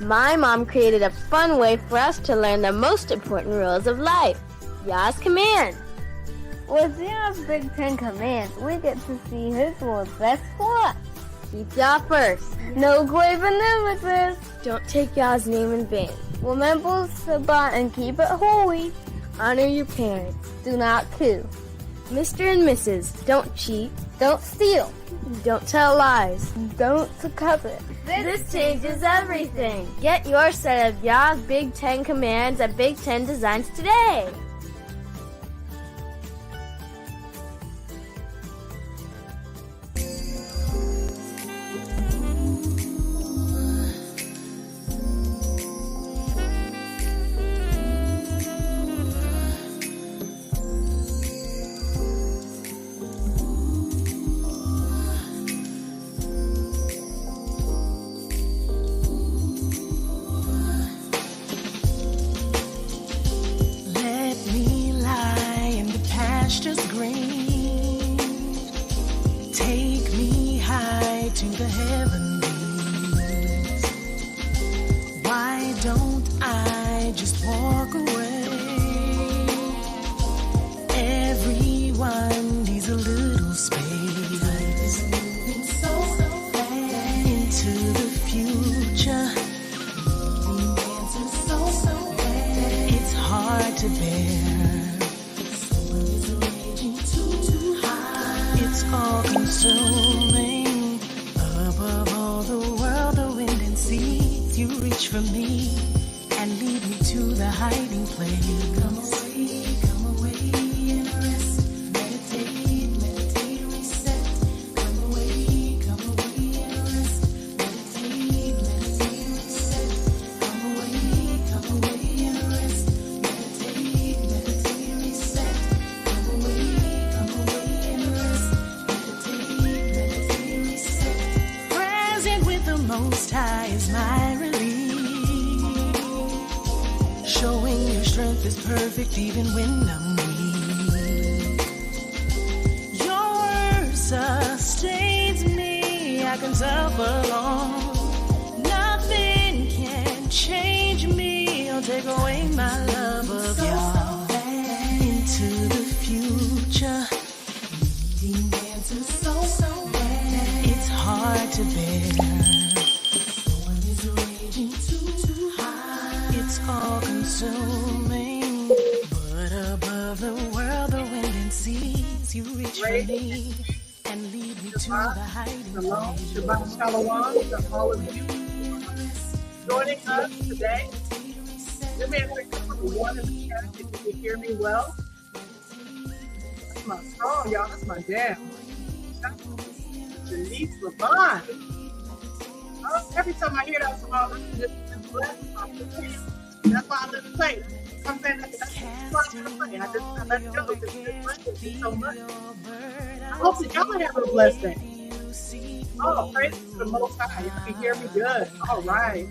My mom created a fun way for us to learn the most important rules of life. Yah's command. With Yah's Big Ten commands, we get to see His what's best for us. Keep Yah first. No graven images. Don't take Yah's name in vain. Remember Shabbat and keep it holy. Honor your parents. Do not kill. Mr. and Mrs., don't cheat. Don't steal. Don't tell lies. Don't covet. This changes everything. Get your set of Yah's Big Ten commands at Big Ten Designs today. Just green, take me high to the heavens. Why don't I just walk away? Everyone needs a little space. Moving so fast into the future. So fast. It's hard to bear. All consuming, above all the world, the wind and seas. You reach for me and lead me to the hiding place. Come away and rest. Meditate, reset. Come away and rest. Meditate, reset. Come away and rest. Meditate, reset. Come away and rest. Most High is my relief. Showing your strength is perfect even when I'm weak. Your word sustains me. I can suffer long. Nothing can change me or take away my love of y'all. Into the future. Needing answers so bad. It's hard to bear. All consuming, but above the world, the wind and seas, you reach for me and lead me to the hiding place. Shabbat Shalom to all of you joining us today. Let me answer number one in the chat if you can hear me well. That's my song, y'all. That's my jam. Denise Levon. Oh, every time I hear that song, I'm just blessed. That's why I let it play. I'm saying that's why I let it play. I let it go because it's so much. I hope that y'all have a blessed day. Oh, praise to the Most High. You can hear me good. All right.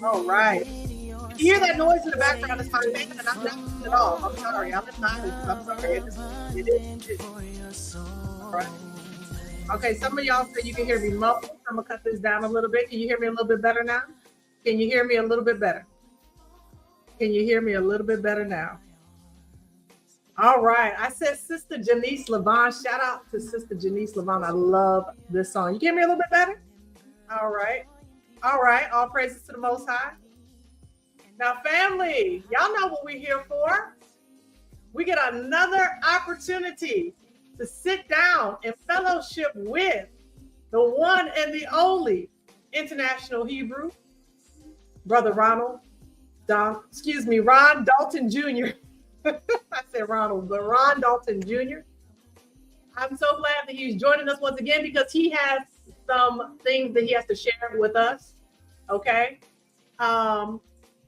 All right. You hear that noise in the background? It's my fan, and I'm not at all. I'm sorry. I'm not. I'm sorry. It is. All right. Okay, some of y'all say you can hear me muffled. I'm going to cut this down a little bit. Can you hear me a little bit better now? Can you hear me a little bit better? Can you hear me a little bit better now? All right. I said Sister Janice Levon. Shout out to Sister Janice Levon. I love this song. You can hear me a little bit better? All right. All right. All praises to the Most High. Now, family, y'all know what we're here for. We get another opportunity to sit down and fellowship with the one and the only International Hebrew, Brother Ron Dalton Jr. I said Ronald, but Ron Dalton Jr. I'm so glad that he's joining us once again because he has some things that he has to share with us. Okay.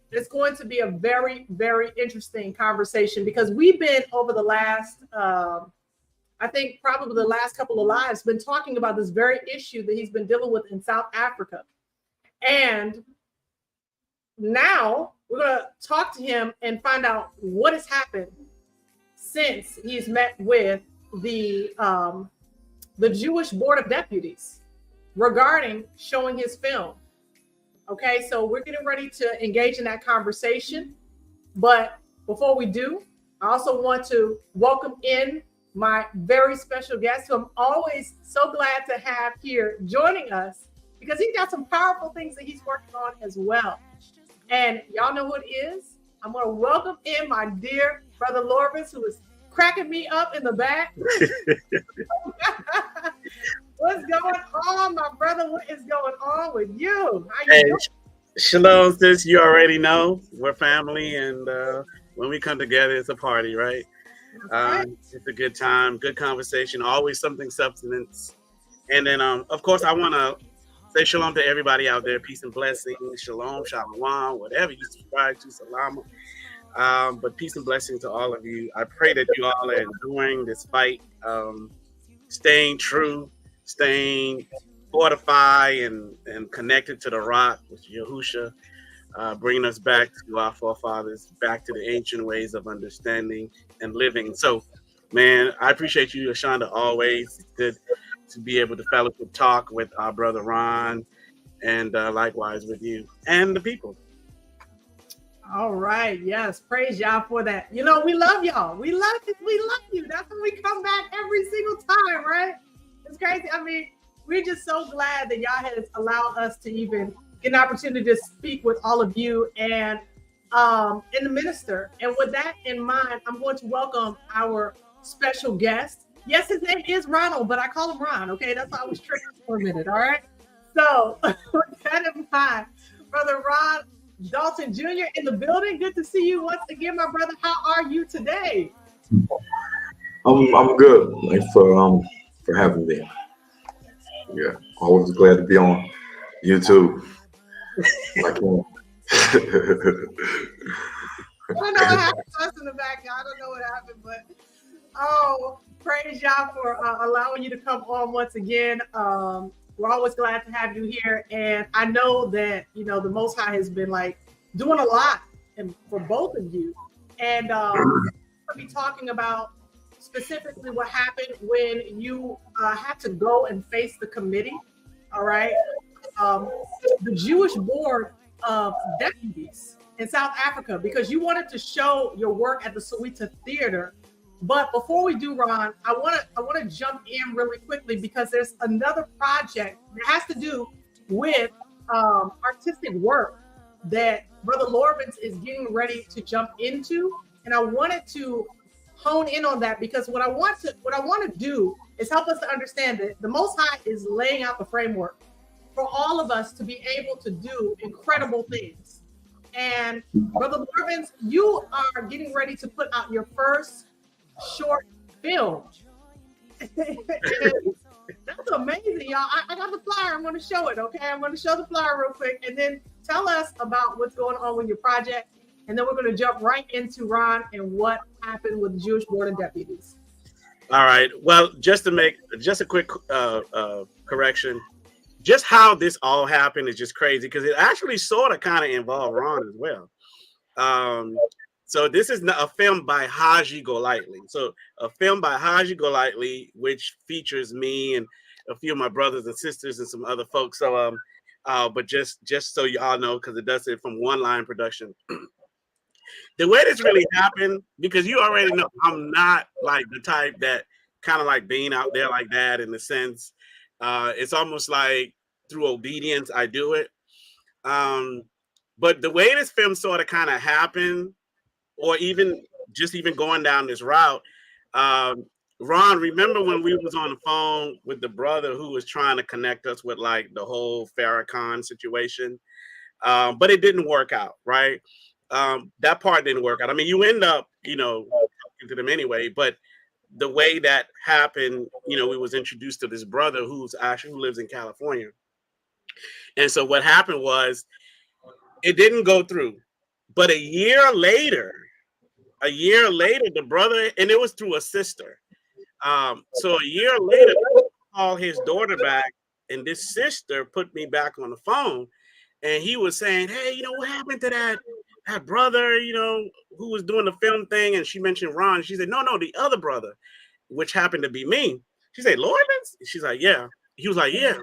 It's going to be a very, very interesting conversation because we've been over the last, I think probably the last couple of lives, been talking about this very issue that he's been dealing with in South Africa. And now we're going to talk to him and find out what has happened since he's met with the Jewish Board of Deputies regarding showing his film. Okay, so we're getting ready to engage in that conversation. But before we do, I also want to welcome in my very special guest who I'm always so glad to have here joining us because he's got some powerful things that he's working on as well. And y'all know who it is. I'm going to welcome in my dear brother Lorbis, who is cracking me up in the back. What's going on, my brother? What is going on with you? How you doing? Shalom, sis. You already know we're family, and when we come together, it's a party, right? It's a good time, good conversation, always something substance. And then, of course, I want to say shalom to everybody out there. Peace and blessings. Shalom, shalom, whatever you subscribe to, salam. But peace and blessings to all of you. I pray that you all are enduring this fight, staying true, staying fortified and connected to the rock, with Yahusha, bringing us back to our forefathers, back to the ancient ways of understanding and living. So, man, I appreciate you, Ashonda, always. It's good to be able to fellowship talk with our brother Ron, and likewise with you and the people. All right. Yes. Praise y'all for that. You know, we love y'all. We love it. We love you. That's when we come back every single time, right? It's crazy. I mean, we're just so glad that y'all has allowed us to even get an opportunity to speak with all of you and the minister. And with that in mind, I'm going to welcome our special guest. Yes, his name is Ronald, but I call him Ron. Okay, that's why I was tricked for a minute. All right. So with that in mind, brother Ron Dalton Jr. in the building. Good to see you once again, my brother. How are you today? I'm good. Thanks for having me. Yeah, always glad to be on YouTube. I don't know what happened to us in the back, y'all. I don't know what happened, but praise y'all for allowing you to come on once again. We're always glad to have you here, and I know that the Most High has been like doing a lot for both of you, and we'll be talking about specifically what happened when you had to go and face the committee. All right, the Jewish Board of Deputies in South Africa, because you wanted to show your work at the Soweto Theater. But before we do, Ron, I want to jump in really quickly because there's another project that has to do with artistic work that Brother Lorbins is getting ready to jump into, and I wanted to hone in on that because what I want to do is help us to understand that the Most High is laying out the framework for all of us to be able to do incredible things. And Brother Lorbins, you are getting ready to put out your first short film. That's amazing, y'all. I got the flyer. I'm going to show it, okay? I'm going to show the flyer real quick and then tell us about what's going on with your project. And then we're going to jump right into Ron and what happened with the Jewish Board of Deputies. All right. Well, just a quick correction. Just how this all happened is just crazy because it actually sort of kind of involved Ron as well. So this is a film by Haji Golightly. So a film by Haji Golightly, which features me and a few of my brothers and sisters and some other folks. So, but just so you all know, because it does it from One Line Production. The way this really happened, because you already know I'm not like the type that kind of like being out there like that in the sense, it's almost like through obedience I do it. But the way this film sort of kind of happened, or even going down this route, Ron, remember when we was on the phone with the brother who was trying to connect us with like the whole Farrakhan situation, but it didn't work out, right? That part didn't work out. I mean, you end up, talking to them anyway, but the way that happened, we was introduced to this brother who lives in California. And so what happened was it didn't go through, but a year later, the brother, and it was through a sister. So a year later, I called his daughter back, and this sister put me back on the phone, and he was saying, "Hey, what happened to that brother, who was doing the film thing?" And she mentioned Ron. She said, "No, the other brother," which happened to be me. She said, "Lorbins?" She's like, "Yeah." He was like, "Yeah."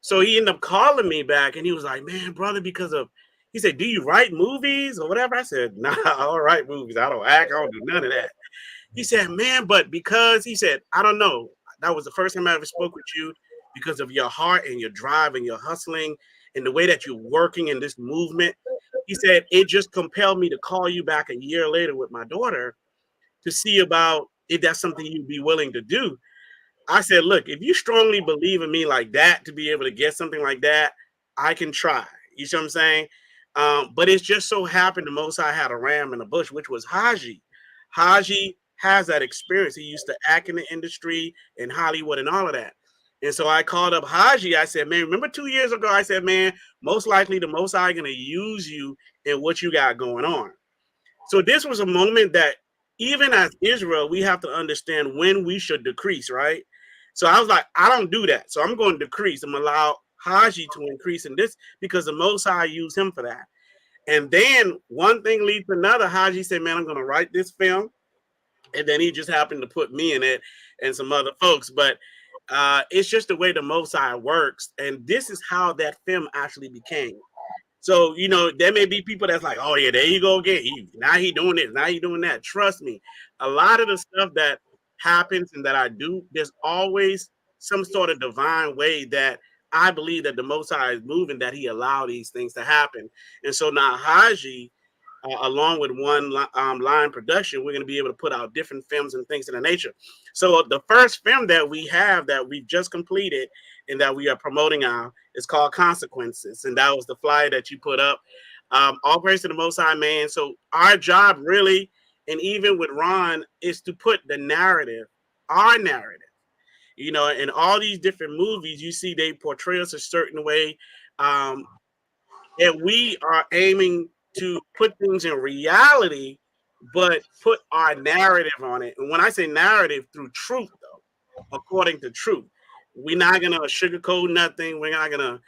So he ended up calling me back, and he was like, "Man, brother, because of," he said, "Do you write movies or whatever?" I said, "Nah, I don't write movies. I don't act. I don't do none of that." He said, "Man, but because," he said, "I don't know. That was the first time I ever spoke with you because of your heart and your drive and your hustling and the way that you're working in this movement." He said, "It just compelled me to call you back a year later with my daughter to see about if that's something you'd be willing to do." I said, "Look, if you strongly believe in me like that to be able to get something like that, I can try." You see what I'm saying? But it's just so happened the Most High had a ram in the bush, which was Haji. Haji has that experience. He used to act in the industry in Hollywood and all of that. And so I called up Haji. I said, "Man, remember 2 years ago?" I said, "Man, most likely the Most High going to use you in what you got going on." So this was a moment that even as Israel, we have to understand when we should decrease, right? So I was like, I don't do that. So I'm going to decrease. I'm allow Haji to increase in this because the Most High used him for that. And then one thing leads to another. Haji said, "Man, I'm going to write this film." And then he just happened to put me in it and some other folks. But it's just the way the Most High works. And this is how that film actually became. So, there may be people that's like, "Oh yeah, there you go again. Now he doing this, now he doing that." Trust me, a lot of the stuff that happens and that I do, there's always some sort of divine way that I believe that the Most High is moving, that he allowed these things to happen. And so now Haji, along with one line production, we're going to be able to put out different films and things of the nature. So the first film that we have that we've just completed and that we are promoting now is called Consequences. And that was the flyer that you put up. All praise to the Most High, man. So our job really, and even with Ron, is to put the narrative, our narrative, in all these different movies, you see they portray us a certain way. And we are aiming to put things in reality, but put our narrative on it. And when I say narrative, through truth, though, according to truth, we're not gonna sugarcoat nothing. We're not gonna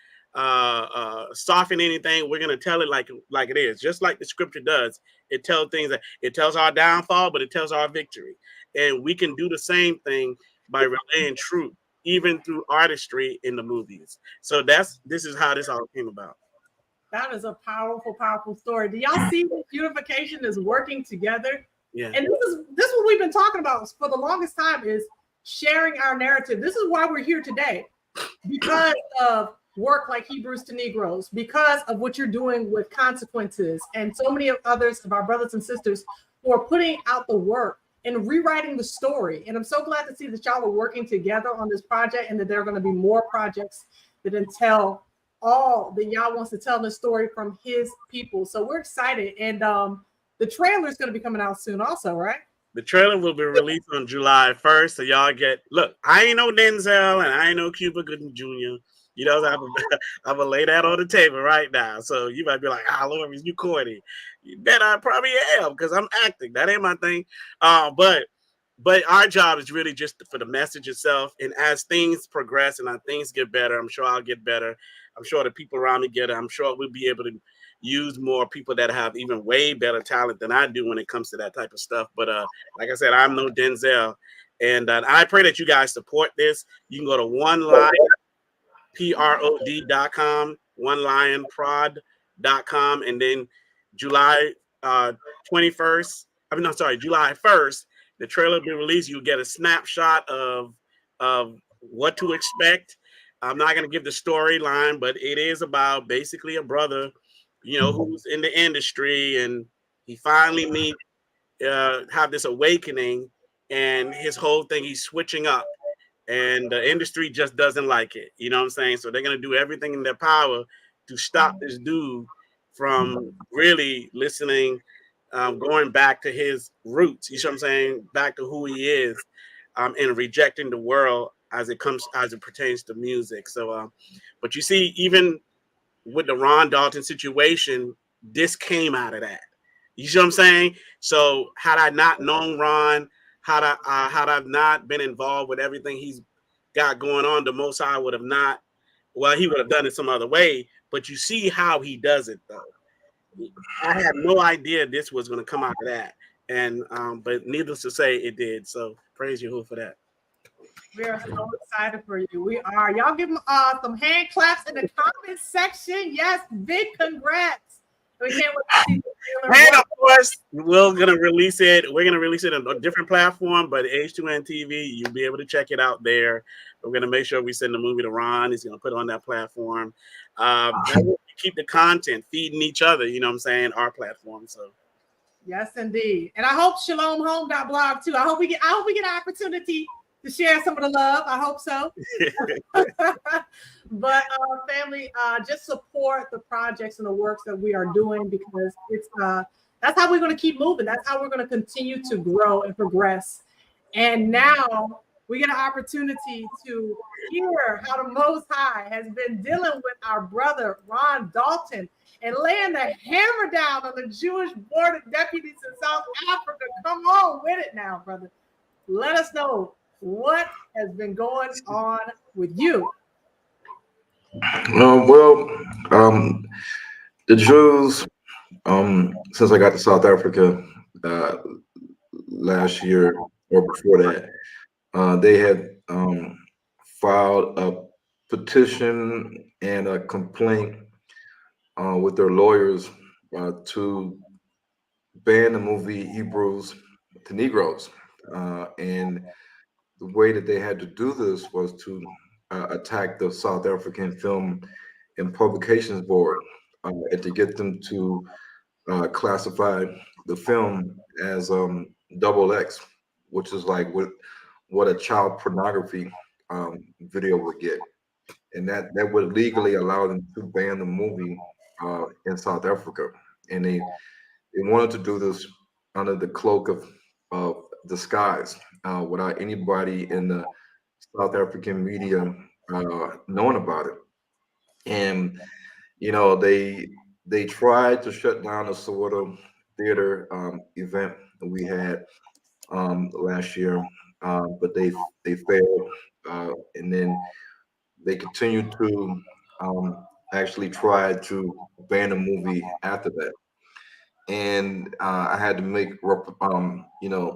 soften anything. We're gonna tell it like it is, just like the scripture does. It tells things that it tells our downfall, but it tells our victory. And we can do the same thing by relaying truth, even through artistry in the movies. So this is how this all came about. That is a powerful, powerful story. Do y'all see that unification is working together? Yeah. And this is what we've been talking about for the longest time, is sharing our narrative. This is why we're here today, because of work like Hebrews to Negroes, because of what you're doing with Consequences, and so many of others of our brothers and sisters who are putting out the work and rewriting the story. And I'm so glad to see that y'all are working together on this project, and that there are going to be more projects that then tell all that y'all wants to tell the story from his people. So we're excited. And the trailer is going to be coming out soon also, right? The trailer will be released on July 1st. So y'all look, I ain't no Denzel and I ain't no Cuba Gooding Jr. I'm going to lay that on the table right now. So you might be like, Lord, you corny. You bet I probably am, because I'm acting. That ain't my thing. But our job is really just for the message itself. And as things progress and as things get better, I'm sure I'll get better. I'm sure the people around me get it. I'm sure we'll be able to use more people that have even way better talent than I do when it comes to that type of stuff. But like I said, I'm no Denzel. And I pray that you guys support this. You can go to onelionprod.com, onelionprod.com, and then July 21st. July 1st, the trailer will be released. You'll get a snapshot of what to expect. I'm not going to give the storyline, but it is about basically a brother, who's in the industry, and he finally have this awakening, and his whole thing, he's switching up, and the industry just doesn't like it. You know what I'm saying? So they're going to do everything in their power to stop this dude from really listening, going back to his roots. You know what I'm saying? Back to who he is, and rejecting the world as it pertains to music. So, but you see, even with the Ron Dalton situation, this came out of that. You see what I'm saying? So had I not known Ron, had I not been involved with everything he's got going on, the Most High would have not. Well, he would have done it some other way. But you see how he does it, though. I had no idea this was going to come out of that, and but needless to say, it did. So praise Yahuwah for that. We are so excited for you. We are. Y'all give them some hand claps in the comment section. Yes, big congrats. We can't wait to see the trailer. And of course, we're gonna release it. We're gonna release it on a different platform, but H2N TV, you'll be able to check it out there. We're gonna make sure we send the movie to Ron. He's gonna put it on that platform. And we'll keep the content feeding each other. You know what I'm saying? Our platform. So. Yes, indeed. And I hope shalomhome.blog too. I hope we get an opportunity to share some of the love. I hope so. But family, just support the projects and the works that we are doing, because it's that's how we're going to keep moving. That's how we're going to continue to grow and progress. And now we get an opportunity to hear how the Most High has been dealing with our brother Ron Dalton and laying the hammer down on the Jewish Board of Deputies in South Africa. Come on with it now, brother. Let us know what has been going on with you. Well, the Jews, since I got to South Africa last year or before that, they had filed a petition and a complaint with their lawyers to ban the movie Hebrews to Negroes. And the way that they had to do this was to attack the South African Film and Publications Board and to get them to classify the film as double X, which is like what a child pornography video would get, and that would legally allow them to ban the movie in South Africa. And they wanted to do this under the cloak of disguise, without anybody in the South African media knowing about it. And they tried to shut down the sort of theater event that we had last year, but they failed, and then they continued to actually try to ban the movie after that. And I had to make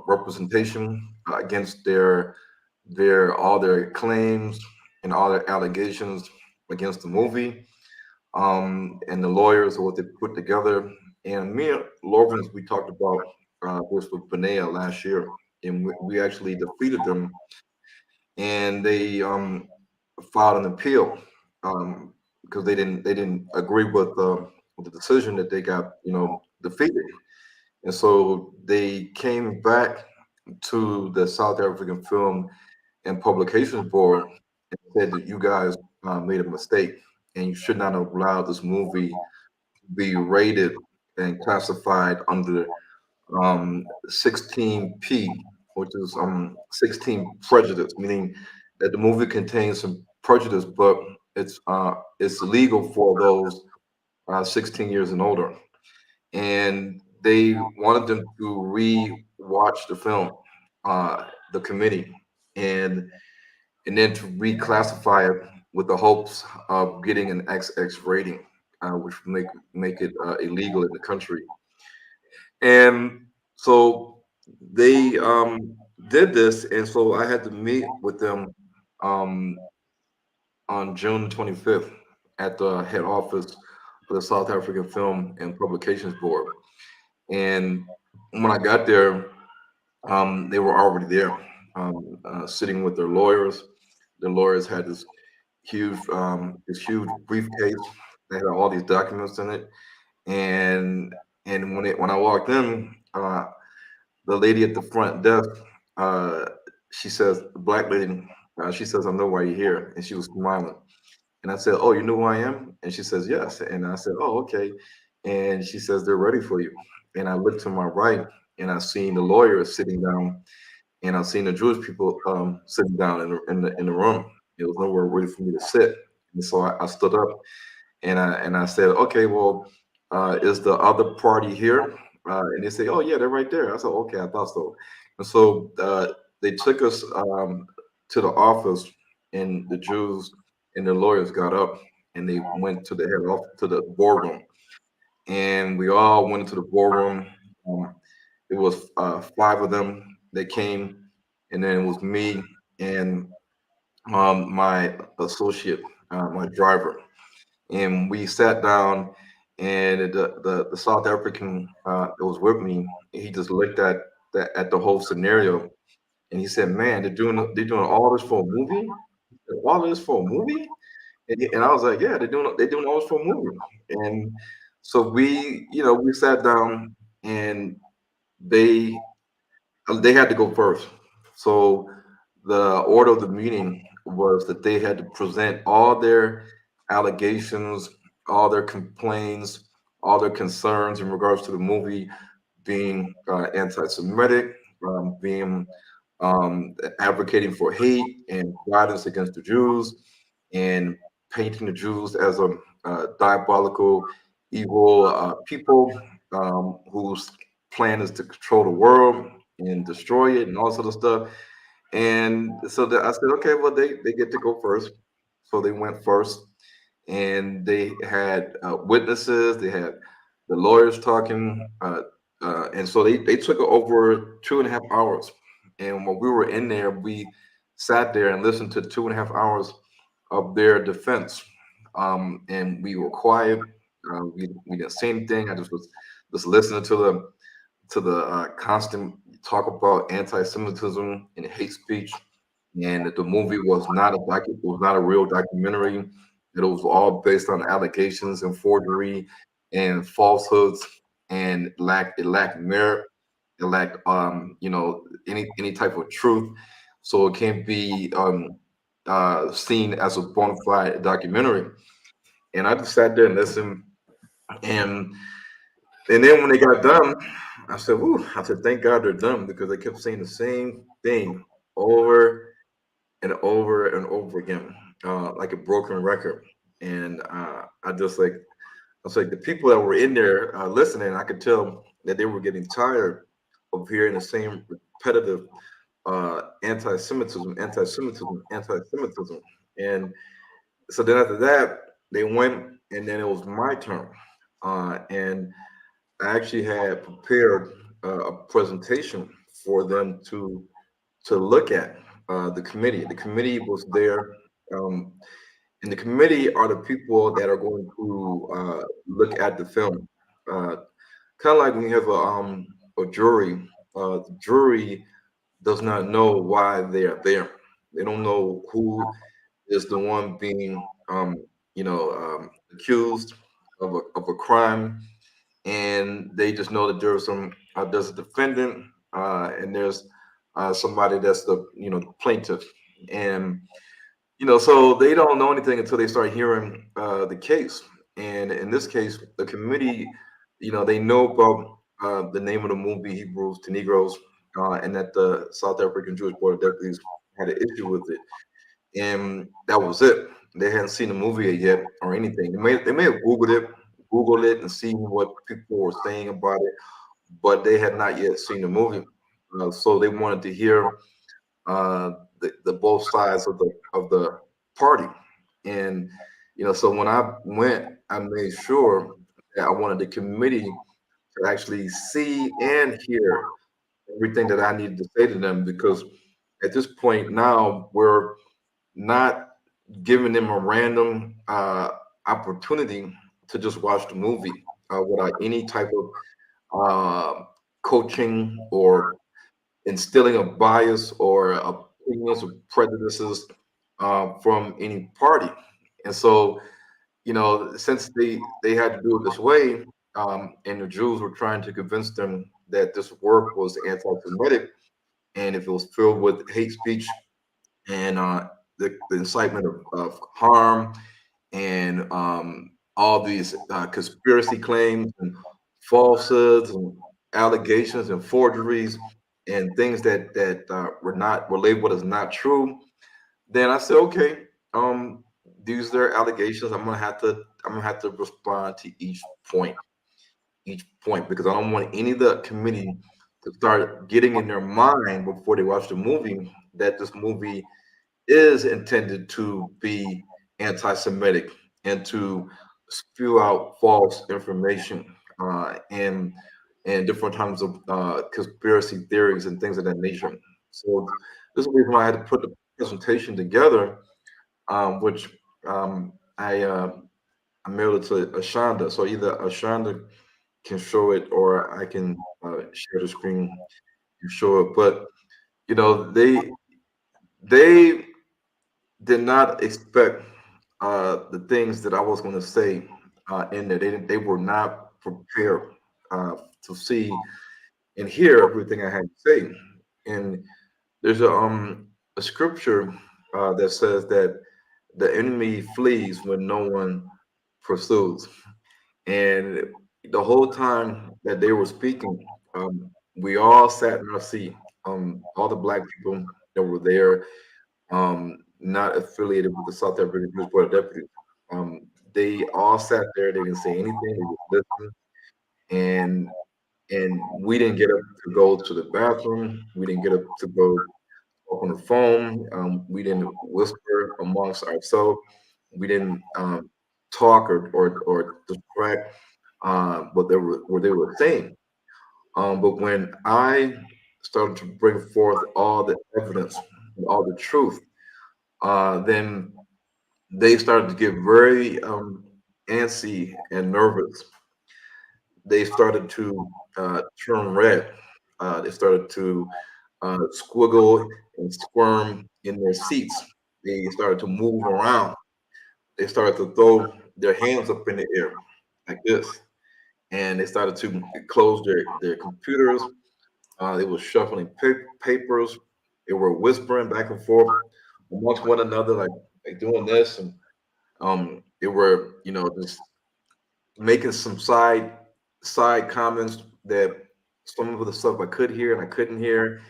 representation against their all their claims and all their allegations against the movie, and the lawyers what they put together. And me and Lawrence, we talked about this with Benea last year, and we actually defeated them, and they filed an appeal because they didn't agree with the decision that they got defeated. And so they came back to the South African Film and Publications Board and said that you guys made a mistake, and you should not have allowed this movie to be rated and classified under 16P, which is 16 prejudice, meaning that the movie contains some prejudice, but it's legal for those 16 years and older. And they wanted them to re-watch the film, the committee, and then to reclassify it with the hopes of getting an XX rating, which would make it illegal in the country. And so they did this, and so I had to meet with them um, on June 25th at the head office for the South African Film and Publications Board. And when I got there, they were already there, sitting with their lawyers. The lawyers had this huge briefcase that had all these documents in it. And when I walked in, the lady at the front desk, she says, the black lady, she says, "I know why you're here," and she was smiling. And I said, "Oh, you know who I am?" And she says, "Yes." And I said, "Oh, okay." And she says, "They're ready for you." And I looked to my right, and I seen the lawyers sitting down, and I seen the Jewish people sitting down in the room. There was nowhere ready for me to sit, and so I stood up, and I said, "Okay, well, is the other party here?" And they say, "Oh yeah, they're right there." I said, "Okay, I thought so." And so they took us to the office, and the Jews and the lawyers got up, and they went to the head office, to the boardroom, and we all went into the boardroom. It was five of them that came, and then it was me and my associate, my driver, and we sat down, and the South African that was with me, he just looked at the whole scenario, and he said, "Man, they're doing all this for a movie? All this for a movie?" And I was like, "Yeah, they're doing all this for a movie." And so we sat down, and they they had to go first. So the order of the meeting was that they had to present all their allegations, all their complaints, all their concerns in regards to the movie being anti-Semitic, being advocating for hate and violence against the Jews, and painting the Jews as a diabolical, evil people whose plan is to control the world and destroy it and all sort of stuff. And so I said, okay, well, they get to go first. So they went first, and they had witnesses, they had the lawyers talking. And so they took over 2.5 hours. And when we were in there, we sat there and listened to 2.5 hours of their defense. And we were quiet. We didn't say anything. I just was just listening to the constant talk about anti-Semitism and hate speech, and that the movie was not a real documentary. That it was all based on allegations and forgery and falsehoods, and it lacked merit. It lacked any type of truth, so it can't be seen as a bona fide documentary. And I just sat there and listened, and and then when they got done, I said, "Whew," I said, "Thank God they're done," because they kept saying the same thing over and over and over again, like a broken record. And I was like, the people that were in there listening, I could tell that they were getting tired of hearing the same repetitive anti-Semitism, anti-Semitism, anti-Semitism. And so then after that, they went, and then it was my turn. And I actually had prepared a presentation for them to look at. The committee. The committee was there, um, and the committee are the people that are going to look at the film. Uh, kind of like when you have a jury. The jury does not know why they are there. They don't know who is the one being accused of a crime, and they just know that there's a defendant, and there's somebody that's the plaintiff. And so they don't know anything until they start hearing the case. And in this case, the committee, they know about the name of the movie, Hebrews to Negroes, and that the South African Jewish Board of Deputies had an issue with it, and that was it. They hadn't seen the movie yet or anything. They may have Googled it and seen what people were saying about it, but they had not yet seen the movie. So they wanted to hear uh, the both sides of the party. And so when I went, I made sure that I wanted the committee to actually see and hear everything that I needed to say to them, because at this point now we're not giving them a random opportunity to just watch the movie without any type of coaching or instilling a bias or opinions or prejudices from any party. And so, since they had to do it this way, and the Jews were trying to convince them that this work was anti-Semitic, and if it was filled with hate speech and the incitement of harm, and all these conspiracy claims and falsehoods and allegations and forgeries and things that were labeled as not true, then I said, okay, these are allegations. I'm gonna have to respond to point, each point, because I don't want any of the committee to start getting in their mind before they watch the movie that this movie is intended to be anti-Semitic and to spew out false information and different types of conspiracy theories and things of that nature. So this is the reason why I had to put presentation together, which I mailed it to Ashonda. So either Ashonda can show it or I can share the screen and show it. But you know, they did not expect the things that I was going to say in there. They were not prepared to see and hear everything I had to say. And there's a scripture that says that the enemy flees when no one pursues. And the whole time that they were speaking, we all sat in our seat. All the black people that were there, not affiliated with the South African Jewish Board of Deputies. They all sat there. They didn't say anything. They just listened, and we didn't get up to go to the bathroom. We didn't get up to go talk on the phone. We didn't whisper amongst ourselves. We didn't talk or distract what they were saying. But when I started to bring forth all the evidence and all the truth, then they started to get very antsy and nervous. They started to turn red. They started to squiggle and squirm in their seats. They started to move around. They started to throw their hands up in the air like this. And they started to close their computers. They were shuffling papers. They were whispering back and forth amongst one another, like doing this. And they were, you know, just making some side comments that some of the stuff I could hear and I couldn't hear.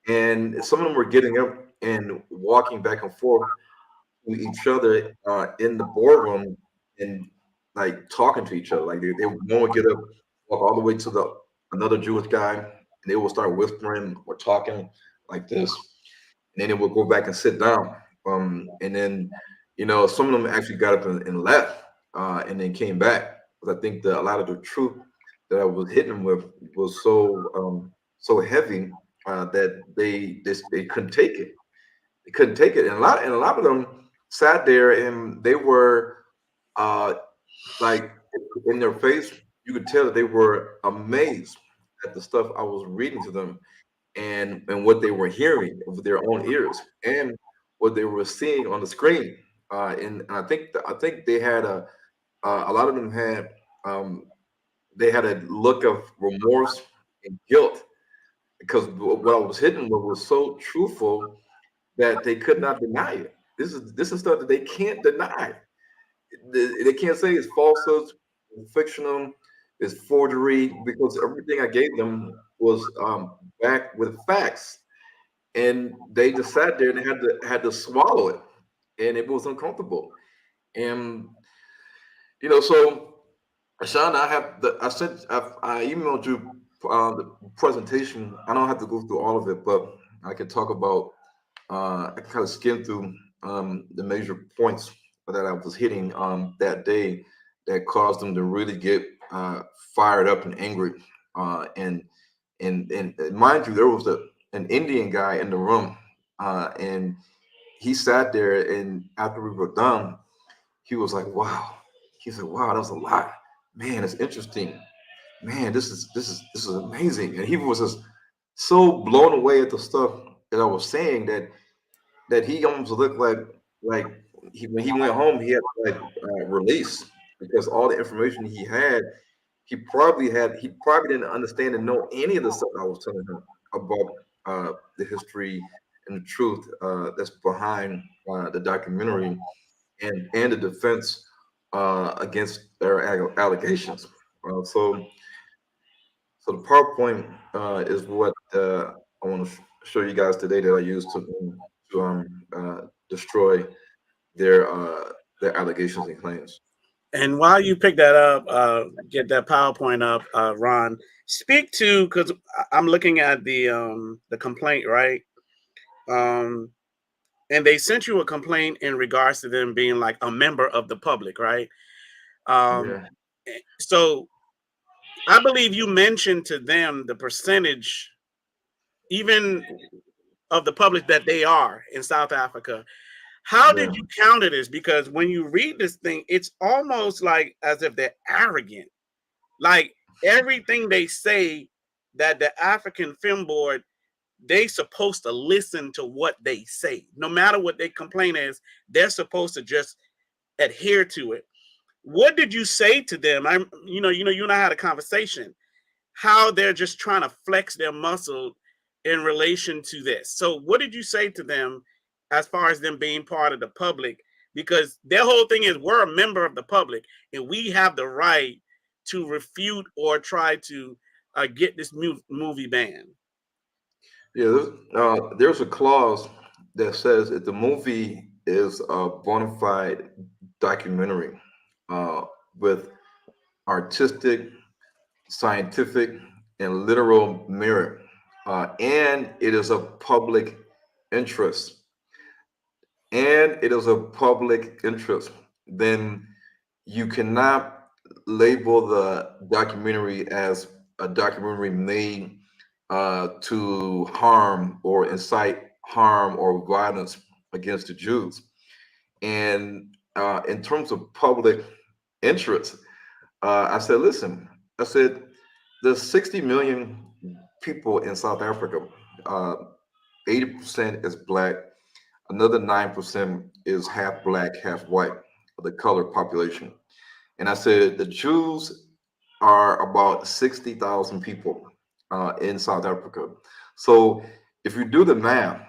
And some of them were getting up and walking back and forth to each other in the boardroom and like talking to each other. Like one would get up, walk all the way to the another Jewish guy, and they would start whispering or talking like this, and then they would go back and sit down. And then you know some of them actually got up and left, and then came back. Because I think a lot of the truth that I was hitting them with was so heavy that they couldn't take it. They couldn't take it, and a lot of them sat there and they were uh, like in their face, you could tell that they were amazed at the stuff I was reading to them and what they were hearing with their own ears and what they were seeing on the screen. And I think they had a lot of them had they had a look of remorse and guilt because what I was hitting with was so truthful that they could not deny it. This is stuff that they can't deny. They can't say it's falsehoods, it's fictional, it's forgery because everything I gave them was backed with facts, and they just sat there and had to swallow it, and it was uncomfortable. And you know, so Sean, I emailed you the presentation. I don't have to go through all of it, but I can talk about I kind of skimmed through the major points that I was hitting that day that caused them to really get fired up and angry. And mind you, there was an Indian guy in the room, and he sat there, and after we were done, he was like, "Wow." He said, "Wow, that was a lot. Man, it's interesting. Man, this is amazing." And he was just so blown away at the stuff that I was saying that he almost looked like when he went home he had to like release because all the information he probably didn't understand and know any of the stuff I was telling him about the history and the truth that's behind the documentary and the defense against their allegations. So the PowerPoint is what I want to show you guys today that I used to destroy their allegations and claims. And while you pick that up, get that PowerPoint up, Ron, speak to because I'm looking at the complaint, right? Um, and they sent you a complaint in regards to them being like a member of the public, right? Um, Yeah. so I believe you mentioned to them the percentage, even of the public that they are in South Africa. How Yeah. did you counter this? Because when you read this thing, it's almost like as if they're arrogant. Like everything they say that the African Film Board, they supposed to listen to what they say. No matter what their complaint is, they're supposed to just adhere to it. What did you say to them? You and I had a conversation how they're just trying to flex their muscle in relation to this. So, what did you say to them as far as them being part of the public? Because their whole thing is we're a member of the public and we have the right to refute or try to get this movie banned. Yeah, there's a clause that says if the movie is a bona fide documentary uh, with artistic, scientific, and literal merit, and it is of public interest, and it is of public interest, then you cannot label the documentary as a documentary made to harm or incite harm or violence against the Jews. And in terms of public interest, I said, listen, I said, there's 60 million people in South Africa. Uh, 80% is black. Another 9% is half black, half white, the colored population. And I said, the Jews are about 60,000 people in South Africa. So if you do the math,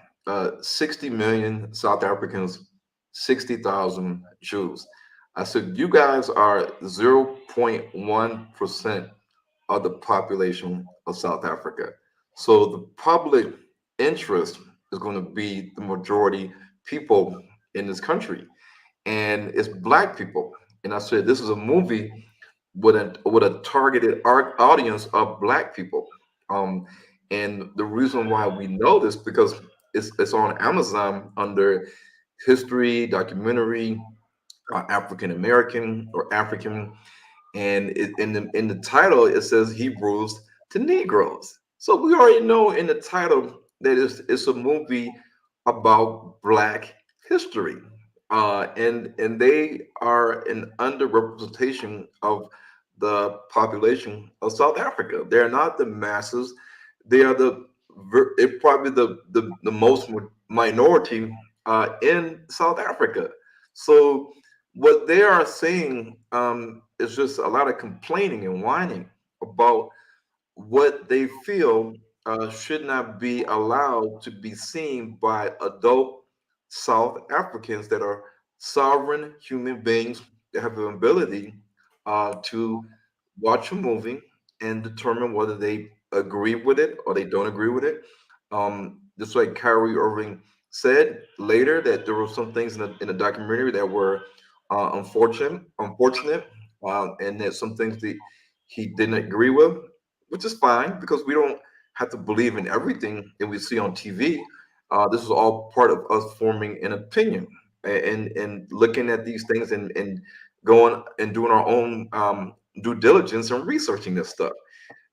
60 million South Africans, 60,000 Jews. I said, you guys are 0.1% of the population of South Africa. So the public interest is going to be the majority people in this country, and it's black people. And I said, this is a movie with a targeted audience of black people. Um, and the reason why we know this because it's on Amazon under history, documentary, African American or African, and in the title it says Hebrews to Negroes. So we already know in the title that it's a movie about Black history, and they are an underrepresentation of the population of South Africa. They're not the masses. They are it probably the most minority in South Africa. So what they are saying is just a lot of complaining and whining about what they feel should not be allowed to be seen by adult South Africans that are sovereign human beings that have the ability to watch a movie and determine whether they agree with it or they don't agree with it. Just like Kyrie Irving said later that there were some things in the documentary that were unfortunate, and that some things that he didn't agree with, which is fine because we don't have to believe in everything that we see on TV. This is all part of us forming an opinion and looking at these things and going and doing our own due diligence and researching this stuff.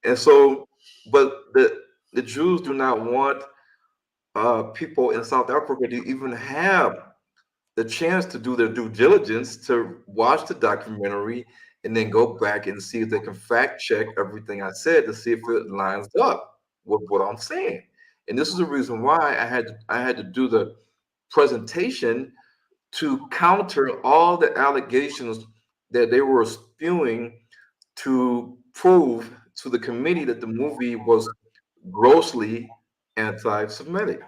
And so, but the Jews do not want people in South Africa to even have the chance to do their due diligence to watch the documentary and then go back and see if they can fact check everything I said to see if it lines up with what I'm saying. And this is the reason why I had to do the presentation to counter all the allegations that they were spewing to prove to the committee that the movie was grossly anti-Semitic.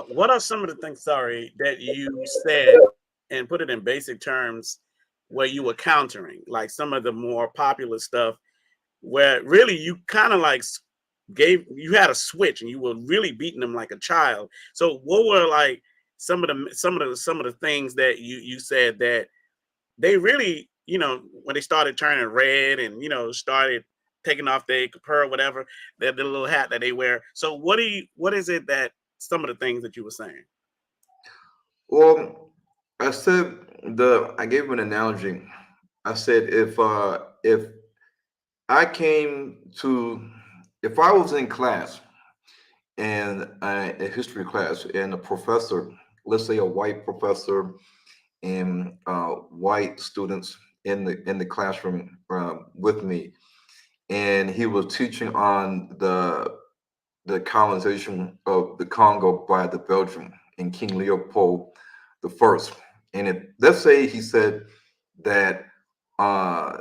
What are some of the things, sorry, that you said and put it in basic terms where you were countering, like some of the more popular stuff where really you kind of like you had a switch and you were really beating them like a child. So what were like some of the things that you said that they really, when they started turning red and started taking off their capura, whatever, the little hat that they wear. So what is it that some of the things that you were saying? Well, I gave an analogy. I said if I came to if I was in class in a history class, and a professor, let's say a white professor, and white students in the classroom with me, and he was teaching on the colonization of the Congo by the Belgium and King Leopold the First. And let's say he said that uh,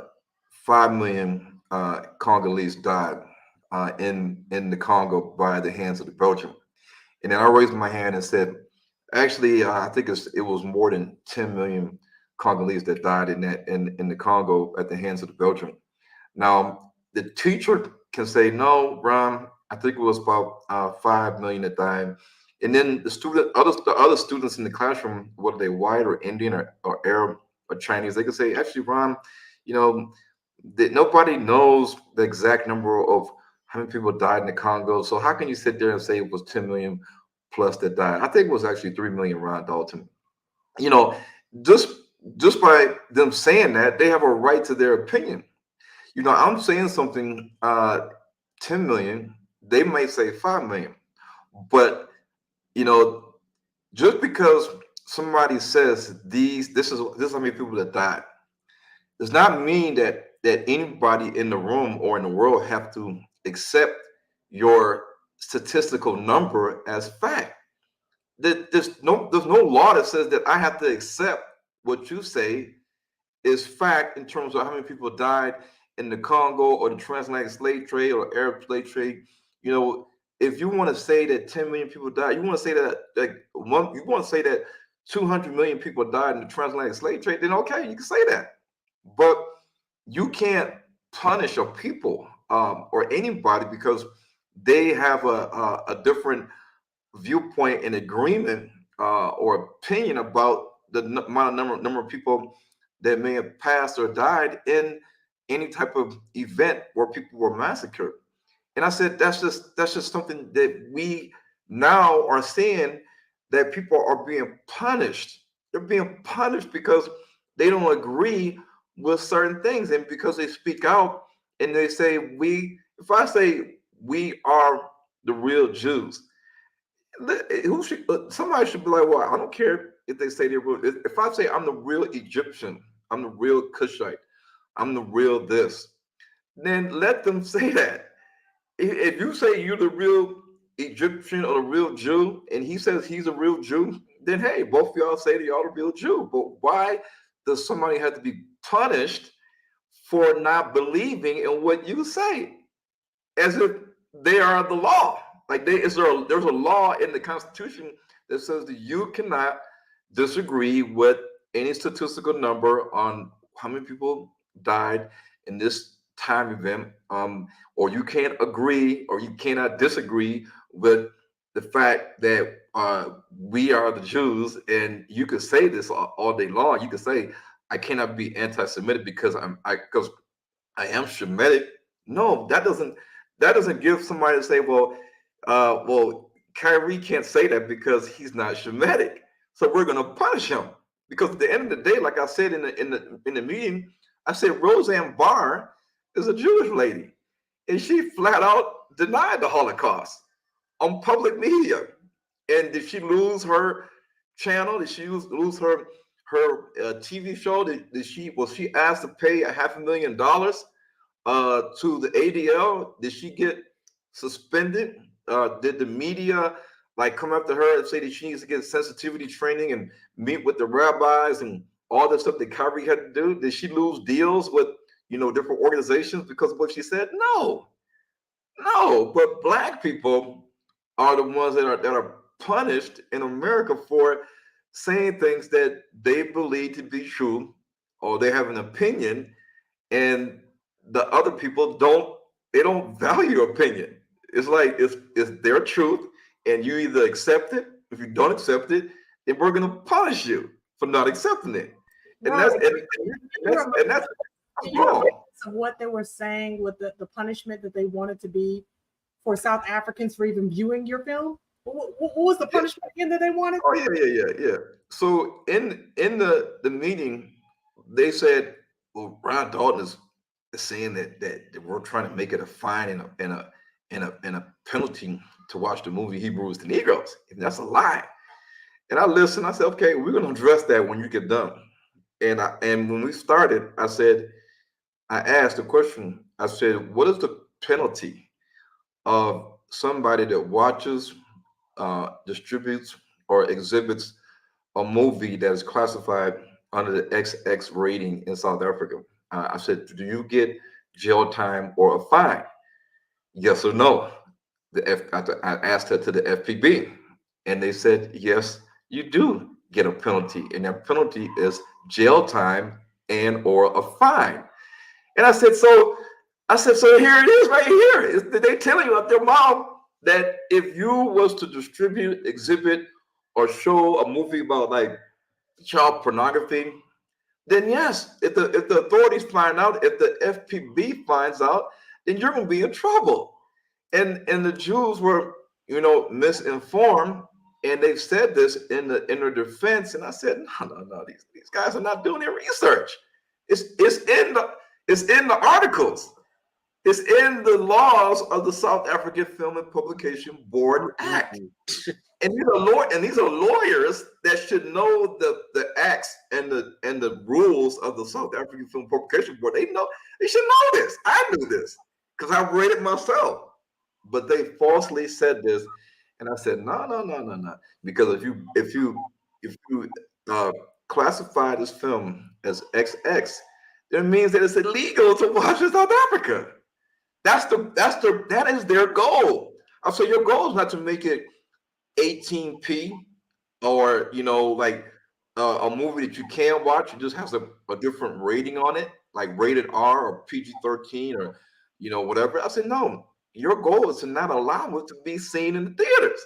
5 million Congolese died in the Congo by the hands of the Belgium. And then I raised my hand and said, actually, I think it was more than 10 million Congolese that died in the Congo at the hands of the Belgium. Now, the teacher can say, no, Ron, I think it was about 5 million that died. And then the other students in the classroom, whether they white or Indian or Arab or Chinese, they can say, actually, Ron, you know, that nobody knows the exact number of how many people died in the Congo. So how can you sit there and say it was 10 million plus that died? I think it was actually 3 million, Ron Dalton. You know, just just by them saying that, they have a right to their opinion. I'm saying something, 10 million, they may say 5 million. But, you know, just because somebody says this is how many people that died, does not mean that anybody in the room or in the world have to accept your statistical number as fact. There's no law that says that I have to accept what you say is fact in terms of how many people died in the Congo or the transatlantic slave trade or Arab slave trade. If you want to say that 10 million people died, you want to say that you want to say that 200 million people died in the transatlantic slave trade, then okay, you can say that. But you can't punish a people or anybody because they have a different viewpoint and agreement or opinion about the number of people that may have passed or died in any type of event where people were massacred. And I said that's just something that we now are seeing, that people are being punished. They're being punished because they don't agree with certain things, and because they speak out and they say we. If I say we are the real Jews, somebody should be like, well, I don't care if they say they're real. If I say I'm the real Egyptian, I'm the real Cushite, I'm the real this, then let them say that. If you say you're the real Egyptian or the real Jew, and he says he's a real Jew, then hey, both of y'all say that y'all the real Jew. But why does somebody have to be punished for not believing in what you say, as if they are the law? Like there's a law in the Constitution that says that you cannot disagree with any statistical number on how many people died in this time event, or you can't agree or you cannot disagree with the fact that we are the Jews. And you could say this all day long. You could say I cannot be anti-Semitic because because I am Shemitic. No, that doesn't give somebody to say, well, Kyrie can't say that because he's not Shemitic, so we're going to punish him. Because at the end of the day, like I said in the meeting, I said Roseanne Barr is a Jewish lady, and she flat out denied the Holocaust on public media. And did she lose her channel? Did she lose her TV show? Was she asked to pay $500,000 to the ADL? Did she get suspended? Did the media come after her and say that she needs to get sensitivity training and meet with the rabbis and all the stuff that Kyrie had to do? Did she lose deals with different organizations because of what she said? No. But Black people are the ones that are punished in America for saying things that they believe to be true, or they have an opinion, and the other people don't value your opinion. It's like it's their truth, and you either accept it. If you don't accept it, then we're gonna punish you for not accepting it. And Right. that's Do you remember wrong. of what they were saying with the punishment that they wanted to be for South Africans for even viewing your film? What was the punishment again that they wanted? Oh yeah. So in the meeting, they said, well, Ron Dalton is saying that we're trying to make it a fine and a penalty to watch the movie Hebrews to Negroes. And that's a lie. And I listened. I said, okay, we're going to address that when you get done. And when we started, I asked the question. I said, what is the penalty of somebody that watches, distributes, or exhibits a movie that is classified under the XX rating in South Africa? I said, do you get jail time or a fine? Yes or no? I asked her to the FPB, and they said, yes, you do get a penalty, and that penalty is jail time and or a fine. And I said, so here it is right here. They telling you up their mouth that if you was to distribute, exhibit, or show a movie about like child pornography, then yes, if the authorities find out, if the FPB finds out, then you're gonna be in trouble. And the Jews were, misinformed, and they've said this in their defense. And I said, no, these guys are not doing their research. It's in the articles. It's in the laws of the South African Film and Publication Board Act. And these are lawyers that should know the acts and the rules of the South African Film Publication Board. They should know this. I knew this because I've read it myself. But they falsely said this, and I said, no. Because if you classify this film as XX, that means that it's illegal to watch in South Africa. That is their goal. So your goal is not to make it 18p or like a movie that you can watch. It just has a different rating on it, like rated R or PG-13 or whatever. I said, no, your goal is to not allow it to be seen in the theaters,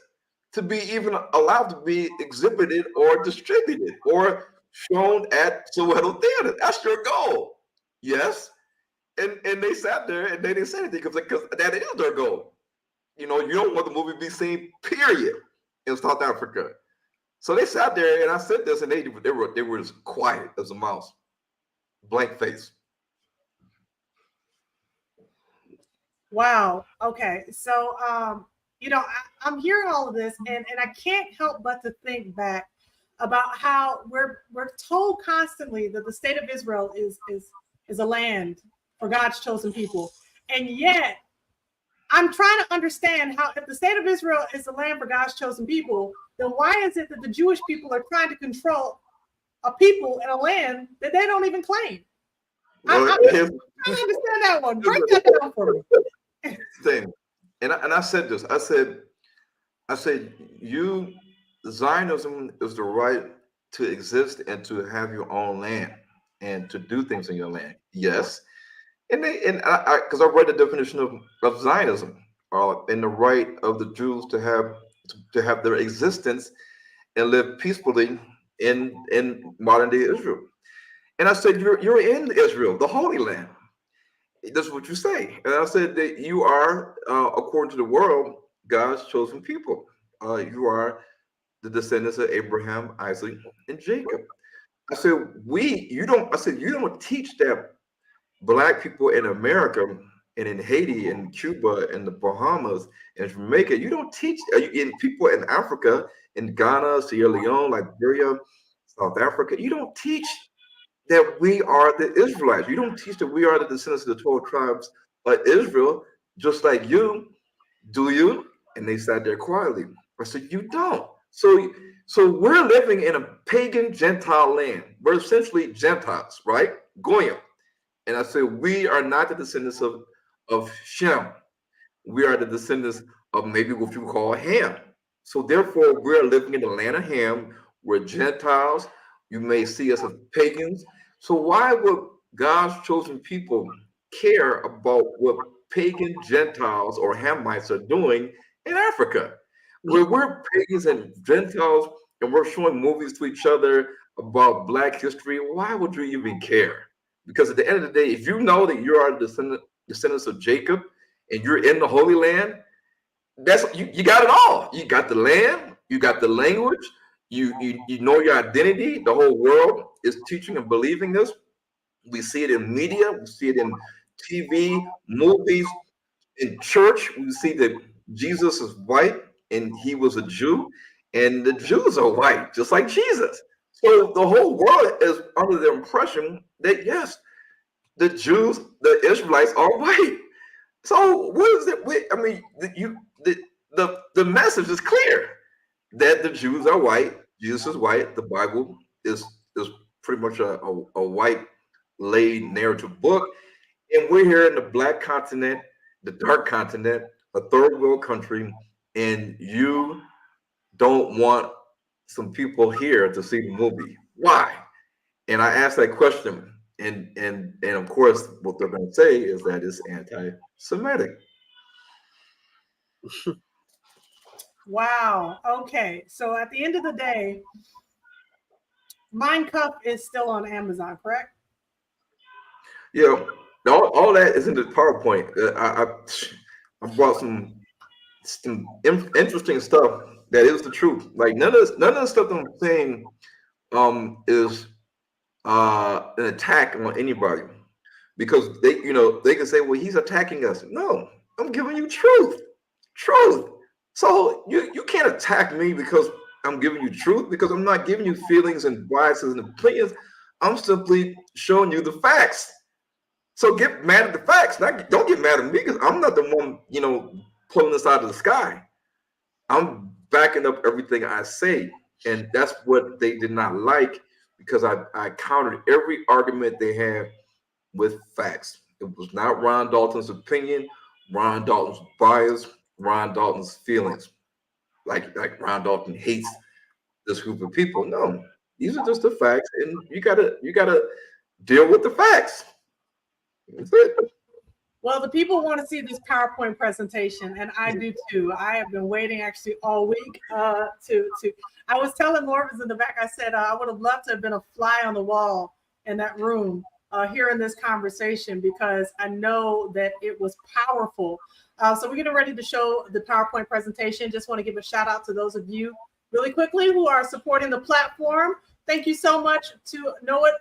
to be even allowed to be exhibited or distributed or shown at Soweto Theater. That's your goal. Yes. And they sat there and they didn't say anything because that is their goal. You don't want the movie to be seen, period, in South Africa. So they sat there and I said this, and they were as quiet as a mouse, blank face. Wow. Okay. So, I'm hearing all of this, and I can't help but to think back about how we're told constantly that the state of Israel is a land for God's chosen people, and yet I'm trying to understand how, if the state of Israel is the land for God's chosen people, then why is it that the Jewish people are trying to control a people in a land that they don't even claim? I'm trying to understand that one. Break that down for me. Thing. And I said this. I said, Zionism is the right to exist and to have your own land and to do things in your land. Yes. Because I read the definition of Zionism, and the right of the Jews to have their existence and live peacefully in modern day Israel. And I said, you're in Israel, the Holy Land. That's what you say. And I said that you are, according to the world, God's chosen people. You are the descendants of Abraham, Isaac, and Jacob. I said, you don't teach that Black people in America and in Haiti and Cuba and the Bahamas and Jamaica, you don't teach in people in Africa, in Ghana, Sierra Leone, Liberia, South Africa, you don't teach that we are the Israelites. You don't teach that we are the descendants of the 12 tribes of Israel, just like you. Do you? And they sat there quietly. I said, you don't. So we're living in a pagan Gentile land. We're essentially Gentiles, right? Goyim. And I said, we are not the descendants of Shem. We are the descendants of maybe what you call Ham. So therefore, we're living in the land of Ham. We're Gentiles. You may see us as pagans. So why would God's chosen people care about what pagan Gentiles or Hamites are doing in Africa? Where we're pagans and Gentiles and we're showing movies to each other about Black history, why would you even care? Because at the end of the day, if you know that you are descendants of Jacob and you're in the Holy Land, that's you got it all. You got the land, you got the language, you know your identity. The whole world is teaching and believing this. We see it in media, we see it in TV, movies, in church. We see that Jesus is white and he was a Jew, and the Jews are white, just like Jesus. So the whole world is under the impression that yes, the Jews, the Israelites are white. So what is it? I mean, the message is clear that the Jews are white. Jesus is white. The Bible is pretty much a white laid narrative book, and we're here in the black continent, the dark continent, a third world country, and you don't want some people here to see the movie. Why? And I asked that question, and of course, what they're going to say is that it's anti-Semitic. Wow. Okay. So at the end of the day, Mein Kampf is still on Amazon, correct? Yeah, all that is in the PowerPoint. I brought some interesting stuff that is the truth. Like none of the stuff I'm saying is an attack on anybody, because they can say, well, he's attacking us. No, I'm giving you truth. So you can't attack me because I'm giving you truth, because I'm not giving you feelings and biases and opinions. I'm simply showing you the facts. So get mad at the facts. Don't get mad at me, because I'm not the one, pulling this out of the sky. I'm backing up everything I say. And that's what they did not like, because I countered every argument they had with facts. It was not Ron Dalton's opinion, Ron Dalton's bias, Ron Dalton's feelings. Like Ron Dalton hates this group of people. No, these are just the facts, and you gotta deal with the facts. That's it. Well, the people want to see this PowerPoint presentation, and I do too. I have been waiting actually all week to. I was telling Lorbis in the back, I said I would have loved to have been a fly on the wall in that room hearing this conversation, because I know that it was powerful. So we're getting ready to show the PowerPoint presentation. Just want to give a shout out to those of you really quickly who are supporting the platform. Thank you so much to Know It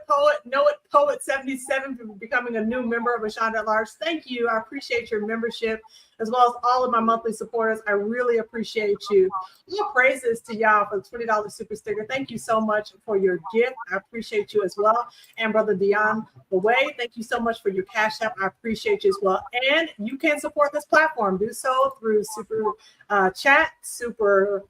Poet 77 for becoming a new member of Ashonda at Large. Thank you. I appreciate your membership, as well as all of my monthly supporters. I really appreciate you. All praises to y'all for the $20 super sticker. Thank you so much for your gift. I appreciate you as well. And Brother Dion Away, thank you so much for your Cash App. I appreciate you as well. And you can support this platform. Do so through Super Chat, Super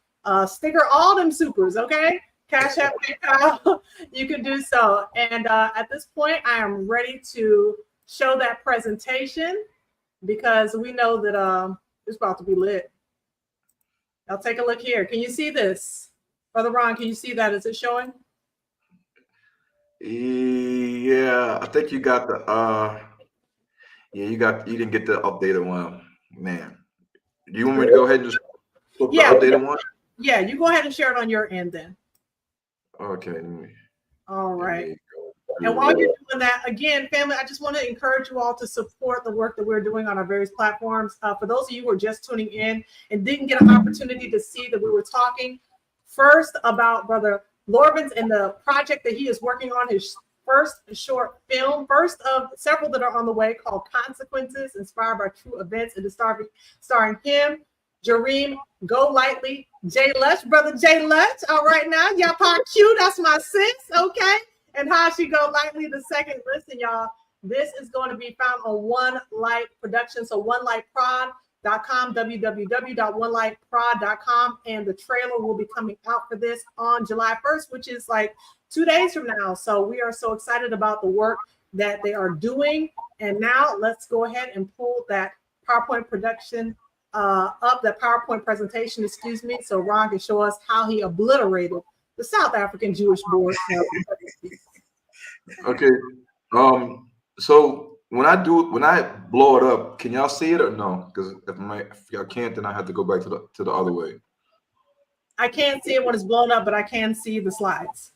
Sticker, all them supers, okay? Cash App, PayPal, you can do so. And at this point, I am ready to show that presentation, because we know that it's about to be lit. Now take a look here. Can you see this? Brother Ron, can you see that? Is it showing? Yeah, I think you got the you didn't get the updated one, man. Do you want me to go ahead and just put the updated one? Yeah, you go ahead and share it on your end then. Okay. All right. And while you're doing that, again, family, I just want to encourage you all to support the work that we're doing on our various platforms. For those of you who are just tuning in and didn't get an opportunity to see that we were talking first about Brother Lorbins and the project that he is working on, his first short film, first of several that are on the way, called Consequences, inspired by true events, and starring him, Jareem, Go Lightly, Jay Lush, Brother Jay Lush. All right, now y'all part cute. That's my sis, okay? And how she Go Lightly the second. Listen, y'all, this is going to be found on One Light Production. So onelightprod.com, www.onelightprod.com, and the trailer will be coming out for this on July 1st, which is like 2 days from now. So we are so excited about the work that they are doing. And now let's go ahead and pull that PowerPoint production up, that PowerPoint presentation, excuse me, so Ron can show us how he obliterated the South African Jewish board. Okay. So when I blow it up, can y'all see it or no? Because if y'all can't, then I have to go back to the other way. I can't see it when it's blown up, but I can see the slides.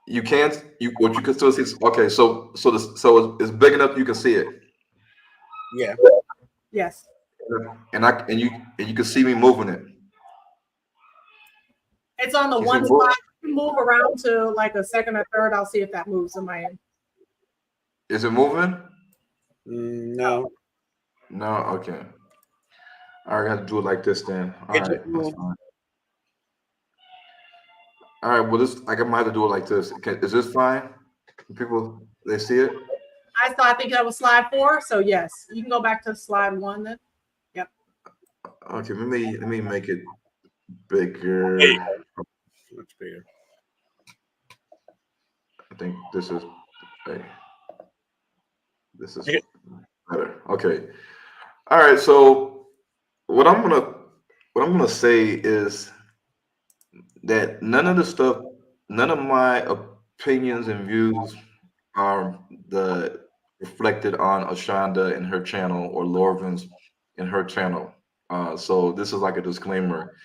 You can't. What you can still see. Okay. So it's big enough you can see it. Yeah. Yes. And you can see me moving it. It's on the one slide. Move around to like a second or third. I'll see if that moves in my end. Is it moving? No. No. Okay. I got to do it like this then. All Get right, your that's rule. fine. All right, well, this I might have to do it like this. Is this fine? People, they see it? I think that was slide 4. So yes, you can go back to slide 1 then. Yep. Okay, let me make it Hey, bigger. much bigger. I think this is hey, this is Okay. better. Okay. All right. So what I'm gonna what I'm gonna say is that none of my opinions and views are the reflected on Ashonda and her channel or Lorvin's and her channel. So this is like a disclaimer.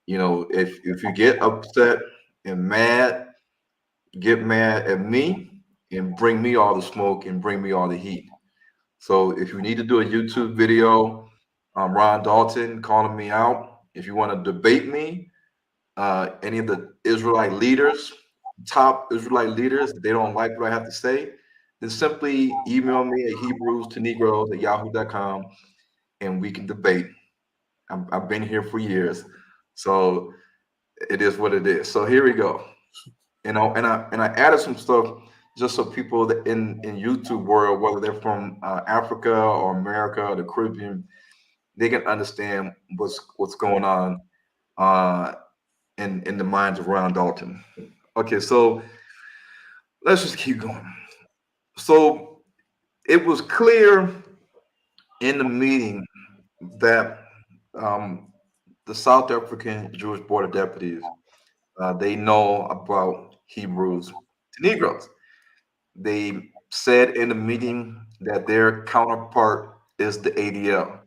You know, if you get upset and mad, get mad at me and bring me all the smoke and bring me all the heat. So if you need to do a YouTube video, Ron Dalton calling me out. If you want to debate me, any of the Israelite leaders, top Israelite leaders, they don't like what I have to say, then simply email me at Hebrews to Negroes at yahoo.com and we can debate. I've been here for years. So it is what it is. So here we go. And I added some stuff just so people that in YouTube world, whether they're from Africa or America or the Caribbean, they can understand what's going on uh, in the minds of Ron Dalton. Okay, so let's just keep going. So it was clear in the meeting that um, the South African Jewish Board of Deputies they know about Hebrews to Negroes. They said in the meeting that their counterpart is the ADL.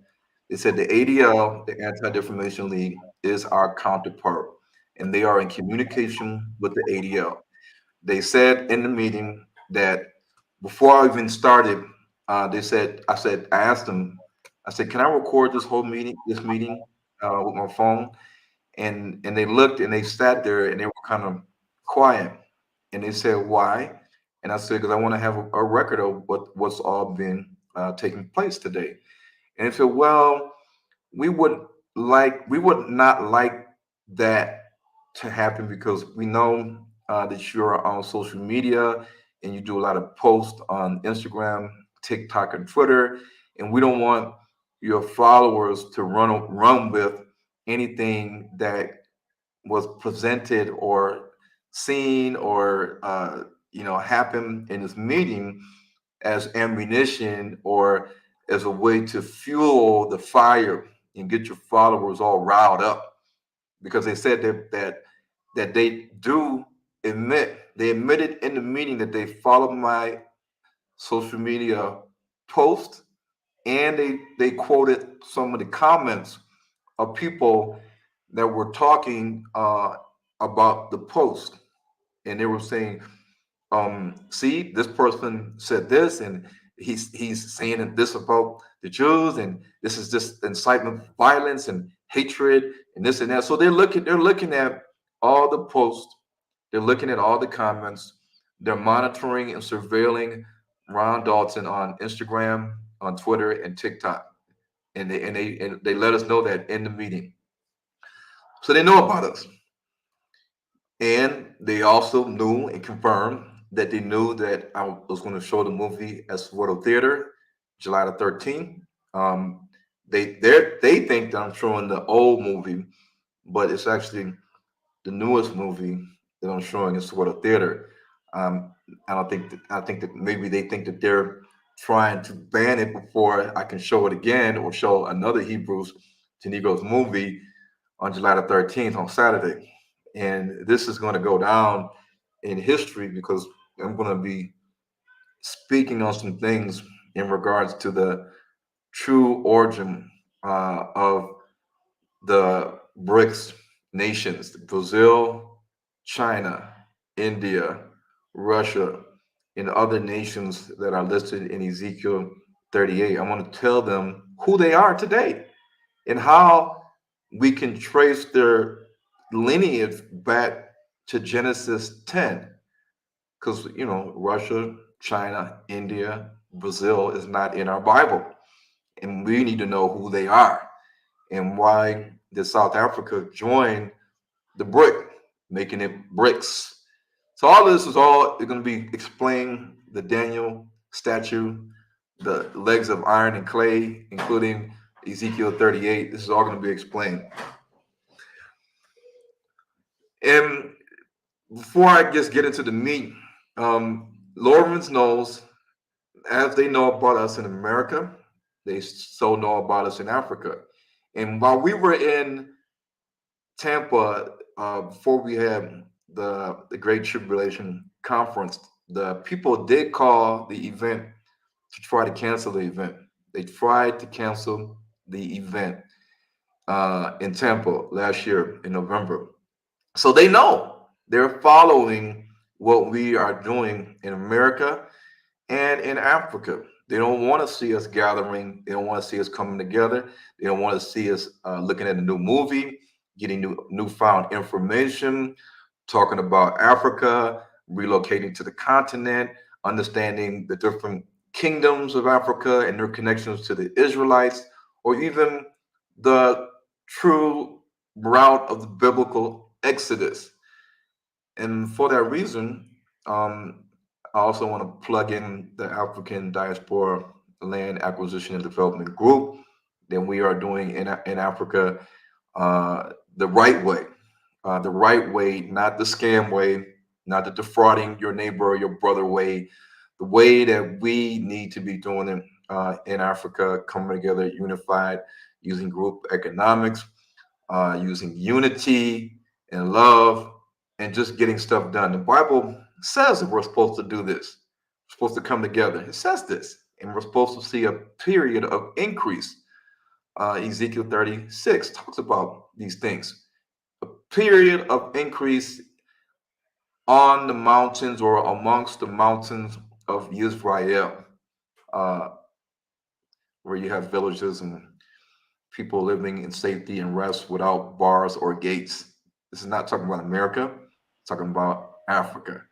They said the ADL, the Anti Defamation League, is our counterpart, and they are in communication with the ADL. They said in the meeting that before I even started, I asked them, I said, can I record this meeting with my phone? And they looked and they sat there and they were kind of quiet. And they said, why? And I said, because I want to have a record of what's all been taking place today. And they said, well, we would not like that to happen because we know that you're on social media and you do a lot of posts on Instagram, TikTok, and Twitter, and we don't want your followers to run with anything that was presented or seen or happened in this meeting as ammunition or as a way to fuel the fire and get your followers all riled up because they said that they admitted in the meeting that they followed my social media post and they quoted some of the comments of people that were talking about the post and they were saying see, this person said this, and he's saying this about the Jews, and this is just incitement of violence and hatred and this and that. So they're looking at all the posts, they're looking at all the comments, they're monitoring and surveilling Ron Dalton on Instagram, on Twitter, and TikTok, and they let us know that in the meeting. So they know about us. And they also knew and confirmed that they knew that I was going to show the movie at Swarto Theater, July the 13th. Um, they think that I'm showing the old movie, but it's actually the newest movie that I'm showing at Swarto Theater. Um, I think that maybe they think that they're trying to ban it before I can show it again or show another Hebrews to Negroes movie on July the 13th on Saturday. And this is going to go down in history because I'm going to be speaking on some things in regards to the true origin of the BRICS nations: Brazil, China, India, Russia, and other nations that are listed in Ezekiel 38. I want to tell them who they are today and how we can trace their lineage back to Genesis 10. Because, Russia, China, India, Brazil is not in our Bible. And we need to know who they are. and why did South Africa join the BRIC, making it BRICS. So all this is all going to be explained, the Daniel statue, the legs of iron and clay, including Ezekiel 38. This is all going to be explained. And before I just get into the meat, Lawrence knows, as they know about us in America, they so know about us in Africa. And while we were in Tampa, before we had the Great Tribulation Conference, the people did call the event to try to cancel the event. They tried to cancel the event in Tampa last year in November. So they know, they're following what we are doing in America and in Africa. They don't want to see us gathering. They don't want to see us coming together. They don't want to see us looking at a new movie, getting newfound information, talking about Africa, relocating to the continent, understanding the different kingdoms of Africa and their connections to the Israelites, or even the true route of the biblical Exodus. And for that reason, I also want to plug in the African Diaspora Land Acquisition and Development Group that we are doing in Africa the right way. The right way, not the scam way, not the defrauding your neighbor or your brother way, the way that we need to be doing it in Africa, coming together, unified, using group economics, using unity and love, and just getting stuff done. The Bible says that we're supposed to do this. We're supposed to come together. It says this, and we're supposed to see a period of increase. Ezekiel 36 talks about these things. A period of increase on the mountains or amongst the mountains of Israel, where you have villages and people living in safety and rest without bars or gates. This is not talking about America, it's talking about Africa.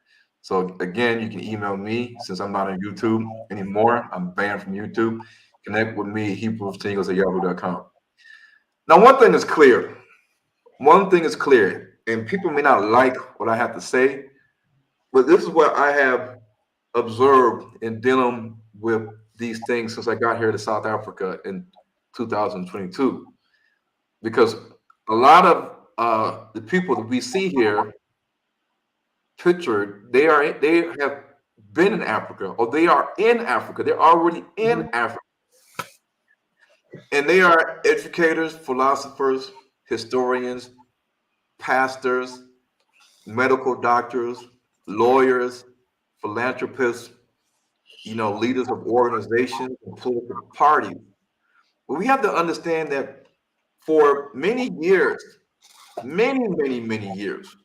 So again, you can email me since I'm not on YouTube anymore. I'm banned from YouTube. Connect with me, HebrewTingles@yahoo.com. Now, one thing is clear. And people may not like what I have to say, but this is what I have observed in dealing with these things since I got here to South Africa in 2022. Because a lot of the people that we see here pictured, they have been in Africa, or they are in Africa. They're already in Africa. And they are educators, philosophers, historians, pastors, medical doctors, lawyers, philanthropists, leaders of organizations and political parties. But we have to understand that for many years, many years,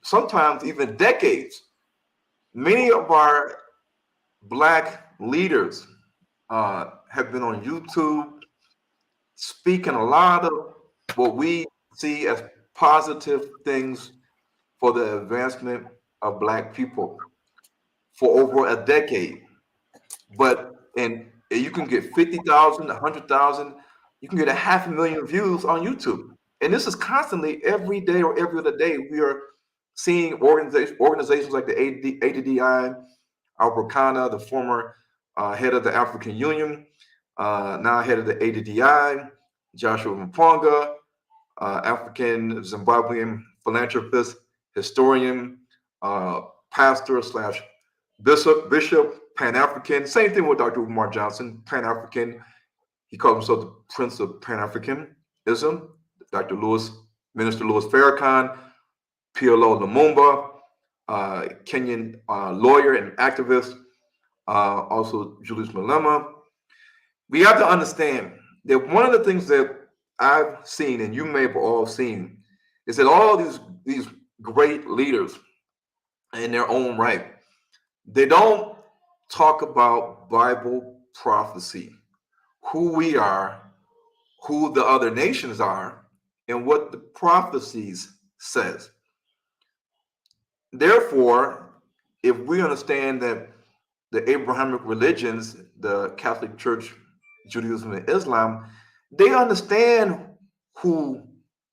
sometimes even decades, many of our Black leaders have been on YouTube speaking a lot of what we see as positive things for the advancement of Black people for over a decade. And you can get 50,000, 100,000, you can get 500,000 views on YouTube. And this is constantly, every day or every other day, we are seeing organizations like the ADDI, Albert Kana, the former head of the African Union, now head of the ADDI, Joshua Mponga, African Zimbabwean philanthropist, historian, pastor / bishop, Pan-African. Same thing with Dr. Umar Johnson, Pan-African. He calls himself the Prince of Pan-Africanism. Minister Louis Farrakhan, PLO Lumumba, Kenyan lawyer and activist, also Julius Malema. We have to understand that one of the things that I've seen, and you may have all seen, is that all these great leaders in their own right, they don't talk about Bible prophecy, who we are, who the other nations are, and what the prophecies says. Therefore, if we understand that the Abrahamic religions, the Catholic Church, Judaism, and Islam, they understand who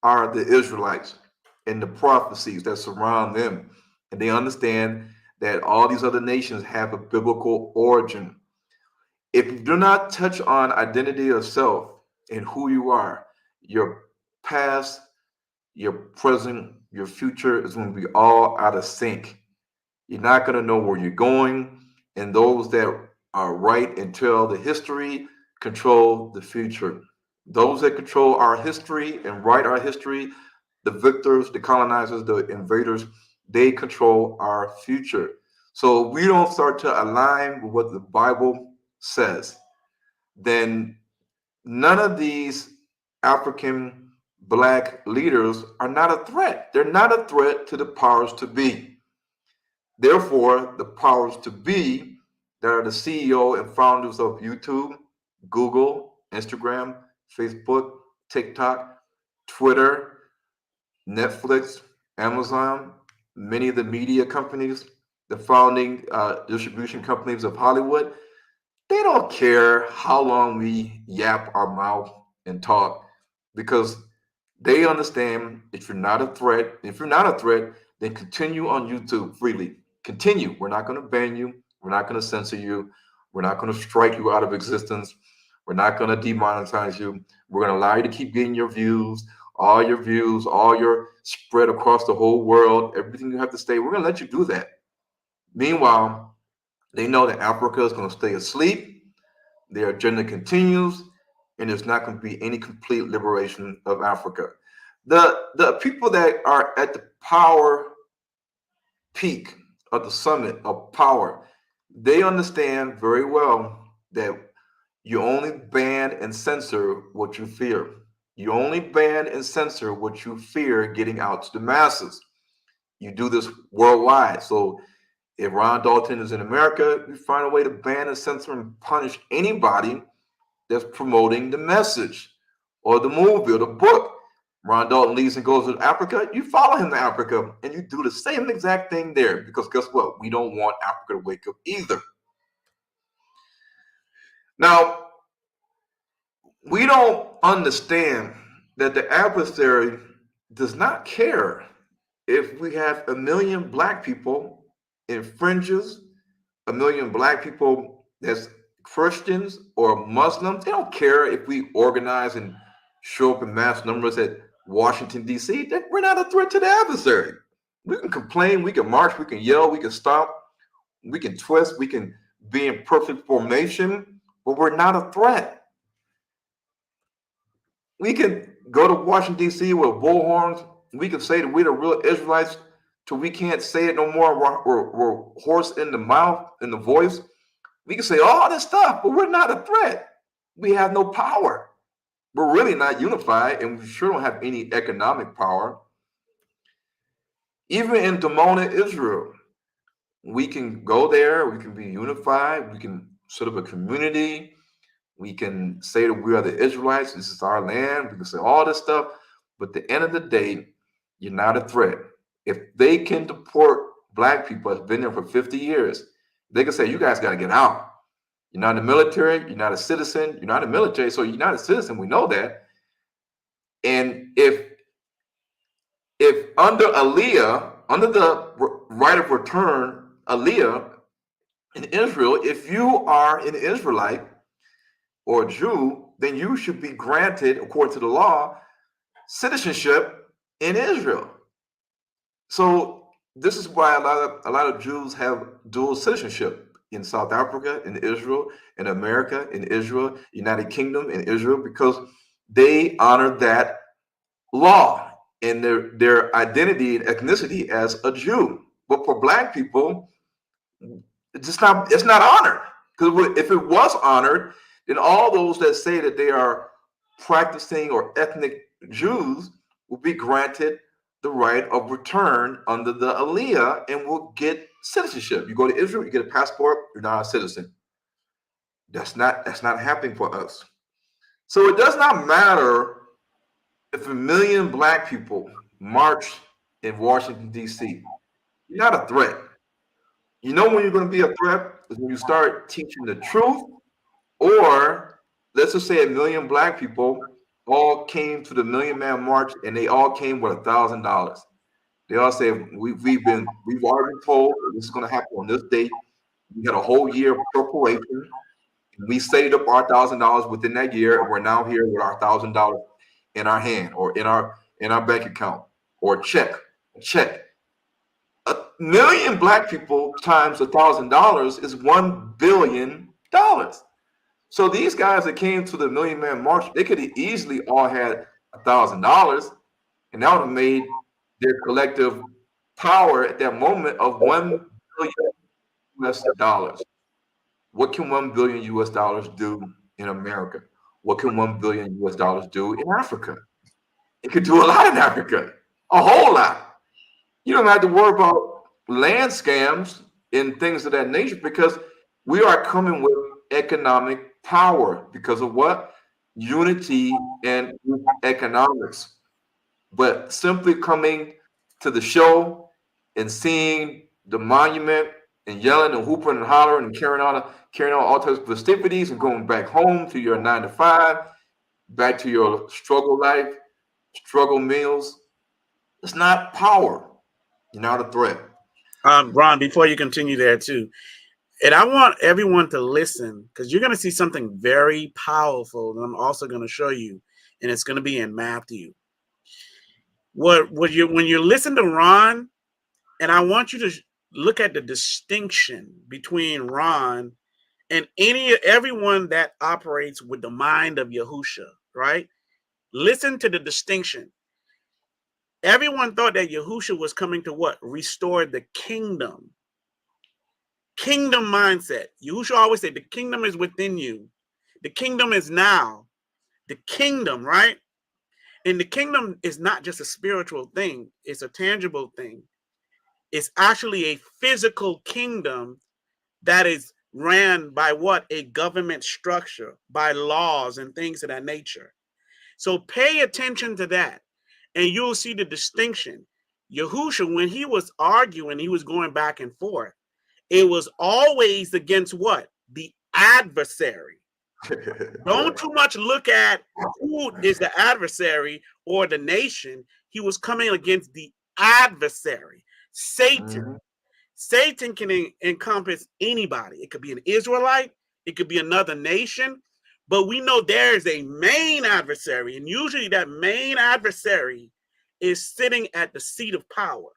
are the Israelites and the prophecies that surround them. And they understand that all these other nations have a biblical origin. If you do not touch on identity of self and who you are, your past, your present, your future is going to be all out of sync. You're not going to know where you're going. And those that are right and tell the history control the future. Those that control our history and write our history, the victors, the colonizers, the invaders, they control our future. So we don't start to align with what the Bible says, then none of these African black leaders are not a threat. They're not a threat to the powers to be. Therefore, the powers to be that are the CEO and founders of YouTube, Google, Instagram, Facebook, TikTok, Twitter, Netflix, Amazon, many of the media companies, the founding distribution companies of Hollywood, they don't care how long we yap our mouth and talk because they understand if you're not a threat, if you're not a threat, then continue on YouTube freely. Continue. We're not going to ban you. We're not going to censor you. We're not going to strike you out of existence. We're not going to demonetize you. We're going to allow you to keep getting your views, all your spread across the whole world, everything you have to say. We're going to let you do that. Meanwhile, they know that Africa is going to stay asleep. Their agenda continues, and there's not going to be any complete liberation of Africa. The people that are at the power peak of the summit of power, they understand very well that you only ban and censor what you fear. You only ban and censor what you fear getting out to the masses. You do this worldwide. So if Ron Dalton is in America, you find a way to ban and censor and punish anybody that's promoting the message or the movie or the book. Ron Dalton leaves and goes to Africa, you follow him to Africa and you do the same exact thing there because guess what? We don't want Africa to wake up either. Now, we don't understand that the adversary does not care if we have 1 million black people in fringes, 1 million black people that's Christians or Muslims. They don't care if we organize and show up in mass numbers at Washington, D.C. We're not a threat to the adversary. We can complain, we can march, we can yell, we can stomp, we can twist, we can be in perfect formation, but we're not a threat. We can go to Washington, D.C. with bullhorns. We can say that we're the real Israelites till we can't say it no more. We're hoarse in the mouth, in the voice. We can say all this stuff, but we're not a threat. We have no power. We're really not unified, and we sure don't have any economic power. Even in Dimona, Israel, we can go there. We can be unified. We can set up a community. We can say that we are the Israelites. This is our land. We can say all this stuff. But at the end of the day, you're not a threat. If they can deport black people that's been there for 50 years, they can say, you guys got to get out. You're not in the military. You're not a citizen. You're not in the military. So you're not a citizen. We know that. And if under Aliyah, under the right of return, Aliyah in Israel, if you are an Israelite or a Jew, then you should be granted, according to the law, citizenship in Israel. So this is why a lot of Jews have dual citizenship in South Africa, in Israel, in America, in Israel, United Kingdom, in Israel, because they honor that law and their identity and ethnicity as a Jew. But for black people, it's not honored. Because if it was honored, then all those that say that they are practicing or ethnic Jews will be granted the right of return under the Aliyah and will get citizenship. You go to Israel, you get a passport, you're not a citizen. That's not happening for us. So it does not matter if 1 million black people march in Washington, D.C. You're not a threat. You know when you're going to be a threat is when you start teaching the truth, or let's just say 1 million black people all came to the Million Man March, and they all came with $1,000. They all said we've already been told this is going to happen on this date. We had a whole year of preparation. We saved up our $1,000 within that year, and we're now here with our $1,000 in our hand or in our bank account or check. 1,000,000 black people times $1,000 is $1 billion. So these guys that came to the Million Man March, they could have easily all had $1,000, and that would have made their collective power at that moment of $1 billion US. What can $1 billion US do in America? What can $1 billion US do in Africa? It could do a lot in Africa, a whole lot. You don't have to worry about land scams and things of that nature because we are coming with economic power because of what? Unity and economics. But simply coming to the show and seeing the monument and yelling and whooping and hollering and carrying out all types of festivities and going back home to your 9 to 5, back to your struggle life, struggle meals. It's not power. You're not a threat. Ron, before you continue there too, and I want everyone to listen because you're going to see something very powerful that I'm also going to show you, and it's going to be in Matthew. When you listen to Ron, and I want you to look at the distinction between Ron and everyone that operates with the mind of Yahusha, right? Listen to the distinction. Everyone thought that Yahusha was coming to what? Restore the kingdom. Kingdom mindset. Yahusha always said the kingdom is within you. The kingdom is now. The kingdom, right? And the kingdom is not just a spiritual thing. It's a tangible thing. It's actually a physical kingdom that is ran by what? A government structure, by laws and things of that nature. So pay attention to that. And you'll see the distinction. Yahusha, when he was arguing, he was going back and forth. It was always against what? The adversary. Don't too much look at who is the adversary or the nation. He was coming against the adversary, Satan. Mm-hmm. Satan can encompass anybody. It could be an Israelite. It could be another nation. But we know there is a main adversary, and usually that main adversary is sitting at the seat of power.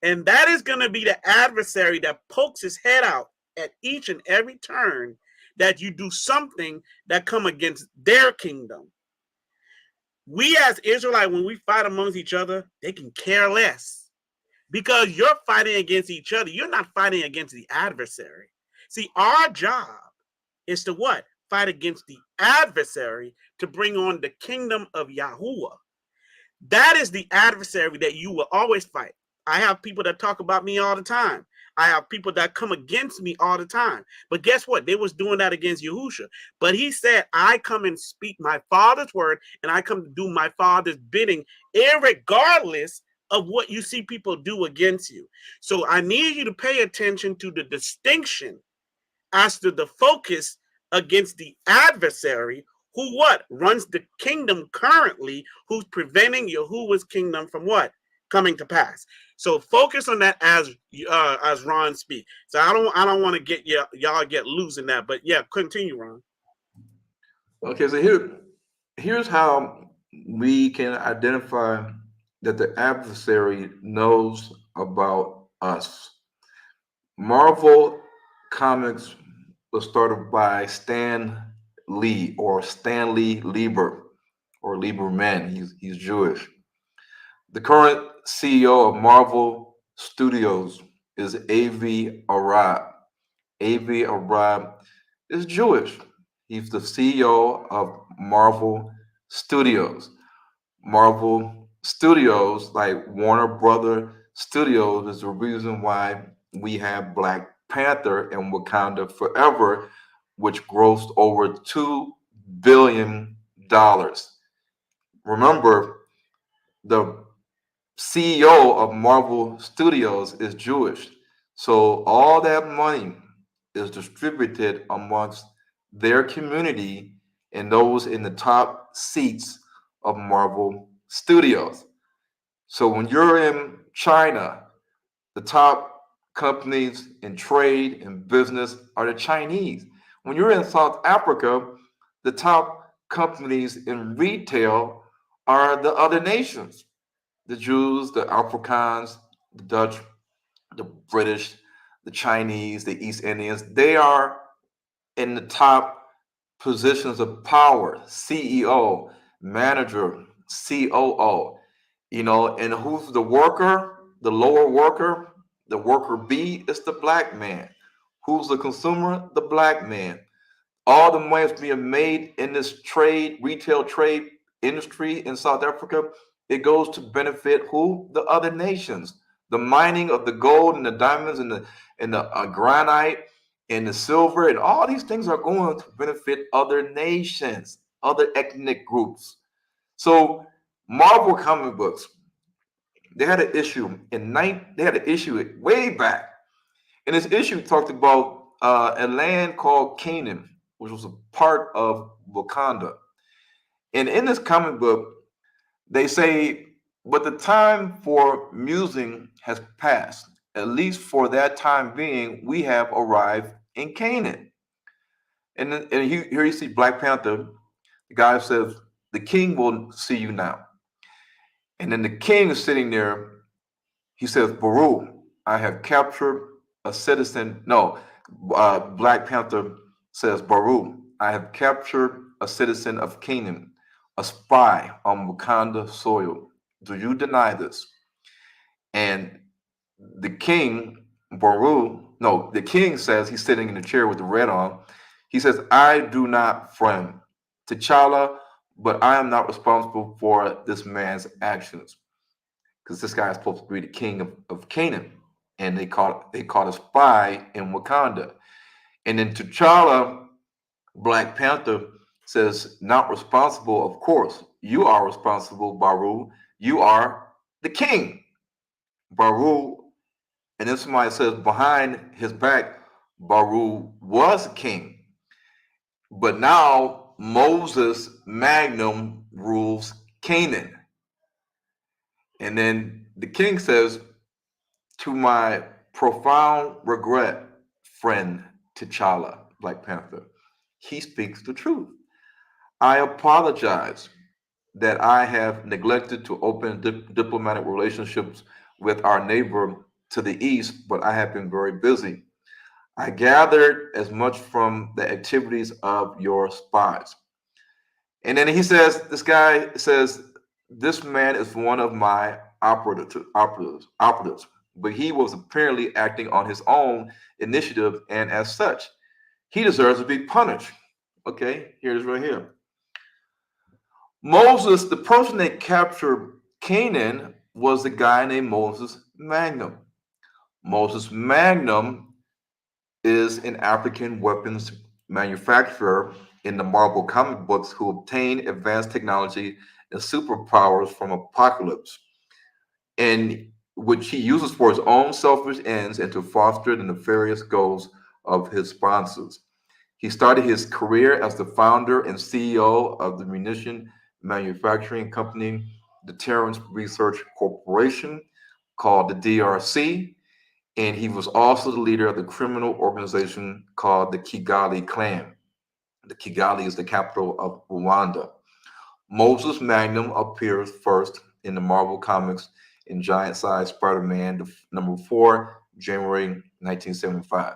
And that is going to be the adversary that pokes his head out at each and every turn that you do something that come against their kingdom. We as Israelites, when we fight amongst each other, they can care less because you're fighting against each other. You're not fighting against the adversary. See, our job is to what? Fight against the adversary to bring on the kingdom of Yahuwah. That is the adversary that you will always fight. I have people that talk about me all the time. I have people that come against me all the time. But guess what? They was doing that against Yahusha. But he said, I come and speak my Father's word, and I come to do my Father's bidding, irregardless of what you see people do against you. So I need you to pay attention to the distinction as to the focus against the adversary who what? Runs the kingdom currently, who's preventing Yahuwah's kingdom from what? Coming to pass. So focus on that as Ron speaks. So I don't want to get y'all get loose in that, but yeah, continue, Ron. Okay, so here's how we can identify that the adversary knows about us. Marvel Comics was started by Stan Lee or Stanley Lieber or Lieberman. He's Jewish. The current CEO of Marvel Studios is Avi Arad. Avi Arad is Jewish. He's the CEO of Marvel Studios. Marvel Studios, like Warner Brother Studios, is the reason why we have Black Panther and Wakanda Forever, which grossed over $2 billion. Remember, the CEO of Marvel Studios is Jewish. So all that money is distributed amongst their community and those in the top seats of Marvel Studios. So when you're in China, the top companies in trade and business are the Chinese. When you're in South Africa, the top companies in retail are the other nations, the Jews, the Afrikaans, the Dutch, the British, the Chinese, the East Indians. They are in the top positions of power: CEO, manager, COO. And who's the worker? The lower worker, the worker B is the black man. Who's the consumer? The black man. All the money is being made in this retail trade industry in South Africa. It goes to benefit who? The other nations. The mining of the gold and the diamonds and the granite and the silver and all these things are going to benefit other nations, other ethnic groups. So Marvel comic books, they had an issue they had an issue way back. And this issue talked about a land called Canaan, which was a part of Wakanda. And in this comic book, they say, but the time for musing has passed. At least for that time being, we have arrived in Canaan. And here you see Black Panther. The guy says, the king will see you now. And then the king is sitting there. He says, Baru, I have captured a citizen. No, Black Panther says, Baru, I have captured a citizen of Canaan, a spy on Wakanda soil. Do you deny this? And the king, the king says, he's sitting in the chair with the red on. He says, I do not, friend T'Challa, but I am not responsible for this man's actions. Because this guy is supposed to be the king of Canaan. And they caught a spy in Wakanda. And then T'Challa, Black Panther, says, not responsible, of course. You are responsible, Baru. You are the king. Baru, and then somebody says behind his back, Baru was king. But now Moses Magnum rules Canaan. And then the king says, to my profound regret, friend T'Challa, Black Panther, he speaks the truth. I apologize that I have neglected to open diplomatic relationships with our neighbor to the east, but I have been very busy. I gathered as much from the activities of your spies. And then this guy says, this man is one of my operatives, but he was apparently acting on his own initiative, and as such, he deserves to be punished. Okay, here's right here. Moses, the person that captured Canaan, was a guy named Moses Magnum. Moses Magnum is an African weapons manufacturer in the Marvel comic books who obtained advanced technology and superpowers from Apocalypse, and which he uses for his own selfish ends and to foster the nefarious goals of his sponsors. He started his career as the founder and CEO of the munition manufacturing company, the Terrence Research Corporation, called the DRC, and he was also the leader of the criminal organization called the Kigali Clan. The Kigali is the capital of Rwanda. Moses Magnum appears first in the Marvel Comics in Giant Size Spider-Man number 4, January 1975.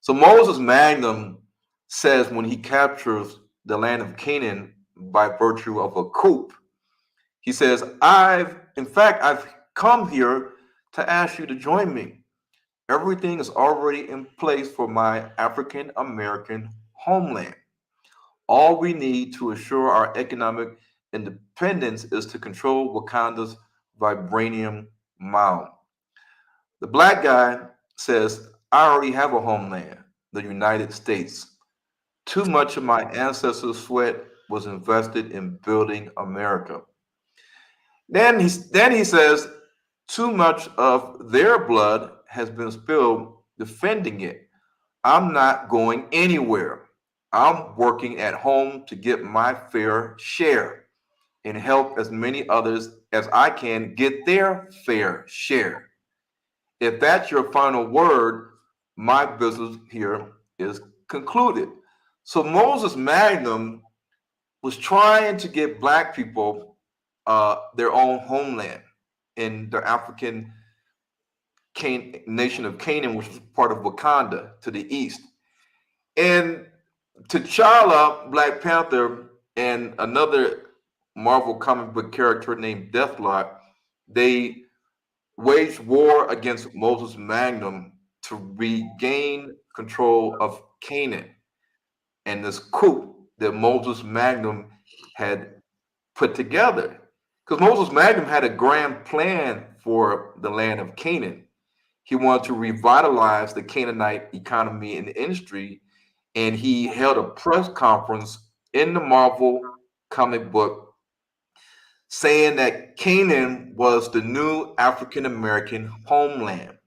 So Moses Magnum says when he captures the land of Canaan by virtue of a coup, he says, I've come here to ask you to join me. Everything is already in place for my African American homeland. All we need to assure our economic independence is to control Wakanda's vibranium mound. The black guy says, I already have a homeland, the United States. Too much of my ancestors' sweat was invested in building America. Then he says, too much of their blood has been spilled defending it. I'm not going anywhere. I'm working at home to get my fair share and help as many others as I can get their fair share. If that's your final word, my business here is concluded. So Moses Magnum was trying to get Black people their own homeland in the African nation of Canaan, which was part of Wakanda to the east. And T'Challa, Black Panther, and another Marvel comic book character named Deathlock, they waged war against Moses Magnum to regain control of Canaan. And this coup that Moses Magnum had put together. Because Moses Magnum had a grand plan for the land of Canaan. He wanted to revitalize the Canaanite economy and industry, and he held a press conference in the Marvel comic book saying that Canaan was the new African American homeland.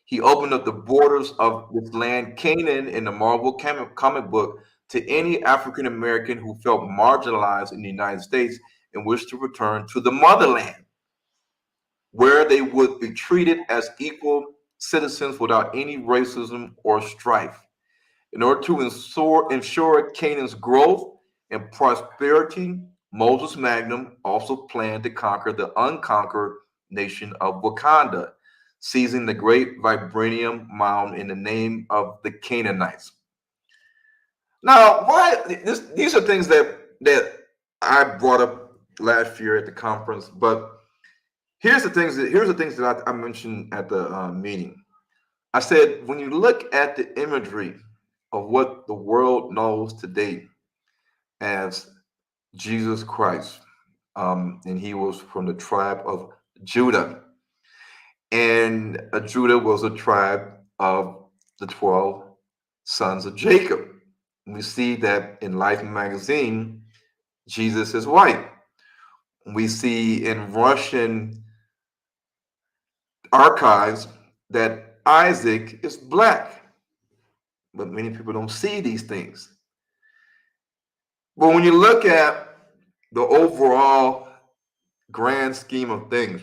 He opened up the borders of this land, Canaan, in the Marvel comic book to any African American who felt marginalized in the United States and wished to return to the motherland, where they would be treated as equal citizens without any racism or strife. In order to ensure Canaan's growth and prosperity, Moses Magnum also planned to conquer the unconquered nation of Wakanda, seizing the great vibranium mound in the name of the Canaanites. Now, these are things that I brought up last year at the conference, but here's the things that I mentioned at the meeting. I said, when you look at the imagery of what the world knows today as Jesus Christ, and he was from the tribe of Judah, and Judah was a tribe of the 12 sons of Jacob. We see that in Life magazine, Jesus is white. We see in Russian archives that Isaac is black, but many people don't see these things. But when you look at the overall grand scheme of things,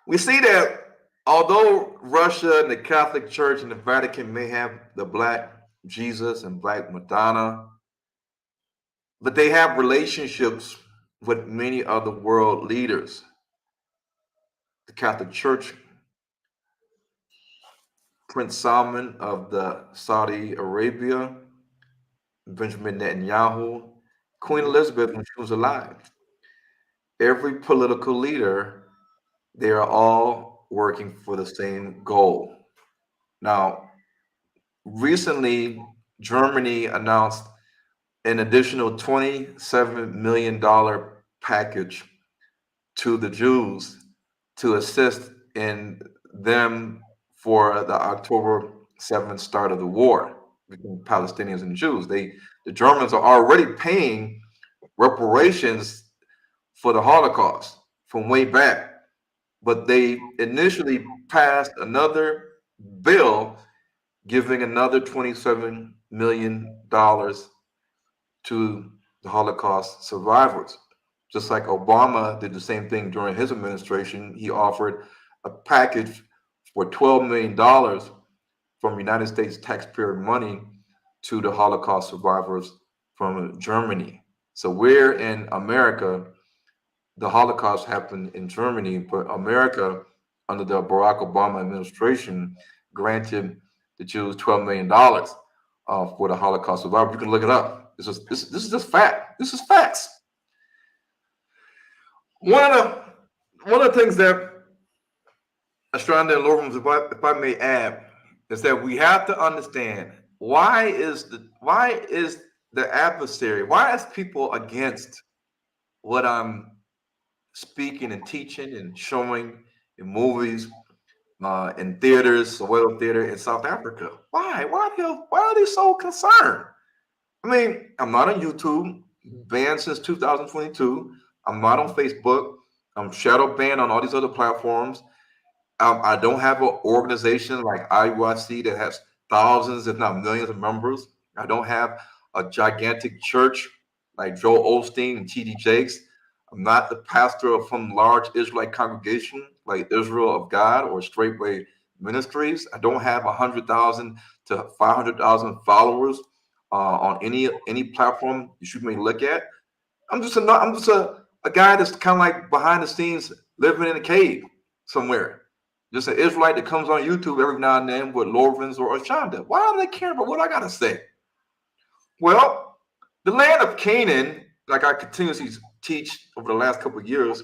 we see that although Russia and the Catholic Church and the Vatican may have the black Jesus and black Madonna, but they have relationships with many other world leaders. The Catholic Church, Prince Salman of the Saudi Arabia, Benjamin Netanyahu, Queen Elizabeth when she was alive. Every political leader, they are all working for the same goal. Now, recently, Germany announced an additional $27 million package to the Jews to assist in them for the October 7th start of the war between Palestinians and Jews. The Germans are already paying reparations for the Holocaust from way back, but they initially passed another bill giving another $27 million to the Holocaust survivors. Just like Obama did the same thing during his administration, he offered a package for $12 million from United States taxpayer money to the Holocaust survivors from Germany. So we're in America, the Holocaust happened in Germany, but America, under the Barack Obama administration, granted the Jews $12 million for the Holocaust survivors. You can look it up. This is just fact. This is facts. One of the things that Astranda and Lorem, if I may add, is that we have to understand why is the adversary, why is people against what I'm speaking and teaching and showing in movies, in theaters, Soweto Theater in South Africa? Why are they so concerned? I mean, I'm not on YouTube, banned since 2022. I'm not on Facebook. I'm shadow banned on all these other platforms. I don't have an organization like IUIC that has thousands, if not millions of members. I don't have a gigantic church like Joel Osteen and T.D. Jakes. I'm not the pastor of some large Israelite congregation like Israel of God or Straightway Ministries. I don't have 100,000 to 500,000 followers on any platform that you may look at. I'm just a guy that's kind of like behind the scenes, living in a cave somewhere. Just an Israelite that comes on YouTube every now and then with Lorvins or Ashanda. Why do they care about what I gotta say? Well, the land of Canaan, like I continuously teach over the last couple of years,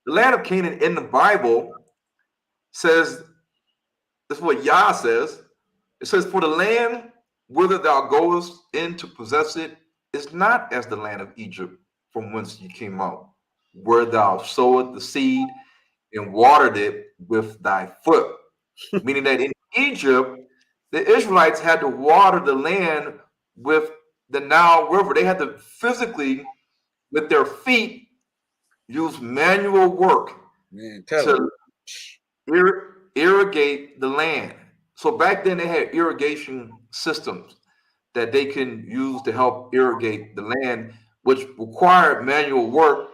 the land of Canaan in the Bible says, this is what Yah says. It says, for the land whither thou goest in to possess it is not as the land of Egypt from whence you came out, where thou sowed the seed and watered it with thy foot. Meaning that in Egypt, the Israelites had to water the land with the Nile River. They had to physically, with their feet, use manual work to irrigate the land. So back then they had irrigation systems that they can use to help irrigate the land, which required manual work,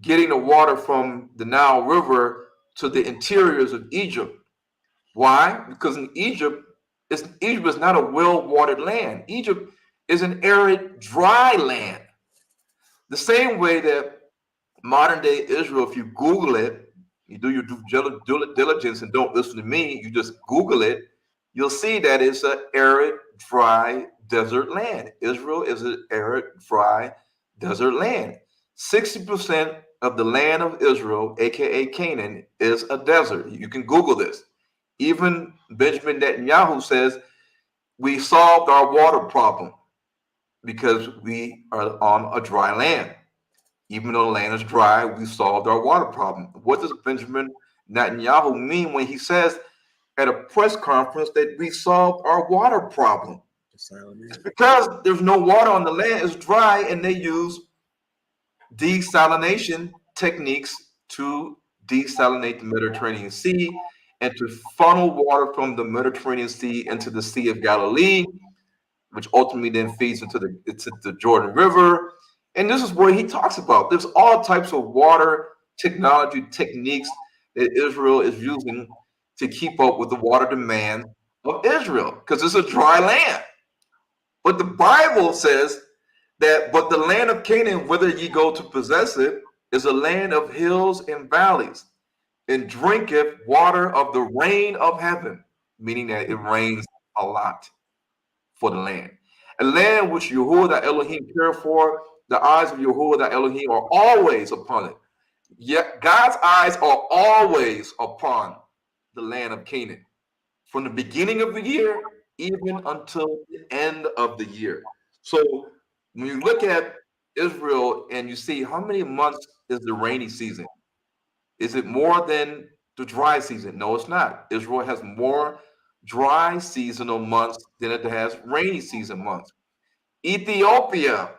getting the water from the Nile River to the interiors of Egypt. Why? Because in Egypt is not a well-watered land. Egypt is an arid, dry land. The same way that modern-day Israel, if you Google it, you do your due diligence and don't listen to me, you just Google it, you'll see that it's an arid, dry, desert land. Israel is an arid, dry, desert land. 60% of the land of Israel, aka Canaan, is a desert. You can Google this. Even Benjamin Netanyahu says we solved our water problem because we are on a dry land. Even though the land is dry, we solved our water problem. What does Benjamin Netanyahu mean when he says at a press conference that we solved our water problem? It's because there's no water on the land, it's dry, and they use desalination techniques to desalinate the Mediterranean Sea and to funnel water from the Mediterranean Sea into the Sea of Galilee, which ultimately then feeds into the Jordan River. And this is where he talks about there's all types of water technology techniques that Israel is using to keep up with the water demand of Israel, because it's a dry land. But the Bible says that, but the land of Canaan, whither ye go to possess it, is a land of hills and valleys, and drinketh water of the rain of heaven, meaning that it rains a lot for the land. A land which Yahuwah the Elohim cared for, the eyes of Yahuwah the Elohim are always upon it. Yet God's eyes are always upon the land of Canaan, from the beginning of the year even until the end of the year. So when you look at Israel and you see how many months is the rainy season, is it more than the dry season? No, it's not. Israel has more dry seasonal months than it has rainy season months. Ethiopia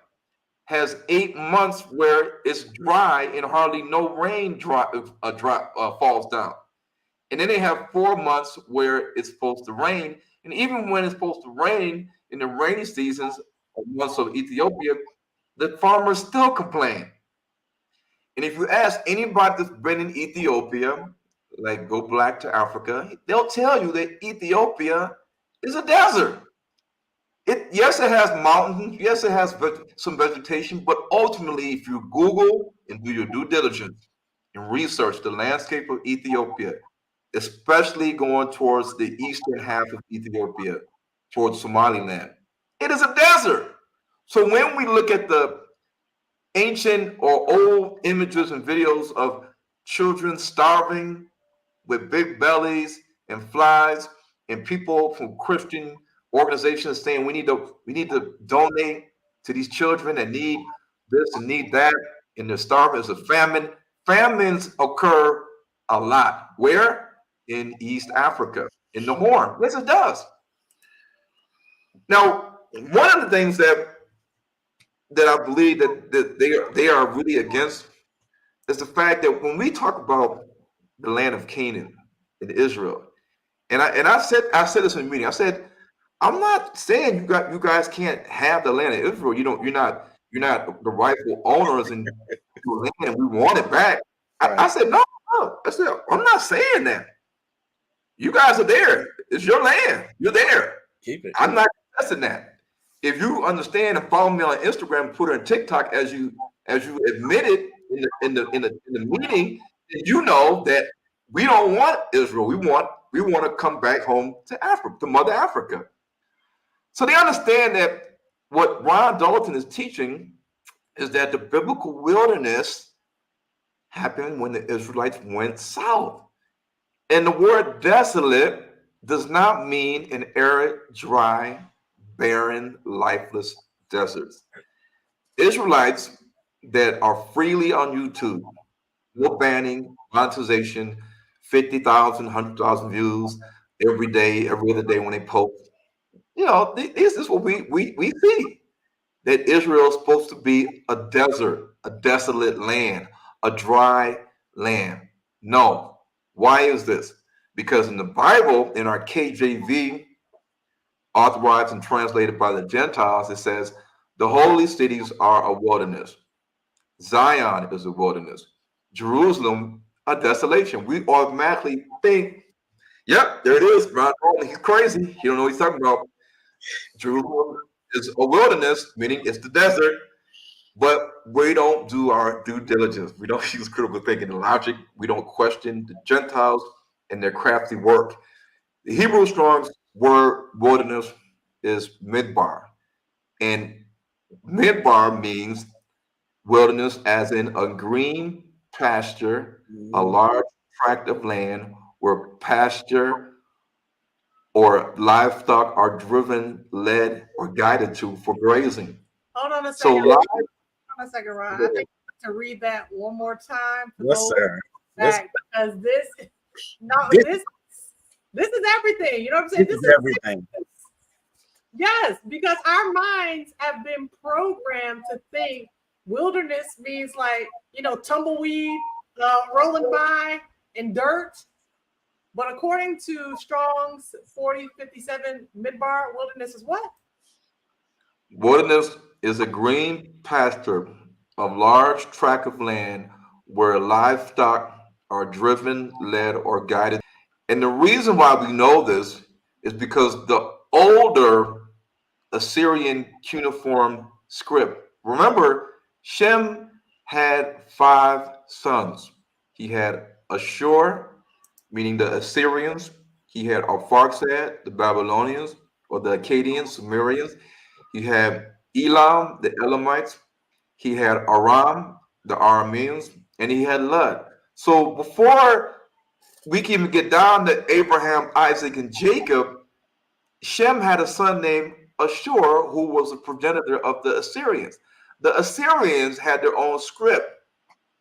has 8 months where it's dry and hardly no rain falls down. And then they have 4 months where it's supposed to rain. And even when it's supposed to rain in the rainy seasons, months of Ethiopia, the farmers still complain. And if you ask anybody that's been in Ethiopia, like go back to Africa, they'll tell you that Ethiopia is a desert. Yes, it has mountains. Yes, it has some vegetation. But ultimately, if you Google and do your due diligence and research the landscape of Ethiopia, especially going towards the eastern half of Ethiopia, towards Somaliland, it is a desert. So when we look at the ancient or old images and videos of children starving with big bellies and flies, and people from Christian organizations saying we need to donate to these children that need this and need that, and they're starving as a famine. Famines occur a lot. Where? In East Africa, in the Horn. Yes, it does. Now, one of the things that I believe that they are really against is the fact that when we talk about the land of Canaan in Israel, and I said this in a meeting, I said I'm not saying you guys can't have the land of Israel. You're not the rightful owners and the land. We want it back. Right. I said no. I said I'm not saying that. You guys are there. It's your land. You're there. Keep it. I'm not contesting that. If you understand and follow me on Instagram, Twitter, and TikTok, as you admitted in the meeting, then you know that we don't want Israel. We want to come back home to Africa, to Mother Africa. So they understand that what Ron Dalton is teaching is that the biblical wilderness happened when the Israelites went south. And the word desolate does not mean an arid, dry, barren, lifeless deserts. Israelites that are freely on YouTube, no banning, monetization, 50,000, 100,000 views every day, every other day when they post. This is what we see. That Israel is supposed to be a desert, a desolate land, a dry land. No. Why is this? Because in the Bible, in our KJV, authorized and translated by the Gentiles, it says, the holy cities are a wilderness. Zion is a wilderness. Jerusalem, a desolation. We automatically think, yep, there it is. Ron Dalton, he's crazy. He don't know what he's talking about. Jerusalem is a wilderness, meaning it's the desert, but we don't do our due diligence. We don't use critical thinking and logic. We don't question the Gentiles and their crafty work. The Hebrew Strong's word wilderness is midbar, and midbar means wilderness as in a green pasture, a large tract of land where pasture or livestock are driven, led, or guided to for grazing. Hold on a So, second. Hold on a second, Ron. I think to read that one more time for Yes, those sir. back, because this is everything. You know what I'm saying? This is everything. Yes, because our minds have been programmed to think wilderness means like, tumbleweed rolling by in dirt. But according to Strong's 4057 midbar, wilderness is what? Wilderness is a green pasture of large tract of land where livestock are driven, led, or guided. And the reason why we know this is because the older Assyrian cuneiform script. Remember, Shem had 5 sons. He had Ashur, meaning the Assyrians. He had Arphaxad, the Babylonians, or the Akkadians, Sumerians. He had Elam, the Elamites. He had Aram, the Arameans, and he had Lud. So before we can even get down to Abraham, Isaac, and Jacob, Shem had a son named Ashur, who was a progenitor of the Assyrians. The Assyrians had their own script,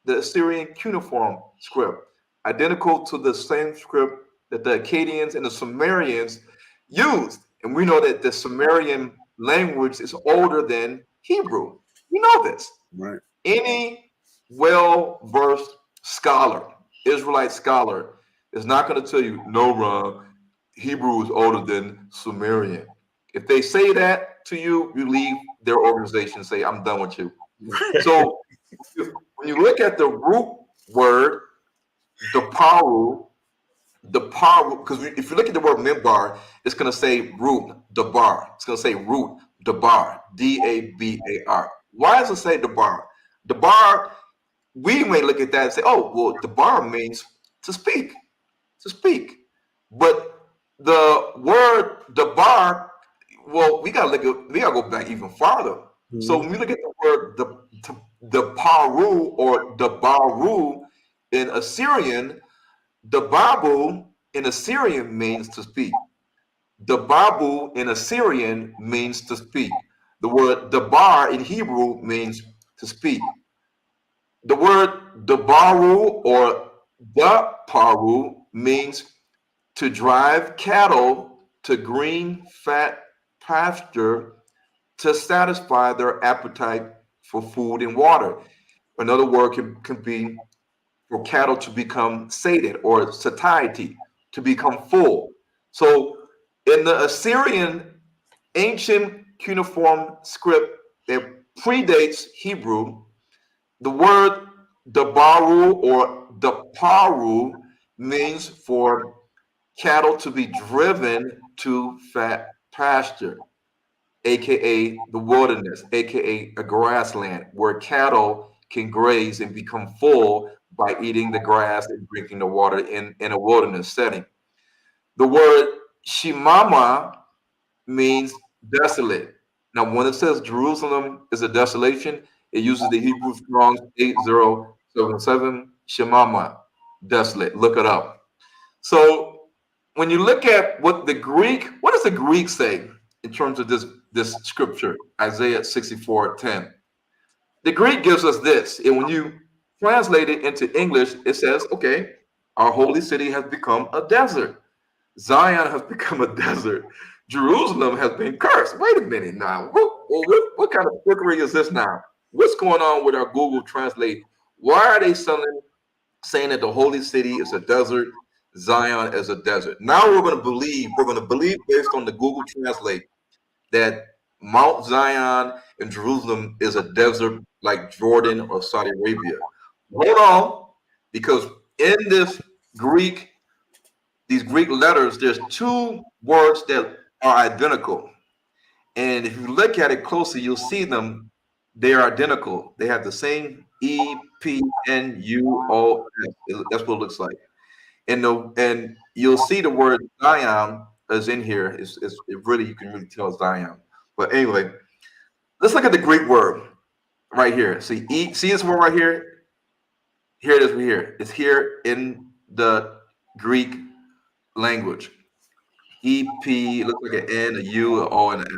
the Assyrian cuneiform script, identical to the same script that the Akkadians and the Sumerians used. And we know that the Sumerian language is older than Hebrew. We know this. Right. Any well-versed scholar, Israelite scholar, is not going to tell you, no, Ron, Hebrew is older than Sumerian. If they say that to you, you leave their organization and say, I'm done with you. So when you look at the root word, the paru, because if you look at the word midbar, it's going to say root, dabar. It's going to say root, dabar, D-A-B-A-R. Why does it say dabar? Dabar, we may look at that and say, oh, well, dabar means to speak. But the word dabar, well, we gotta go back even farther. Mm-hmm. So when we look at the word the paru or the baru in Assyrian, the babu in Assyrian means to speak. The babu in Assyrian means to speak. The word dabar in Hebrew means to speak. The word dabaru or the paru means to drive cattle to green, fat pasture to satisfy their appetite for food and water. Another word can be for cattle to become sated or satiety, to become full. So in the Assyrian ancient cuneiform script that predates Hebrew. The word dabaru or daparu means for cattle to be driven to fat pasture, aka the wilderness, aka a grassland where cattle can graze and become full by eating the grass and drinking the water in a wilderness setting. The word shimama means desolate. Now, when it says Jerusalem is a desolation, it uses the Hebrew Strong's 8077, Shemama, desolate. Look it up. So when you look at what does the Greek say in terms of this scripture, Isaiah 64:10? The Greek gives us this, and when you translate it into English, it says, okay, our holy city has become a desert. Zion has become a desert. Jerusalem has been cursed. Wait a minute now. What kind of trickery is this now? What's going on with our Google Translate? Why are they saying that the holy city is a desert, Zion is a desert? Now we're going to believe based on the Google Translate that Mount Zion and Jerusalem is a desert like Jordan or Saudi Arabia. Hold on, because in these Greek letters, there's two words that are identical. And if you look at it closely, you'll see them. They are identical. They have the same EPNUOS. That's what it looks like. And you'll see the word Zion is in here. You can really tell Zion. But anyway, let's look at the Greek word right here. See this word right here? Here it is right here. It's here in the Greek language. EP looks like an N, a U, an O, and an S.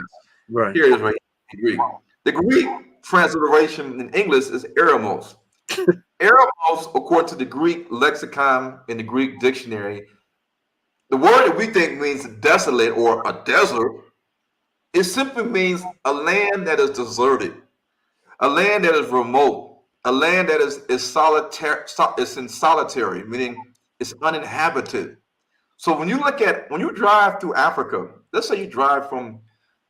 Right. Here it is right in Greek. The Greek transliteration in English is eremos. Eremos, according to the Greek lexicon in the Greek dictionary, the word that we think means desolate or a desert, it simply means a land that is deserted, a land that is remote, a land that is solitary, it's in solitary, meaning it's uninhabited. So when you drive through Africa, let's say you drive from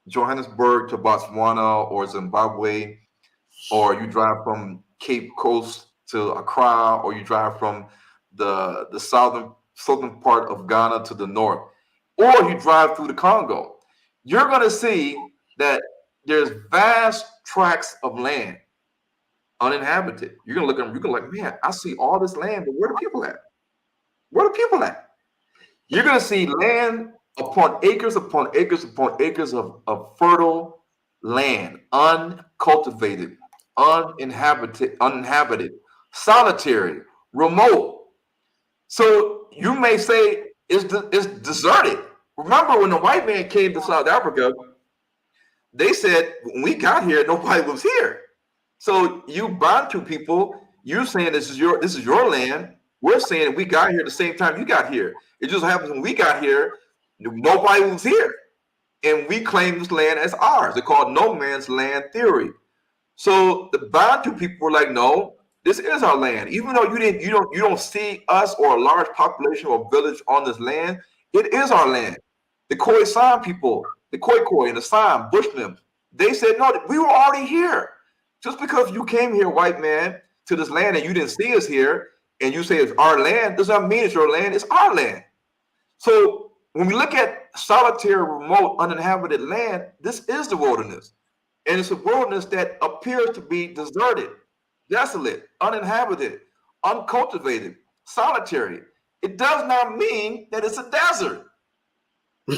Johannesburg to Botswana or Zimbabwe, or you drive from Cape Coast to Accra, or you drive from the southern part of Ghana to the north, or you drive through the Congo, you're going to see that there's vast tracts of land uninhabited. You're going to look at them, you're going to like, man, I see all this land, but where are the people at? Where are the people at? You're going to see land upon acres upon acres upon acres of fertile land, uncultivated, uninhabited, solitary, remote. So you may say it's deserted. Remember when the white man came to South Africa, they said when we got here, nobody was here. So you Bantu people, you're saying this is your land. We're saying we got here the same time you got here. It just happens when we got here, nobody was here. And we claim this land as ours. They call it no man's land theory. So the Bantu people were like, no, this is our land. Even though you don't see us or a large population or village on this land, it is our land. The Khoisan people, the Khoikhoi and the San, Bushmen, they said, no, we were already here. Just because you came here, white man, to this land and you didn't see us here, and you say it's our land, does not mean it's your land, it's our land. So when we look at solitary, remote, uninhabited land, this is the wilderness. And it's a wilderness that appears to be deserted, desolate, uninhabited, uncultivated, solitary. It does not mean that it's a desert.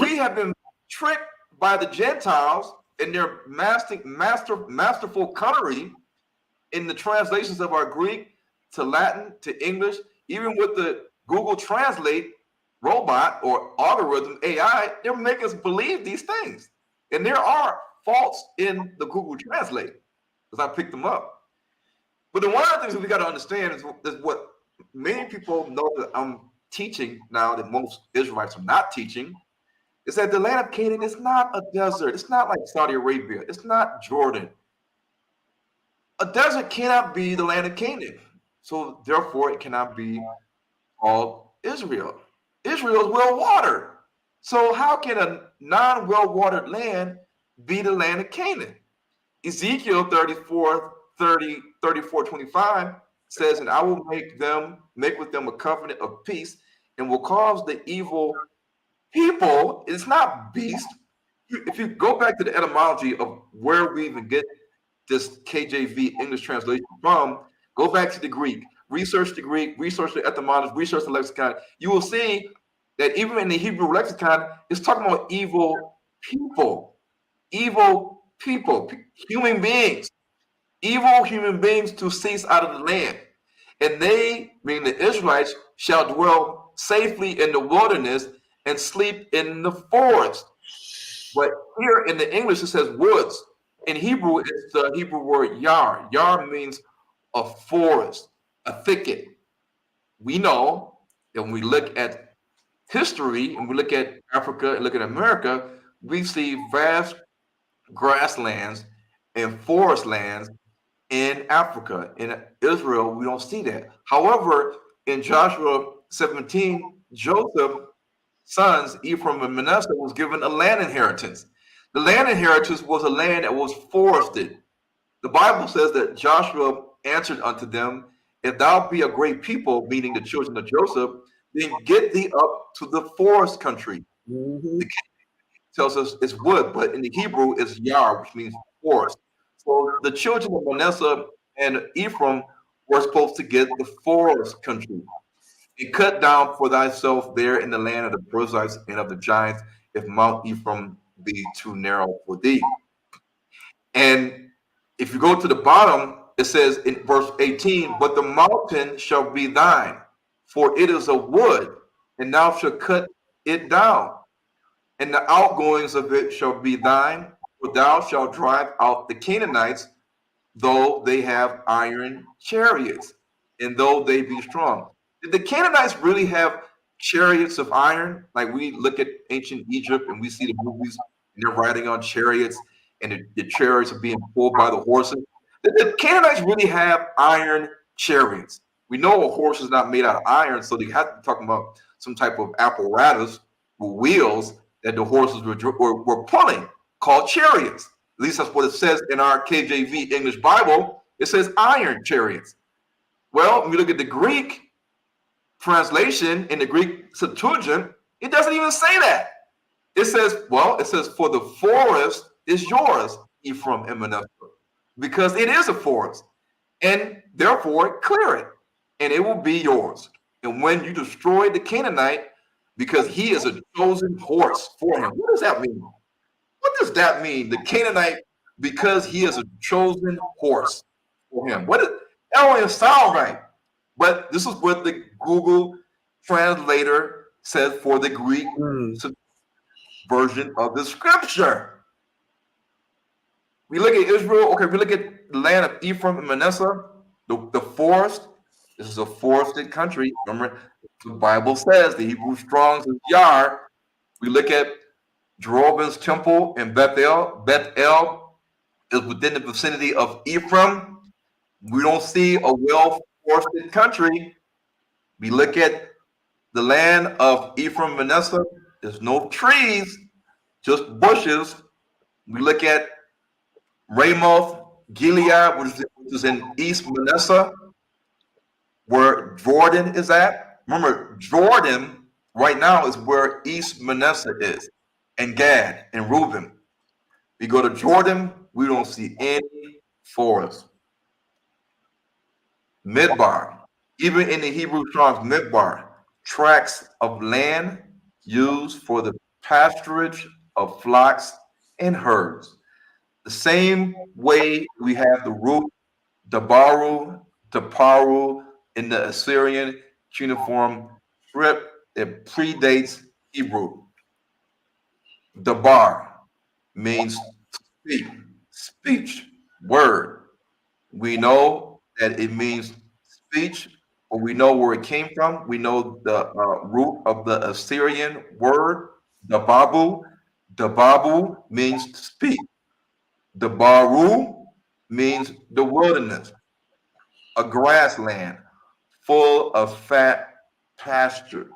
We have been tricked by the Gentiles in their masterful cunnery in the translations of our Greek to Latin to English, even with the Google Translate robot or algorithm AI, they're making us believe these things. And there are faults in the Google Translate because I picked them up. But one of the things that we got to understand is what many people know that I'm teaching now that most Israelites are not teaching, is that the land of Canaan is not a desert. It's not like Saudi Arabia. It's not Jordan. A desert cannot be the land of Canaan. So therefore, it cannot be called Israel. Israel is well watered. So how can a non-well watered land be the land of Canaan. Ezekiel 34:25 says, and I will make with them a covenant of peace, and will cause the evil people, it's not beast. If you go back to the etymology of where we even get this KJV English translation from, go back to the Greek, research the Greek, research the etymology, research the lexicon. You will see that even in the Hebrew lexicon, it's talking about evil people, human beings, evil human beings to cease out of the land. And they, meaning the Israelites, shall dwell safely in the wilderness and sleep in the forest. But here in the English, it says woods. In Hebrew, it's the Hebrew word yar. Yar means a forest, a thicket. We know that when we look at history and we look at Africa and look at America, we see vast grasslands and forest lands in Africa. In Israel, we don't see that. However, in Joshua 17, Joseph's sons, Ephraim and Manasseh, was given a land inheritance. The land inheritance was a land that was forested. The Bible says that Joshua answered unto them, if thou be a great people, meaning the children of Joseph, then get thee up to the forest country. Mhm. The tells us it's wood, but in the Hebrew it's yar, which means forest. So the children of Manasseh and Ephraim were supposed to get the forest country. And cut down for thyself there in the land of the Perizzites and of the giants, if Mount Ephraim be too narrow for thee. And if you go to the bottom, it says in verse 18, but the mountain shall be thine, for it is a wood, and thou shalt cut it down, and the outgoings of it shall be thine, for thou shalt drive out the Canaanites, though they have iron chariots, and though they be strong. Did the Canaanites really have chariots of iron? Like we look at ancient Egypt and we see the movies, and they're riding on chariots, and the chariots are being pulled by the horses. Did the Canaanites really have iron chariots? We know a horse is not made out of iron, so they have to be talking about some type of apparatus with wheels that the horses were pulling, called chariots. At least that's what it says in our KJV English Bible. It says iron chariots. Well, when we look at the Greek translation in the Greek Septuagint, it doesn't even say that. It says, for the forest is yours, Ephraim and Manasseh, because it is a forest, and therefore clear it, and it will be yours. And when you destroy the Canaanite, because he is a chosen horse for him. What does that mean? What does that mean? The Canaanite, because he is a chosen horse for him. That don't even sound right. But this is what the Google translator says for the Greek version of the scripture. We look at Israel. Okay, we look at the land of Ephraim and Manasseh, the forest. This is a forested country. Remember, the Bible says the Hebrew Strong's is Yar. We look at Jeroboam's temple in Bethel. Bethel is within the vicinity of Ephraim. We don't see a well-forested country. We look at the land of Ephraim, Manasseh. There's no trees, just bushes. We look at Ramoth, Gilead, which is in East Manasseh, where Jordan is at. Remember, Jordan right now is where East Manasseh is, and Gad and Reuben. We go to Jordan, we don't see any forest. Midbar, even in the Hebrew Strong's Midbar, tracts of land used for the pasturage of flocks and herds. The same way we have the root Dabaru, Daparu in the Assyrian cuneiform script that predates Hebrew. Dabar means speak, speech, word. We know that it means speech, but we know where it came from. We know the root of the Assyrian word, Dababu. Dababu means to speak. Dabaru means the wilderness, a grassland full of fat pasture.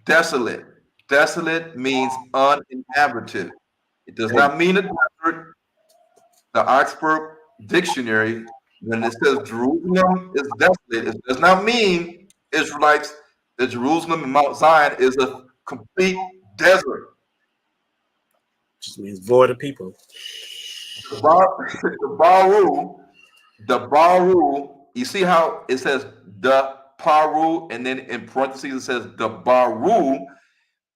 Desolate. Desolate means uninhabited. It does not mean a desert. The Oxford Dictionary, when it says Jerusalem is desolate, it does not mean Israelites that Jerusalem and Mount Zion is a complete desert. Just means void of people. The Baru, you see how it says the Paru, and then in parentheses it says the Baru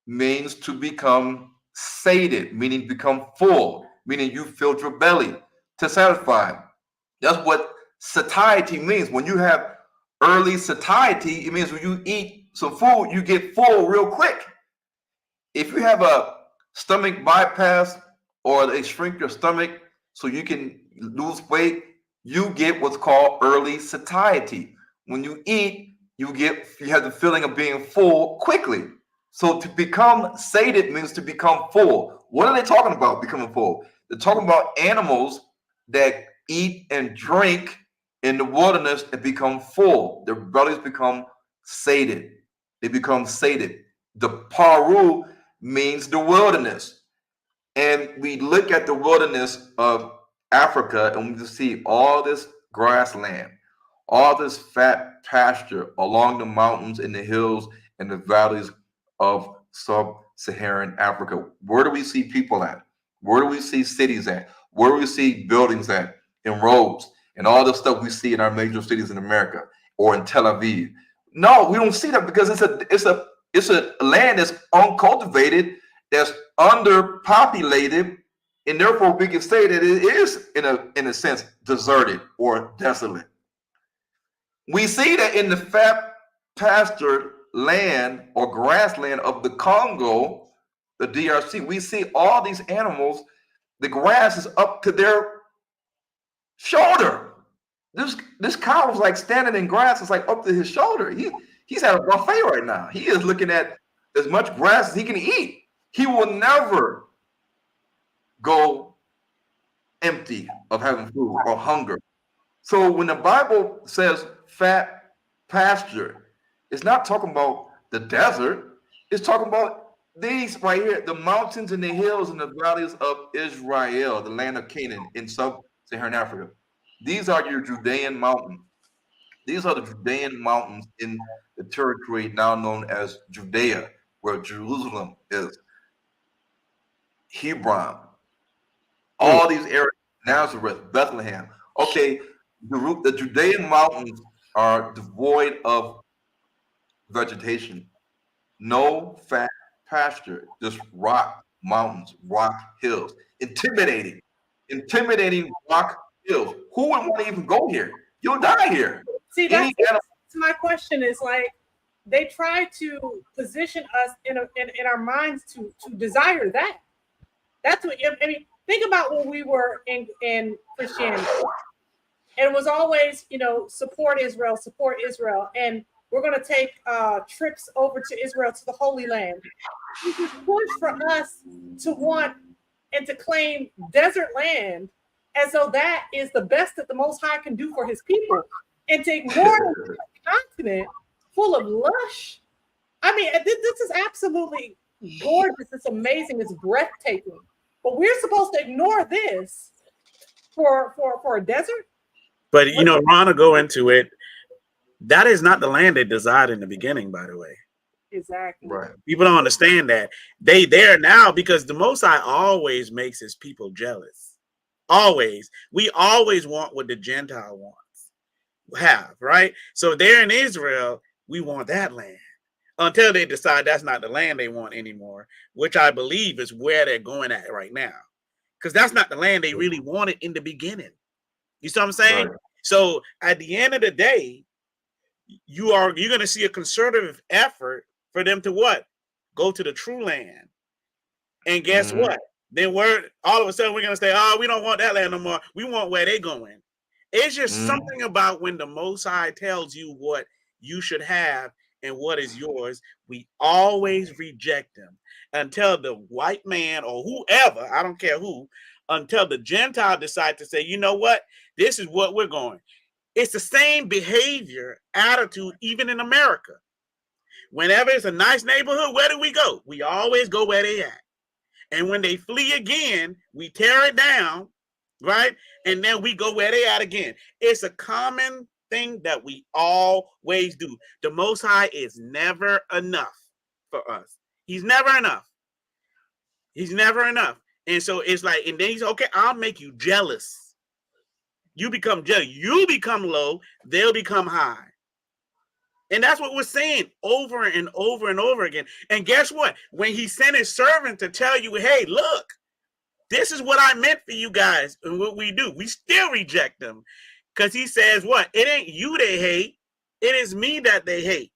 means to become sated, meaning become full, meaning you filled your belly to satisfy. That's what satiety means. When you have early satiety, it means when you eat some food, you get full real quick. If you have a stomach bypass or they shrink your stomach so you can lose weight, you get what's called early satiety. When you eat, you have the feeling of being full quickly. So to become sated means to become full. What are they talking about becoming full? They're talking about animals that eat and drink in the wilderness and become full. Their bellies become sated. They become sated. The Paru means the wilderness. And we look at the wilderness of Africa and we see all this grassland, all this fat pasture along the mountains and the hills and the valleys of sub-Saharan Africa. Where do we see people at? Where do we see cities at? Where do we see buildings at? In roads and all the stuff we see in our major cities in America or in Tel Aviv. No, we don't see that because it's a land that's uncultivated, that's underpopulated, and therefore we can say that it is in a sense deserted or desolate. We see that in the fat pasture land or grassland of the Congo, the DRC, we see all these animals, the grass is up to their shoulder. This cow was like standing in grass, it's like up to his shoulder. He's at a buffet right now. He is looking at as much grass as he can eat. He will never go empty of having food or hunger. So when the Bible says fat pasture, it's not talking about the desert. It's talking about these right here, the mountains and the hills and the valleys of Israel, the land of Canaan in sub-Saharan Africa. These are your Judean mountains. These are the Judean mountains in the territory now known as Judea, where Jerusalem is. Hebron, all these areas, Nazareth, Bethlehem. Okay, the Judean mountains are devoid of vegetation, no fat pasture, just rock mountains, rock hills, intimidating rock hills. Who would want to even go here? You'll die here. See, that's my question is like, they try to position us in our minds to desire that. That's what I mean. Think about when we were in Christianity. And it was always, support Israel, and we're going to take trips over to Israel, to the Holy Land. It's a push for us to want and to claim desert land as though that is the best that the Most High can do for his people, and to ignore a continent full of lush. I mean, this is absolutely gorgeous. It's amazing. It's breathtaking. But we're supposed to ignore this for a desert? But, Ron will go into it. That is not the land they desired in the beginning, by the way. Exactly. Right. People don't understand that. They there now because the Most High always makes his people jealous. Always. We always want what the Gentile wants. Right? So there in Israel, we want that land. Until they decide that's not the land they want anymore, which I believe is where they're going at right now. Because that's not the land they really wanted in the beginning. You see what I'm saying? Right. So at the end of the day, you're going to see a conservative effort for them to what? Go to the true land. And guess what? Then all of a sudden we're going to say, oh, we don't want that land no more. We want where they're going. It's just something about when the Most High tells you what you should have and what is yours, we always reject them until the white man or whoever, I don't care who, until the Gentile decide to say, you know what, this is what we're going. It's the same behavior, attitude, even in America. Whenever it's a nice neighborhood, where do we go? We always go where they at. And when they flee again, we tear it down, right? And then we go where they at again. It's a common thing that we always do. The Most High is never enough for us. He's never enough. He's never enough. And so it's like, and then he's okay, I'll make you jealous. You become jealous. You become low, they'll become high. And that's what we're saying over and over and over again. And guess what? When he sent his servant to tell you, hey, look, this is what I meant for you guys. And what we do, we still reject them. Because he says what? It ain't you they hate. It is me that they hate.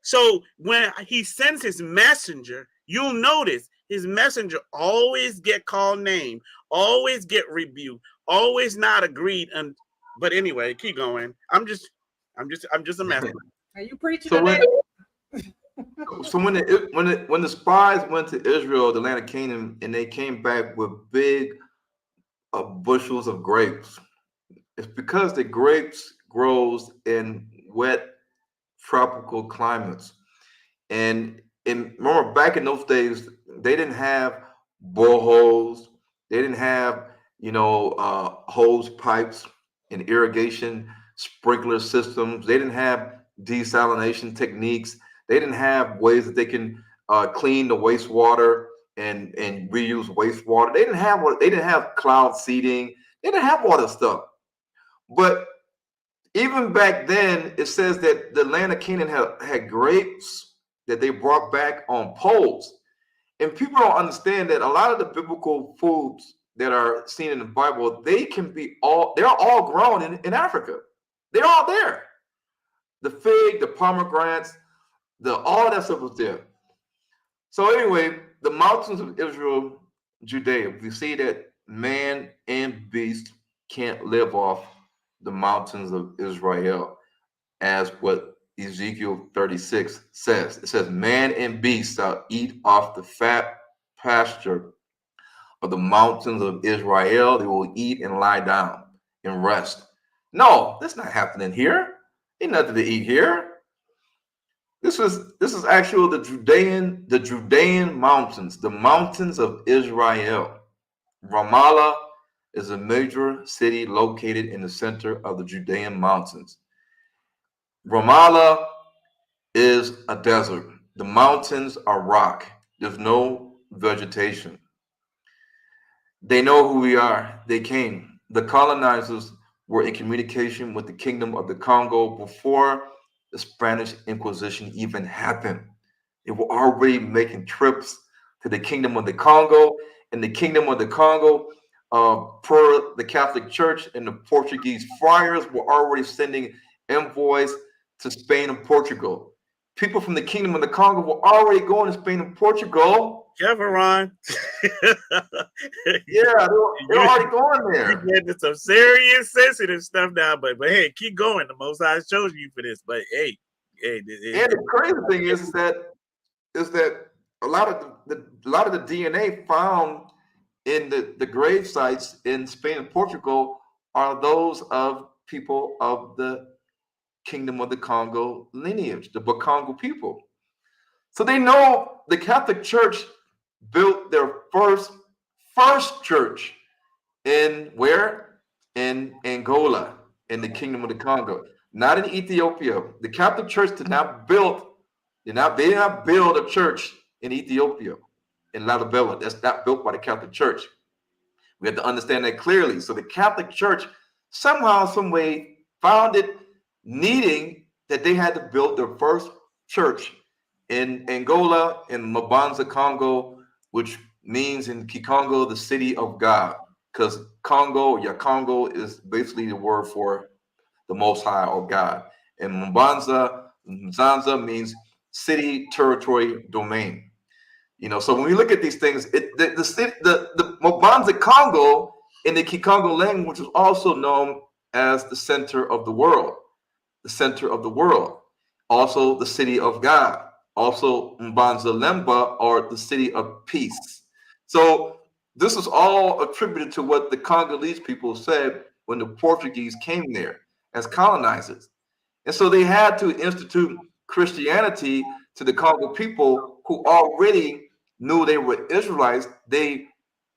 So when he sends his messenger, you'll notice his messenger always get called name, always get rebuked, always not agreed. And but anyway, keep going. I'm just a mess. Are you preaching So today? when the spies went to Israel, the land of Canaan, and they came back with big bushels of grapes, it's because the grapes grows in wet tropical climates. And remember, back in those days, they didn't have boreholes, they didn't have hose pipes and irrigation sprinkler systems. They didn't have desalination techniques. They didn't have ways that they can clean the wastewater and reuse wastewater. They didn't have cloud seeding. They didn't have all this stuff. But even back then, it says that the land of Canaan had grapes that they brought back on poles. And people don't understand that a lot of the biblical foods that are seen in the Bible, they're all grown in Africa. They're all there. The fig, the pomegranates, all that stuff was there. So anyway, the mountains of Israel, Judea, we see that man and beast can't live off the mountains of Israel, as what Ezekiel 36 says. It says, man and beast shall eat off the fat pasture of the mountains of Israel. They will eat and lie down and rest. No, that's not happening here. Ain't nothing to eat here. This is actually the Judean mountains, the mountains of Israel. Ramallah is a major city located in the center of the Judean mountains. Ramallah is a desert. The mountains are rock. There's no vegetation. They know who we are. They came. The colonizers were in communication with the Kingdom of the Congo before the Spanish Inquisition even happened. They were already making trips to the Kingdom of the Congo, and the Kingdom of the Congo, per the Catholic Church and the Portuguese friars, were already sending envoys to Spain and Portugal. People from the Kingdom of the Congo were already going to Spain and Portugal. Careful, Ron. Yeah, they're already going there. You get into some serious, sensitive stuff now, but hey, keep going. The Most High chose you for this. But hey, and the crazy thing is that a lot of the DNA found in the grave sites in Spain and Portugal are those of people of the Kingdom of the Congo lineage, the Bakongo people. So they know the Catholic Church built their first church in where? In Angola, in the Kingdom of the Congo, not in Ethiopia. The Catholic Church did not build a church in Ethiopia, in Lalibela. That's not built by the Catholic Church. We have to understand that clearly. So the Catholic Church somehow, some way, found it needing that they had to build their first church in Angola, in Mabanza, Congo, which means in Kikongo, the city of God, because Congo is basically the word for the Most High or God. And Mbanza means city, territory, domain. So when we look at these things, the Mabanza Congo in the Kikongo language is also known as the center of the world, also the city of God. Also, Mbanza Lemba, or the city of peace. So this is all attributed to what the Congolese people said when the Portuguese came there as colonizers. And so they had to institute Christianity to the Congo people who already knew they were Israelites, they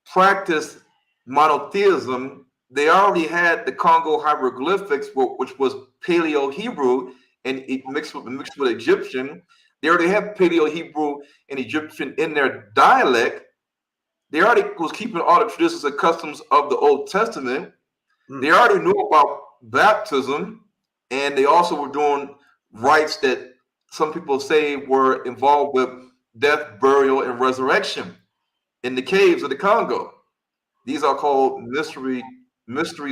practiced monotheism. They already had the Congo hieroglyphics, which was Paleo Hebrew, and it mixed with Egyptian. They already have Paleo Hebrew and Egyptian in their dialect. They already was keeping all the traditions and customs of the Old Testament. They already knew about baptism, and they also were doing rites that some people say were involved with death, burial, and resurrection in the caves of the Congo. These are called mystery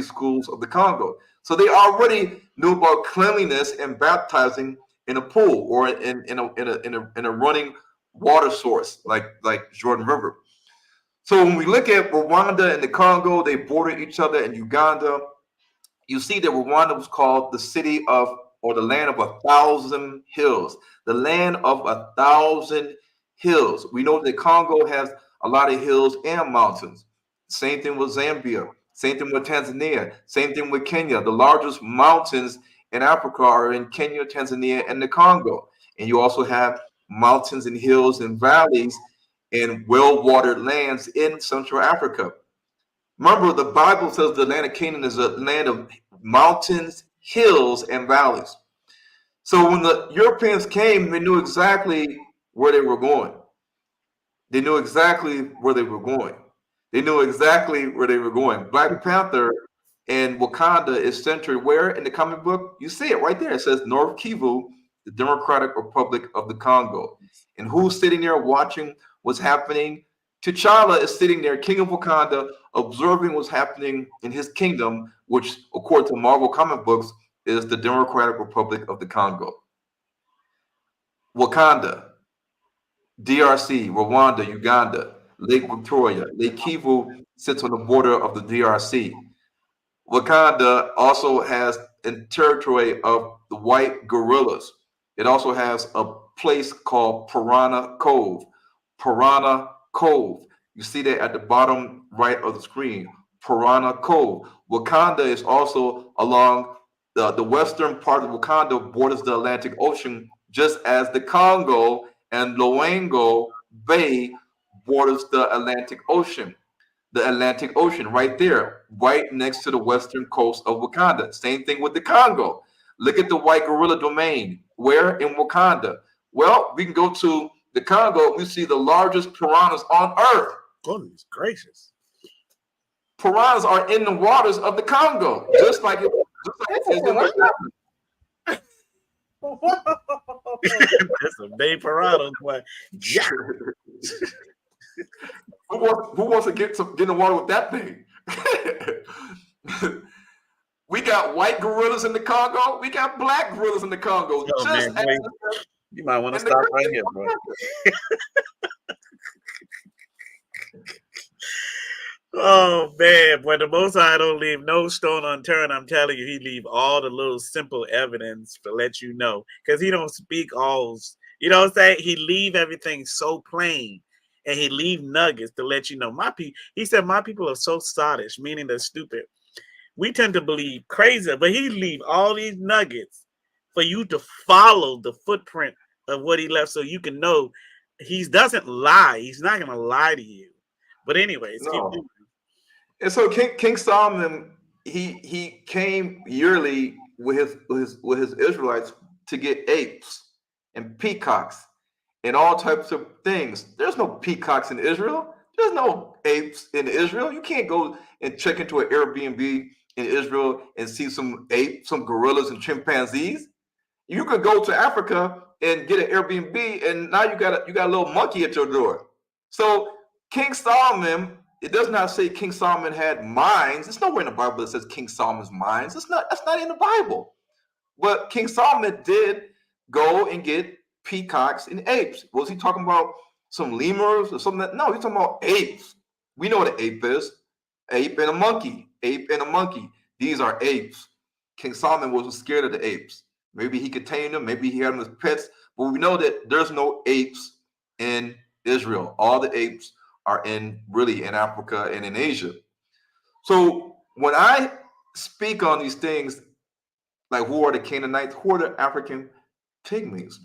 schools of the Congo. So they already knew about cleanliness and baptizing in a pool or in a running water source like Jordan River. So when we look at Rwanda and the Congo, they border each other, and Uganda. You see that Rwanda was called the city of, or the land of 1,000 hills. The land of 1,000 hills. We know that Congo has a lot of hills and mountains. Same thing with Zambia. Same thing with Tanzania. Same thing with Kenya. The largest mountains in Africa are in Kenya, Tanzania, and the Congo. And you also have mountains and hills and valleys and well-watered lands in Central Africa. Remember, the Bible says the land of Canaan is a land of mountains, hills, and valleys. So when the Europeans came, they knew exactly where they were going. They knew exactly where they were going. They knew exactly where they were going. Black Panther and Wakanda is centered where in the comic book? You see it right there. It says North Kivu, the Democratic Republic of the Congo. And who's sitting there watching what's happening? T'Challa is sitting there, King of Wakanda, observing what's happening in his kingdom, which, according to Marvel comic books, is the Democratic Republic of the Congo. Wakanda, DRC, Rwanda, Uganda, Lake Victoria. Lake Kivu sits on the border of the DRC. Wakanda also has a territory of the white gorillas. It also has a place called Piranha Cove. Piranha Cove. You see that at the bottom right of the screen. Piranha Cove. Wakanda is also along the western part of Wakanda borders the Atlantic Ocean, just as the Congo and Loango Bay borders the Atlantic Ocean. The Atlantic Ocean right there, right next to the western coast of Wakanda. Same thing with the Congo. Look at the white gorilla domain. Where? In Wakanda. Well, we can go to the Congo. We see the largest piranhas on earth. Goodness gracious. Piranhas are in the waters of the Congo, just like it is in the That's a big piranha. Yeah. Who wants to get in the water with that thing? We got white gorillas in the Congo. We got black gorillas in the Congo. Oh, man, boy, you might want to stop right here, bro. Oh man, but the Most High don't leave no stone unturned. I'm telling you, he leave all the little simple evidence to let you know, because he don't speak all. You know what I'm saying? He leave everything so plain, and he leave nuggets to let you know. He said, my people are so sottish, meaning they're stupid. We tend to believe crazy, but he leave all these nuggets for you to follow the footprint of what he left, so you can know he doesn't lie. He's not going to lie to you. But anyways, no. And so King Solomon, he came yearly with his Israelites to get apes and peacocks and all types of things. There's no peacocks in Israel. There's no apes in Israel. You can't go and check into an Airbnb in Israel and see some apes, some gorillas and chimpanzees. You could go to Africa and get an Airbnb, and now you got a little monkey at your door. So King Solomon, it does not say King Solomon had mines. It's nowhere in the Bible that says King Solomon's mines. That's not in the Bible. But King Solomon did go and get peacocks and apes. Was he talking about some lemurs or something? No, he's talking about apes. We know what an ape is. Ape and a monkey. Ape and a monkey. These are apes. King Solomon wasn't scared of the apes. Maybe he could tame them. Maybe he had them as pets. But we know that there's no apes in Israel. All the apes are in Africa and in Asia. So when I speak on these things, like who are the Canaanites, who are the African pygmies,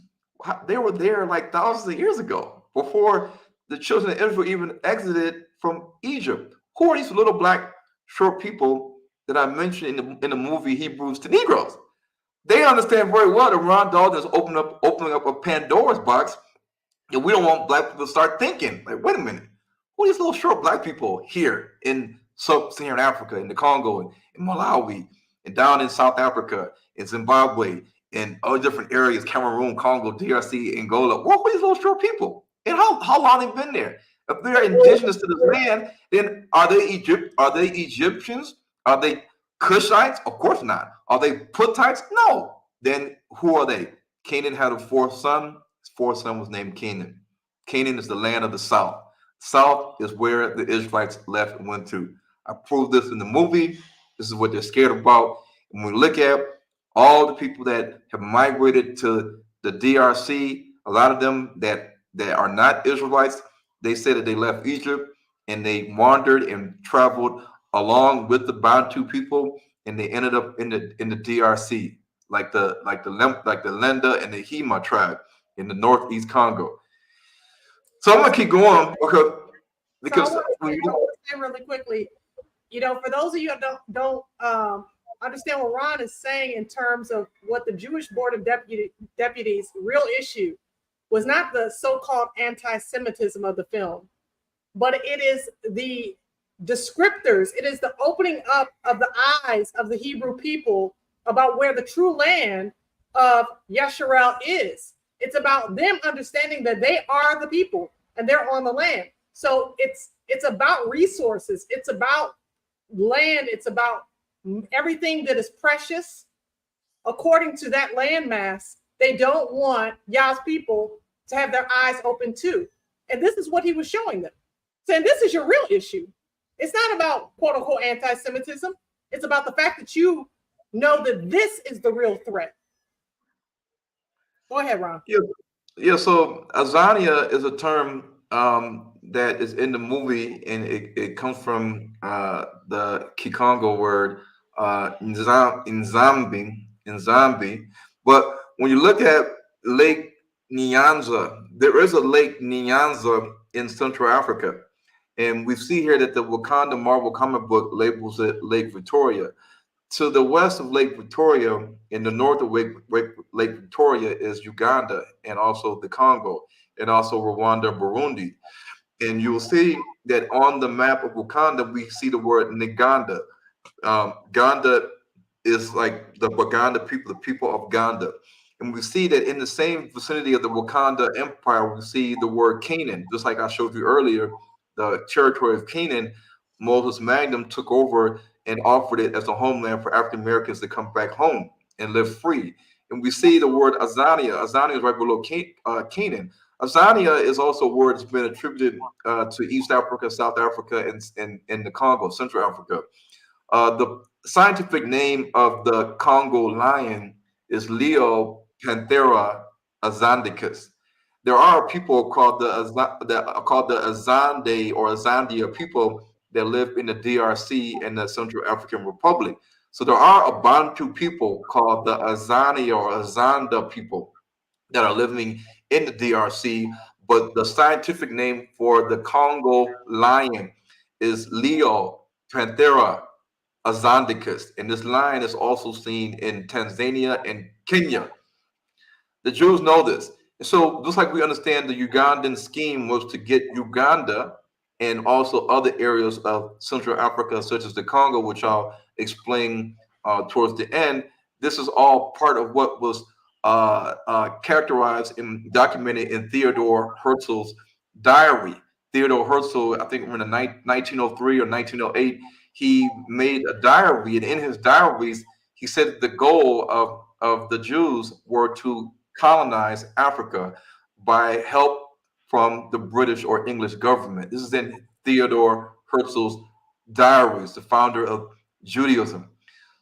they were there like thousands of years ago, before the children of Israel even exited from Egypt. Who are these little black short people that I mentioned in the movie Hebrews to Negroes? They understand very well that Ron Dalton is opening up a Pandora's box, and we don't want black people to start thinking, like, wait a minute, who are these little short black people here in sub-Saharan Africa, in the Congo, in Malawi, and down in South Africa, in Zimbabwe, in other different areas, Cameroon, Congo, DRC, Angola? What are these little short people? And how long they've been there? If they're indigenous to this land, then are they Egyptians? Are they Cushites? Of course not. Are they Puttites? No. Then who are they? Canaan had a fourth son. His fourth son was named Canaan. Canaan is the land of the south. South is where the Israelites left and went to. I proved this in the movie. This is what they're scared about. And when we look at all the people that have migrated to the DRC, a lot of them that are not Israelites, they say that they left Egypt and they wandered and traveled along with the Bantu people, and they ended up in the DRC, like the Lenda and the Hema tribe in the northeast Congo. So I'm gonna keep going because so I want to say really quickly, for those of you that don't understand what Ron is saying in terms of what the Jewish Board of Deputies' real issue was not the so-called anti-Semitism of the film, but it is the descriptors. It is the opening up of the eyes of the Hebrew people about where the true land of Yasharel is. It's about them understanding that they are the people and they're on the land. So it's about resources. It's about land. It's about everything that is precious. According to that landmass, they don't want Yah's people to have their eyes open too. And this is what he was showing them. Saying this is your real issue. It's not about quote unquote anti-Semitism. It's about the fact that you know that this is the real threat. Go ahead, Ron. Yeah. So Azania is a term that is in the movie, and it comes from the Kikongo word Nzambi. But when you look at Lake Nyanza, there is a Lake Nyanza in Central Africa. And we see here that the Wakanda Marvel comic book labels it Lake Victoria. To the west of Lake Victoria, in the north of Lake Victoria, is Uganda and also the Congo, and also Rwanda, Burundi. And you'll see that on the map of Wakanda, we see the word Naganda. Ganda is like the Baganda people, the people of Ganda. And we see that in the same vicinity of the Wakanda Empire, we see the word Canaan, just like I showed you earlier. The territory of Canaan, Moses Magnum took over and offered it as a homeland for African Americans to come back home and live free. And we see the word Azania. Azania is right below Canaan. Azania is also a word that's been attributed to East Africa, South Africa, and the Congo, Central Africa. The scientific name of the Congo lion is Leo Panthera azandicus. There are people called the Azande or Azandia people that live in the DRC and the Central African Republic. So there are a Bantu people called the Azania or Azanda people that are living in the DRC, but the scientific name for the Congo lion is Leo Panthera azandicus, and this lion is also seen in Tanzania and Kenya. The Jews know this. So just like we understand the Ugandan scheme was to get Uganda and also other areas of Central Africa, such as the Congo, which I'll explain towards the end, this is all part of what was characterized and documented in Theodore Herzl's diary. Theodore Herzl, I think in the 1903 or 1908, he made a diary, and in his diaries, he said the goal of the Jews were to colonize Africa by help from the British or English government. This is in Theodore Herzl's diaries, the founder of Judaism.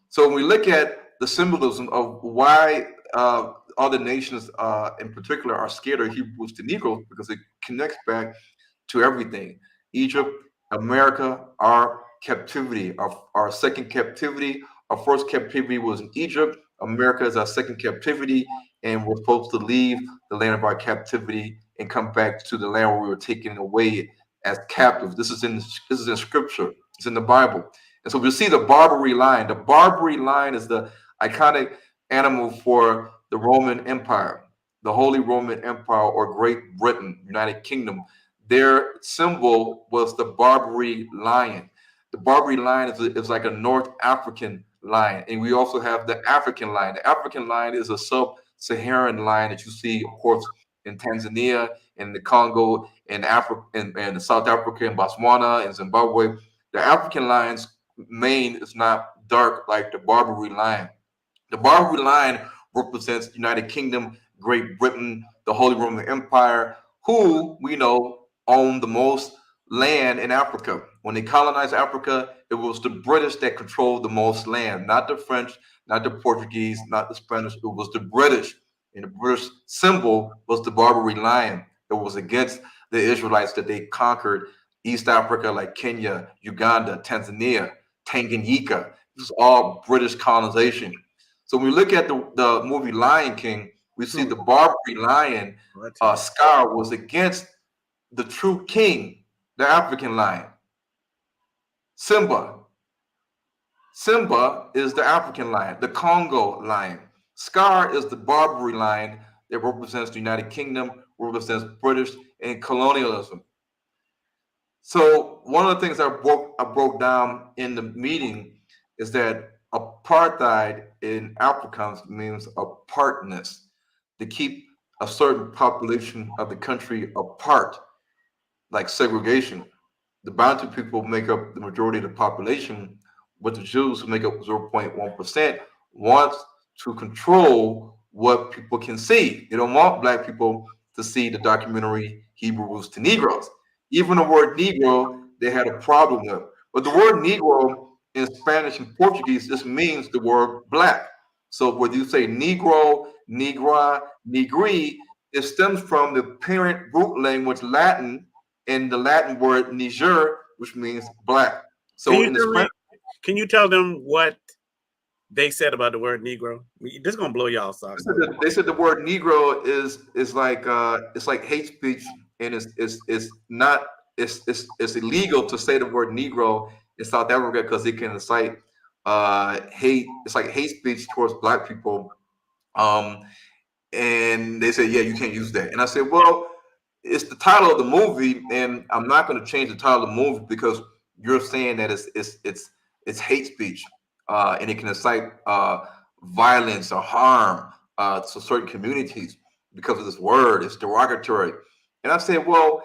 So when we look at the symbolism of why other nations in particular are scared of Hebrews to Negroes, because it connects back to everything. Egypt, America, our captivity, our second captivity. Our first captivity was in Egypt. America is our second captivity, and we're supposed to leave the land of our captivity and come back to the land where we were taken away as captives. This is in scripture. It's in the Bible. And so we see the Barbary lion. The Barbary lion is the iconic animal for the Roman Empire, the Holy Roman Empire, or Great Britain, United Kingdom. Their symbol was the Barbary lion. The Barbary lion is like a North African lion. And we also have the African lion. The African lion is a sub-Saharan lion that you see, of course, in Tanzania, in the Congo, in Africa, in South Africa, in Botswana, in Zimbabwe. The African lion's mane is not dark like the Barbary lion. The Barbary lion represents the United Kingdom, Great Britain, the Holy Roman Empire, who we know owned the most land in Africa. When they colonized Africa, it was the British that controlled the most land, not the French, not the Portuguese, not the Spanish. It was the British. And the British symbol was the Barbary lion. It was against the Israelites that they conquered East Africa, like Kenya, Uganda, Tanzania, Tanganyika. This is all British colonization. So when we look at the movie Lion King, we see the Barbary lion, Scar, was against the true king, the African lion, Simba. Simba is the African lion, the Congo lion. Scar is the Barbary lion that represents the United Kingdom, represents British and colonialism. So one of the things I broke down in the meeting is that apartheid in Afrikaans means apartness, to keep a certain population of the country apart, like segregation. The Bantu people make up the majority of the population, but the Jews, who make up 0.1%, want to control what people can see. They don't want Black people to see the documentary Hebrew Roots to Negroes. Even the word Negro, they had a problem with. But the word Negro in Spanish and Portuguese just means the word Black. So when you say Negro, Negra, Negri, it stems from the parent root language Latin, and the Latin word Niger, which means Black. So can you tell them what they said about the word Negro? This is gonna blow y'all socks. They said the word Negro is like hate speech, and it's not it's illegal to say the word Negro in South Africa because it can incite hate. It's like hate speech towards Black people. And they said, yeah, you can't use that. And I said, well, it's the title of the movie, and I'm not going to change the title of the movie because you're saying that it's hate speech, and it can incite violence or harm to certain communities because of this word. It's derogatory. And I said, well,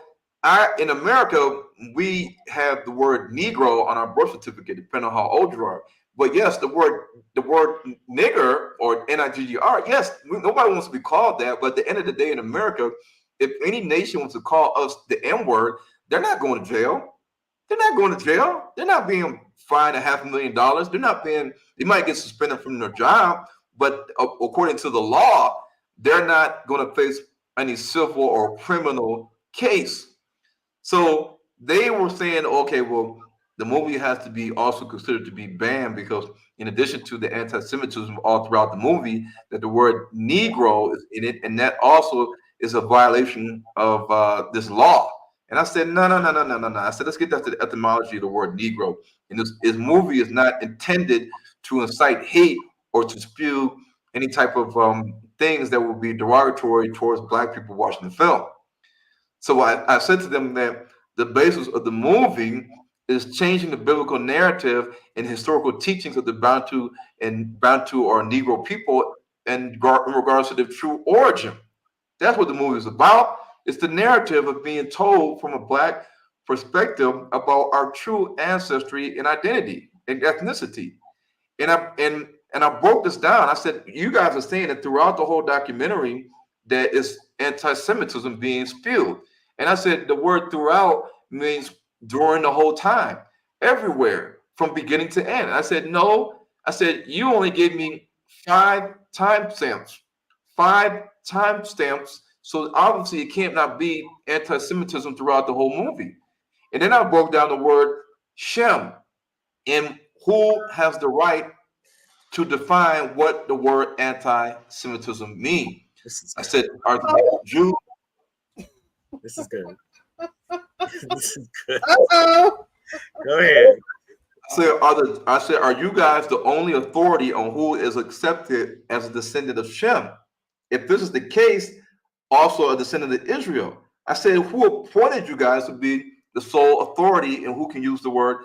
in America, we have the word Negro on our birth certificate, depending on how old you are. But yes, the word nigger or Nigger, yes, nobody wants to be called that. But at the end of the day, in America, if any nation wants to call us the N-word, they're not going to jail. They're not going to jail. They're not being fined $500,000. They're not being. They might get suspended from their job, but according to the law, they're not going to face any civil or criminal case. So they were saying, okay, well, the movie has to be also considered to be banned because in addition to the anti-Semitism all throughout the movie, that the word Negro is in it, and that also is a violation of this law. And I said, no. I said, let's get that to the etymology of the word Negro. And this movie is not intended to incite hate or to spew any type of things that would be derogatory towards Black people watching the film. So I said to them that the basis of the movie is changing the biblical narrative and historical teachings of the Bantu or Negro people in regards to their true origin. That's what the movie is about. It's the narrative of being told from a Black perspective about our true ancestry and identity and ethnicity. And I broke this down. I said, you guys are saying that throughout the whole documentary that it's anti-Semitism being spewed. And I said the word throughout means during the whole time, everywhere, from beginning to end. And I said, no. I said, you only gave me 5 timestamps. 5 timestamps. So obviously it can't not be anti-Semitism throughout the whole movie. And then I broke down the word Shem, and who has the right to define what the word anti-Semitism means. I said, are the Jews? This is good. This is good. Uh-oh. Go ahead. I said, are you guys the only authority on who is accepted as a descendant of Shem? If this is the case, also a descendant of Israel. I said, who appointed you guys to be the sole authority and who can use the word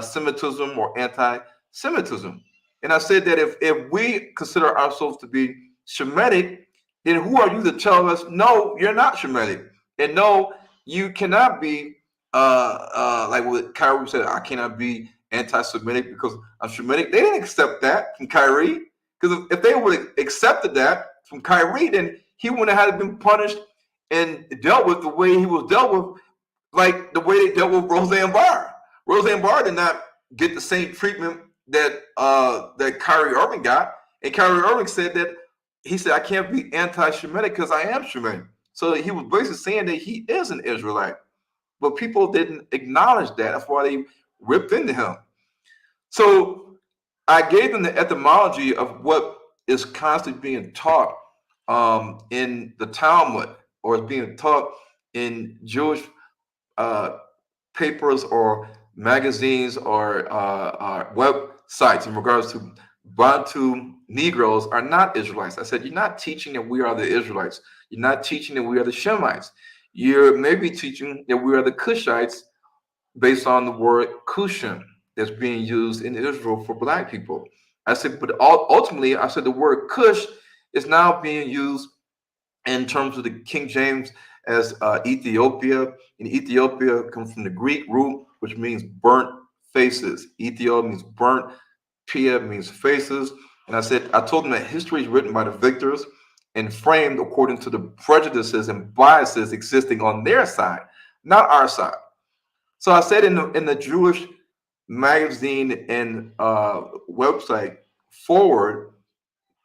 Semitism or anti-Semitism? And I said that if we consider ourselves to be Shemitic, then who are you to tell us, no, you're not Shemitic? And no, you cannot be, like what Kyrie said, I cannot be anti-Semitic because I'm Shemitic. They didn't accept that from Kyrie. Because if they would have accepted that from Kyrie, then he wouldn't have been punished and dealt with the way he was dealt with, like the way they dealt with Roseanne Barr. Roseanne Barr did not get the same treatment that that Kyrie Irving got. And Kyrie Irving said that he said, I can't be anti-Shemitic because I am Shemitic. So he was basically saying that he is an Israelite. But people didn't acknowledge that. That's why they ripped into him. So I gave them the etymology of what is constantly being taught in the Talmud, or is being taught in Jewish papers or magazines or websites in regards to Bantu Negroes are not Israelites. I said, you're not teaching that we are the Israelites. You're not teaching that we are the Shemites. You're maybe teaching that we are the Cushites based on the word Cushim that's being used in Israel for Black people. I said, but ultimately, I said the word Cush is now being used in terms of the King James as Ethiopia. And Ethiopia comes from the Greek root, which means burnt faces. Ethiopia means burnt. Pia means faces. And I told them that history is written by the victors and framed according to the prejudices and biases existing on their side, not our side. So I said in the Jewish magazine and website forward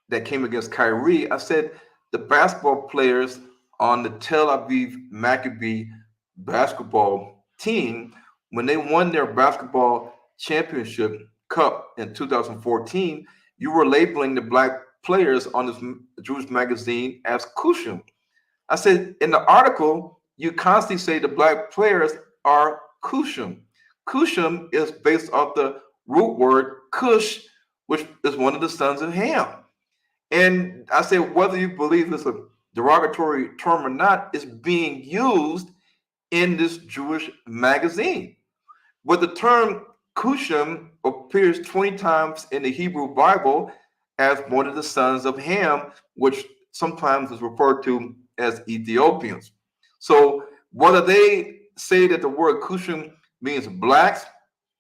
that came against Kyrie, I said the basketball players on the Tel Aviv Maccabi basketball team, when they won their basketball championship cup in 2014, you were labeling the Black players on this Jewish magazine as Cushim. I said in the article, you constantly say the Black players are Cushim. Cushim is based off the root word Cush, which is one of the sons of Ham. And I said, whether you believe it's a derogatory term or not, it's being used in this Jewish magazine. But the term Cushim appears 20 times in the Hebrew Bible as one of the sons of Ham, which sometimes is referred to as Ethiopians. So whether they say that the word Cushim means blacks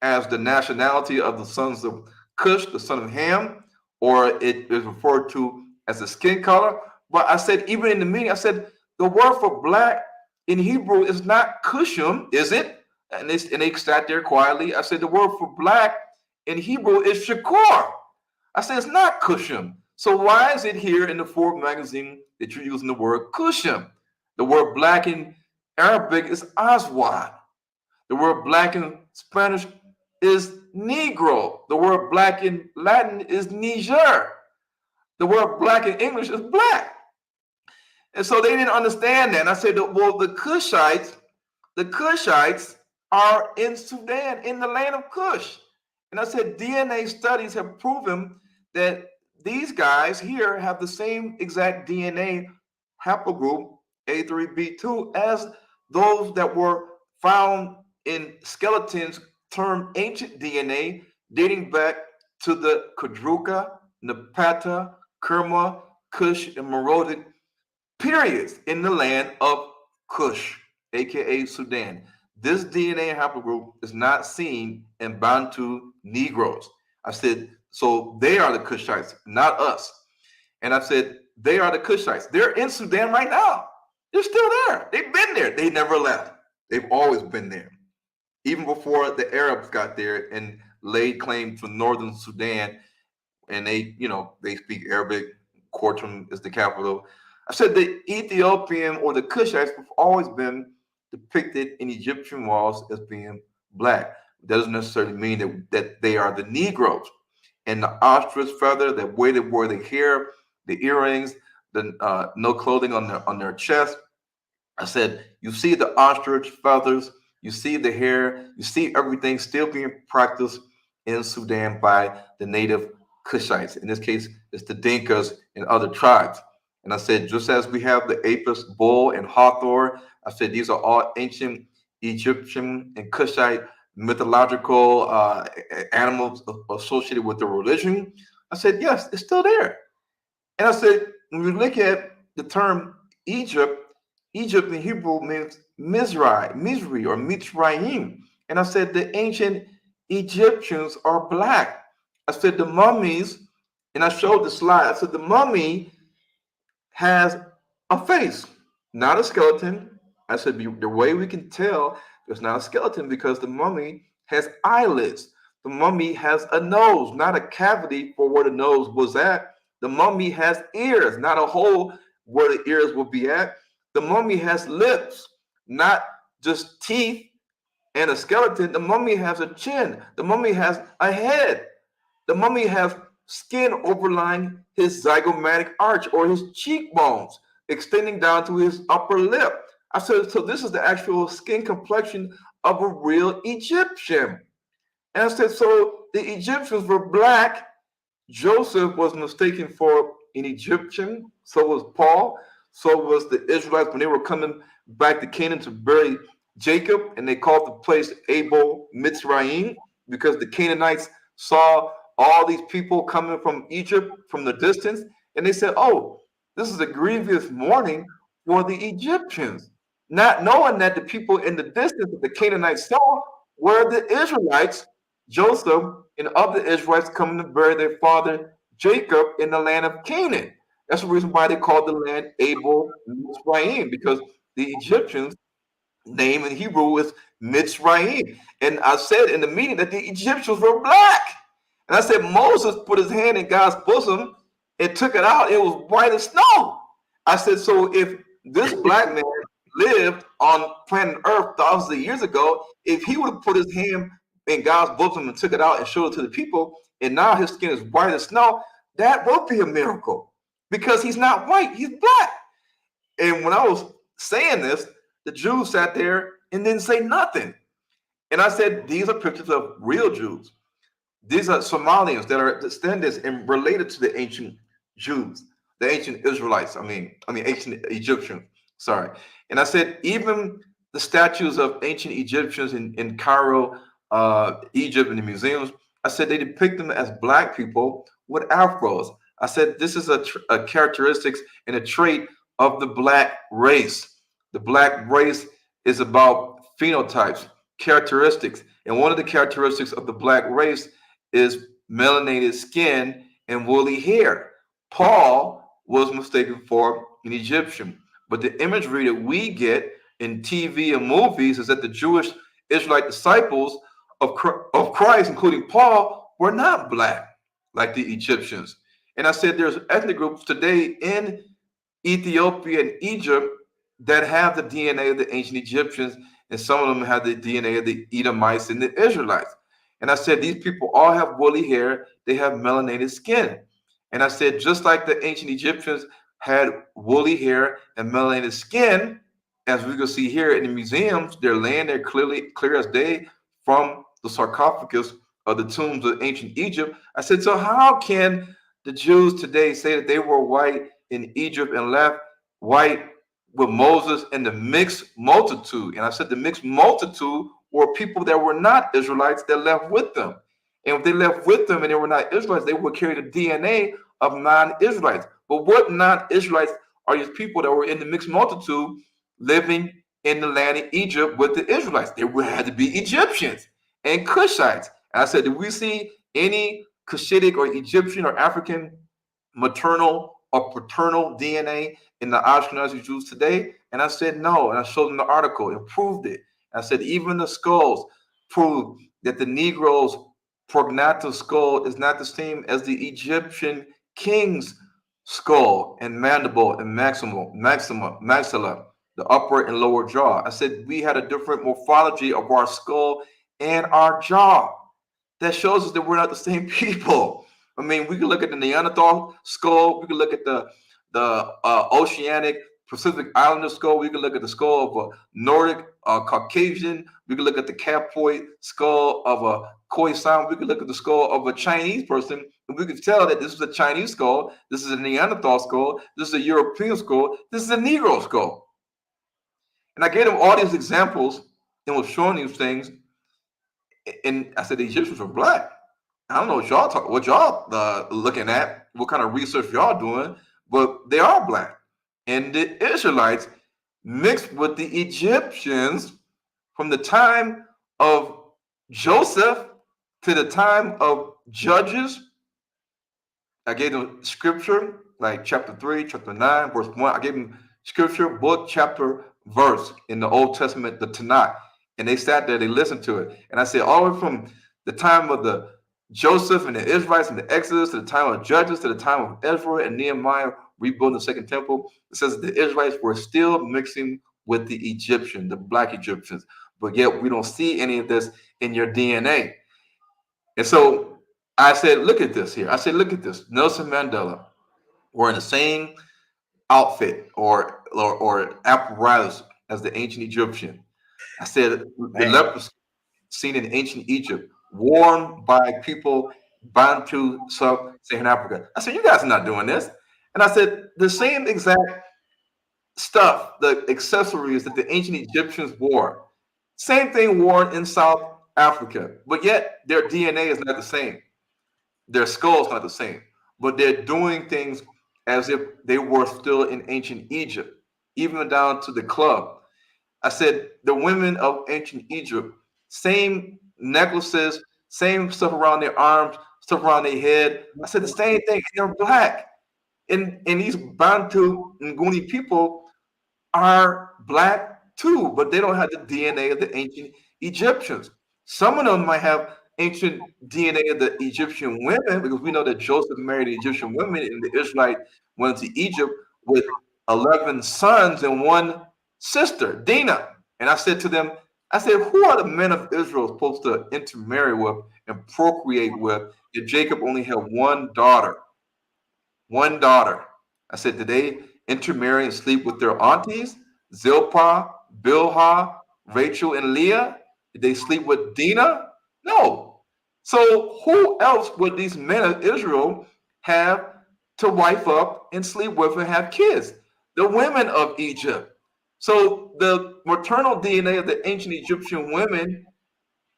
as the nationality of the sons of Cush, the son of Ham, or it is referred to as a skin color. But I said, even in the meaning, I said, the word for black in Hebrew is not Cushim, is it? And they sat there quietly. I said, the word for black in Hebrew is Shakur. I said, it's not Cushim. So why is it here in the Forbes magazine that you're using the word Cushim? The word black in Arabic is Aswad. The word black in Spanish is Negro. The word black in Latin is Niger. The word black in English is black. And so they didn't understand that. And I said, well, the Cushites are in Sudan, in the land of Cush. And I said, DNA studies have proven that these guys here have the same exact DNA haplogroup, A3B2, as those that were found in skeletons termed ancient DNA dating back to the Kadruka, Napata, Kerma, Kush, and Merodic periods in the land of Kush, aka Sudan. This DNA haplogroup is not seen in Bantu Negroes. I said, so they are the Kushites, not us. And I said, they are the Kushites. They're in Sudan right now. They're still there. They've been there. They never left. They've always been there. Even before the Arabs got there and laid claim to northern Sudan, and they speak Arabic. Khartoum is the capital. I said the Ethiopian or the Kushites have always been depicted in Egyptian walls as being black. It doesn't necessarily mean that they are the Negroes. And the ostrich feather, the way they wore their hair, the earrings, the no clothing on their chest, I said, you see the ostrich feathers, you see the hair, you see everything still being practiced in Sudan by the native Kushites. In this case, it's the Dinkas and other tribes. And I said, just as we have the Apis bull and Hathor, I said, these are all ancient Egyptian and Kushite mythological animals associated with the religion. I said, yes, it's still there. And I said, when we look at the term Egypt, Egypt in Hebrew means Mizri or Mitzrayim. And I said, the ancient Egyptians are black. I said, the mummies, and I showed the slide. I said, the mummy has a face, not a skeleton. I said, the way we can tell it's not a skeleton because the mummy has eyelids. The mummy has a nose, not a cavity for where the nose was at. The mummy has ears, not a hole where the ears will be at. The mummy has lips, not just teeth and a skeleton. The mummy has a chin. The mummy has a head. The mummy has skin overlying his zygomatic arch or his cheekbones, extending down to his upper lip. I said, so this is the actual skin complexion of a real Egyptian. And I said, so the Egyptians were black. Joseph was mistaken for an Egyptian. So was Paul. So was the Israelites when they were coming back to Canaan to bury Jacob. And they called the place Abel Mitzrayim because the Canaanites saw all these people coming from Egypt from the distance. And they said, oh, this is a grievous mourning for the Egyptians. Not knowing that the people in the distance that the Canaanites saw were the Israelites, Joseph and other Israelites coming to bury their father Jacob in the land of Canaan. That's the reason why they called the land Abel Mitzrayim, because the Egyptians' name in Hebrew is Mitzrayim. And I said in the meeting that the Egyptians were black. And I said Moses put his hand in God's bosom and took it out. It was white as snow. I said, so if this black man lived on planet Earth thousands of years ago, if he would have put his hand in God's bosom and took it out and showed it to the people, and now his skin is white as snow, that would be a miracle because he's not white, he's black. And when I was saying this, the Jews sat there and didn't say nothing. And I said, these are pictures of real Jews. These are Somalians that are descendants and related to the ancient Jews, the ancient Israelites. I mean ancient Egyptians. Sorry. And I said, even the statues of ancient Egyptians in Cairo, Egypt, in the museums, I said they depict them as black people with afros. I said this is a characteristics and a trait of the black race. The black race is about phenotypes, characteristics. And one of the characteristics of the black race is melanated skin and woolly hair. Paul was mistaken for an Egyptian. But the imagery that we get in TV and movies is that the Jewish Israelite disciples of Christ, including Paul, were not black like the Egyptians. And I said there's ethnic groups today in Ethiopia and Egypt that have the DNA of the ancient Egyptians, and some of them have the DNA of the Edomites and the Israelites. And I said these people all have woolly hair, they have melanated skin. And I said just like the ancient Egyptians had woolly hair and melanated skin, as we can see here in the museums, they're laying there clear as day from the sarcophagus of the tombs of ancient Egypt. I said, so how can the Jews today say that they were white in Egypt and left white with Moses and the mixed multitude? And I said the mixed multitude were people that were not Israelites that left with them. And if they left with them and they were not Israelites, they would carry the DNA of non-Israelites. But what non-Israelites are these people that were in the mixed multitude living in the land of Egypt with the Israelites? They would have to be Egyptians and Cushites. And I said, do we see any Cushitic or Egyptian or African maternal or paternal DNA in the Ashkenazi Jews today? And I said, no. And I showed them the article and proved it. And I said, even the skulls prove that the Negro's prognathal skull is not the same as the Egyptian king's skull and mandible and maxilla, the upper and lower jaw. I said we had a different morphology of our skull and our jaw. That shows us that we're not the same people. I mean, we can look at the Neanderthal skull, we can look at the oceanic Pacific Islander skull. We can look at the skull of a Nordic Caucasian. We can look at the capoid skull of a Khoisan. We can look at the skull of a Chinese person, and we can tell that this is a Chinese skull. This is a Neanderthal skull. This is a European skull. This is a Negro skull. And I gave them all these examples and was showing these things. And I said the Egyptians were black. I don't know what y'all looking at, what kind of research y'all doing, but they are black. And the Israelites mixed with the Egyptians from the time of Joseph to the time of Judges. I gave them scripture, like chapter 3, chapter 9, verse 1. I gave them scripture, book, chapter, verse in the Old Testament, the Tanakh. And they sat there, they listened to it. And I said, all the way from the time of the Joseph and the Israelites and the Exodus to the time of Judges to the time of Ezra and Nehemiah rebuilding the second temple, it says that the Israelites were still mixing with the Egyptians, the black Egyptians. But yet we don't see any of this in your DNA. And so I said, look at this here. I said, look at this. Nelson Mandela were in the same outfit or apparatus as the ancient Egyptian. I said, the lepers seen in ancient Egypt, worn by people Bantu, sub-Saharan Africa. I said, you guys are not doing this. And I said, the same exact stuff, the accessories that the ancient Egyptians wore, same thing worn in South Africa, but yet their DNA is not the same. Their skull's not the same, but they're doing things as if they were still in ancient Egypt, even down to the club. I said, the women of ancient Egypt, same necklaces, same stuff around their arms, stuff around their head. I said the same thing. They're black. And these Bantu Nguni people are black too, but they don't have the DNA of the ancient Egyptians. Some of them might have ancient DNA of the Egyptian women, because we know that Joseph married the Egyptian women and the Israelite went to Egypt with 11 sons and one sister, Dinah. And I said to them, I said, who are the men of Israel supposed to intermarry with and procreate with if Jacob only had one daughter? One daughter. I said, did they intermarry and sleep with their aunties? Zilpah, Bilhah, Rachel, and Leah? Did they sleep with Dinah? No. So who else would these men of Israel have to wife up and sleep with and have kids? The women of Egypt. So the maternal DNA of the ancient Egyptian women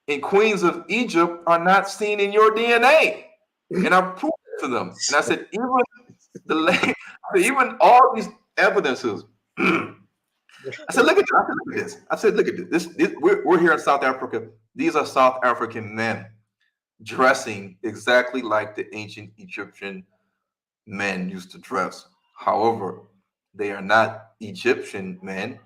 and queens of Egypt are not seen in your DNA. And I proved it to them. And I said, even all these evidences. I said, look at this. I said, look at this. We're here in South Africa. These are South African men dressing exactly like the ancient Egyptian men used to dress. However, they are not Egyptian men.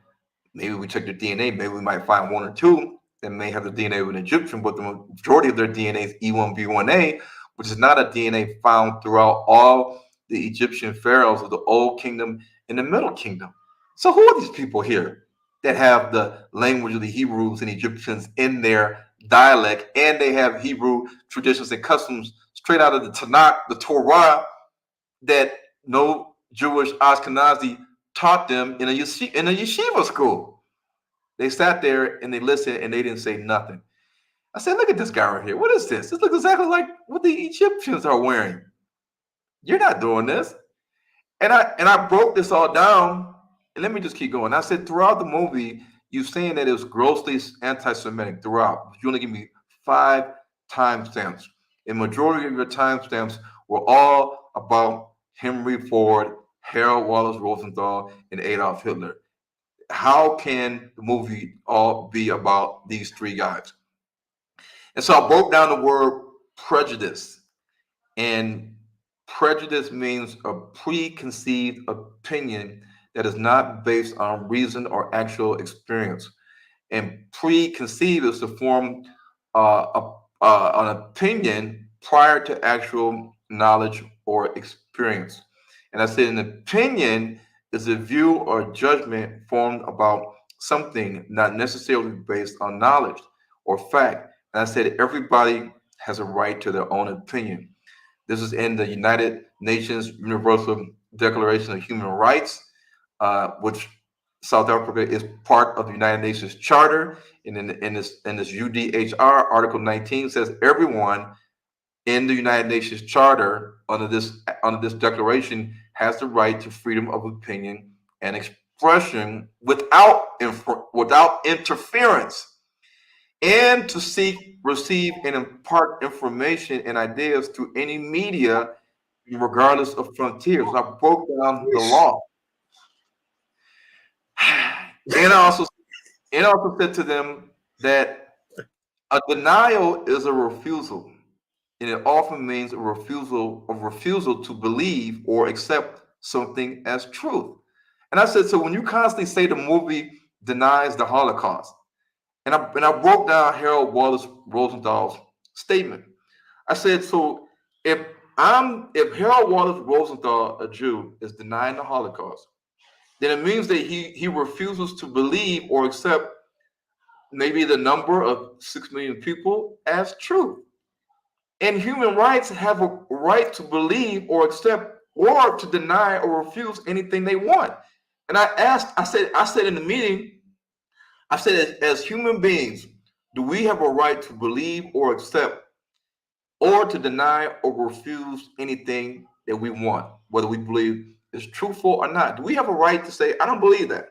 Maybe we check their DNA. Maybe we might find one or two that may have the DNA of an Egyptian, but the majority of their DNA is E1B1A, which is not a DNA found throughout all the Egyptian pharaohs of the Old Kingdom and the Middle Kingdom. So who are these people here that have the language of the Hebrews and Egyptians in their dialect, and they have Hebrew traditions and customs straight out of the Tanakh, the Torah, that no Jewish Ashkenazi taught them in a yeshiva school? They sat there and they listened and they didn't say nothing. I said, look at this guy right here. What is this? This looks exactly like what the Egyptians are wearing. You're not doing this. And I broke this all down. And let me just keep going. I said, throughout the movie, you're saying that it was grossly anti-Semitic throughout. You only give me 5 timestamps. And majority of your timestamps were all about Henry Ford, Harold Wallace Rosenthal, and Adolf Hitler. How can the movie all be about these 3 guys? And so I broke down the word prejudice. And prejudice means a preconceived opinion that is not based on reason or actual experience. And preconceived is to form an opinion prior to actual knowledge or experience. And I said an opinion is a view or judgment formed about something not necessarily based on knowledge or fact. And I said everybody has a right to their own opinion. This is in the United Nations Universal Declaration of Human Rights. which South Africa is part of the United Nations Charter. And in this UDHR, Article 19 says everyone in the United Nations Charter under this declaration has the right to freedom of opinion and expression without interference, and to seek, receive, and impart information and ideas to any media, regardless of frontiers. I broke down the law. And I also said to them that a denial is a refusal, and it often means a refusal to believe or accept something as truth. And I said, so when you constantly say the movie denies the Holocaust, and I broke down Harold Wallace Rosenthal's statement. I said, so if Harold Wallace Rosenthal, a Jew, is denying the Holocaust, then it means that he refuses to believe or accept maybe the number of 6 million people as truth. And human rights have a right to believe or accept or to deny or refuse anything they want. And I said in the meeting, I said, as human beings, do we have a right to believe or accept or to deny or refuse anything that we want, whether we believe is truthful or not? Do we have a right to say, I don't believe that?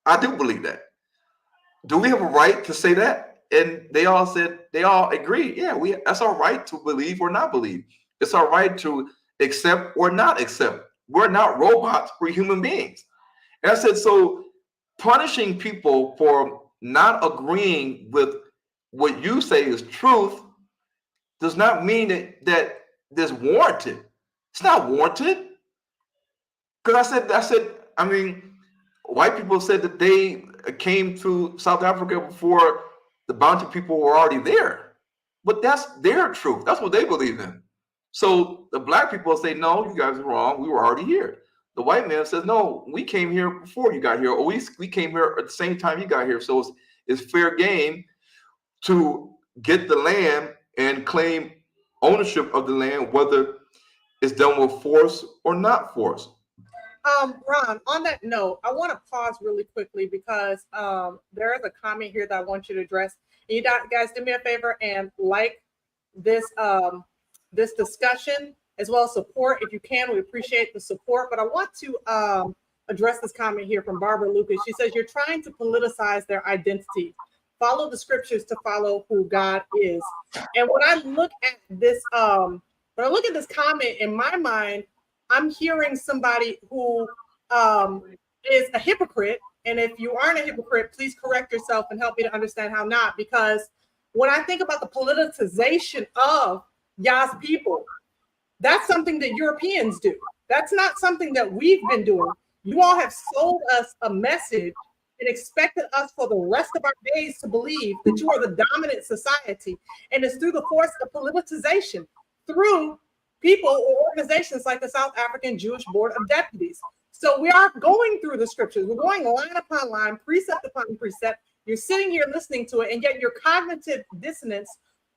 I do believe that. Do we have a right to say that? And they all said, they all agreed, yeah, that's our right to believe or not believe. It's our right to accept or not accept. We're not robots, we're human beings. And I said, so punishing people for not agreeing with what you say is truth does not mean that there's warranted. It's not warranted. Because I said, I mean, white people said that they came to South Africa before the bounty people were already there. But that's their truth. That's what they believe in. So the black people say, no, you guys are wrong. We were already here. The white man says, no, we came here before you got here, or we came here at the same time you got here. So it's fair game to get the land and claim ownership of the land, whether it's done with force or not force. Ron, on that note, I want to pause really quickly because there is a comment here that I want you to address. And you guys do me a favor and like this this discussion, as well as support. If you can, we appreciate the support. But I want to address this comment here from Barbara Lucas. She says, you're trying to politicize their identity. Follow the scriptures to follow who God is. And when I look at this, comment, in my mind, I'm hearing somebody who is a hypocrite. And if you aren't a hypocrite, please correct yourself and help me to understand how not. Because when I think about the politicization of Yah's people, that's something that Europeans do. That's not something that we've been doing. You all have sold us a message and expected us for the rest of our days to believe that you are the dominant society. And it's through the force of politicization, through people or organizations like the South African Jewish Board of Deputies. So we are going through the scriptures. We're going line upon line, precept upon precept. You're sitting here listening to it, and yet your cognitive dissonance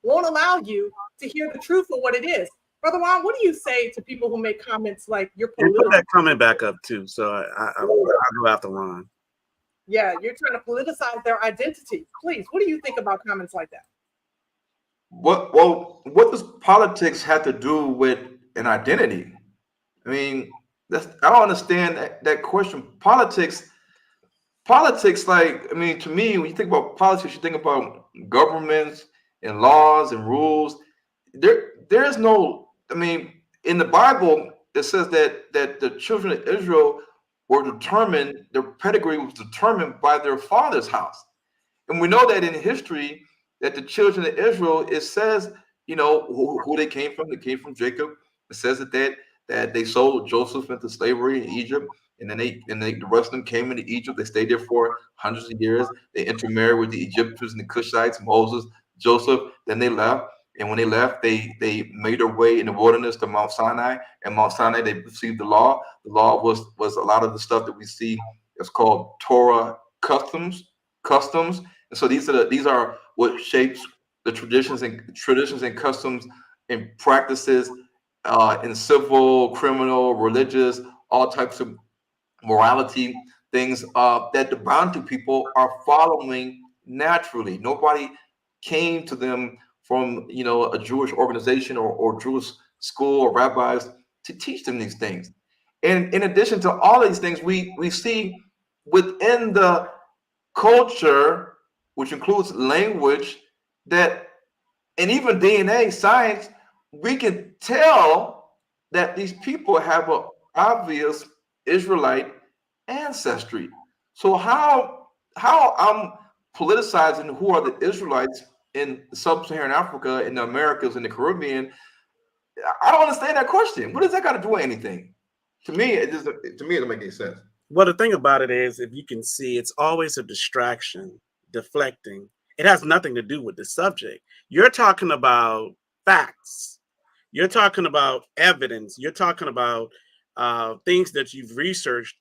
won't allow you to hear the truth of what it is. Brother Ron, what do you say to people who make comments like you're political? Put that comment back up too, so I'll go after Ron. Yeah, you're trying to politicize their identity. Please, what do you think about comments like that? What does politics have to do with an identity? I mean, I don't understand that question. Politics, like, I mean, to me, when you think about politics, you think about governments and laws and rules. There's no, I mean, in the Bible, it says that the children of Israel were determined, their pedigree was determined by their father's house. And we know that in history, that the children of Israel, it says, you know, who they came from. They came from Jacob. It says that they sold Joseph into slavery in Egypt, and then the rest of them came into Egypt. They stayed there for hundreds of years. They intermarried with the Egyptians and the Cushites, Moses, Joseph. Then they left, and when they left, they made their way in the wilderness to Mount Sinai. And Mount Sinai, they received the law. The law was a lot of the stuff that we see. It's called Torah customs. And so these are what shapes the traditions and customs and practices in civil, criminal, religious, all types of morality, things that the Bantu people are following naturally. Nobody came to them from a Jewish organization or Jewish school or rabbis to teach them these things. And in addition to all these things, we see within the culture, which includes language, that and even DNA science, we can tell that these people have an obvious Israelite ancestry. So how I'm politicizing who are the Israelites in sub-Saharan Africa, in the Americas, in the Caribbean, I don't understand that question. What does that got to do with anything? To me, it doesn't make any sense. Well, the thing about it is, if you can see, it's always a distraction, deflecting. It has nothing to do with the subject. You're talking about facts. You're talking about evidence. You're talking about things that you've researched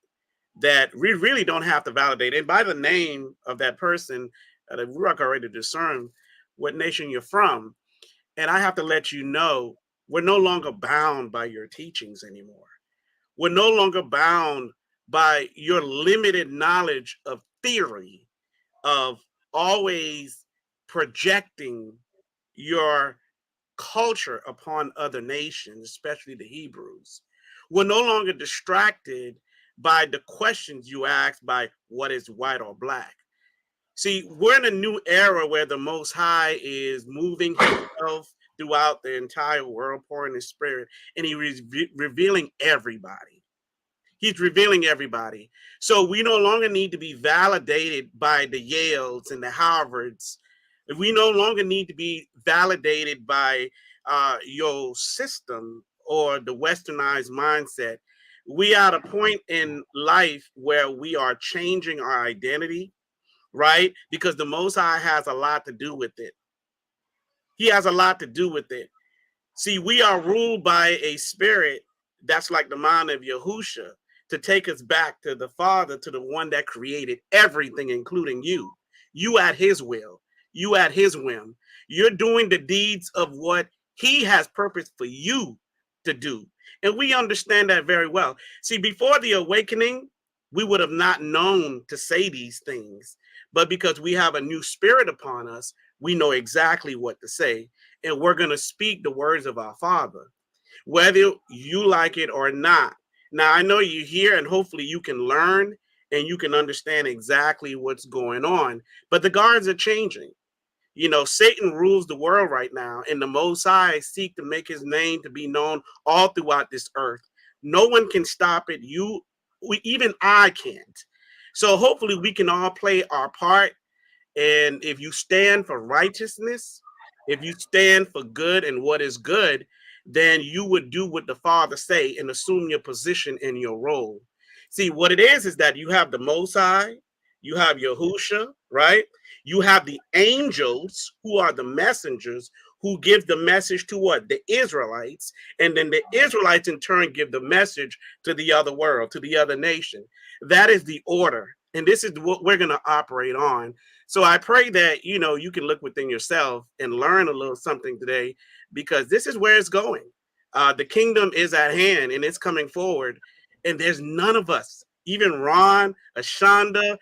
that we really don't have to validate. And by the name of that person, the Ruach already discern what nation you're from. And I have to let you know, we're no longer bound by your teachings anymore. We're no longer bound by your limited knowledge of theory, of always projecting your culture upon other nations, especially the Hebrews. We're no longer distracted by the questions you ask by what is white or black. See, we're in a new era where the Most High is moving himself throughout the entire world, pouring his spirit, and he's revealing everybody. He's revealing everybody. So we no longer need to be validated by the Yales and the Harvards. We no longer need to be validated by your system or the westernized mindset. We are at a point in life where we are changing our identity, right? Because the Most High has a lot to do with it. He has a lot to do with it. See, we are ruled by a spirit that's like the mind of Yahusha, to take us back to the Father, to the one that created everything, including you. You at his will, you at his whim. You're doing the deeds of what he has purpose for you to do. And we understand that very well. See, before the awakening, we would have not known to say these things. But because we have a new spirit upon us, we know exactly what to say. And we're going to speak the words of our Father, whether you like it or not. Now, I know you're here and hopefully you can learn and you can understand exactly what's going on. But the guards are changing. You know, Satan rules the world right now, and the Most High seek to make his name to be known all throughout this earth. No one can stop it. Even I can't. So hopefully we can all play our part. And if you stand for righteousness, if you stand for good and what is good, then you would do what the Father say and assume your position in your role. See, what it is that you have the Most High, you have Yahusha, right? You have the angels who are the messengers who give the message to what? The Israelites. And then the Israelites in turn give the message to the other world, to the other nation. That is the order. And this is what we're going to operate on. So I pray that, you can look within yourself and learn a little something today, because this is where it's going. The kingdom is at hand and it's coming forward. And there's none of us, even Ron, Ashanda,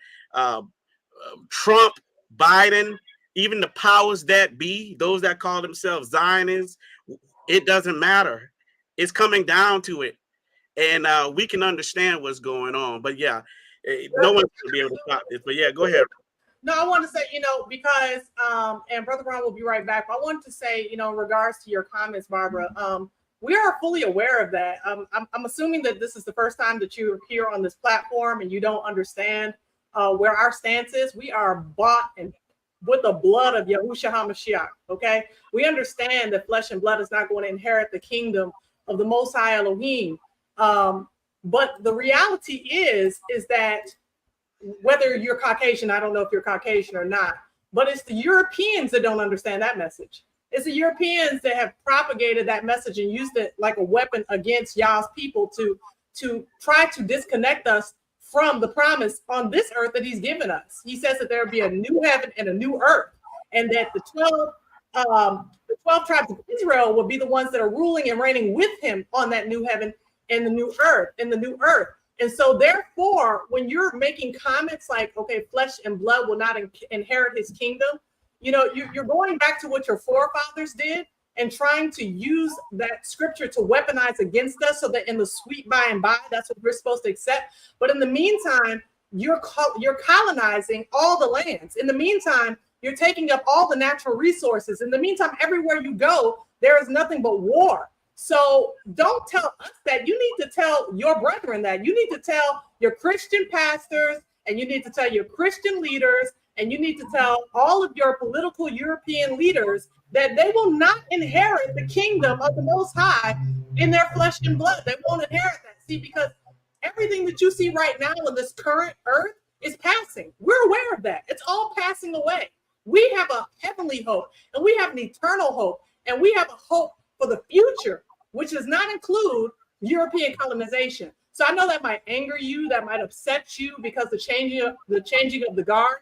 Trump, Biden, even the powers that be, those that call themselves Zionists, it doesn't matter. It's coming down to it. And we can understand what's going on. But yeah, no one's going to be able to stop this. But yeah, go ahead. No, I want to say, because, and Brother Ron will be right back. I wanted to say, in regards to your comments, Barbara, we are fully aware of that. I'm assuming that this is the first time that you're here on this platform and you don't understand where our stance is. We are bought and with the blood of Yahushua HaMashiach, okay? We understand that flesh and blood is not going to inherit the kingdom of the Most High Elohim. But the reality is that whether you're Caucasian, I don't know if you're Caucasian or not, but it's the Europeans that don't understand that message. It's the Europeans that have propagated that message and used it like a weapon against Yah's people to try to disconnect us from the promise on this earth that he's given us. He says that there will be a new heaven and a new earth, and that the 12 tribes of Israel will be the ones that are ruling and reigning with him on that new heaven and the new earth. And so therefore, when you're making comments like, okay, flesh and blood will not inherit his kingdom, you know, you're going back to what your forefathers did and trying to use that scripture to weaponize against us so that in the sweet by and by, that's what we're supposed to accept. But in the meantime, you're colonizing all the lands. In the meantime, you're taking up all the natural resources. In the meantime, everywhere you go, there is nothing but war. So don't tell us that. You need to tell your brethren that. You need to tell your Christian pastors, and you need to tell your Christian leaders, and you need to tell all of your political European leaders that they will not inherit the kingdom of the Most High in their flesh and blood. They won't inherit that. See, because everything that you see right now in this current earth is passing. We're aware of that. It's all passing away. We have a heavenly hope, and we have an eternal hope, and we have a hope for the future, which does not include European colonization. So I know that might anger you, that might upset you, because the changing of the guard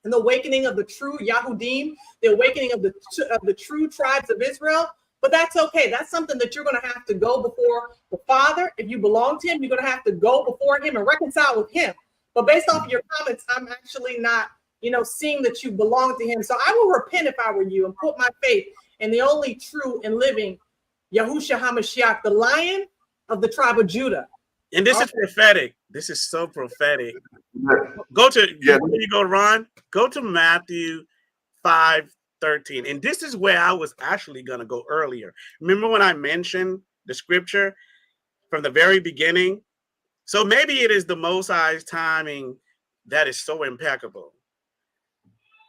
and the awakening of the true Yahudim, the awakening of the true tribes of Israel. But that's okay. That's something that you're going to have to go before the Father. If you belong to him, you're going to have to go before him and reconcile with him. But based off of your comments, I'm actually not, you know, seeing that you belong to him. So I will repent if I were you and put my faith in the only true and living Yahushua HaMashiach, the Lion of the tribe of Judah. And this is prophetic. This is so prophetic. Go to, before you go, Ron, go to Matthew 5:13. And this is where I was actually going to go earlier. Remember when I mentioned the scripture from the very beginning? So maybe it is the Most High's timing that is so impeccable.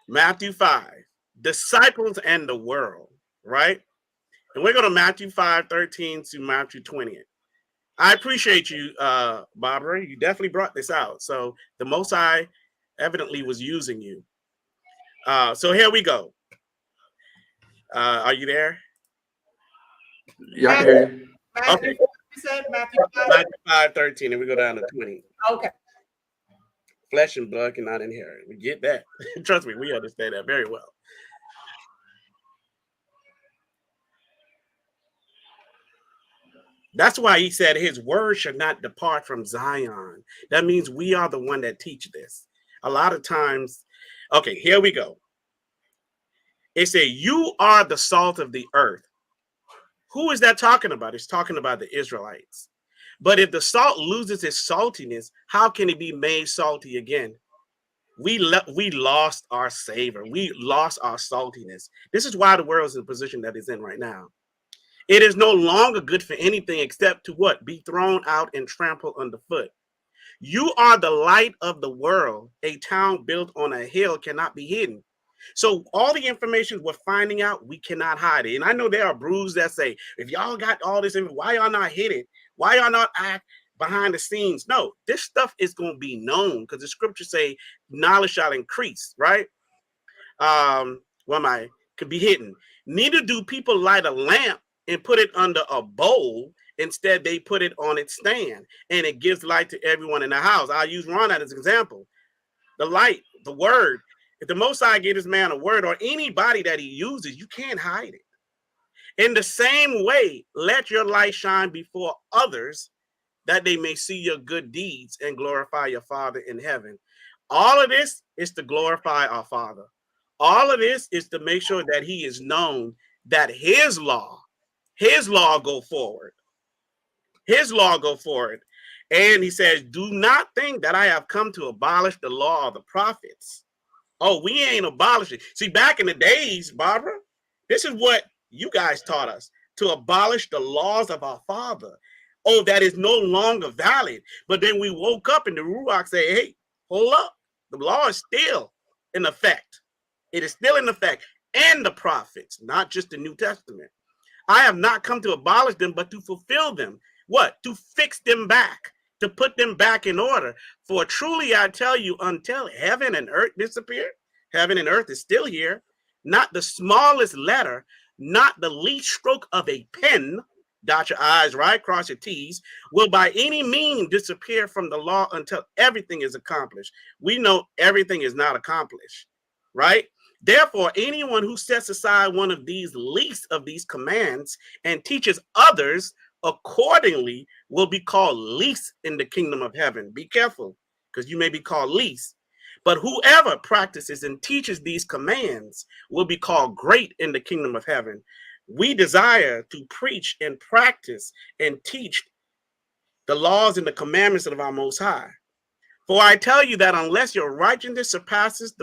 Matthew 5, disciples and the world, right? And we're going to Matthew 5:13 to Matthew 20. I appreciate you, Barbara. You definitely brought this out. So the Most High evidently was using you. So here we go. Are you there? Yeah, I hear you. Matthew, Okay. you said Matthew 5? Matthew 5:13, and we go down to 20. Okay. Flesh and blood cannot inherit. We get that. Trust me, we understand that very well. That's why he said his word should not depart from Zion. That means we are the one that teach this. A lot of times, okay, here we go. It said, you are the salt of the earth. Who is that talking about? It's talking about the Israelites. But if the salt loses its saltiness, how can it be made salty again? We lost our savor. We lost our saltiness. This is why the world is in the position that it's in right now. It is no longer good for anything except to what? Be thrown out and trampled underfoot. You are the light of the world. A town built on a hill cannot be hidden. So all the information we're finding out, we cannot hide it. And I know there are brews that say, if y'all got all this, why y'all not hid it? Why y'all not act behind the scenes? No, this stuff is going to be known because the scriptures say knowledge shall increase, right? Could be hidden. Neither do people light a lamp and put it under a bowl. Instead, they put it on its stand, and it gives light to everyone in the house. I'll use Ron as an example. The light, the word. If the Most High gives this man a word or anybody that he uses, you can't hide it. In the same way, let your light shine before others that they may see your good deeds and glorify your Father in heaven. All of this is to glorify our Father. All of this is to make sure that he is known, that his law go forward. His law go forward. And he says, do not think that I have come to abolish the law of the prophets. Oh, we ain't abolishing. See, back in the days, Barbara, this is what you guys taught us, to abolish the laws of our Father. Oh, that is no longer valid. But then we woke up and the Ruach said, hey, hold up. The law is still in effect. It is still in effect. And the prophets, not just the New Testament. I have not come to abolish them, but to fulfill them. What? To fix them back, to put them back in order. For truly I tell you, until heaven and earth disappear, heaven and earth is still here, not the smallest letter, not the least stroke of a pen, dot your I's, right, cross your T's, will by any means disappear from the law until everything is accomplished. We know everything is not accomplished, right? Therefore, anyone who sets aside one of these least of these commands and teaches others accordingly will be called least in the kingdom of heaven. Be careful, because you may be called least. But whoever practices and teaches these commands will be called great in the kingdom of heaven. We desire to preach and practice and teach the laws and the commandments of our Most High. For I tell you that unless your righteousness surpasses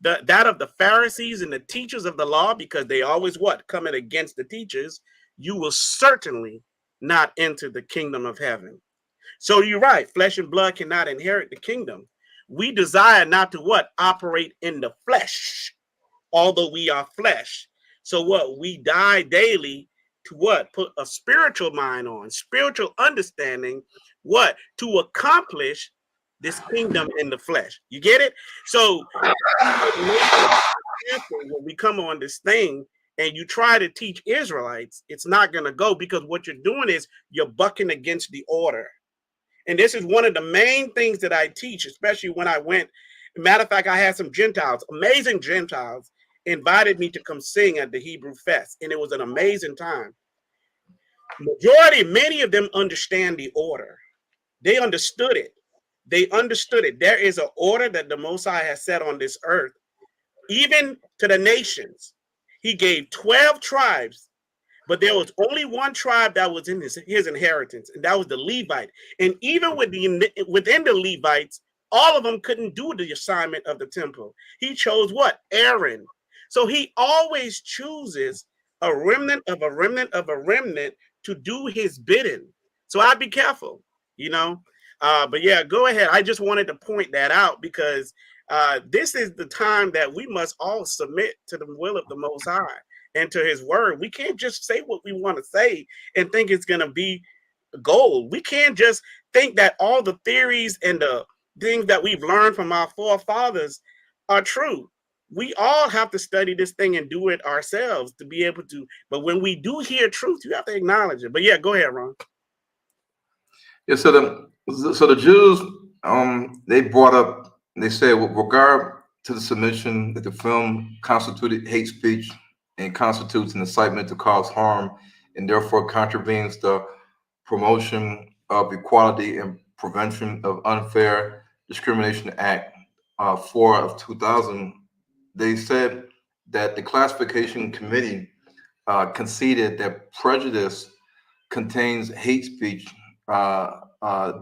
that of the Pharisees and the teachers of the law, because they always what? Coming against the teachers, you will certainly not enter the kingdom of heaven. So you're right, flesh and blood cannot inherit the kingdom. We desire not to what? Operate in the flesh, although we are flesh. So what? We die daily to what? Put a spiritual mind on, spiritual understanding, what? To accomplish this kingdom in the flesh. You get it? So when we come on this thing and you try to teach Israelites, it's not going to go, because what you're doing is you're bucking against the order. And this is one of the main things that I teach, especially when I went. Matter of fact, I had some Gentiles, amazing Gentiles, invited me to come sing at the Hebrew Fest. And it was an amazing time. Many of them understand the order. They understood it. They understood it. There is an order that the Most High has set on this earth, even to the nations. He gave 12 tribes, but there was only one tribe that was in his inheritance, and that was the Levite. And even within the Levites, all of them couldn't do the assignment of the temple. He chose what? Aaron. So he always chooses a remnant of a remnant of a remnant to do his bidding. So I'd be careful, you know. But yeah, go ahead. I just wanted to point that out, because this is the time that we must all submit to the will of the Most High and to his word. We can't just say what we want to say and think it's going to be gold. We can't just think that all the theories and the things that we've learned from our forefathers are true. We all have to study this thing and do it ourselves to be able to. But when we do hear truth, you have to acknowledge it. But yeah, go ahead, Ron. Yeah, so the Jews, they brought up, they said, with regard to the submission that the film constituted hate speech and constitutes an incitement to cause harm, and therefore contravenes the Promotion of Equality and Prevention of Unfair Discrimination Act 4 of 2000, they said that the classification committee conceded that prejudice contains hate speech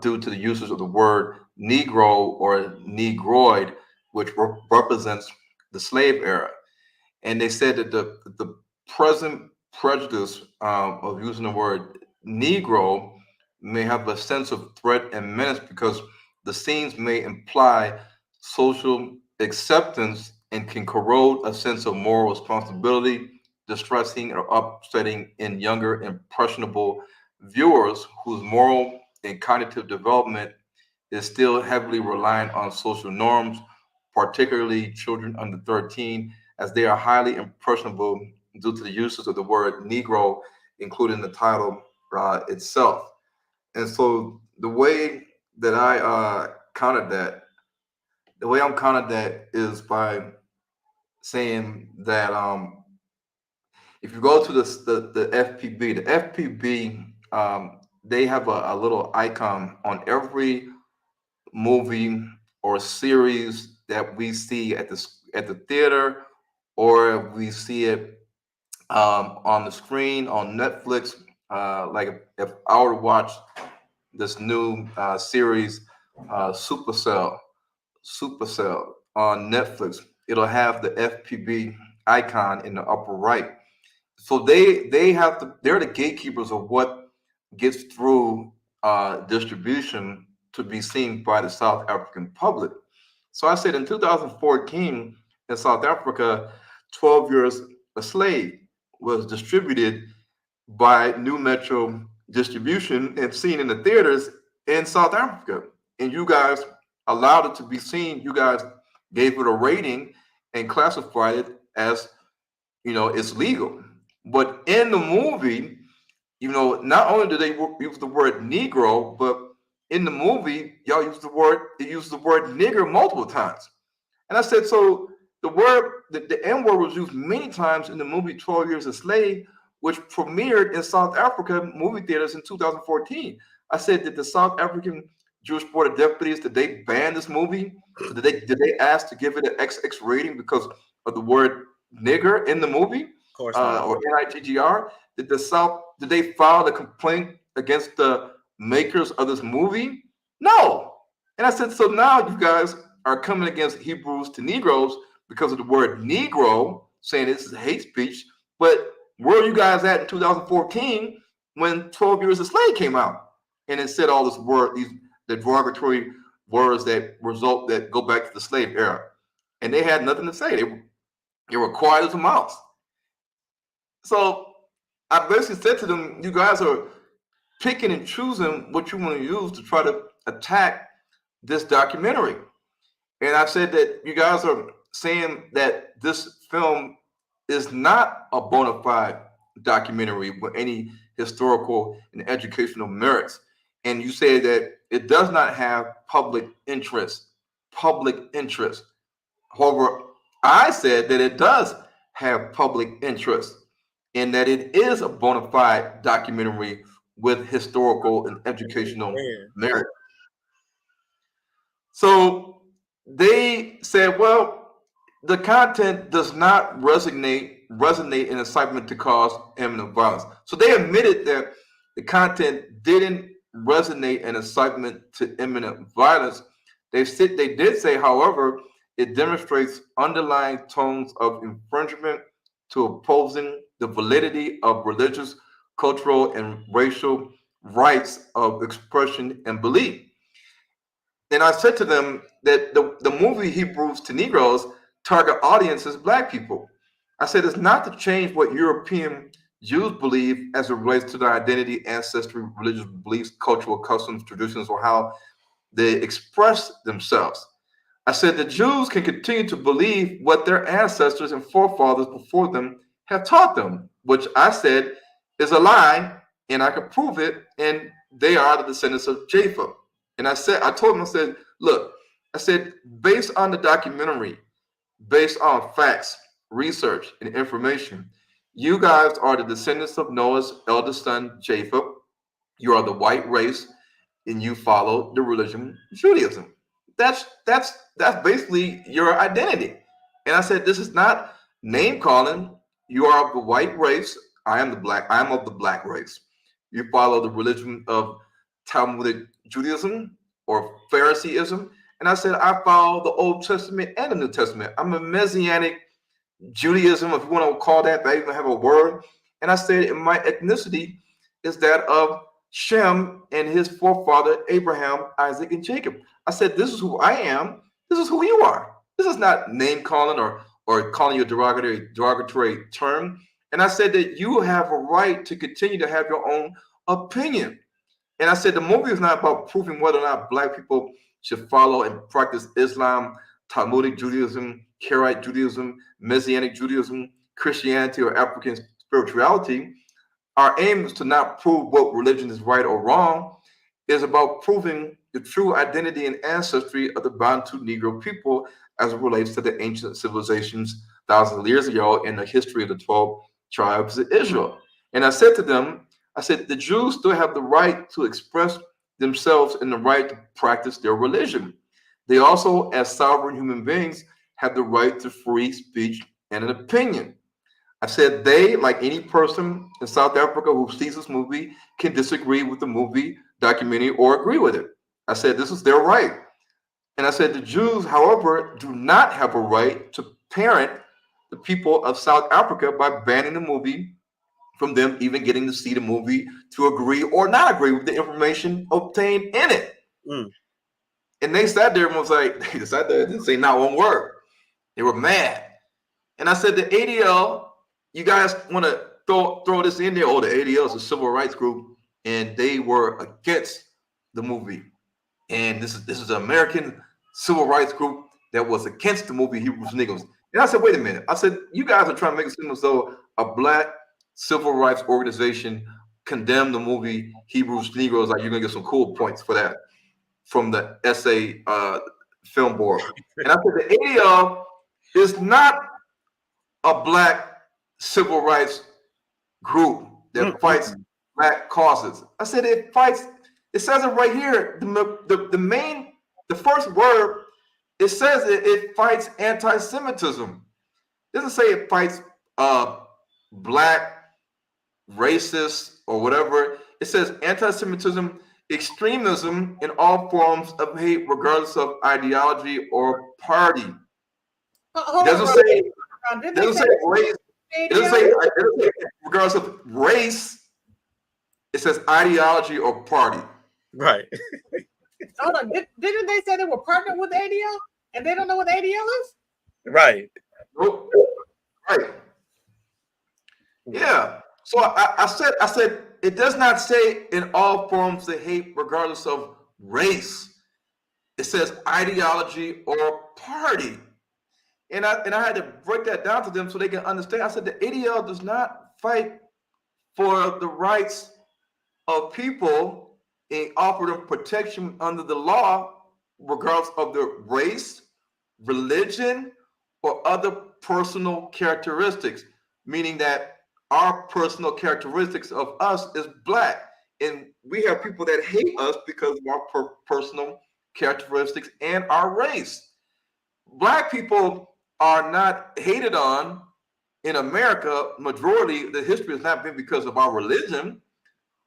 due to the usage of the word Negro or Negroid, which represents the slave era. And they said that the present prejudice of using the word Negro may have a sense of threat and menace, because the scenes may imply social acceptance and can corrode a sense of moral responsibility, distressing or upsetting in younger, impressionable viewers whose moral and cognitive development is still heavily reliant on social norms, particularly children under 13, as they are highly impressionable due to the uses of the word Negro, including the title itself. And so the way that I countered that, the way I'm countered that is by saying that if you go to the FPB, they have a little icon on every movie or series that we see at the theater, or we see it on the screen on Netflix. Like if I were to watch this new series, Supercell on Netflix, it'll have the FPB icon in the upper right. So they're the gatekeepers of what gets through distribution to be seen by the South African public. So I said in 2014 in South Africa, 12 Years a Slave was distributed by New Metro Distribution and seen in the theaters in South Africa. And you guys allowed it to be seen. You guys gave it a rating and classified it as, it's legal. But in the movie, not only do they use the word Negro, but in the movie, y'all use the word nigger multiple times. And I said, so the N word was used many times in the movie 12 Years a Slave, which premiered in South Africa movie theaters in 2014. I said, did the South African Jewish Board of Deputies, did they ban this movie? Did they ask to give it an XX rating because of the word nigger in the movie, Of course not. or NIGGR? Did they file a complaint against the makers of this movie? No. And I said, so now you guys are coming against Hebrews to Negroes because of the word Negro, saying this is hate speech. But where are you guys at in 2014 when 12 Years a Slave came out? And it said all this word, the derogatory words that go back to the slave era. And they had nothing to say. They were quiet as a mouse. So I basically said to them, you guys are picking and choosing what you want to use to try to attack this documentary. And I said that you guys are saying that this film is not a bona fide documentary with any historical and educational merits. And you say that it does not have public interest. However, I said that it does have public interest and that it is a bona fide documentary with historical and educational merit. So they said, well, the content does not resonate in incitement to cause imminent violence. So they admitted that the content didn't resonate in incitement to imminent violence. They did say, however, it demonstrates underlying tones of infringement to opposing the validity of religious, cultural, and racial rights of expression and belief. And I said to them that the movie Hebrews to Negroes target audience is Black people. I said it's not to change what European Jews believe as it relates to their identity, ancestry, religious beliefs, cultural customs, traditions, or how they express themselves. I said the Jews can continue to believe what their ancestors and forefathers before them have taught them, which I said is a lie, and I could prove it, and they are the descendants of Japheth. And I told them, I said, look, I said, based on the documentary, based on facts, research, and information, you guys are the descendants of Noah's eldest son, Japheth. You are the white race, and you follow the religion Judaism. That's basically your identity. And I said, this is not name calling. You are of the white race. I am of the black race. You follow the religion of Talmudic Judaism or Phariseeism. And I said, I follow the Old Testament and the New Testament. I'm a Messianic Judaism, if you want to call that, they even have a word. And I said, and my ethnicity is that of Shem and his forefather, Abraham, Isaac, and Jacob. I said, this is who I am. This is who you are. This is not name calling or calling you a derogatory term. And I said that you have a right to continue to have your own opinion. And I said, the movie is not about proving whether or not Black people should follow and practice Islam, Talmudic Judaism, Karaite Judaism, Messianic Judaism, Christianity, or African spirituality. Our aim is to not prove what religion is right or wrong. It's about proving the true identity and ancestry of the Bantu Negro people as it relates to the ancient civilizations thousands of years ago in the history of the 12 tribes of Israel. And I said to them, I said, the Jews still have the right to express themselves and the right to practice their religion. They also, as sovereign human beings, have the right to free speech and an opinion. I said they, like any person in South Africa who sees this movie, can disagree with the movie, documentary, or agree with it. I said this is their right. And I said the Jews, however, do not have a right to parent the people of South Africa by banning the movie from them even getting to see the movie to agree or not agree with the information obtained in it. Mm. And they sat there and was like, they sat there and didn't say not one word. They were mad. And I said, the ADL, you guys want to throw this in there? Oh, the ADL is a civil rights group, and they were against the movie. And this is an American civil rights group that was against the movie Hebrews Negroes. And I said, wait a minute. I said, you guys are trying to make it seem as though a Black civil rights organization condemned the movie Hebrews Negroes. Like, you're going to get some cool points for that from the SA film board. And I said, the ADL is not a Black civil rights group that fights black causes. I said it fights. It says it right here. The first word, it says it fights anti-Semitism. It doesn't say it fights black, racist, or whatever. It says anti-Semitism, extremism in all forms of hate, regardless of ideology or party. It doesn't say race. It doesn't say regardless of race. It says ideology or party. Right. Hold on. Didn't they say they were partnered with ADL and they don't know what ADL is? Right. Nope. Right. Yeah. So I said it does not say in all forms of hate, regardless of race. It says ideology or party. And I had to break that down to them so they can understand. I said the ADL does not fight for the rights of people and offer them protection under the law, regardless of their race, religion, or other personal characteristics, meaning that our personal characteristics of us is black. And we have people that hate us because of our personal characteristics and our race. Black people are not hated on in America. Majority, the history has not been because of our religion.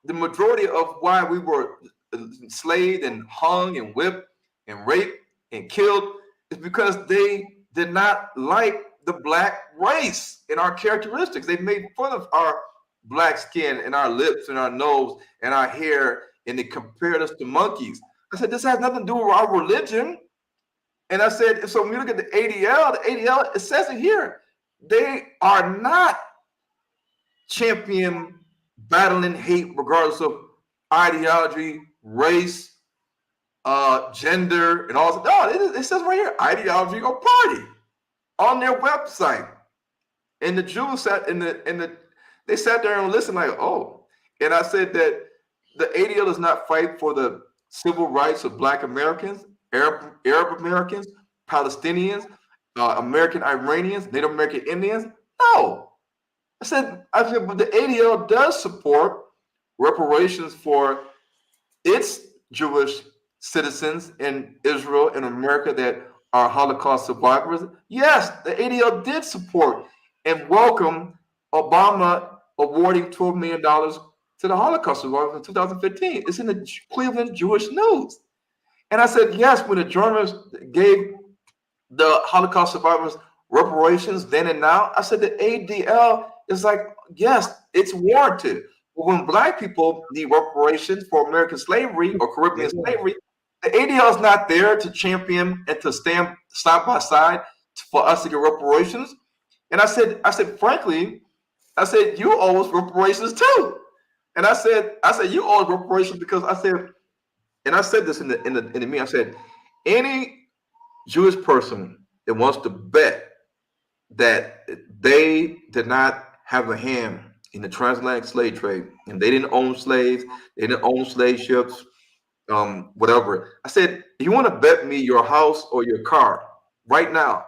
The majority of why we were enslaved and hung and whipped and raped and killed is because they did not like the black race and our characteristics. They made fun of our black skin and our lips and our nose and our hair, and they compared us to monkeys. I said, this has nothing to do with our religion. And I said, so when you look at the ADL, it says it here. They are not champion battling hate regardless of ideology, race, gender, and all that. No, it says right here, ideology or party on their website. And the Jews they sat there and listened like, oh. And I said that the ADL does not fight for the civil rights of Black Americans, Arab Americans, Palestinians, American Iranians, Native American Indians. No. I said, but the ADL does support reparations for its Jewish citizens in Israel and America that are Holocaust survivors. Yes, the ADL did support and welcome Obama awarding $12 million to the Holocaust survivors in 2015. It's in the Cleveland Jewish News. And I said, yes, when the journalists gave the Holocaust survivors reparations then and now, I said the ADL is like, yes, it's warranted. But when Black people need reparations for American slavery or Caribbean slavery, the ADL is not there to champion and to stand side by side for us to get reparations. And I said, frankly, I said, you owe us reparations too. And I said, you owe us reparations because I said, and I said this in the meeting, I said, any Jewish person that wants to bet that they did not have a hand in the transatlantic slave trade and they didn't own slaves, they didn't own slave ships, whatever. I said, you want to bet me your house or your car right now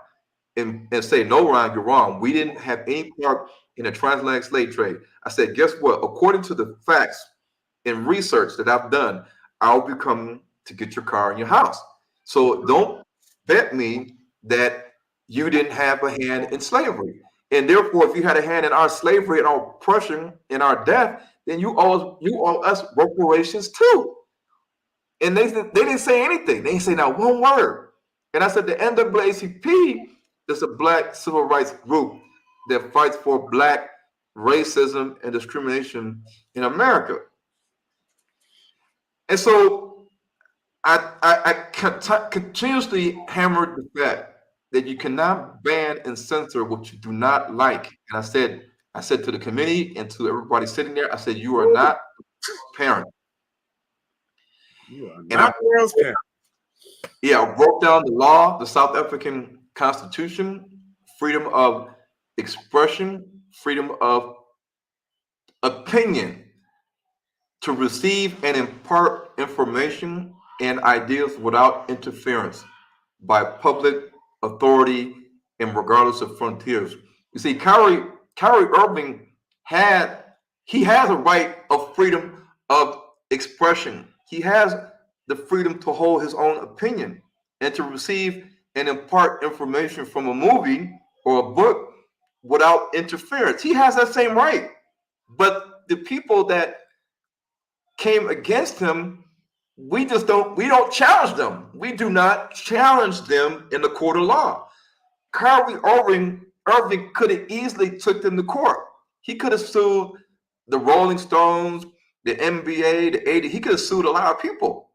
and say, no, Ron, you're wrong. We didn't have any part in the transatlantic slave trade. I said, guess what? According to the facts and research that I've done, I'll be coming to get your car and your house. So don't bet me that you didn't have a hand in slavery. And therefore, if you had a hand in our slavery and our oppression and our death, then you owe us reparations too. And they didn't say anything. They didn't say not one word. And I said the NAACP is a Black civil rights group that fights for Black racism and discrimination in America. And so I continuously hammered the fact that you cannot ban and censor what you do not like. And I said to the committee and to everybody sitting there, I said, you are not parent. You are not world's parent. Yeah, I wrote down the law, the South African Constitution, freedom of expression, freedom of opinion, to receive and impart information and ideas without interference by public authority and regardless of frontiers. You see, Kyrie Irving had he has a right of freedom of expression. He has the freedom to hold his own opinion and to receive and impart information from a movie or a book without interference. He has that same right. But the people that came against him, we don't challenge them. We do not challenge them in the court of law. Irving could have easily took them to court. He could have sued the Rolling Stones, the NBA, the 80s. He could have sued a lot of people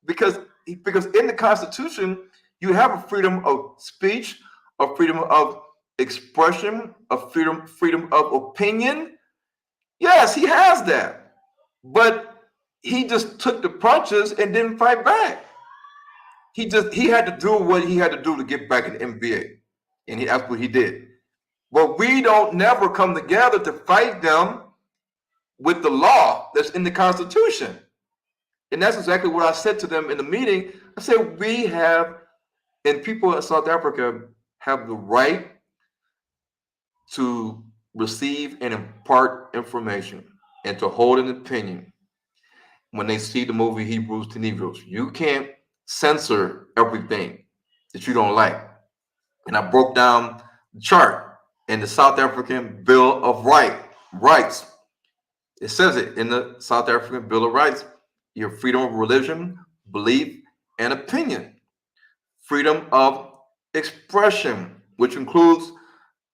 because in the Constitution you have a freedom of speech, a freedom of expression, a freedom of opinion. Yes, he has that, but he just took the punches and didn't fight back. He had to do what he had to do to get back in the NBA, and that's what he did. But we don't never come together to fight them with the law that's in the Constitution. And that's exactly what I said to them in the meeting. I said, we have, and people in South Africa have the right to receive and impart information and to hold an opinion when they see the movie Hebrews to Negroes. You can't censor everything that you don't like. And I broke down the chart in the South African Bill of Rights. It says it in the South African Bill of Rights. Your freedom of religion, belief, and opinion. Freedom of expression, which includes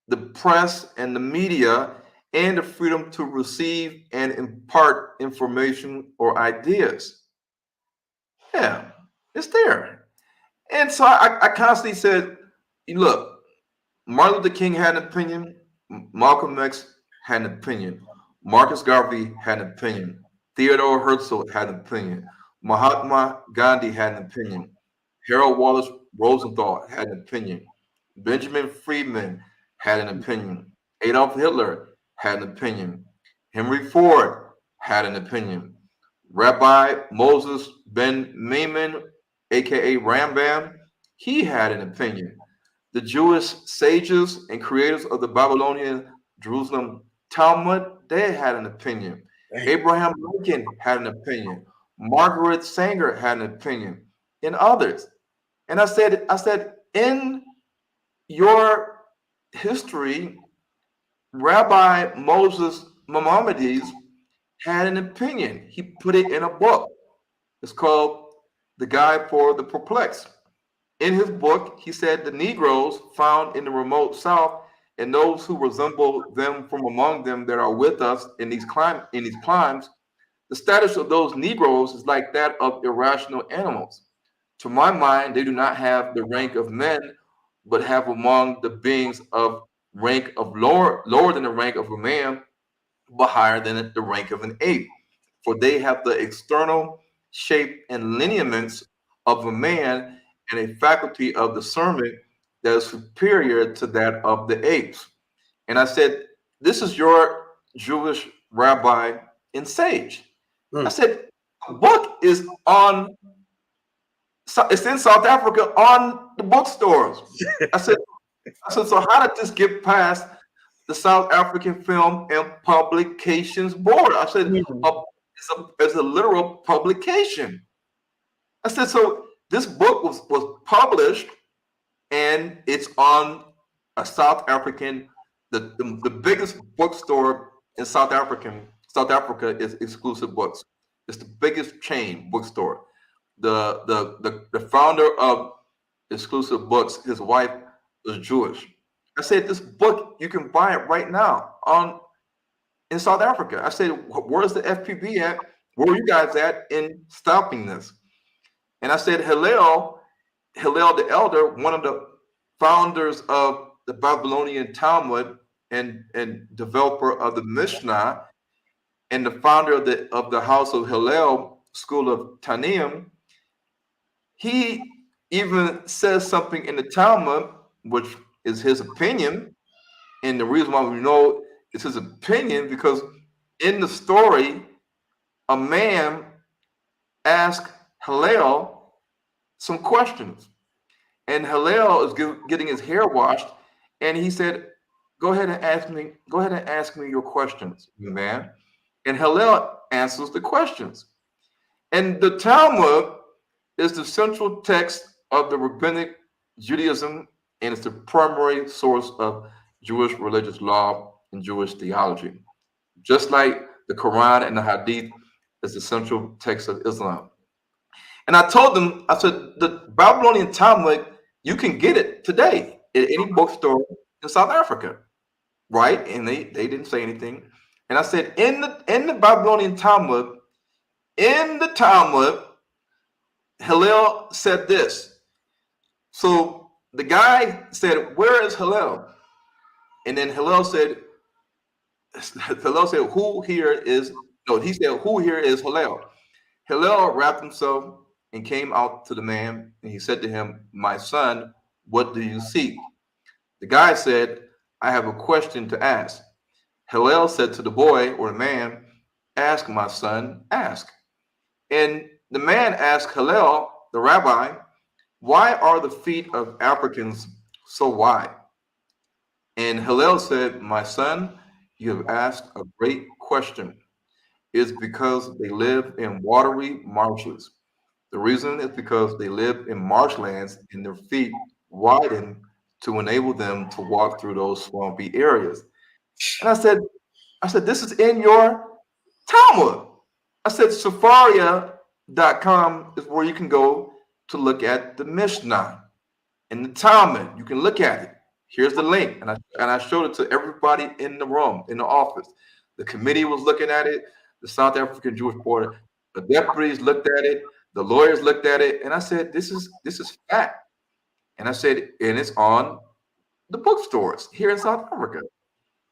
the press and the media, and the freedom to receive and impart information or ideas. Yeah, it's there. And so I constantly said, look, Martin Luther King had an opinion, Malcolm X had an opinion, Marcus Garvey had an opinion, Theodore Herzl had an opinion, Mahatma Gandhi had an opinion, Harold Wallace Rosenthal had an opinion, Benjamin Franklin had an opinion, Adolf Hitler had an opinion, Henry Ford had an opinion, Rabbi Moses Ben Maimon, aka Rambam, he had an opinion. The Jewish sages and creators of the Babylonian Jerusalem Talmud, they had an opinion. Abraham Lincoln had an opinion. Margaret Sanger had an opinion, and others. And I said, in your history, Rabbi Moses Maimonides had an opinion. He put it in a book. It's called The Guide for the Perplexed. In his book, he said the Negroes found in the remote South and those who resemble them from among them that are with us in these climes, the status of those Negroes is like that of irrational animals. To my mind, they do not have the rank of men, but have among the beings of rank of lower than the rank of a man, but higher than the rank of an ape. For they have the external shape and lineaments of a man and a faculty of discernment that is superior to that of the apes. And I said, this is your Jewish rabbi and sage. I said, the book is it's in South Africa on the bookstores. I said, so how did this get past the South African Film and Publications Board? I said, it's a literal publication. I said, so this book was published and it's on a South African, the biggest bookstore in South Africa is Exclusive Books. It's the biggest chain bookstore. The founder of Exclusive Books, his wife was Jewish. I said, this book, you can buy it right now in South Africa. I said, where's the FPB at? Where are you guys at in stopping this? And I said, Hillel the Elder, one of the founders of the Babylonian Talmud and developer of the Mishnah, and the founder of the House of Hillel School of Tanaim, he even says something in the Talmud, which is his opinion. And the reason why we know it's his opinion, because in the story, a man asked Hillel some questions. And Hillel is getting his hair washed, and he said, go ahead and ask me your questions, man. and Hillel answers the questions. And the Talmud is the central text of the rabbinic Judaism, and it's the primary source of Jewish religious law and Jewish theology. Just like the Quran and the Hadith is the central text of Islam. And I told them, I said, the Babylonian Talmud, you can get it today at any bookstore in South Africa, right? And they didn't say anything. And I said, in the Babylonian Talmud, Hillel said this. So the guy said, "Where is Hillel?" And then Hillel said, "Who here is?" No, he said, "Who here is Hillel?" Hillel wrapped himself and came out to the man, and he said to him, "My son, what do you seek?" The guy said, "I have a question to ask." Hillel said to the boy or the man, "Ask, my son, ask." And the man asked Hillel, the rabbi, "Why are the feet of Africans so wide?" And Hillel said, "My son, you have asked a great question. It's because they live in watery marshes. The reason is because they live in marshlands and their feet widen to enable them to walk through those swampy areas." And I said, "This is in your Talmud." I said, Safaria.com is where you can go to look at the Mishnah and the Talmud. You can look at it. Here's the link. And I showed it to everybody in the room, in the office. The committee was looking at it, the South African Jewish Board, the deputies looked at it, the lawyers looked at it, and I said, this is fact. And I said, and it's on the bookstores here in South Africa.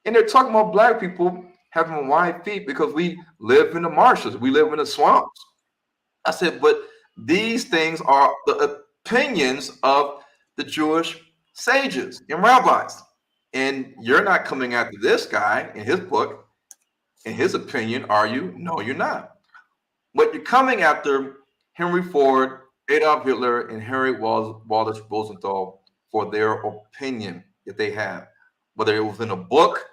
And they're talking about black people having wide feet because we live in the marshes, we live in the swamps. I said, but these things are the opinions of the Jewish sages and rabbis. And you're not coming after this guy in his book, in his opinion, are you? No, you're not. But you're coming after Henry Ford, Adolf Hitler, and Henry Wallace Rosenthal for their opinion that they have, whether it was in a book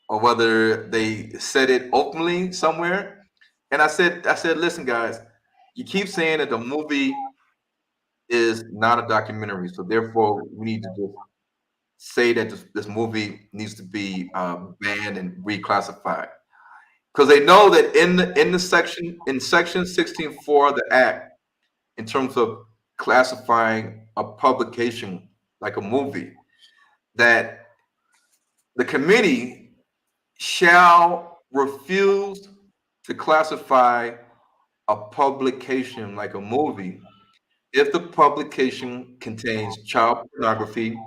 or whether they said it openly somewhere. And I said, listen, guys, you keep saying that the movie is not a documentary, so therefore we need to just say that this movie needs to be banned and reclassified, because they know that in section 16.4 of the Act, in terms of classifying a publication like a movie, that the committee shall refuse to classify a publication like a movie if the publication contains child pornography,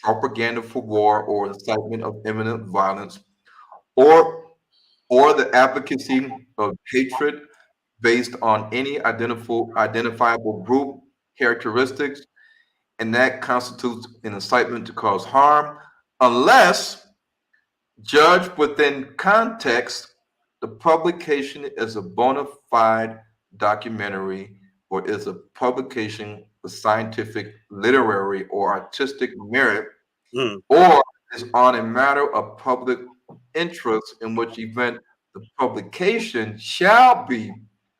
propaganda for war, or incitement of imminent violence, or the advocacy of hatred based on any identifiable group characteristics, and that constitutes an incitement to cause harm, unless judged within context, the publication is a bona fide documentary or is a publication of scientific, literary, or artistic merit, or is on a matter of public interest, in which event the publication shall be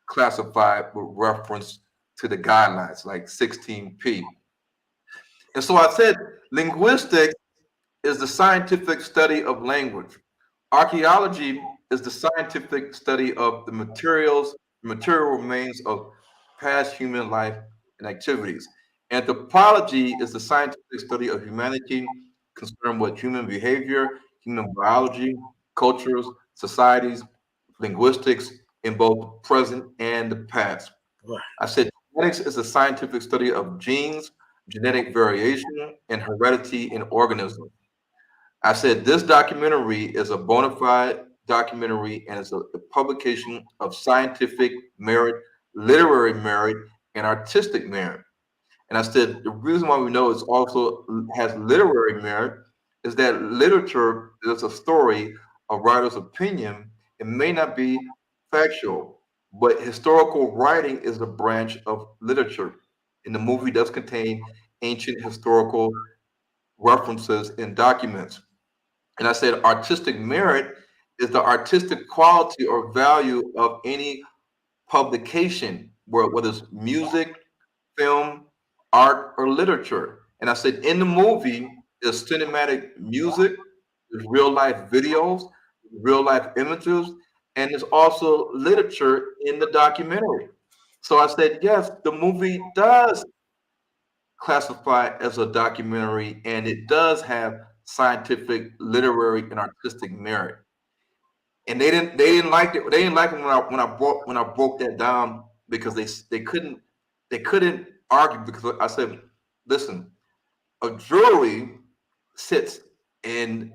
classified with reference to the guidelines, like 16p. And so I said, linguistics is the scientific study of language. Archaeology is the scientific study of the material remains of past human life and activities. Anthropology is the scientific study of humanity concerned with human behavior, human biology, cultures, societies, linguistics in both the present and the past. I said genetics is a scientific study of genes, genetic variation, and heredity in organisms. I said this documentary is a bona fide documentary and it's a publication of scientific merit, literary merit, and artistic merit. And I said the reason why we know it also has literary merit is that literature is a story, a writer's opinion. It may not be factual, but historical writing is a branch of literature. And the movie does contain ancient historical references and documents. And I said artistic merit is the artistic quality or value of any publication, whether it's music, film, art, or literature. And I said, in the movie, there's cinematic music, there's real life videos, real life images, and there's also literature in the documentary. So I said, yes, the movie does classify as a documentary, and it does have scientific, literary, and artistic merit. And they didn't like it. They didn't like it when I broke that down because they couldn't argue because I said, listen, a jury sits and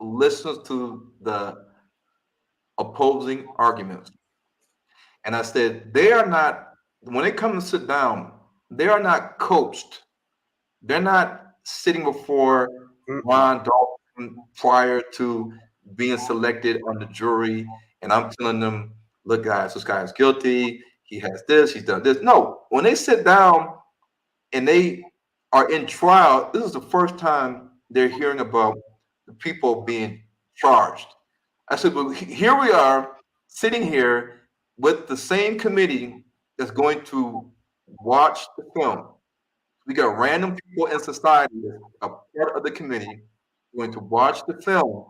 listens to the opposing arguments. And I said, they are not, when they come to sit down, they are not coached. They're not sitting before Ron Dalton prior to being selected on the jury. And I'm telling them, look, guys, this guy is guilty. He has this, he's done this. No, when they sit down and they are in trial, this is the first time they're hearing about the people being charged. I said, well, here we are sitting here with the same committee that's going to watch the film. We got random people in society that are part of the committee going to watch the film,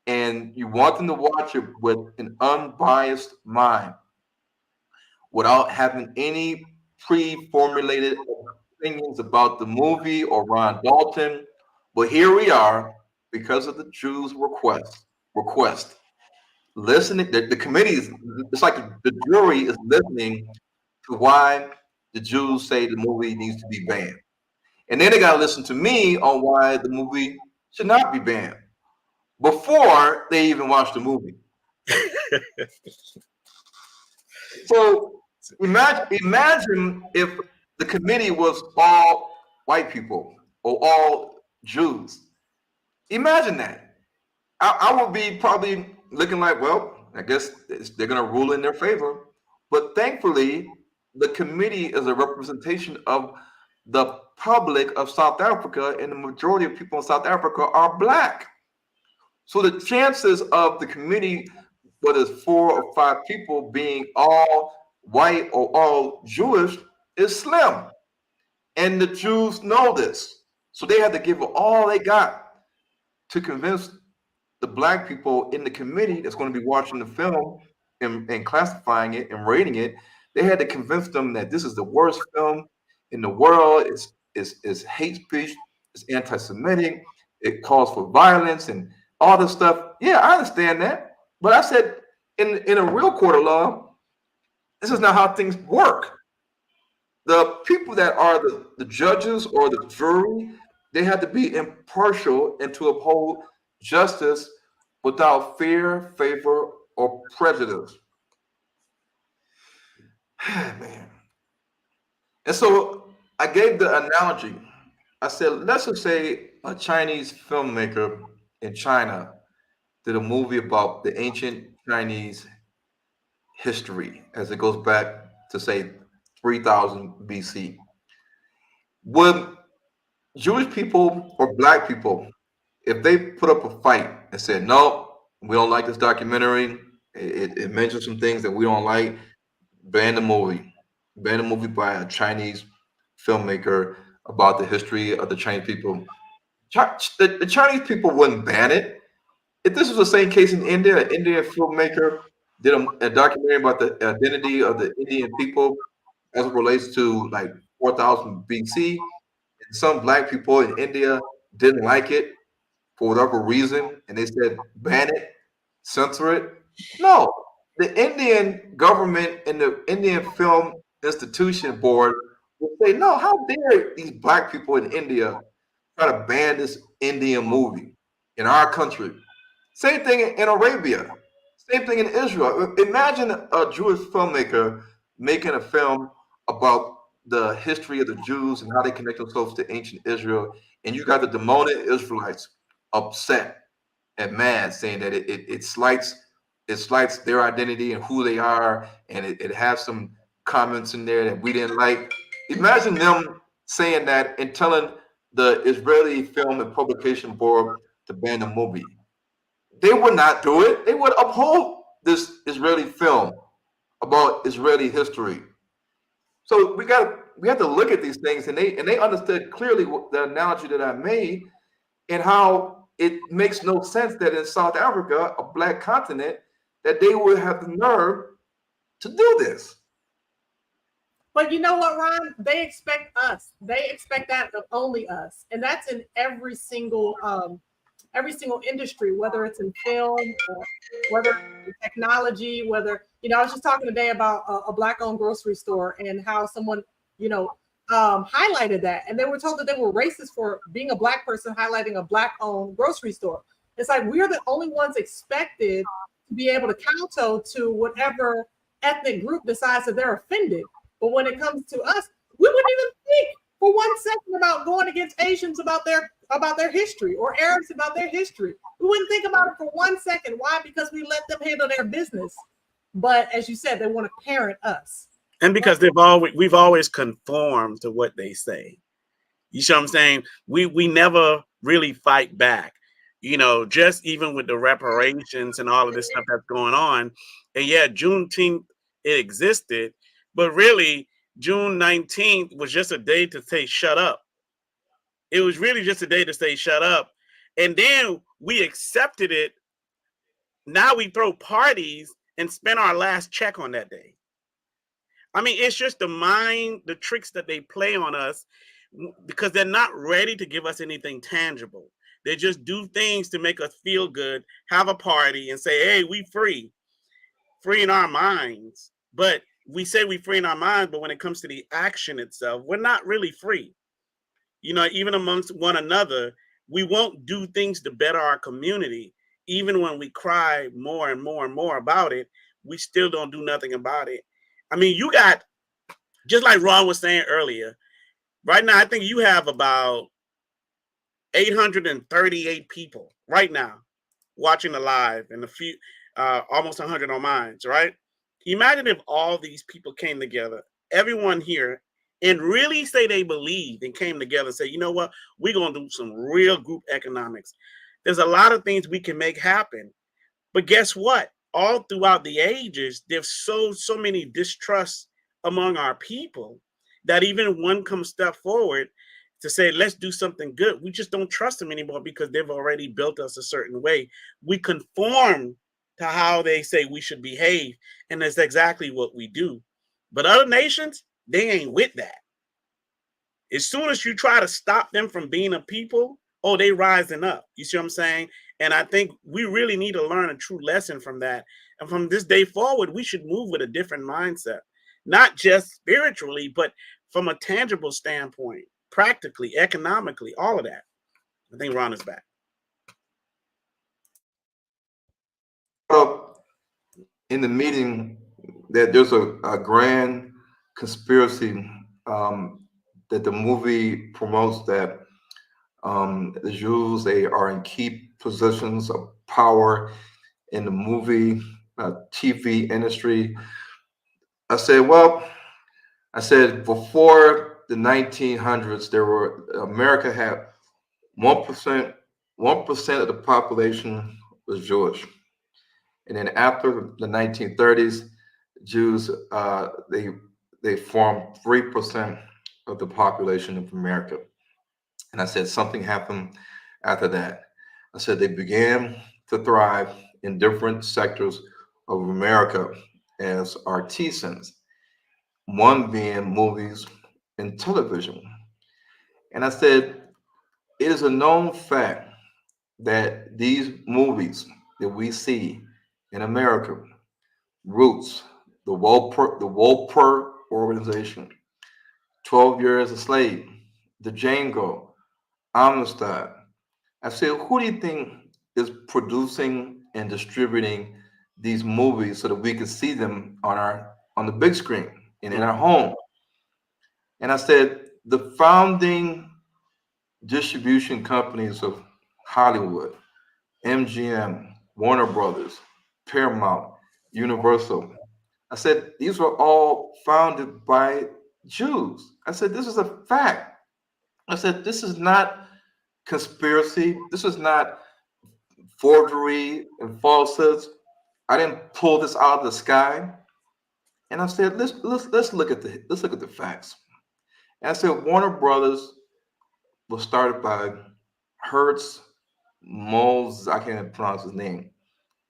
and you want them to watch it with an unbiased mind without having any pre-formulated opinions about the movie or Ron Dalton. But here we are, because of the Jews' request. Listening, the committee is, it's like the jury is listening to why the Jews say the movie needs to be banned. And then they got to listen to me on why the movie should not be banned before they even watch the movie. So imagine if the committee was all white people or all Jews. Imagine that. I would be probably looking like, well, I guess they're going to rule in their favor. But thankfully, the committee is a representation of the public of South Africa, and the majority of people in South Africa are black. So the chances of the committee, whether it's 4 or 5 people, being all white or all Jewish is slim. And the Jews know this. So they had to give it all they got to convince the black people in the committee that's going to be watching the film and classifying it and rating it. They had to convince them that this is the worst film in the world. It's hate speech, it's anti-Semitic, it calls for violence and all this stuff. Yeah, I understand that. But I said, in a real court of law, this is not how things work. The people that are the judges or the jury, they have to be impartial and to uphold justice without fear, favor, or prejudice. Man. And so I gave the analogy. I said, let's just say a Chinese filmmaker in China did a movie about the ancient Chinese history as it goes back to, say, 3000 BC. Would Jewish people or black people, if they put up a fight and said, no, we don't like this documentary, it mentions some things that we don't like, ban the movie by a Chinese filmmaker about the history of the Chinese people. The Chinese people wouldn't ban it. If this was the same case in India, an Indian filmmaker did a documentary about the identity of the Indian people as it relates to like 4000 BC, and some black people in India didn't like it for whatever reason, and they said ban it, censor it. No, the Indian government and the Indian Film Institution Board will say, no, how dare these black people in India try to ban this Indian movie in our country? Same thing in Arabia, same thing in Israel. Imagine a Jewish filmmaker making a film about the history of the Jews and how they connect themselves to ancient Israel, and you got the demonic Israelites upset and mad, saying that it slights their identity and who they are, and it has some comments in there that we didn't like. Imagine them saying that and telling the Israeli Film and Publication Board to ban the movie. they would not do it. They would uphold this Israeli film about Israeli history. So we have to look at these things, and they understood clearly the analogy that I made, and how it makes no sense that in South Africa, a black continent, that they would have the nerve to do this. But you know what, Ron? They expect us. They expect that of only us, and that's in every single industry, whether it's in film, or whether it's in technology, whether, I was just talking today about a black-owned grocery store and how someone, highlighted that, and they were told that they were racist for being a black person highlighting a black-owned grocery store. It's like we're the only ones expected to be able to kowtow to whatever ethnic group decides that they're offended. But when it comes to us, we wouldn't even think for 1 second about going against Asians about their history, or Arabs about their history. We wouldn't think about it for 1 second. Why? Because we let them handle their business. But as you said, they want to parent us. And because we've always conformed to what they say. You see what I'm saying? We never really fight back. Just even with the reparations and all of this stuff that's going on. And yeah, Juneteenth, it existed, but really June 19th was just a day to say shut up. It was really just a day to say shut up. And then we accepted it. Now we throw parties and spend our last check on that day. I mean, it's just the tricks that they play on us, because they're not ready to give us anything tangible. They just do things to make us feel good, have a party, and say, hey, we free in our minds. But we say we free in our minds, but when it comes to the action itself, we're not really free. Even amongst one another, we won't do things to better our community. Even when we cry more and more and more about it, we still don't do nothing about it. I mean, you got, just like Ron was saying earlier, right now, I think you have about 838 people right now watching the live, and a few, almost 100 on mine, right? Imagine if all these people came together, everyone here, and really say they believe, and came together and say, you know what, we're going to do some real group economics. There's a lot of things we can make happen. But guess what? All throughout the ages, there's so many distrusts among our people that even one comes step forward to say, let's do something good, we just don't trust them anymore, because they've already built us a certain way. We conform to how they say we should behave, and that's exactly what we do. But other nations, they ain't with that. As soon as you try to stop them from being a people, oh, they rising up. You see what I'm saying? And I think we really need to learn a true lesson from that. And from this day forward, we should move with a different mindset, not just spiritually, but from a tangible standpoint, practically, economically, all of that. I think Ron is back. In the meeting, that there's a grand conspiracy that the movie promotes, that the Jews, they are in key positions of power in the movie TV industry. I said before the 1900s, America had 1% of the population was Jewish, and then after the 1930s, Jews they formed 3% of the population of America. And I said something happened after that. I said they began to thrive in different sectors of America as artisans, one being movies and television. And I said, it is a known fact that these movies that we see in America, Roots, the Wolper organization, 12 Years a Slave, the Django, Amistad. I said, who do you think is producing and distributing these movies so that we can see them on the big screen and in our home? And I said, the founding distribution companies of Hollywood, MGM, Warner Brothers, Paramount, Universal. I said, these were all founded by Jews. I said, this is a fact. I said, this is not conspiracy. This is not forgery and falsehoods. I didn't pull this out of the sky. And I said, let's look at the facts. And I said, Warner Brothers was started by Hertz Moles, I can't pronounce his name,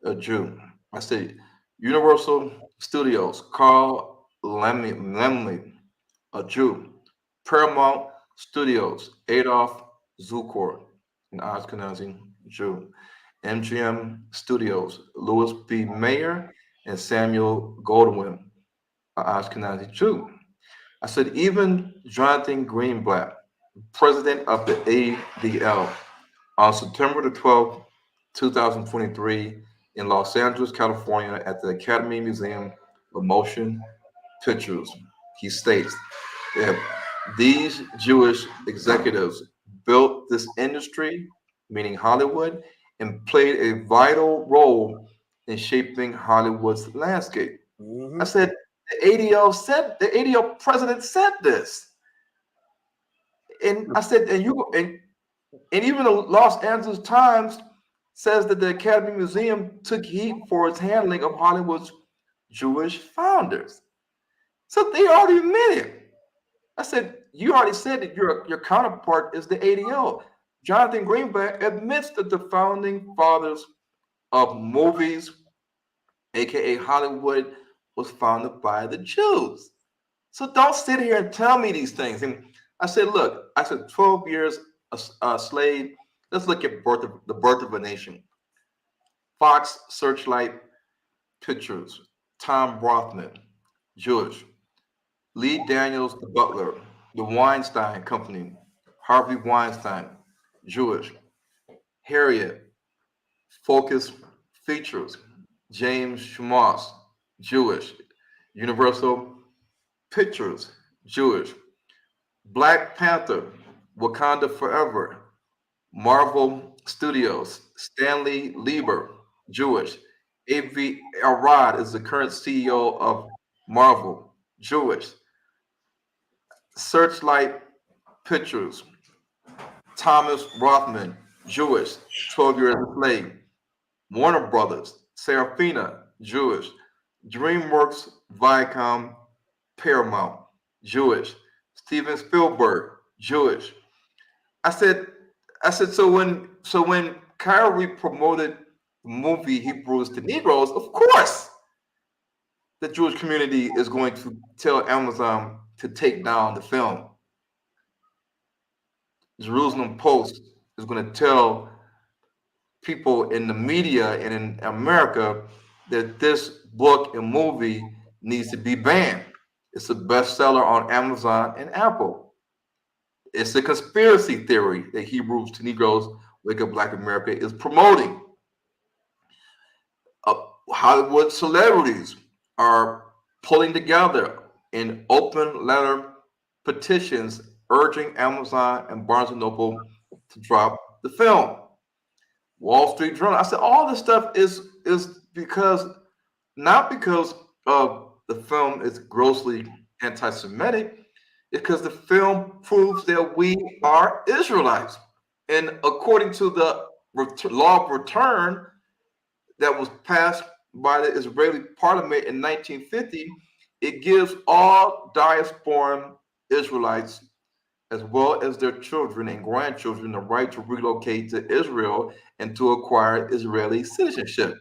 a Jew. I said, Universal Studios, Carl Lemley, a Jew. Paramount Studios, Adolf Zukor, an Ashkenazi Jew. MGM Studios, Louis B. Mayer and Samuel Goldwyn, an Ashkenazi Jew. I said, even Jonathan Greenblatt, president of the ADL, on September the 12th, 2023, in Los Angeles, California, at the Academy Museum of Motion Pictures, he states that these Jewish executives built this industry, meaning Hollywood, and played a vital role in shaping Hollywood's landscape. Mhm. I said, the ADL president said this. And I said, and even the Los Angeles Times says that the Academy Museum took heat for its handling of Hollywood's Jewish founders. So they already admitted it. I said, you already said that your counterpart is the ADL. Jonathan Greenblatt admits that the founding fathers of movies, aka Hollywood, was founded by the Jews. So don't sit here and tell me these things. And I said, look, 12 years a slave. Let's look at the birth of a nation. Fox Searchlight Pictures, Tom Rothman, Jewish. Lee Daniels, the butler, the Weinstein Company, Harvey Weinstein, Jewish. Harriet, Focus Features, James Schmoss, Jewish. Universal Pictures, Jewish. Black Panther, Wakanda Forever, Marvel Studios, Stanley Lieber, Jewish. A.V. Arad is the current CEO of Marvel, Jewish. Searchlight Pictures, Thomas Rothman, Jewish, 12 Years a Slave. Warner Brothers, Serafina, Jewish. DreamWorks, Viacom, Paramount, Jewish. Steven Spielberg, Jewish. I said, so when Kyrie promoted the movie Hebrews to Negroes, of course, the Jewish community is going to tell Amazon to take down the film. Jerusalem Post is going to tell people in the media and in America that this book and movie needs to be banned. It's a bestseller on Amazon and Apple. It's a conspiracy theory that Hebrews to Negroes Wake Up Black America is promoting. Hollywood celebrities are pulling together in open letter petitions urging Amazon and Barnes & Noble to drop the film. Wall Street Journal. I said all this stuff is because not because of the film is grossly anti-Semitic, it's because the film proves that we are Israelites. And according to the law of return that was passed by the Israeli parliament in 1950, it gives all diasporan Israelites, as well as their children and grandchildren, the right to relocate to Israel and to acquire Israeli citizenship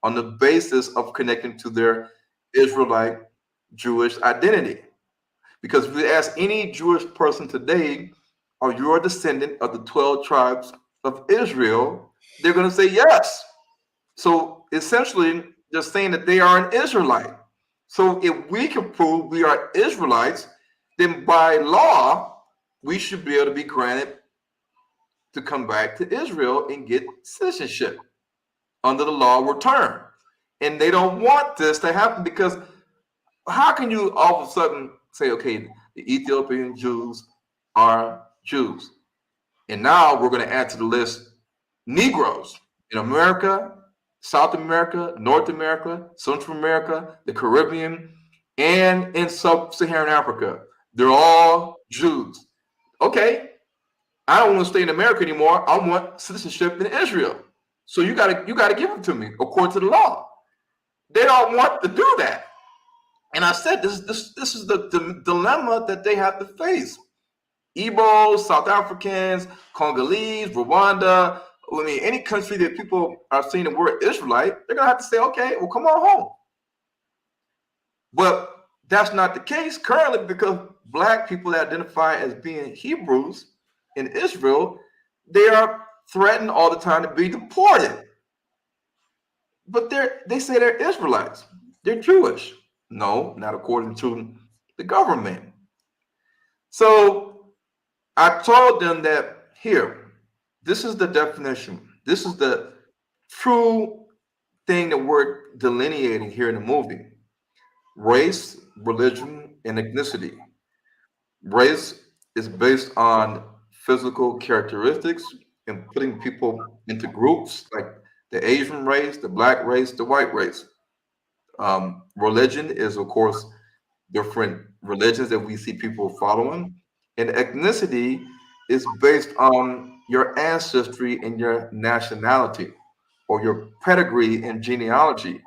on the basis of connecting to their Israelite Jewish identity. Because if you ask any Jewish person today, are you a descendant of the 12 tribes of Israel? They're going to say yes. So essentially, they're saying that they are an Israelite. So if we can prove we are Israelites, then by law, we should be able to be granted to come back to Israel and get citizenship under the law of return. And they don't want this to happen because how can you all of a sudden say, okay, the Ethiopian Jews are Jews. And now we're going to add to the list Negroes in America, South America, North America, Central America, the Caribbean, and in Sub-Saharan Africa. They're all Jews. Okay, I don't want to stay in America anymore. I want citizenship in Israel. So you gotta give them to me according to the law. They don't want to do that. And I said this is the dilemma that they have to face. Igbos, South Africans, Congolese, Rwanda. I mean, any country that people are seeing the word Israelite, they're gonna have to say, okay, well, come on home. But that's not the case currently, because Black people that identify as being Hebrews in Israel, they are threatened all the time to be deported. But they say they're Israelites. They're Jewish. No, not according to the government. So I told them that here, this is the definition. This is the true thing that we're delineating here in the movie. Race, religion, and ethnicity. Race is based on physical characteristics and putting people into groups like the Asian race, the Black race, the white race. Religion is, of course, different religions that we see people following. And ethnicity is based on your ancestry and your nationality or your pedigree and genealogy.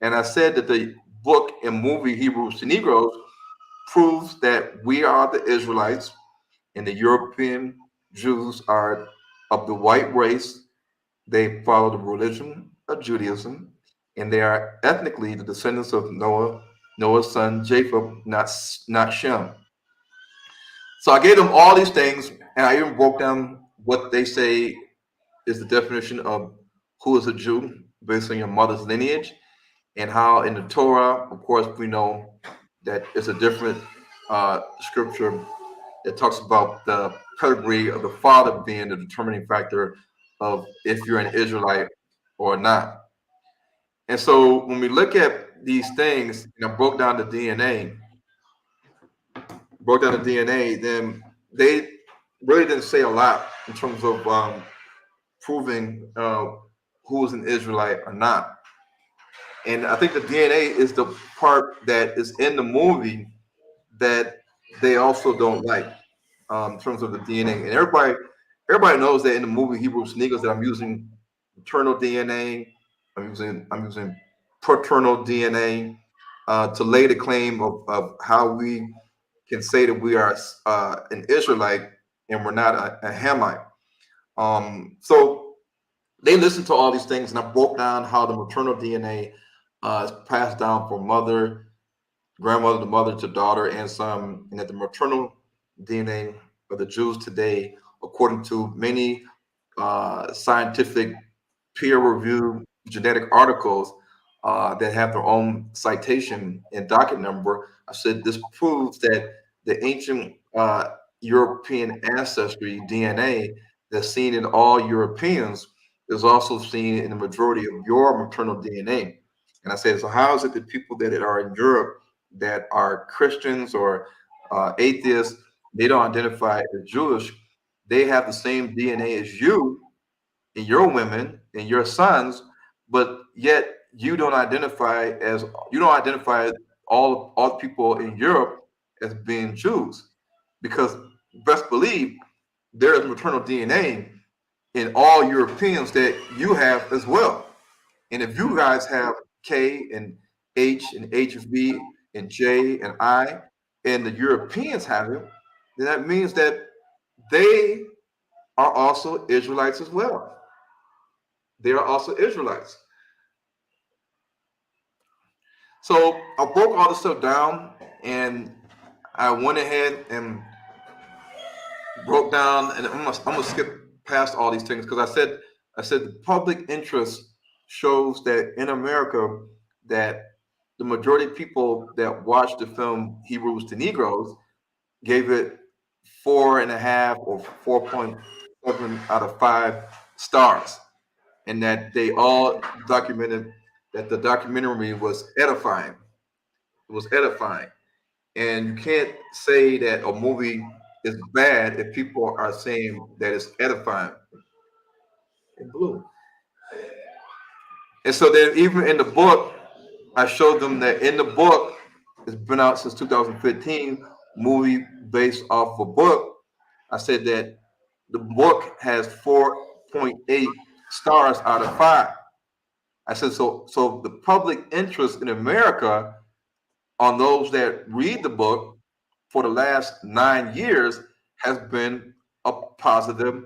And I said that the book and movie Hebrews to Negroes proves that we are the Israelites and the European Jews are of the white race. They follow the religion of Judaism, and they are ethnically the descendants of Noah's son Japheth, not Shem. So I gave them all these things, and I even broke down what they say is the definition of who is a Jew based on your mother's lineage, and how in the Torah, of course, we know that it's a different scripture that talks about the pedigree of the father being the determining factor of if you're an Israelite or not. And so when we look at these things, and I broke down the DNA, then they really didn't say a lot in terms of proving who is an Israelite or not. And I think the DNA is the part that is in the movie that they also don't like in terms of the DNA. And everybody knows that in the movie Hebrews Negroes that I'm using maternal DNA, I'm using paternal DNA to lay the claim of how we can say that we are an Israelite and we're not a Hamite. So they listened to all these things, and I broke down how the maternal DNA is passed down from grandmother to mother to daughter and son, and that the maternal DNA of the Jews today, according to many scientific peer-reviewed genetic articles that have their own citation and docket number, I said this proves that the ancient European ancestry DNA that's seen in all Europeans is also seen in the majority of your maternal DNA. And I said, so how is it that people that are in Europe that are Christians or atheists, they don't identify as Jewish, they have the same DNA as you and your women and your sons, but yet you don't identify all people in Europe as being Jews, because best believe there is maternal DNA in all Europeans that you have as well. And if you guys have K and H and HV and J and I, and the Europeans have it, then that means that they are also Israelites as well. They are also Israelites. So I broke all this stuff down, and I went ahead and broke down, and I'm gonna skip past all these things because I said the public interest shows that in America that the majority of people that watched the film Hebrews to Negroes gave it 4.5 or 4.7 out of 5 stars, and that they all documented that the documentary was edifying. It was edifying. And you can't say that a movie is bad if people are saying that it's edifying. In blue. And so then even in the book, I showed them that in the book, it's been out since 2015, movie based off a book. I said that the book has 4.8 stars out of 5. I said, so the public interest in America on those that read the book for the last 9 years has been a positive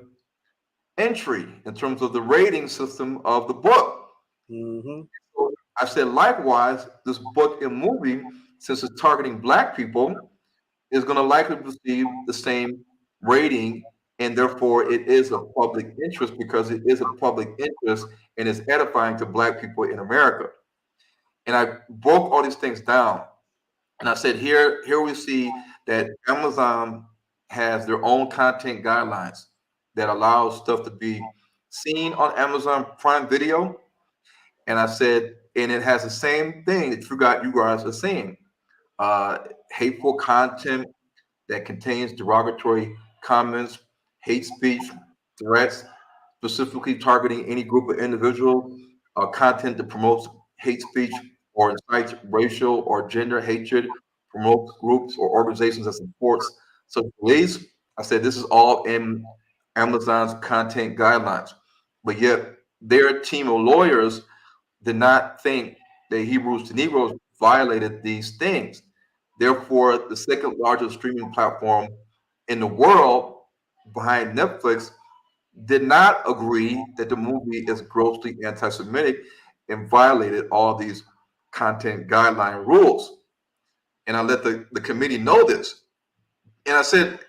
entry in terms of the rating system of the book. Mm-hmm. So I said, likewise, this book and movie, since it's targeting Black people, is going to likely receive the same rating, and therefore it is a public interest because it is a public interest and it's edifying to Black people in America. And I broke all these things down, and I said, here we see that Amazon has their own content guidelines that allows stuff to be seen on Amazon Prime Video. And I said, and it has the same thing that you guys are seeing, hateful content that contains derogatory comments, hate speech, threats, specifically targeting any group of individuals, content that promotes hate speech or incites racial or gender hatred, promotes groups or organizations that supports such beliefs. I said this is all in Amazon's content guidelines, but yet their team of lawyers did not think that Hebrews to Negroes violated these things. Therefore, the second largest streaming platform in the world behind Netflix did not agree that the movie is grossly anti-Semitic and violated all these content guideline rules. And I let the committee know this. And I said,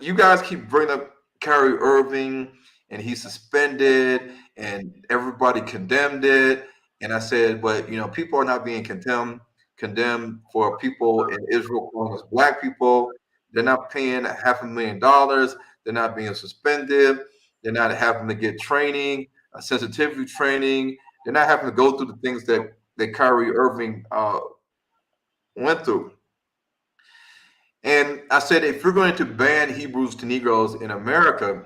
you guys keep bringing up Kyrie Irving and he's suspended and everybody condemned it. And I said, but people are not being condemned for people in Israel calling us Black people. They're not paying $500,000. They're not being suspended. They're not having to get training, sensitivity training. They're not having to go through the things that Kyrie Irving went through. And I said, if you're going to ban Hebrews to Negroes in America,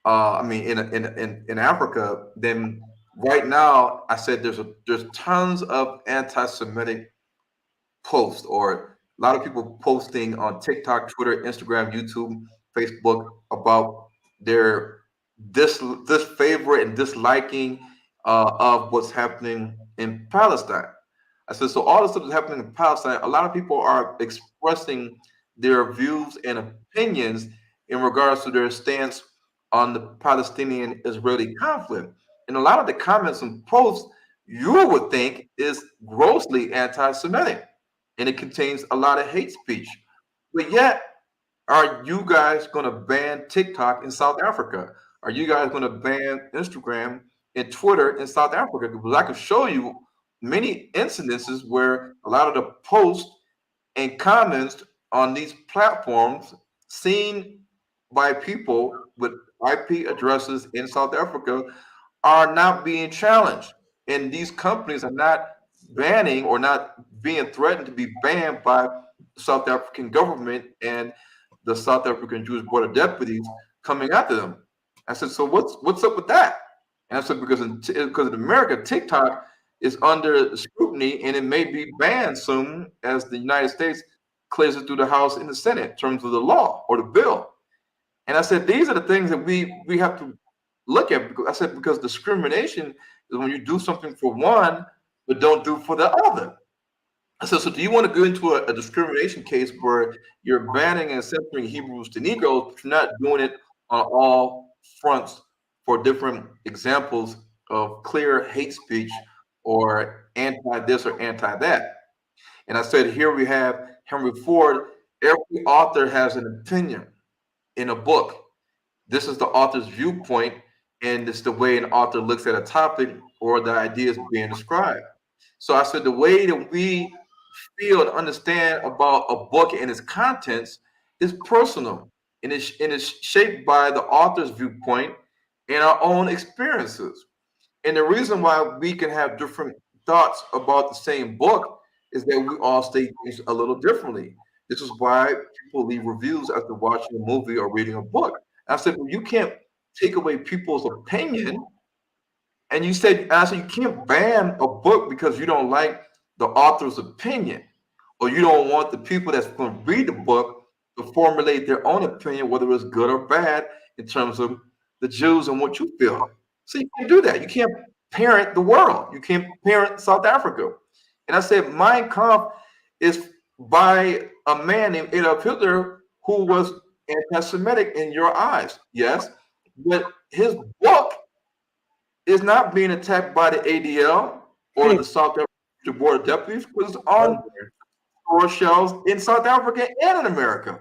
in Africa, then right now, I said there's tons of anti-Semitic posts, or a lot of people posting on TikTok, Twitter, Instagram, YouTube, Facebook about their disfavor and disliking of what's happening in Palestine. I said, so all the stuff that's happening in Palestine, a lot of people are expressing their views and opinions in regards to their stance on the Palestinian-Israeli conflict. And a lot of the comments and posts you would think is grossly anti-Semitic, and it contains a lot of hate speech. But yet, are you guys going to ban TikTok in South Africa? Are you guys going to ban Instagram and Twitter in South Africa? Because I could show you many incidences where a lot of the posts and comments on these platforms seen by people with IP addresses in South Africa are not being challenged. And these companies are not banning or not being threatened to be banned by the South African government and the South African Jewish Board of Deputies coming after them. I said, so what's up with that? And I said, because in America, TikTok is under scrutiny and it may be banned soon as the United States clears it through the House and the Senate in terms of the law or the bill. And I said, these are the things that we have to look at. Because I said, because discrimination is when you do something for one, but don't do for the other. I said, so do you want to go into a discrimination case where you're banning and censoring Hebrews to Negroes, but you're not doing it on all fronts for different examples of clear hate speech or anti this or anti that? And I said, here we have Henry Ford. Every author has an opinion in a book. This is the author's viewpoint, and it's the way an author looks at a topic or the ideas being described. So I said, the way that we feel and understand about a book and its contents is personal, and it's shaped by the author's viewpoint and our own experiences. And the reason why we can have different thoughts about the same book is that we all state things a little differently. This is why people leave reviews after watching a movie or reading a book. I said, well, you can't take away people's opinion. And I said, you can't ban a book because you don't like the author's opinion, or you don't want the people that's going to read the book to formulate their own opinion, whether it's good or bad, in terms of the Jews and what you feel. So you can't do that. You can't parent the world. You can't parent South Africa. And I said, Mein Kampf is by a man named Adolf Hitler who was anti-Semitic in your eyes. Yes, but his book is not being attacked by the ADL or the South African Board of Deputies because it's on store shelves in South Africa and in America.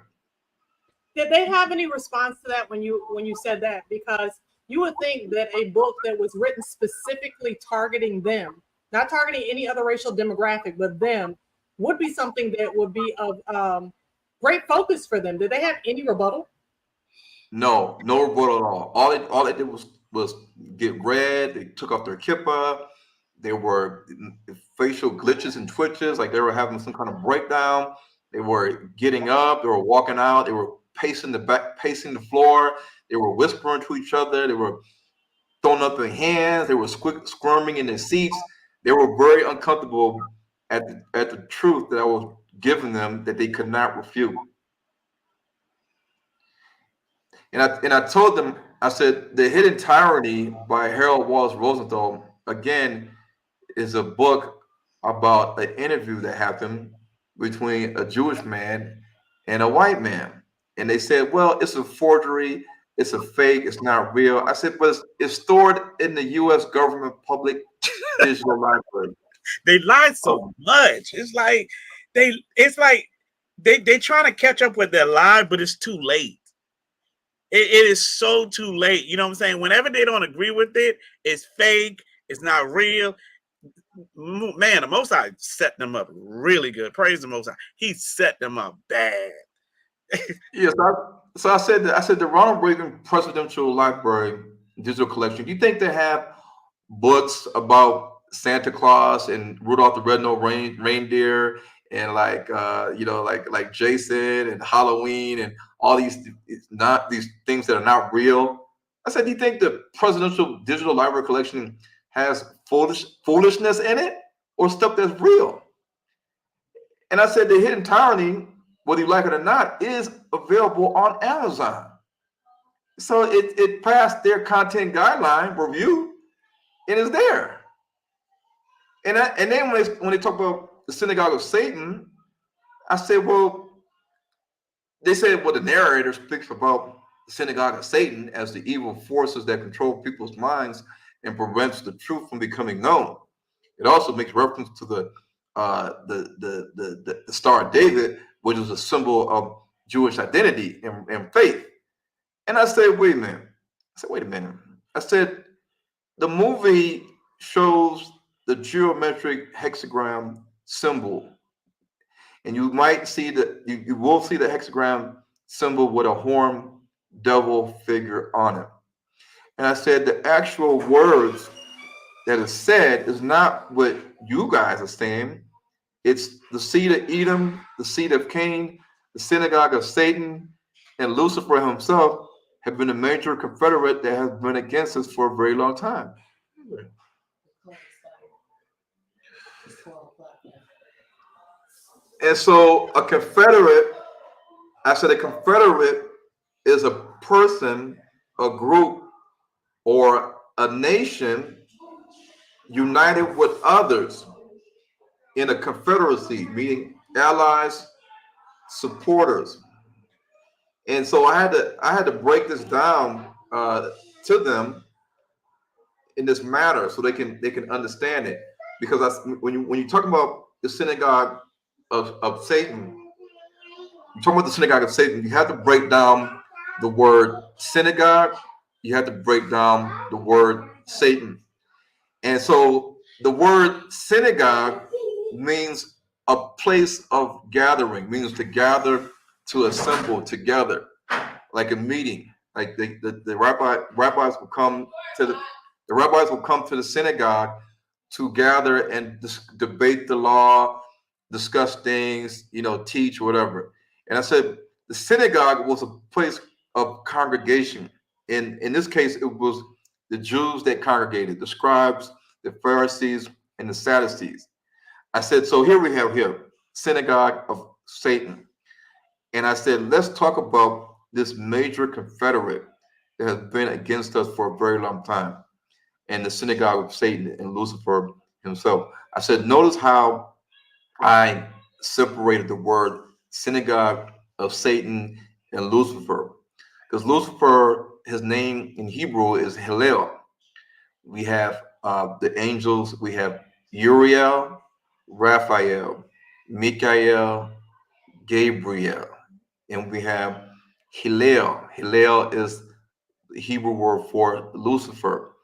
Did they have any response to that when you said that? Because you would think that a book that was written specifically targeting them, not targeting any other racial demographic, but them, would be something that would be of great focus for them. Did they have any rebuttal? No rebuttal at all. All they did was get red. They took off their kippah. There were facial glitches and twitches, like they were having some kind of breakdown. They were getting up. They were walking out. They were pacing the floor. They were whispering to each other. They were throwing up their hands. They were squirming in their seats. They were very uncomfortable at the truth that I was giving them that they could not refute. And I told them, I said, The Hidden Tyranny by Harold Wallace Rosenthal, again, is a book about an interview that happened between a Jewish man and a white man. And they said, well, it's a forgery, it's a fake, it's not real. I said, but it's stored in the U.S. government public digital library. They lied so much. It's like they trying to catch up with their lie, but it's too late. It is so too late. You know what I'm saying? Whenever they don't agree with it, it's fake, it's not real. Man, the Most High set them up really good. Praise the Most High. He set them up bad. Yes, so I said the Ronald Reagan Presidential Library digital collection. Do you think they have books about Santa Claus and Rudolph the Red-Nosed Reindeer and like Jason and Halloween and all these things that are not real? I said, do you think the Presidential Digital Library Collection has foolishness in it or stuff that's real? And I said, The Hidden Tyranny, whether you like it or not, is available on Amazon. So it passed their content guideline review and is there. And then when they talk about the synagogue of Satan, I said, well, they said, well, the narrator speaks about the synagogue of Satan as the evil forces that control people's minds and prevents the truth from becoming known. It also makes reference to the Star of David, which is a symbol of Jewish identity and faith. And I said, wait a minute. I said, the movie shows the geometric hexagram symbol, and you might see you will see the hexagram symbol with a horned devil figure on it. And I said, the actual words that is said is not what you guys are saying. It's the seed of Edom, the seed of Cain, the synagogue of Satan, and Lucifer himself have been a major confederate that has been against us for a very long time. And so a confederate is a person, a group, or a nation united with others in a confederacy, meaning allies, supporters. And so I had to break this down to them in this matter so they can understand it. Because when you talk about the synagogue of Satan, you talk about the synagogue of Satan, you have to break down the word synagogue, you have to break down the word Satan. And so the word synagogue means a place of gathering, means to gather, to assemble together, like a meeting. Like the rabbis will come to the synagogue to gather and debate the law, discuss things, teach, whatever. And I said the synagogue was a place of congregation. In this case, it was the Jews that congregated, the scribes, the Pharisees, and the Sadducees. I said, so here we have synagogue of Satan. And I said, let's talk about this major confederate that has been against us for a very long time. and the synagogue of Satan and Lucifer himself. I said, notice how I separated the word synagogue of Satan and Lucifer. Because Lucifer, his name in Hebrew is Hillel. We have the angels, we have Uriel, Raphael, Michael, Gabriel, and we have Hillel. Hillel is the Hebrew word for Lucifer.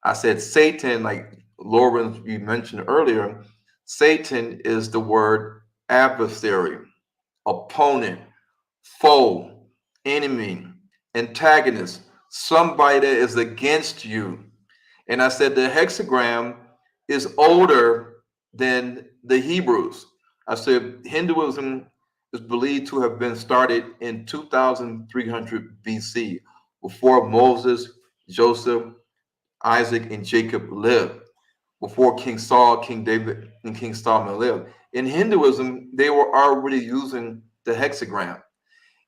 I said Satan, like Lauren, you mentioned earlier, Satan is the word adversary, opponent, foe, enemy, antagonist, somebody that is against you. And I said the hexagram is older than the Hebrews. I said Hinduism is believed to have been started in 2300 BC, before Moses, Joseph, Isaac, and Jacob lived, before King Saul, King David, and King Solomon lived. In Hinduism, they were already using the hexagram.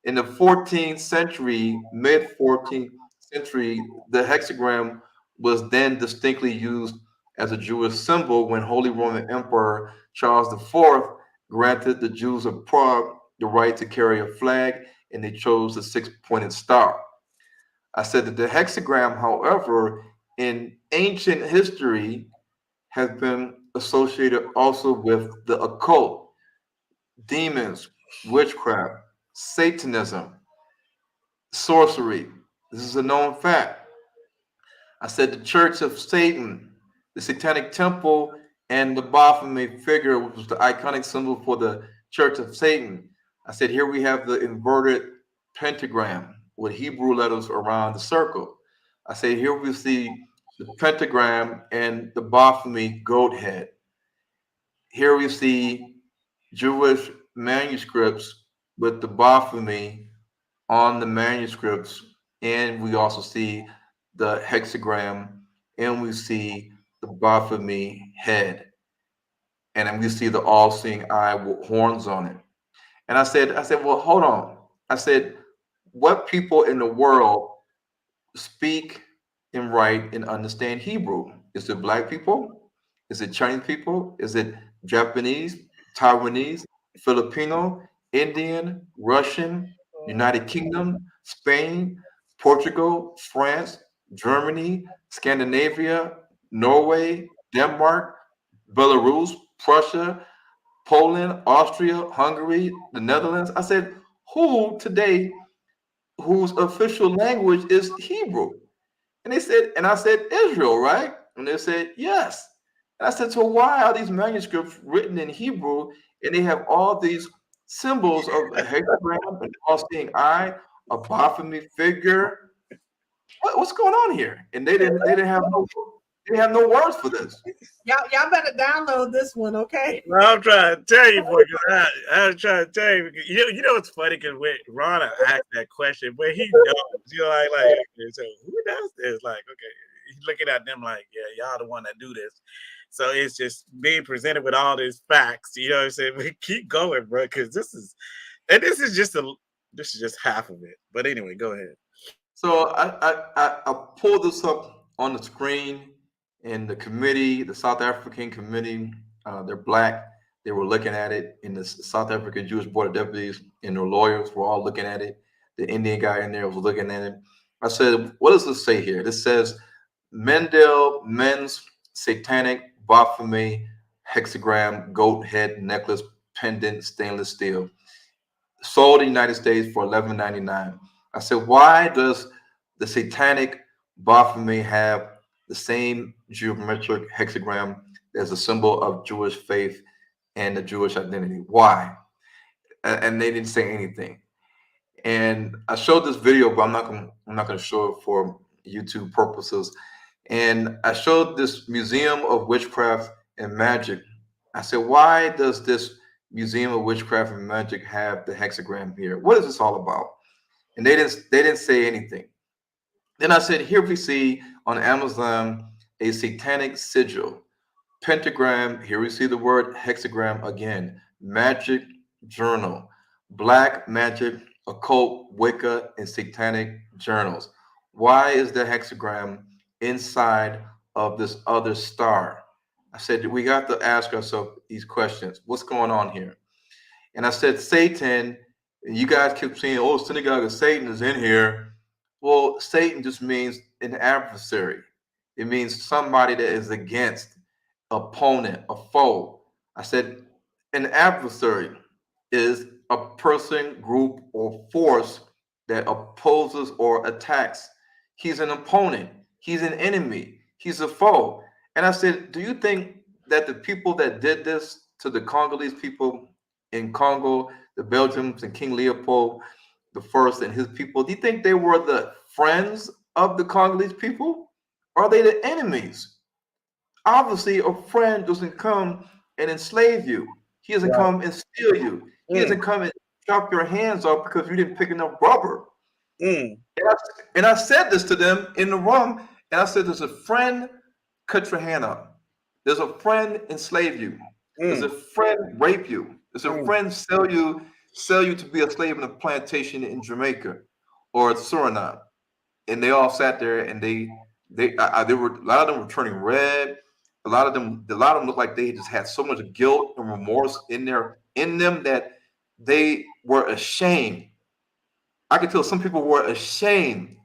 In the 14th century, mid 14th century, the hexagram was then distinctly used as a Jewish symbol when Holy Roman Emperor Charles IV granted the Jews of Prague the right to carry a flag, and they chose the six-pointed star. I said that the hexagram, however, in ancient history has been associated also with the occult, demons, witchcraft, Satanism, sorcery. This is a known fact. I said the Church of Satan, the Satanic Temple, and the Baphomet figure, which was the iconic symbol for the Church of Satan. I said here we have the inverted pentagram with Hebrew letters around the circle. I say here we see the pentagram and the Baphomet goat head. Here we see Jewish manuscripts with the Baphomet on the manuscripts, and we also see the hexagram, and we see the Baphomet head, and then we see the all-seeing eye with horns on it. And I said, well, hold on. I said, what people in the world speak and write and understand Hebrew? Is it black people? Is it Chinese people? Is it Japanese, Taiwanese, Filipino, Indian, Russian, United Kingdom, Spain, Portugal, France, Germany, Scandinavia, Norway, Denmark, Belarus, Prussia, Poland, Austria, Hungary, the Netherlands? I said, who today whose official language is Hebrew? And they said, and I said, Israel, right? And they said, yes. And I said, so why are these manuscripts written in Hebrew and they have all these symbols of a hexagram, an all-seeing eye, a Baphomet figure? What's going on here? And they didn't have no words for this. Y'all better download this one, okay? Well, I'm trying to tell you, boy. I'm trying to tell you. You know what's funny? Because when Ron asked that question, but he knows, like, okay, so who does this? Like, okay, he's looking at them like, yeah, y'all the one that do this. So it's just being presented with all these facts. You know what I'm saying? We keep going, bro, because this is just half of it. But anyway, go ahead. So I pulled this up on the screen, and the committee, the South African committee, they're black. They were looking at it, in the South African Jewish Board of Deputies and their lawyers were all looking at it. The Indian guy in there was looking at it. I said, what does this say here? This says Mendel men's satanic Baphomet hexagram goat head necklace pendant stainless steel, sold in the United States for $11.99. I said, why does the satanic Baphomet have the same geometric hexagram as a symbol of Jewish faith and the Jewish identity? Why? And they didn't say anything. And I showed this video, but I'm not gonna show it for YouTube purposes. And I showed this Museum of Witchcraft and Magic. I said, why does this Museum of Witchcraft and Magic have the hexagram here? What is this all about? And they didn't say anything. Then I said, here we see on Amazon a satanic sigil, pentagram. Here we see the word hexagram again, magic journal, black magic, occult, Wicca, and satanic journals. Why is the hexagram inside of this other star. I said, we got to ask ourselves these questions. What's going on here? And I said, Satan, you guys keep saying, oh, synagogue of Satan is in here. Well, Satan just means an adversary. It means somebody that is against, opponent, a foe. I said, an adversary is a person, group, or force that opposes or attacks. He's an opponent. He's an enemy. He's a foe. And I said, do you think that the people that did this to the Congolese people in Congo, the Belgians and King Leopold the First and his people, do you think they were the friends of the Congolese people? Or are they the enemies? Obviously, a friend doesn't come and enslave you. He doesn't come and steal you. He doesn't come and chop your hands off because you didn't pick enough rubber. And I said this to them in the room, and I said, there's a friend cut your hand off. There's a friend enslave you. There's a friend rape you. There's a friend sell you to be a slave in a plantation in Jamaica or Suriname. And they all sat there, and they were, a lot of them were turning red. A lot of them looked like they just had so much guilt and remorse in them that they were ashamed. I could tell some people were ashamed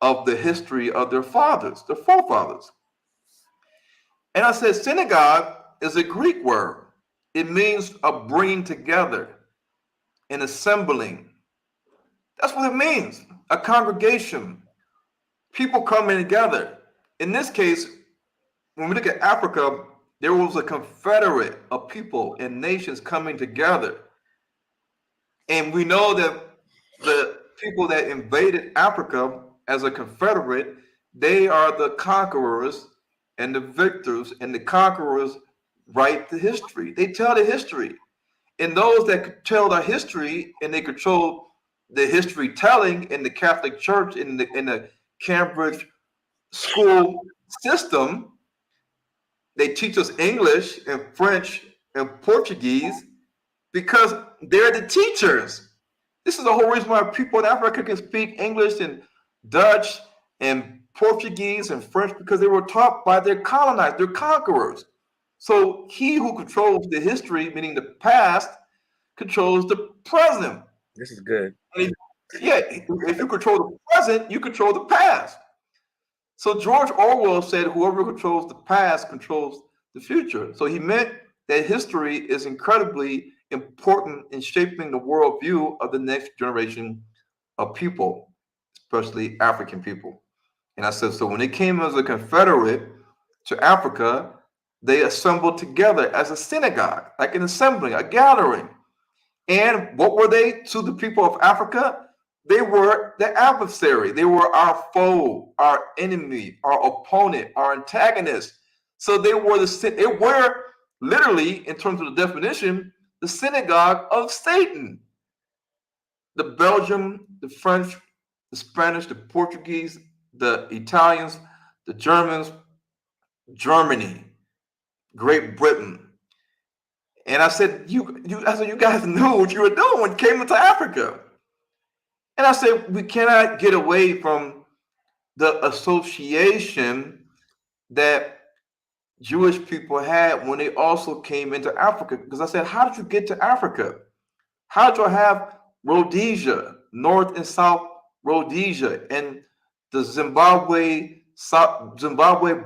of the history of their fathers, their forefathers. And I said, synagogue is a Greek word. It means a bringing together, an assembling. That's what it means, a congregation, people coming together. In this case, when we look at Africa, there was a confederate of people and nations coming together. And we know that the people that invaded Africa as a confederate, they are the conquerors and the victors, and the conquerors write the history. They tell the history. And those that could tell the history and they control the history telling in the Catholic Church, in the Cambridge school system, they teach us English and French and Portuguese because they're the teachers. This is the whole reason why people in Africa can speak English and Dutch and Portuguese and French, because they were taught by their colonizers, their conquerors. So he who controls the history, meaning the past, controls the present. This is good. If you control the present, you control the past. So George Orwell said, whoever controls the past controls the future. So he meant that history is incredibly important in shaping the worldview of the next generation of people, especially African people. And I said, so when they came as a confederate to Africa, they assembled together as a synagogue, like an assembly, a gathering. And what were they to the people of Africa? They were the adversary. They were our foe, our enemy, our opponent, our antagonist. So they were literally, in terms of the definition, the synagogue of Satan. The Belgium, the French, the Spanish, the Portuguese, the Italians, the Germans, Germany, Great Britain. And I said, you guys knew what you were doing when you came into Africa. And I said, we cannot get away from the association that Jewish people had when they also came into Africa. Because I said, how did you get to Africa? How did you have Rhodesia, North and South Rhodesia, and the Zimbabwe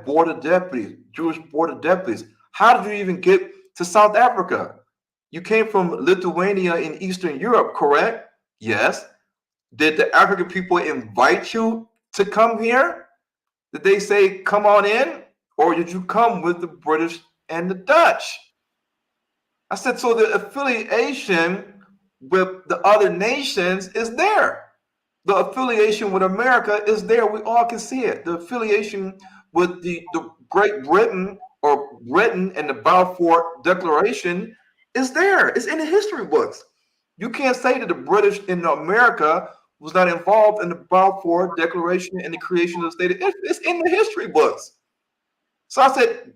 border deputies, Jewish border deputies? How did you even get to South Africa? You came from Lithuania in Eastern Europe, correct? Yes. Did the African people invite you to come here? Did they say, come on in? Or did you come with the British and the Dutch? I said, so the affiliation with the other nations is there. The affiliation with America is there. We all can see it. The affiliation with the Great Britain or Britain and the Balfour Declaration is there. It's in the history books. You can't say that the British in America was not involved in the Balfour Declaration and the creation of the state of Israel. It's in the history books. So I said,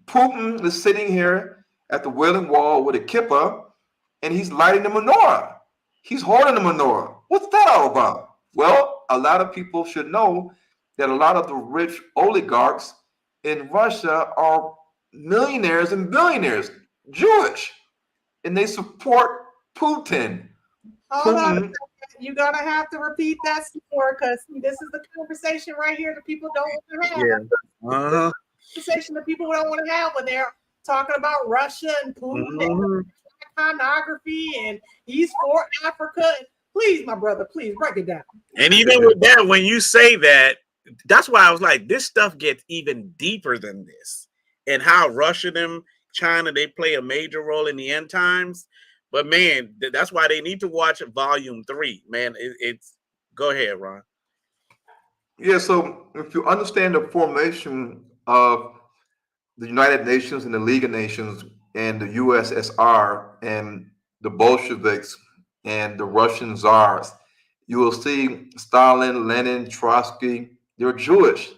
Putin is sitting here at the Wailing Wall with a kippah, and he's lighting the menorah. He's holding the menorah. What's that all about? Well, a lot of people should know that a lot of the rich oligarchs in Russia are millionaires and billionaires, Jewish, and they support Putin. Hold on a second. You're gonna have to repeat that more because this is the conversation right here that people don't want to have. Yeah. Conversation that people don't want to have when they're talking about Russia and Putin and iconography and he's for Africa. Please, my brother, please break it down. And even with that, when you say that, that's why I was like, this stuff gets even deeper than this. And how Russia, them, China, they play a major role in the end times. But man, that's why they need to watch Volume 3. Man, it's go ahead, Ron. Yeah, so if you understand the formation of the United Nations and the League of Nations and the USSR and the Bolsheviks and the Russian czars, you will see Stalin, Lenin, Trotsky, they're Jewish.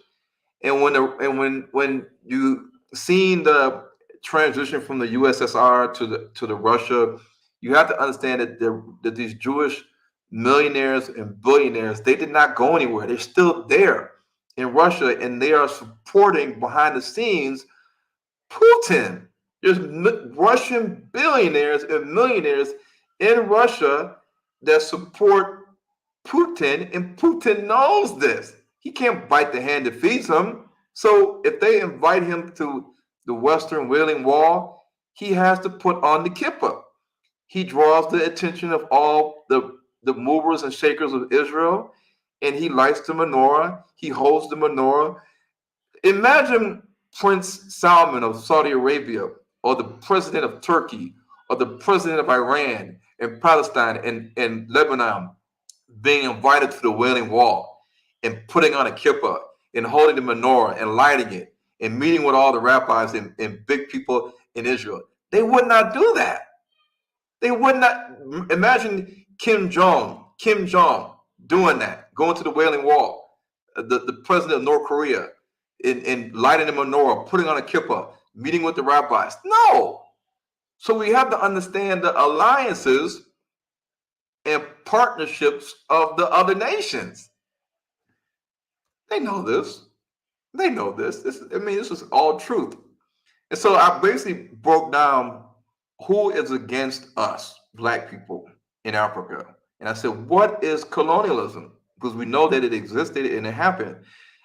And when you seen the transition from the USSR to the Russia, you have to understand that these Jewish millionaires and billionaires, they did not go anywhere. They're still there in Russia, and they are supporting behind the scenes Putin. There's Russian billionaires and millionaires in Russia that support Putin, and Putin knows this. He can't bite the hand that feeds him. So if they invite him to the Western Wailing Wall, he has to put on the kippah. He draws the attention of all the movers and shakers of Israel, and he lights the menorah. He holds the menorah. Imagine Prince Salman of Saudi Arabia, or the president of Turkey, or the president of Iran and Palestine and Lebanon being invited to the Wailing Wall and putting on a kippah and holding the menorah and lighting it and meeting with all the rabbis and big people in Israel. They would not do that. They would not. Imagine Kim Jong doing that, going to the Wailing Wall, the president of North Korea, in lighting the menorah, putting on a kippah, meeting with the rabbis. No. So we have to understand the alliances and partnerships of the other nations. They know this. They know this. This is all truth. And so I basically broke down who is against us, Black people in Africa. And I said, what is colonialism? Because we know that it existed and it happened.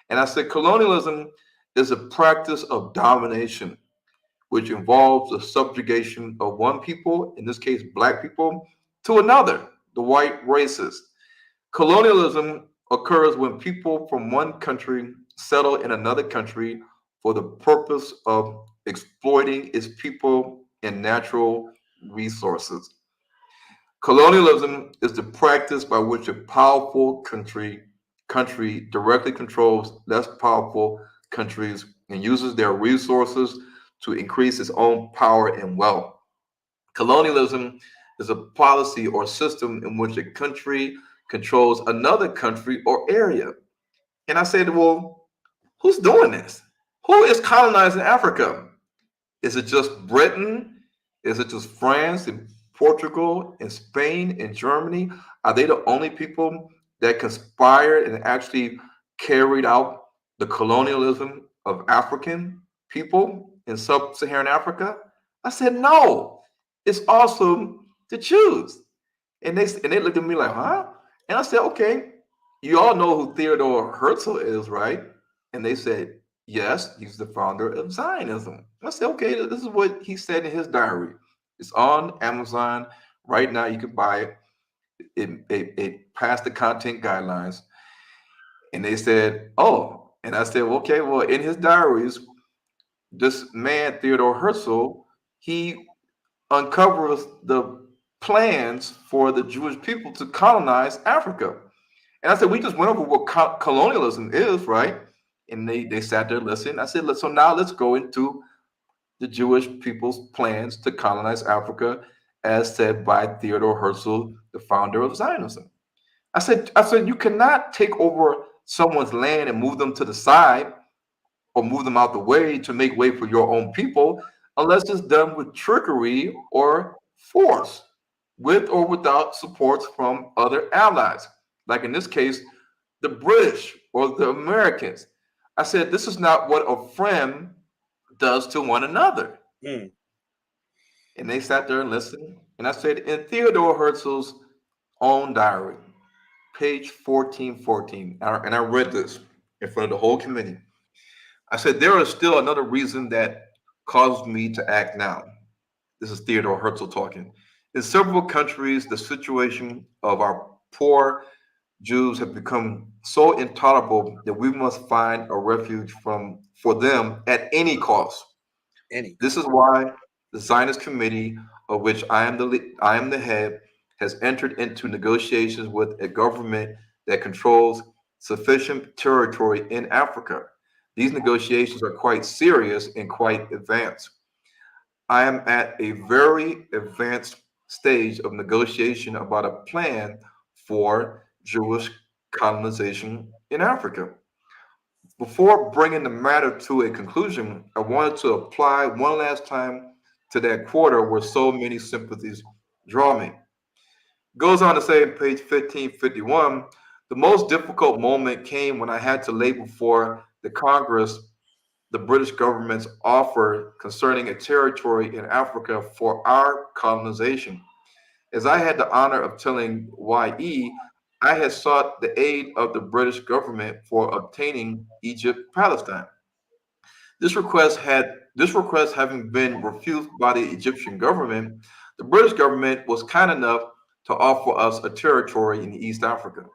And I said, colonialism is a practice of domination, which involves the subjugation of one people, in this case, Black people, to another, the white races. Colonialism occurs when people from one country settle in another country for the purpose of exploiting its people and natural resources. Colonialism is the practice by which a powerful country directly controls less powerful countries and uses their resources to increase its own power and wealth. Colonialism is a policy or system in which a country controls another country or area. And I said, well, who's doing this? Who is colonizing Africa? Is it just Britain? Is it just France and Portugal and Spain and Germany? Are they the only people that conspired and actually carried out the colonialism of African people in sub-Saharan Africa? I said, no, it's also the Jews. And they looked at me like, huh? And I said, okay, you all know who Theodore Herzl is, right? And they said, yes, he's the founder of Zionism. I said, okay, this is what he said in his diary. It's on Amazon right now. You can buy it. It passed the content guidelines. And they said, oh, and I said, well, okay, well, in his diaries, this man, Theodore Herzl, he uncovers the plans for the Jewish people to colonize Africa. And I said, we just went over what colonialism is, right? And they sat there listening. I said, so now let's go into the Jewish people's plans to colonize Africa, as said by Theodore Herzl, the founder of Zionism. I said, you cannot take over someone's land and move them to the side or move them out the way to make way for your own people unless it's done with trickery or force, with or without support from other allies. Like in this case, the British or the Americans. I said, this is not what a friend does to one another. Mm. And they sat there and listened. And I said, in Theodore Herzl's own diary, page 1414, and I read this in front of the whole committee. I said, there is still another reason that caused me to act now. This is Theodore Herzl talking. In several countries, the situation of our poor Jews have become so intolerable that we must find a refuge for them at any cost. Any. This is why the Zionist Committee, of which I am the head, has entered into negotiations with a government that controls sufficient territory in Africa. These negotiations are quite serious and quite advanced. I am at a very advanced stage of negotiation about a plan for Jewish colonization in Africa. Before bringing the matter to a conclusion, I wanted to apply one last time to that quarter where so many sympathies draw me. Goes on to say in page 1551, the most difficult moment came when I had to lay before the Congress the British government's offer concerning a territory in Africa for our colonization. As I had the honor of telling YE, I had sought the aid of the British government for obtaining Egypt, Palestine. This request having been refused by the Egyptian government, the British government was kind enough to offer us a territory in East Africa.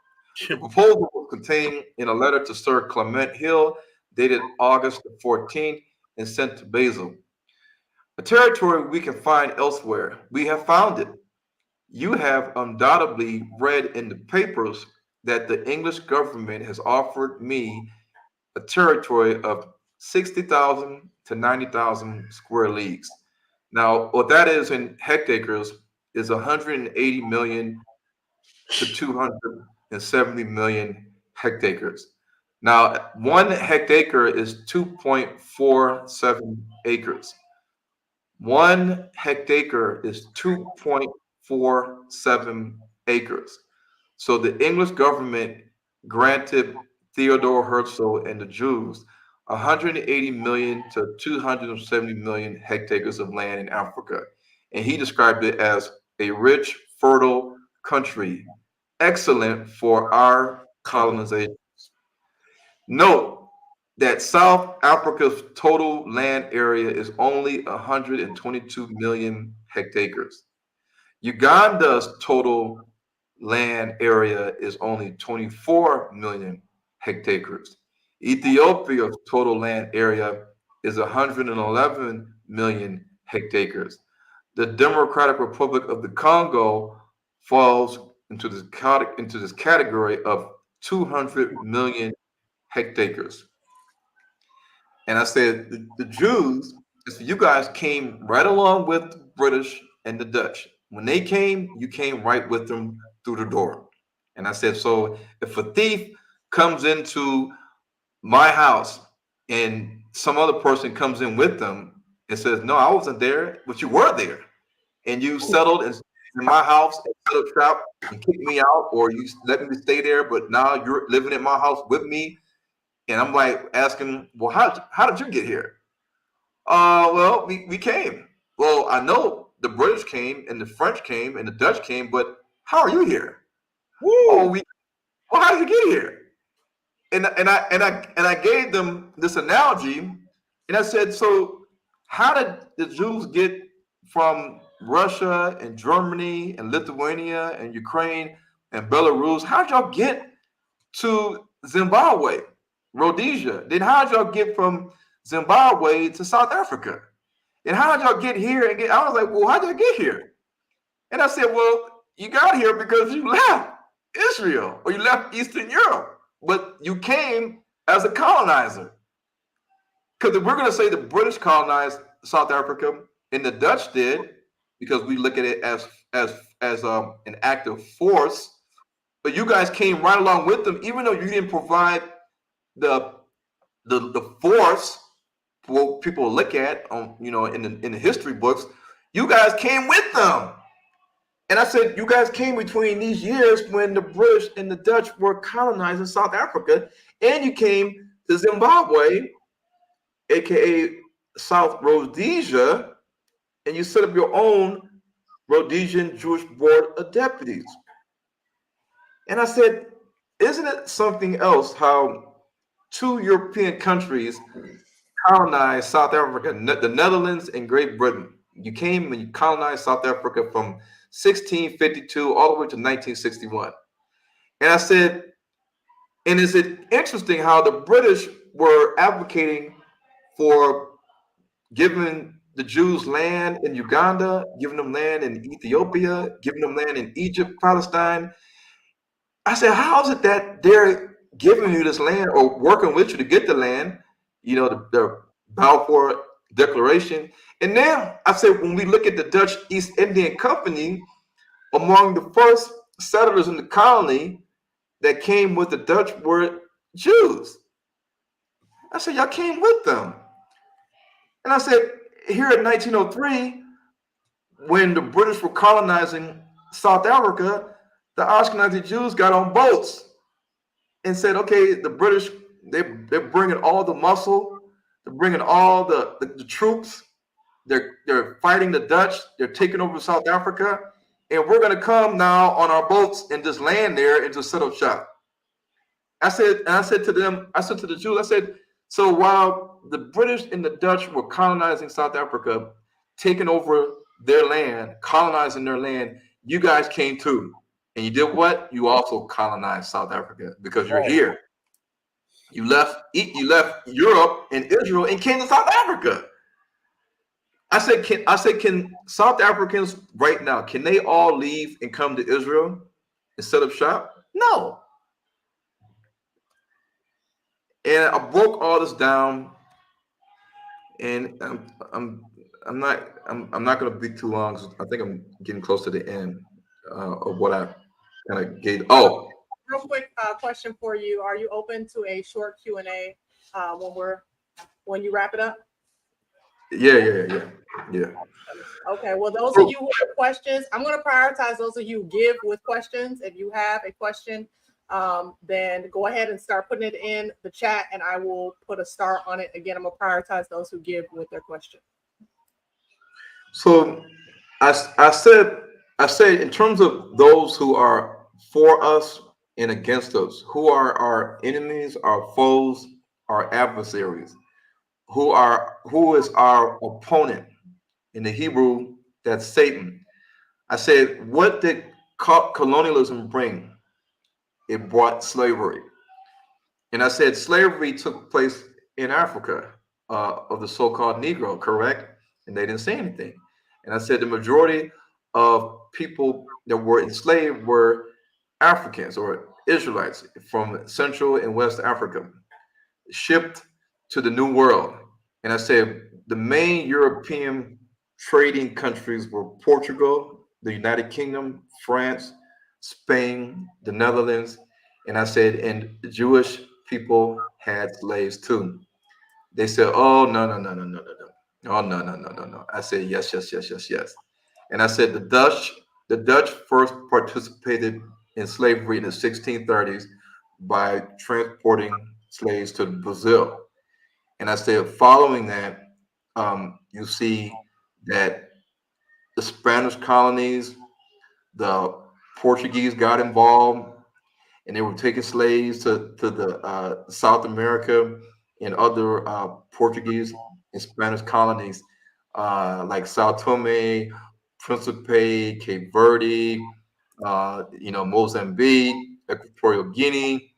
The proposal was contained in a letter to Sir Clement Hill, dated August the 14th, and sent to Basel. A territory we can find elsewhere. We have found it. You have undoubtedly read in the papers that the English government has offered me a territory of 60,000 to 90,000 square leagues. Now, what that is in hectares is 180 million to 270 million hectares. Now, 1 hectare is 2.47 acres. 1 hectare is 2.47 acres. So the English government granted Theodore Herzl and the Jews 180 million to 270 million hectares of land in Africa. And he described it as a rich, fertile country, excellent for our colonization. Note that South Africa's total land area is only 122 million hectares. Uganda's total land area is only 24 million hectares. Ethiopia's total land area is 111 million hectares. The Democratic Republic of the Congo falls into this category of 200 million hectares. And I said, the Jews, I said, you guys came right along with the British and the Dutch. When they came, you came right with them through the door. And I said, so if a thief comes into my house and some other person comes in with them and says, no, I wasn't there, but you were there. And you settled in my house and set up shop and kicked me out, or you let me stay there, but now you're living in my house with me. And I'm like asking, well, how did you get here? Well, we came. Well, I know the British came and the French came and the Dutch came, but how are you here? Woo. Oh, well, how did you get here? And I gave them this analogy, and I said, so how did the Jews get from Russia and Germany and Lithuania and Ukraine and Belarus? How'd y'all get to Zimbabwe, Rhodesia? Then how'd y'all get from Zimbabwe to South Africa? And how'd y'all get here? I was like, well, how'd y'all get here? And I said, well, you got here because you left Israel or you left Eastern Europe, but you came as a colonizer. Because if we're going to say the British colonized South Africa and the Dutch did, because we look at it as an active force, but you guys came right along with them, even though you didn't provide the force for people to look at on, in the history books. You guys came with them. And I said, you guys came between these years when the British and the Dutch were colonizing South Africa, and you came to Zimbabwe, aka South Rhodesia, and you set up your own Rhodesian Jewish Board of Deputies. And I said, isn't it something else how two European countries colonized South Africa, the Netherlands and Great Britain? You came and you colonized South Africa from 1652 all the way to 1961. And I said, and is it interesting how the British were advocating for giving the Jews land in Uganda, giving them land in Ethiopia, giving them land in Egypt, Palestine? I said, how is it that they're giving you this land or working with you to get the land, the Balfour Declaration? And now I said, when we look at the Dutch East Indian Company, among the first settlers in the colony that came with the Dutch were Jews. I said, y'all came with them. And I said, here in 1903, when the British were colonizing South Africa, the Ashkenazi Jews got on boats and said, okay, the British, they're bringing all the muscle, they're bringing all the troops, they're fighting the Dutch, they're taking over South Africa, and we're going to come now on our boats and just land there and just set up shop. I said to the Jews, I said, so while the British and the Dutch were colonizing South Africa, taking over their land, colonizing their land, you guys came too. And you did what? You also colonized South Africa because you're here. You left Europe and Israel and came to South Africa. I said, can South Africans right now, can they all leave and come to Israel and set up shop? No. And I broke all this down, and I'm not going to be too long. I think I'm getting close to the end of what I kind of gave. Oh, real quick question for you: are you open to a short Q&A when you wrap it up? Yeah. Okay. Well, those of you who have questions, I'm going to prioritize those of you who give with questions. If you have a question, then go ahead and start putting it in the chat, and I will put a star on it. Again, I'm going to prioritize those who give with their question. So I said in terms of those who are for us and against us, who are our enemies, our foes, our adversaries, who is our opponent. In the Hebrew, that's Satan. I said, what did colonialism bring? It brought slavery. And I said slavery took place in Africa of the so-called Negro, correct? And they didn't say anything. And I said the majority of people that were enslaved were Africans or Israelites from Central and West Africa, shipped to the New World. And I said the main European trading countries were Portugal, the United Kingdom, France, Spain, the Netherlands. And I said, and the Jewish people had slaves too. They said, oh, no. Oh, no. I said, yes. And I said, the Dutch first participated in slavery in the 1630s by transporting slaves to Brazil. And I said, following that, you see that the Spanish colonies, the Portuguese got involved, and they were taking slaves to the South America and other Portuguese and Spanish colonies like Sao Tome, Principe, Cape Verde, Mozambique, Equatorial Guinea,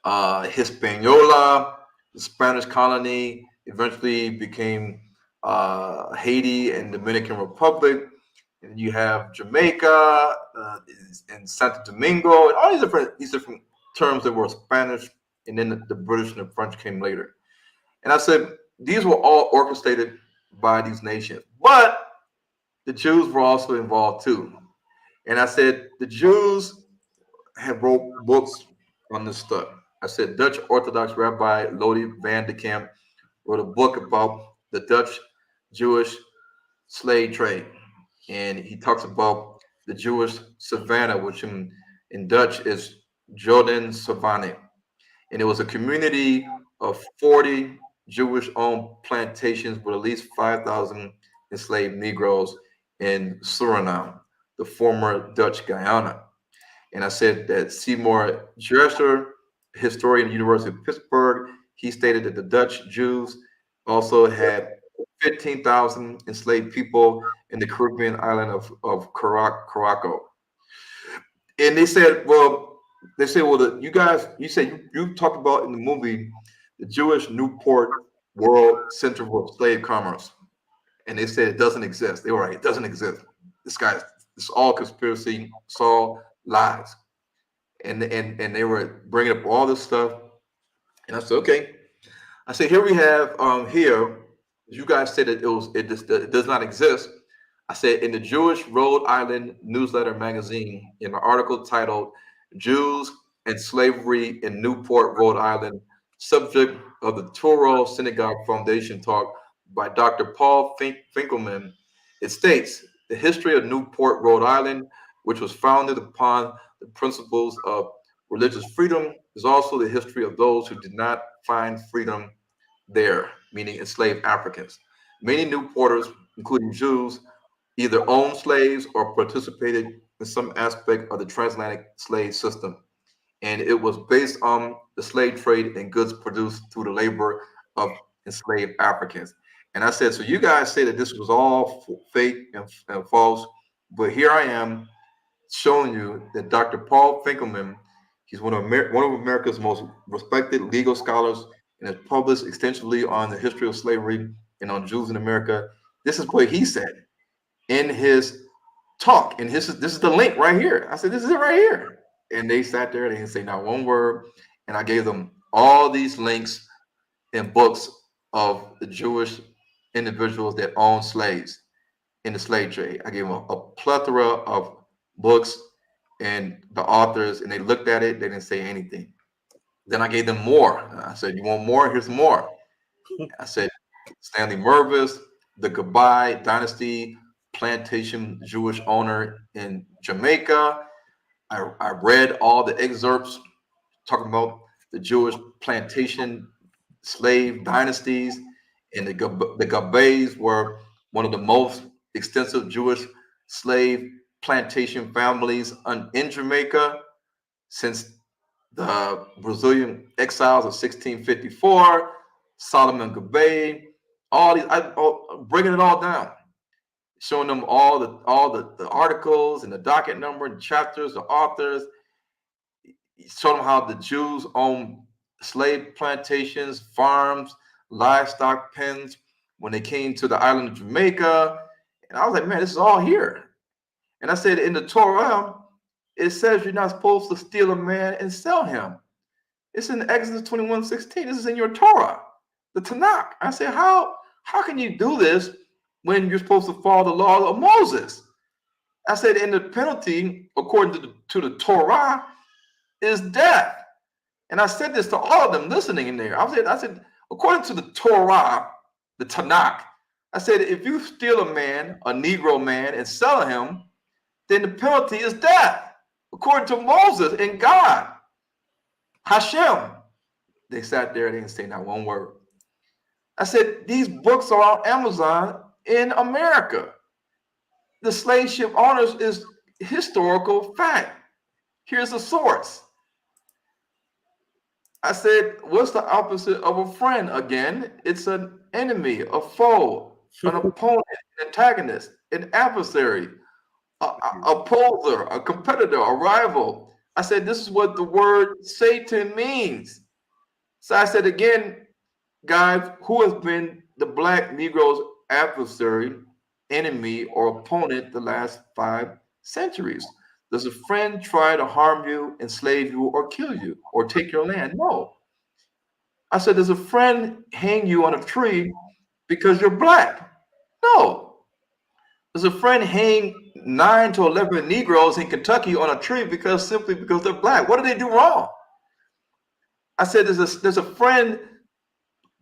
Hispaniola, the Spanish colony, eventually became Haiti and Dominican Republic. And you have Jamaica and Santo Domingo, and all these different terms that were Spanish, and then the British and the French came later. And I said these were all orchestrated by these nations, but the Jews were also involved too. And I said the Jews have wrote books on this stuff. I said Dutch Orthodox Rabbi Lodi van de Kamp wrote a book about the Dutch Jewish slave trade. And he talks about the Jewish savannah, which in Dutch is Jordan Savanne. and it was a community of 40 Jewish-owned plantations with at least 5,000 enslaved Negroes in Suriname, the former Dutch Guyana. And I said that Seymour Drescher, historian at the University of Pittsburgh, he stated that the Dutch Jews also had 15,000 enslaved people in the Caribbean island of Curaçao. And they said, well, you guys, you said you talked about in the movie the Jewish Newport World Center for Slave Commerce, and they said it doesn't exist. They were right, it doesn't exist. It's all conspiracy, it's all lies, and they were bringing up all this stuff, and I said, okay. I said, here we have here. You guys said that it does not exist. I said in the Jewish Rhode Island Newsletter magazine, in an article titled "Jews and Slavery in Newport, Rhode Island," subject of the Toro Synagogue Foundation talk by Dr. Paul Finkelman, it states the history of Newport, Rhode Island, which was founded upon the principles of religious freedom, is also the history of those who did not find freedom there, meaning enslaved Africans. Many Newporters, including Jews, either owned slaves or participated in some aspect of the transatlantic slave system. And it was based on the slave trade and goods produced through the labor of enslaved Africans. And I said, so you guys say that this was all fake and false, but here I am showing you that Dr. Paul Finkelman, he's one of America's most respected legal scholars and has published extensively on the history of slavery and on Jews in America. This is what he said in his talk. And this is the link right here. I said, this is it right here. And they sat there, they didn't say not one word. And I gave them all these links and books of the Jewish individuals that owned slaves in the slave trade. I gave them a plethora of books and the authors, and they looked at it, they didn't say anything. Then I gave them more. I said, you want more? Here's more. I said, Stanley Mervis, the Gabai Dynasty plantation Jewish owner in Jamaica. I read all the excerpts talking about the Jewish plantation slave dynasties, and the Gabais were one of the most extensive Jewish slave plantation families in Jamaica since the Brazilian exiles of 1654. Solomon Gabay, all these, breaking it all down, showing them all the articles and the docket number and chapters, the authors, showing them how the Jews owned slave plantations, farms, livestock pens when they came to the island of Jamaica. And I was like, man, this is all here. And I said, in the Torah, it says you're not supposed to steal a man and sell him. It's in Exodus 21:16. This is in your Torah, the Tanakh. I said, how can you do this when you're supposed to follow the law of Moses? I said, and the penalty, according to the Torah, is death. And I said this to all of them listening in there. I said, according to the Torah, the Tanakh, I said, if you steal a man, a Negro man, and sell him, then the penalty is death, according to Moses and God. Hashem. They sat there, they didn't say not one word. I said, these books are on Amazon in America. The slave ship owners is historical fact. Here's the source. I said, what's the opposite of a friend? Again, it's an enemy, a foe, an opponent, an antagonist, an adversary, a opposer, a competitor, a rival. I said, this is what the word Satan means. So I said again, guys, who has been the Black Negro's adversary, enemy, or opponent the last 5 centuries? Does a friend try to harm you, enslave you, or kill you, or take your land? No. I said, does a friend hang you on a tree because you're Black? No. Does a friend hang 9 to 11 Negroes in Kentucky on a tree simply because they're Black? What did they do wrong? I said, does a friend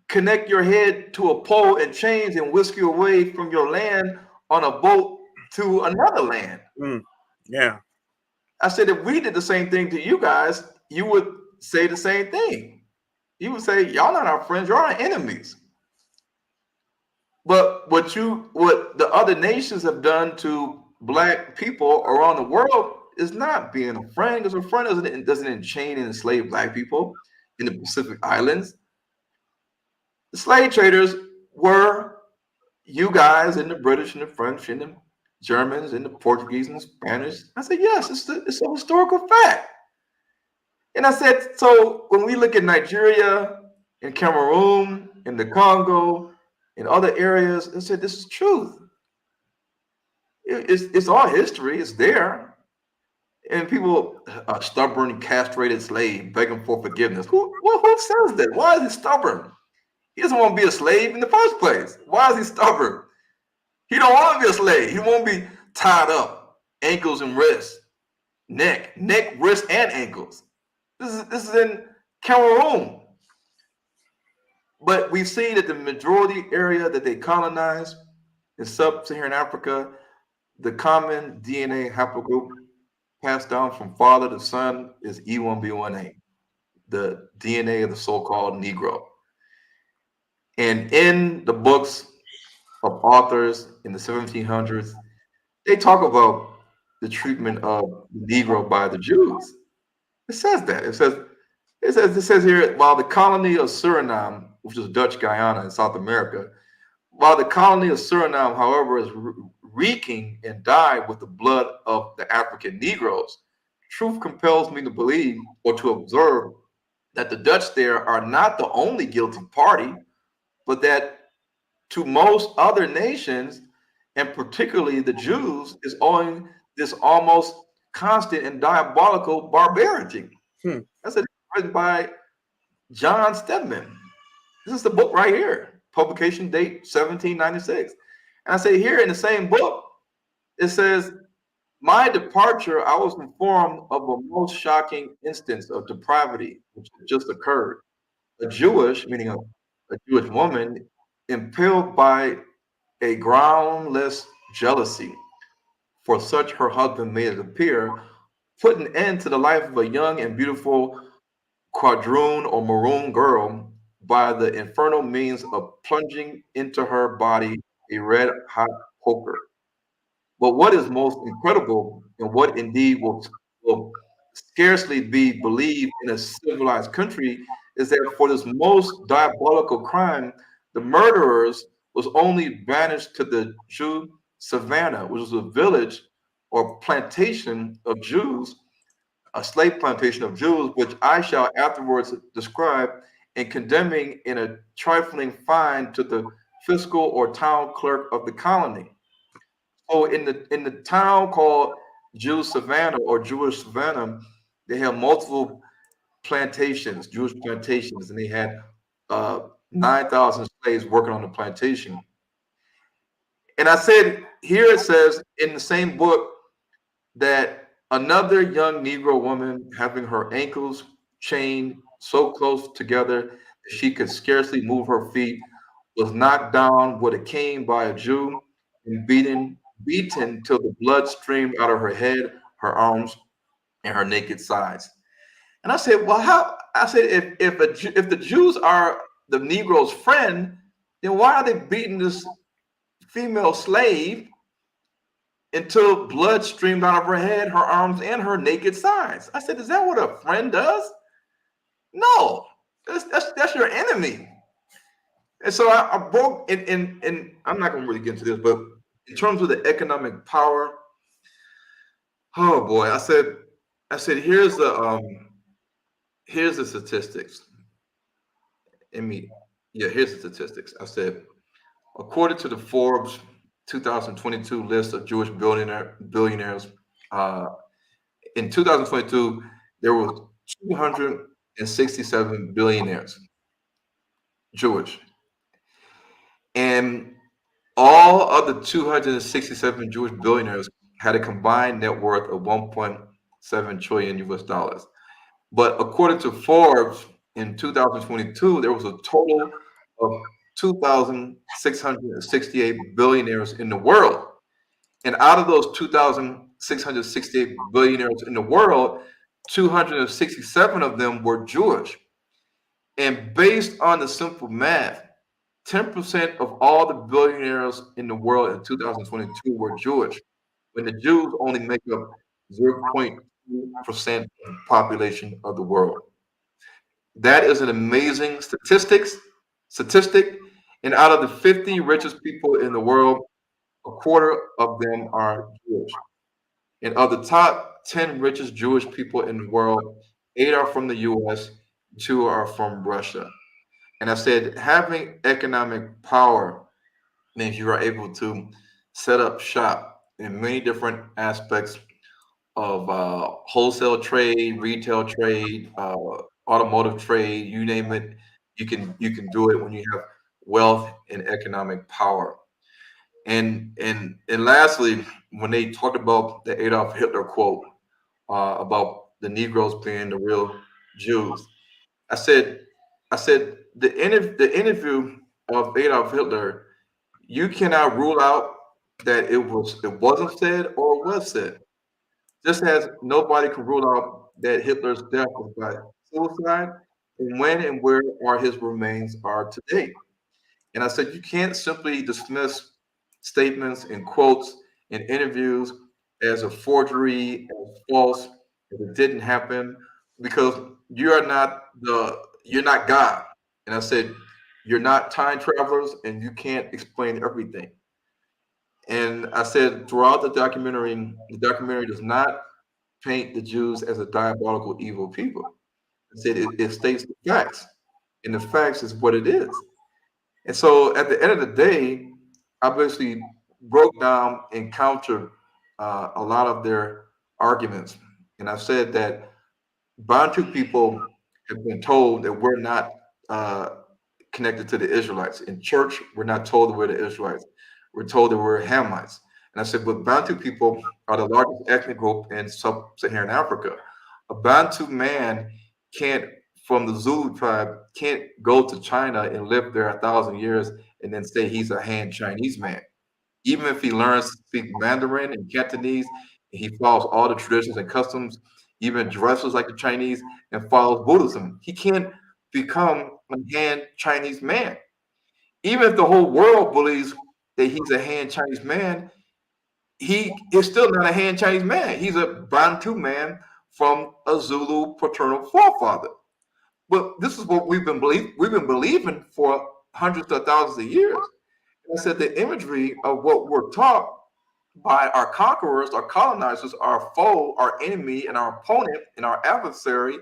connect your head to a pole and chains and whisk you away from your land on a boat to another land? Yeah. I said, if we did the same thing to you guys, you would say the same thing. He would say, "Y'all not our friends. You're our enemies." But what the other nations have done to black people around the world is not being a friend, because a friend doesn't enchain and enslave black people in the Pacific Islands. The slave traders were you guys and the British and the French and the Germans and the Portuguese and the Spanish. I said, yes, it's a historical fact. And I said, so when we look at Nigeria and Cameroon and the Congo and other areas, I said, this is truth. It's all history. It's there. And people are stubborn, castrated slave, begging for forgiveness. Who says that? Why is he stubborn? He doesn't want to be a slave in the first place. Why is he stubborn? He don't want to be a slave. He won't be tied up, ankles and wrists, neck, wrists, and ankles. This is in Cameroon. But we see that the majority area that they colonized in sub-Saharan Africa, the common DNA haplogroup passed down from father to son is E1B1A, the DNA of the so-called Negro. And in the books of authors in the 1700s, they talk about the treatment of the Negro by the Jews. It says that. It says here, while the colony of Suriname, which is Dutch Guyana in South America, while the colony of Suriname, however, is reeking and dyed with the blood of the African Negroes, truth compels me to believe or to observe that the Dutch there are not the only guilty party, but that to most other nations, and particularly the Jews, is owing this almost constant and diabolical barbarity. That's written by John Stedman. This is the book right here, publication date 1796. And I say here in the same book, it says, my departure, I was informed of a most shocking instance of depravity which had just occurred. A Jewish, meaning a Jewish woman, impelled by a groundless jealousy, for such her husband made it appear, put an end to the life of a young and beautiful quadroon or maroon girl by the infernal means of plunging into her body a red hot poker. But what is most incredible, and what indeed will scarcely be believed in a civilized country, is that for this most diabolical crime, the murderers was only banished to the Jew Savannah, which was a village or plantation of Jews, a slave plantation of Jews, which I shall afterwards describe in condemning in a trifling fine to the fiscal or town clerk of the colony. So in the town called Jew Savannah or Jewish Savannah, they have multiple plantations, Jewish plantations, and they had 9,000 slaves working on the plantation. And I said, here it says in the same book that another young Negro woman having her ankles chained so close together that she could scarcely move her feet was knocked down with a cane by a Jew and beaten till the blood streamed out of her head, her arms, and her naked sides. And I said, well, how? I said, if the Jews are the Negro's friend, then why are they beating this female slave until blood streamed out of her head, her arms, and her naked sides? I said, is that what a friend does? No, that's your enemy. And so I broke, and I'm not going to really get into this, but in terms of the economic power, oh boy, I said, here's the statistics. Here's the statistics. I said, according to the Forbes 2022 list of Jewish billionaires, in 2022, there were 267 billionaires, Jewish. And all of the 267 Jewish billionaires had a combined net worth of 1.7 trillion US dollars. But according to Forbes, in 2022, there was a total of 2,668 billionaires in the world. And out of those 2,668 billionaires in the world, 267 of them were Jewish. And based on the simple math, 10% of all the billionaires in the world in 2022 were Jewish, when the Jews only make up 0.2% of the population of the world. That is an amazing statistic. And out of the 50 richest people in the world, a quarter of them are Jewish. And of the top 10 richest Jewish people in the world, 8 are from the US, 2 are from Russia. And I said, having economic power means you are able to set up shop in many different aspects of wholesale trade, retail trade, automotive trade, you name it. You can do it when you have wealth and economic power. And lastly, when they talked about the Adolf Hitler quote about the Negroes being the real Jews, I said, the interview of Adolf Hitler, you cannot rule out that it wasn't said or was said. Just as nobody can rule out that Hitler's death was by suicide, and when and where are his remains are today. And I said, you can't simply dismiss statements and quotes in interviews as a forgery, as false, as it didn't happen, because you're not God. And I said, you're not time travelers and you can't explain everything. And I said throughout the documentary does not paint the Jews as a diabolical evil people. I said it states the facts. And the facts is what it is. And so at the end of the day, I basically broke down and countered a lot of their arguments. And I said that Bantu people have been told that we're not uh, connected to the Israelites. In church, we're not told that we're the Israelites. We're told that we're Hamites. And I said, but Bantu people are the largest ethnic group in sub-Saharan Africa. A Bantu man can't, from the Zulu tribe, can't go to China and live there 1,000 years and then say he's a Han Chinese man. Even if he learns to speak Mandarin and Cantonese, he follows all the traditions and customs, even dresses like the Chinese and follows Buddhism. He can't become a Han Chinese man. Even if the whole world believes that he's a Han Chinese man, he is still not a Han Chinese man. He's a Bantu man from a Zulu paternal forefather. But this is what we've been believing for hundreds of thousands of years. And I said the imagery of what we're taught by our conquerors, our colonizers, our foe, our enemy, and our opponent and our adversary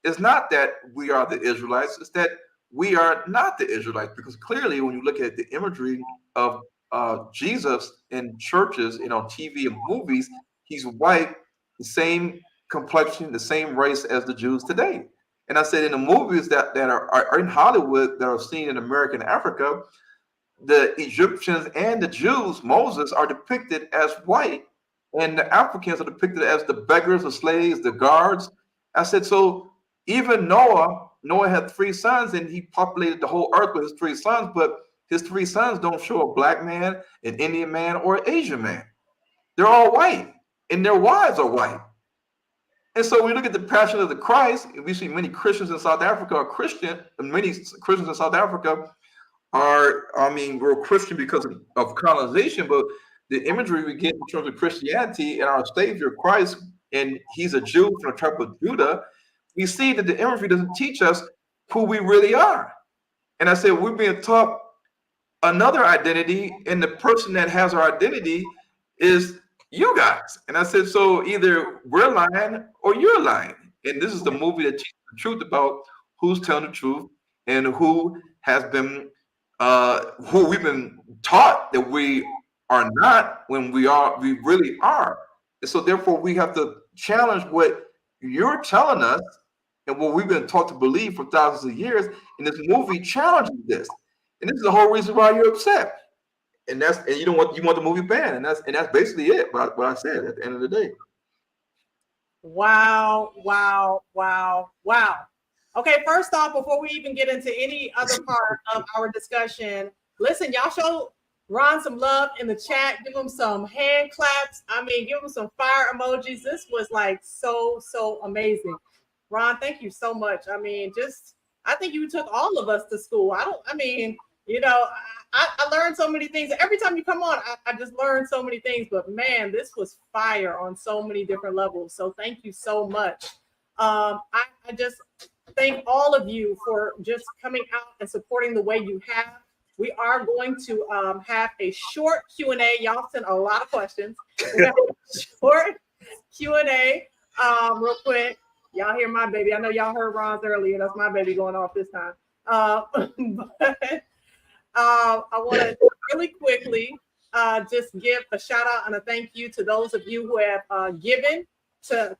is not that we are the Israelites, it's that we are not the Israelites. Because clearly, when you look at the imagery of Jesus in churches and on TV and movies, he's white, the same complexion, the same race as the Jews today. And I said in the movies that are in Hollywood that are seen in American Africa, the Egyptians and the Jews, Moses, are depicted as white, and the Africans are depicted as the beggars, the slaves, the guards. I said, so even Noah had 3 sons, and he populated the whole earth with his 3 sons, but his 3 sons don't show a black man, an Indian man, or an Asian man. They're all white, and their wives are white. And so we look at the Passion of the Christ, and we see many Christians in South Africa are Christian, and many Christians in South Africa we're Christian because of colonization, but the imagery we get in terms of Christianity and our Savior Christ, and he's a Jew from the tribe of Judah, we see that the imagery doesn't teach us who we really are. And I said, we're being taught another identity, and the person that has our identity is you guys. And I said, so either we're lying or you're lying. And this is the movie that teaches the truth about who's telling the truth and who has been who we've been taught that we are not when we really are. And so therefore we have to challenge what you're telling us and what we've been taught to believe for thousands of years. And this movie challenges this. And this is the whole reason why you're upset. And you want the movie banned. And that's basically it, what I said at the end of the day. Wow. Okay, first off, before we even get into any other part of our discussion, listen, y'all show Ron some love in the chat. Give him some hand claps. Give him some fire emojis. This was like so amazing. Ron, thank you so much. I think you took all of us to school. I mean, you know, I learned so many things. Every time you come on, I just learned so many things. But man, this was fire on so many different levels. So thank you so much. I just thank all of you for just coming out and supporting the way you have. We are going to have a short Q&A. Y'all sent a lot of questions. We're going to have a short Q&A real quick. Y'all hear my baby. I know y'all heard Ron's earlier. That's my baby going off this time. But I want to really quickly just give a shout out and a thank you to those of you who have given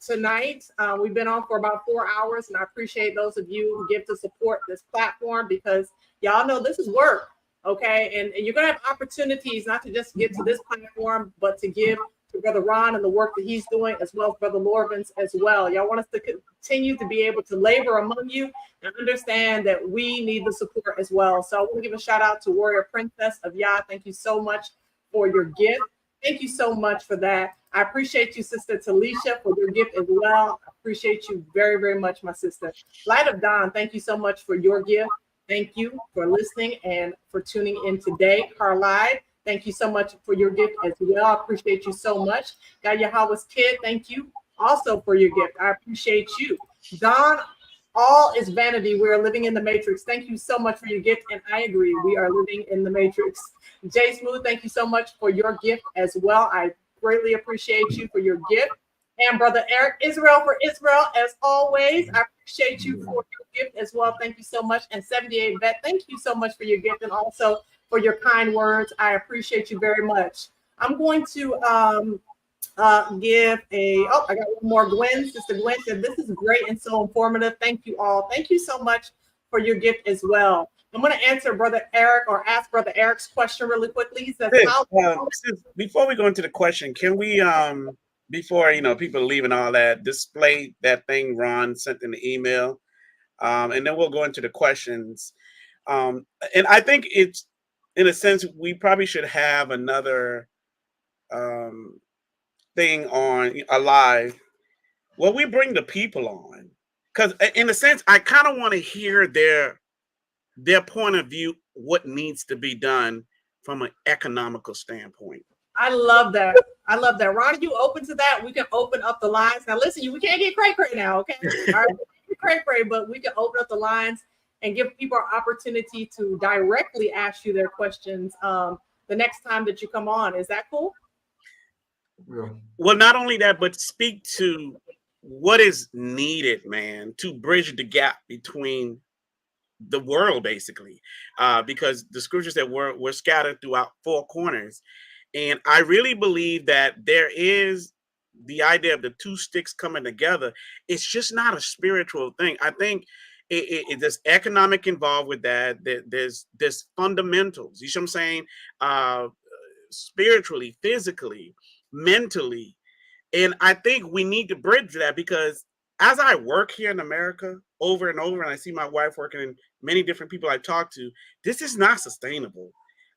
tonight. We've been on for about 4 hours, and I appreciate those of you who give to support this platform, because y'all know this is work, okay? And you're going to have opportunities not to just get to this platform, but to give to Brother Ron and the work that he's doing, as well as Brother Lorvins as well. Y'all want us to continue to be able to labor among you and understand that we need the support as well. So I want to give a shout out to Warrior Princess of Yah. Thank you so much for your gift. Thank you so much for that. I appreciate you, Sister Talisha, for your gift as well. I appreciate you very, very much, my sister. Light of Dawn, thank you so much for your gift. Thank you for listening and for tuning in today. Carlide, thank you so much for your gift as well. I appreciate you so much. God Yahweh's kid, thank you also for your gift. I appreciate you. Don, all is vanity. We are living in the matrix. Thank you so much for your gift. And I agree, we are living in the matrix. Jay Smooth, thank you so much for your gift as well. I greatly appreciate you for your gift. And Brother Eric, Israel for Israel, as always. I appreciate you for your gift as well. Thank you so much. And 78 Vet, thank you so much for your gift and also for your kind words. I appreciate you very much. I'm going to give I got one more. Gwen, Sister Gwen said, this is great and so informative. Thank you all. Thank you so much for your gift as well. I'm going to answer Brother Eric, or ask Brother Eric's question really quickly. He says, before we go into the question, can we, before, people leaving all that, display that thing Ron sent in the email, and then we'll go into the questions. And I think it's, in a sense, we probably should have another thing on a live where we bring the people on, because in a sense, I kind of want to hear their point of view, what needs to be done from an economical standpoint. I love that. I love that. Ron, are you open to that? We can open up the lines. Now, listen, we can't get cray-cray now, okay? All right, cray-cray, but we can open up the lines and give people an opportunity to directly ask you their questions the next time that you come on. Is that cool? Yeah. Well, not only that, but speak to what is needed, man, to bridge the gap between the world, basically, because the scriptures that were scattered throughout 4 corners. And I really believe that there is the idea of the 2 sticks coming together. It's just not a spiritual thing. I think there's economic involved with that. There's fundamentals. You see what I'm saying? Spiritually, physically, mentally. And I think we need to bridge that, because as I work here in America over and over, and I see my wife working and many different people I talk to, this is not sustainable.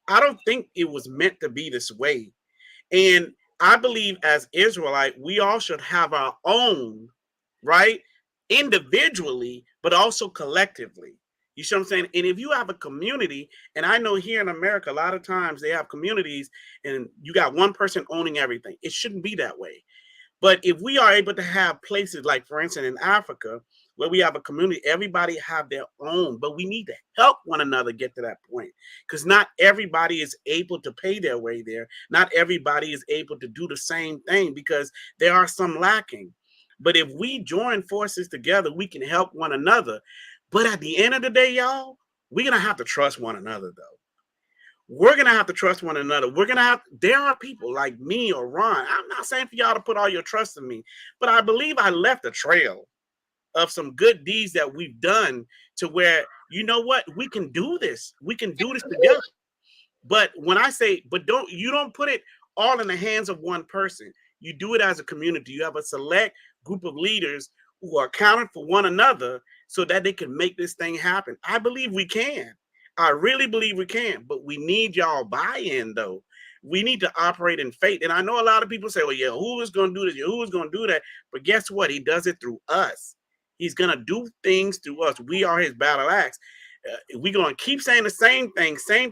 I don't think it was meant to be this way. And I believe as Israelite, we all should have our own, right? Individually, but also collectively. You see what I'm saying? And if you have a community, and I know here in America, a lot of times they have communities and you got one person owning everything. It shouldn't be that way. But if we are able to have places like, for instance, in Africa, where we have a community, everybody have their own, but we need to help one another get to that point, because not everybody is able to pay their way there. Not everybody is able to do the same thing, because there are some lacking. But if we join forces together, we can help one another. But at the end of the day, y'all, we're going to have to trust one another, though. We're going to have to trust one another. There are people like me or Ron. I'm not saying for y'all to put all your trust in me, but I believe I left a trail of some good deeds that we've done, to where, you know what, we can do this. We can do this together. But when I say, you don't put it all in the hands of one person. You do it as a community. You have a select group of leaders who are accounting for one another so that they can make this thing happen. I believe we can. I really believe we can, but we need y'all buy-in, though. We need to operate in faith. And I know a lot of people say, well, yeah, who is going to do this? Who is going to do that? But guess what? He does it through us. He's gonna do things through us. We are his battle axe. We're gonna keep saying the same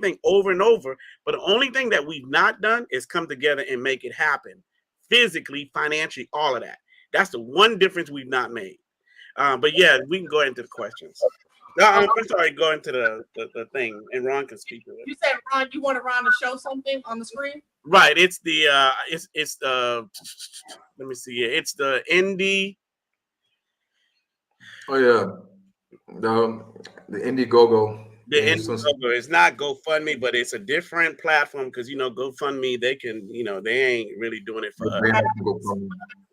thing over and over. But the only thing that we've not done is come together and make it happen, physically, financially, all of that. That's the one difference we've not made. But yeah, we can go into the questions. No, I'm sorry. Go into the thing, and Ron can speak to it. You said, Ron, you wanted Ron to show something on the screen? Right. It's the it's the let me see. It's the indie. Oh yeah, the Indiegogo. The And since Indiegogo. It's not GoFundMe, but it's a different platform because GoFundMe, they can, they ain't really doing it for us.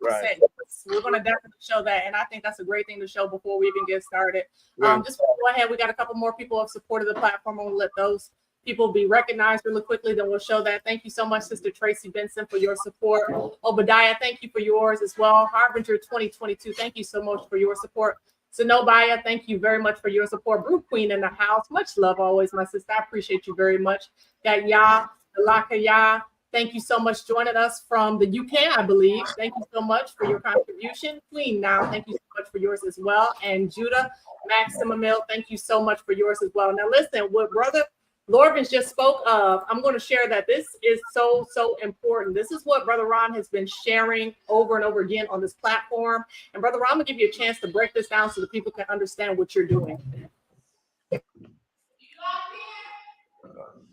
Right. We're going to definitely show that, and I think that's a great thing to show before we even get started. Right. Just go ahead. We got a couple more people who have supported the platform, and we'll let those people be recognized really quickly. Then we'll show that. Thank you so much, Sister Tracy Benson, for your support. Obadiah, thank you for yours as well. Harbinger 2022, thank you so much for your support. Zenobia, thank you very much for your support. Brew Queen in the house. Much love always, my sister. I appreciate you very much. Got Ya, Alaka Ya. Thank you so much joining us from the UK, I believe. Thank you so much for your contribution. Queen now, thank you so much for yours as well. And Judah, Maximumil, thank you so much for yours as well. Now listen, what Brother Lorvins just spoke of, I'm going to share that this is so important. This is what Brother Ron has been sharing over and over again on this platform. And Brother Ron, I'm going to give you a chance to break this down so that people can understand what you're doing.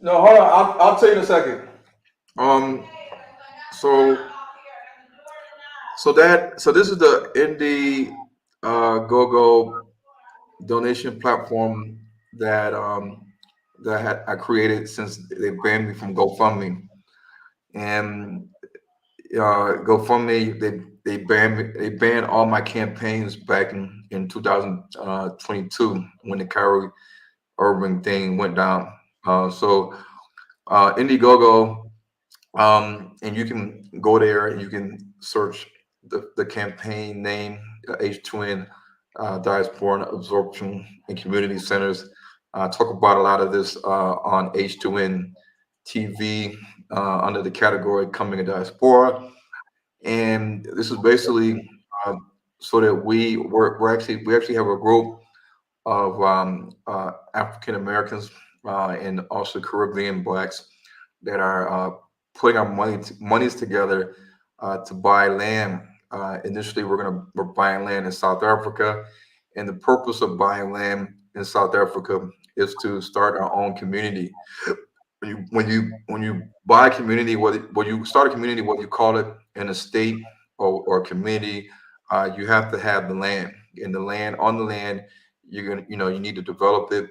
No, hold on. I'll tell you in a second. So this is the Indiegogo donation platform that I created since they banned me from GoFundMe. And GoFundMe, they banned all my campaigns back in 2022 when the Kyrie Irving thing went down. So Indiegogo, and you can go there and you can search the campaign name, H2N, Diaspora Absorption and Community Centers. Talk about a lot of this on H2N TV under the category Coming in Diaspora. And this is basically so that we actually have a group of African Americans and also Caribbean blacks that are putting our monies together to buy land. Initially, we're buying land in South Africa, and the purpose of buying land in South Africa is to start our own community. When you buy a community, when you start a community, what you call it, an estate or community, you have to have the land. And on the land, you need to develop it.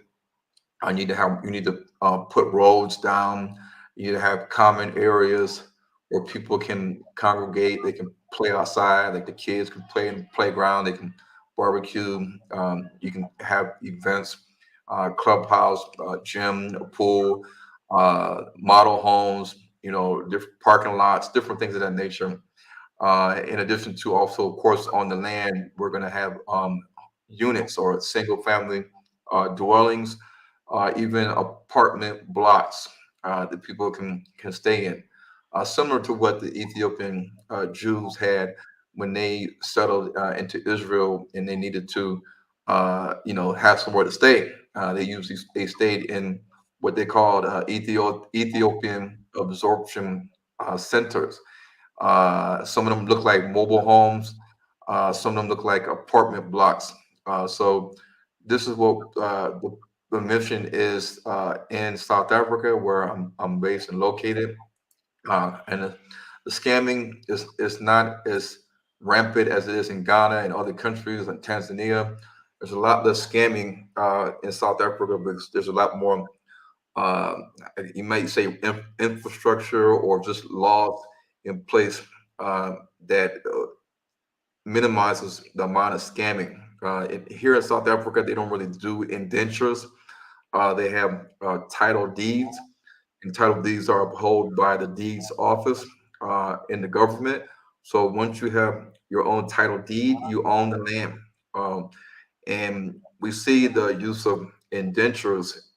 You need to put roads down. You need to have common areas where people can congregate. They can play outside, like the kids can play in the playground. They can barbecue. You can have events, clubhouse, gym, a pool, model homes, different parking lots, different things of that nature. In addition to also, of course, on the land, we're going to have units or single family dwellings, even apartment blocks that people can stay in, similar to what the Ethiopian Jews had when they settled into Israel and they needed to, have somewhere to stay. They stayed in what they called Ethiopian absorption centers. Some of them look like mobile homes. Some of them look like apartment blocks. So this is what the mission is in South Africa, where I'm based and located. And the scamming is not as rampant as it is in Ghana and other countries like Tanzania. There's a lot less scamming in South Africa because there's a lot more, you might say, infrastructure or just laws in place that minimizes the amount of scamming. Here in South Africa, they don't really do indentures. They have title deeds, and title deeds are upheld by the deeds office in the government. So once you have your own title deed, you own the land. And we see the use of indentures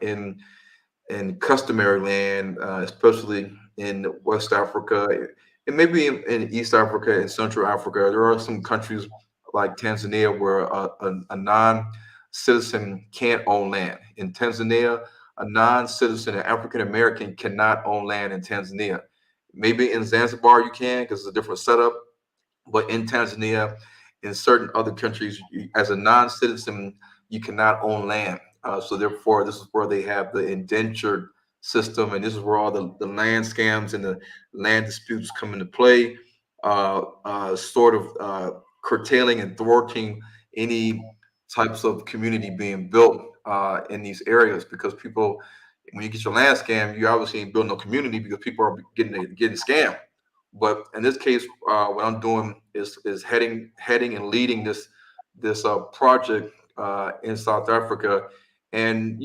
in customary land, especially in West Africa, and maybe in East Africa and Central Africa. There are some countries like Tanzania, where a non-citizen can't own land. In Tanzania, a non-citizen, an African American, cannot own land in Tanzania. Maybe in Zanzibar you can because it's a different setup, but in Tanzania, in certain other countries, as a non-citizen, you cannot own land. So therefore, this is where they have the indentured system, and this is where all the land scams and the land disputes come into play, sort of curtailing and thwarting any types of community being built in these areas, because people, when you get your land scam, you obviously ain't building no community because people are getting scammed. But in this case, what I'm doing is heading and leading this project in South Africa, and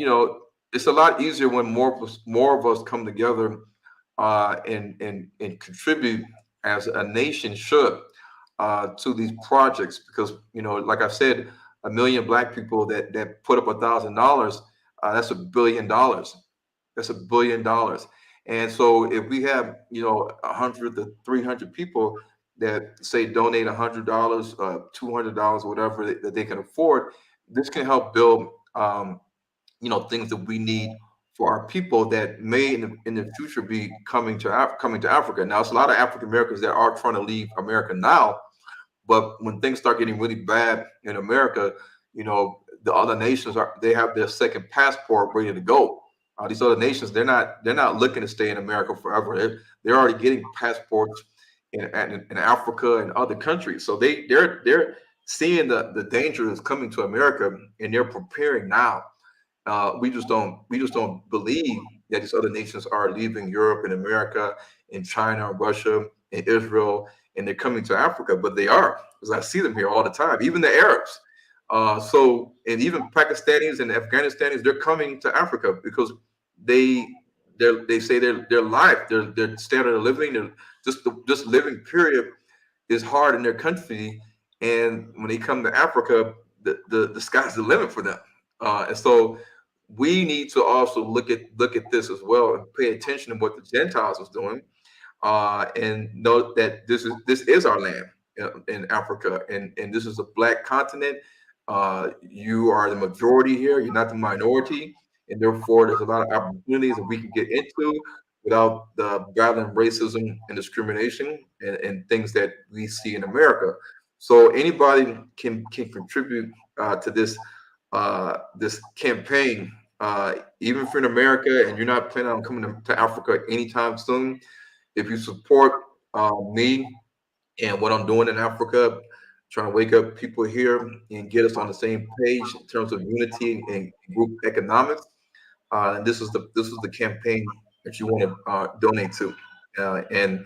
it's a lot easier when more of us come together and contribute as a nation should to these projects, because like I said, 1 million Black people that put up $1,000, that's $1 billion. That's $1 billion. And so if we have 100 to 300 people that say donate $100, $200, whatever that they can afford, this can help build things that we need for our people that may in the future be coming to Africa. Now, it's a lot of African Americans that are trying to leave America now, but when things start getting really bad in America, the other nations they have their second passport ready to go. These other nations, they're not looking to stay in America forever. They're already getting passports in Africa and other countries. So they're seeing the danger that's coming to America, and they're preparing now. We just don't believe that these other nations are leaving Europe and America and China and Russia and Israel, and they're coming to Africa, but they are, because I see them here all the time, even the Arabs. And even Pakistanis and Afghanistanis, they're coming to Africa because they say their life, their standard of living, just living period is hard in their country, and when they come to Africa, the sky's the limit for them. And so we need to also look at this as well and pay attention to what the Gentiles is doing, and know that this is our land in Africa, and this is a Black continent. You are the majority here. You're not the minority, and therefore there's a lot of opportunities that we can get into without the battling racism and discrimination and things that we see in America. So anybody can contribute to this campaign. Even if you're in America and you're not planning on coming to Africa anytime soon, if you support me and what I'm doing in Africa, trying to wake up people here and get us on the same page in terms of unity and group economics, and this is the campaign that you want to donate to, and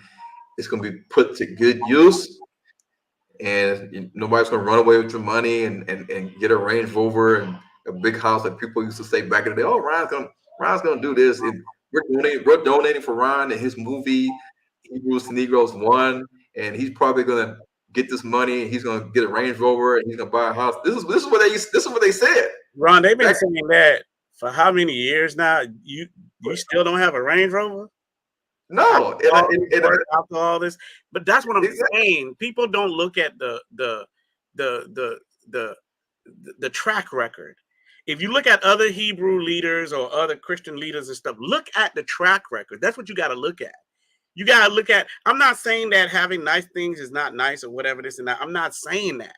it's going to be put to good use. And nobody's going to run away with your money and get a Range Rover and a big house like people used to say back in the day. Oh, Ryan's gonna do this. And we're donating for Ryan and his movie Hebrews to Negroes 1, and he's probably gonna get this money and he's gonna get a Range Rover and he's gonna buy a house. This is what they said. Ron, they've been saying that for how many years now? You still don't have a Range Rover? No, after all this, but that's what I'm saying. People don't look at the track record. If you look at other Hebrew leaders or other Christian leaders and stuff, look at the track record. That's what you got to look at. You got to look at. I'm not saying that having nice things is not nice or whatever this and that. I'm not saying that.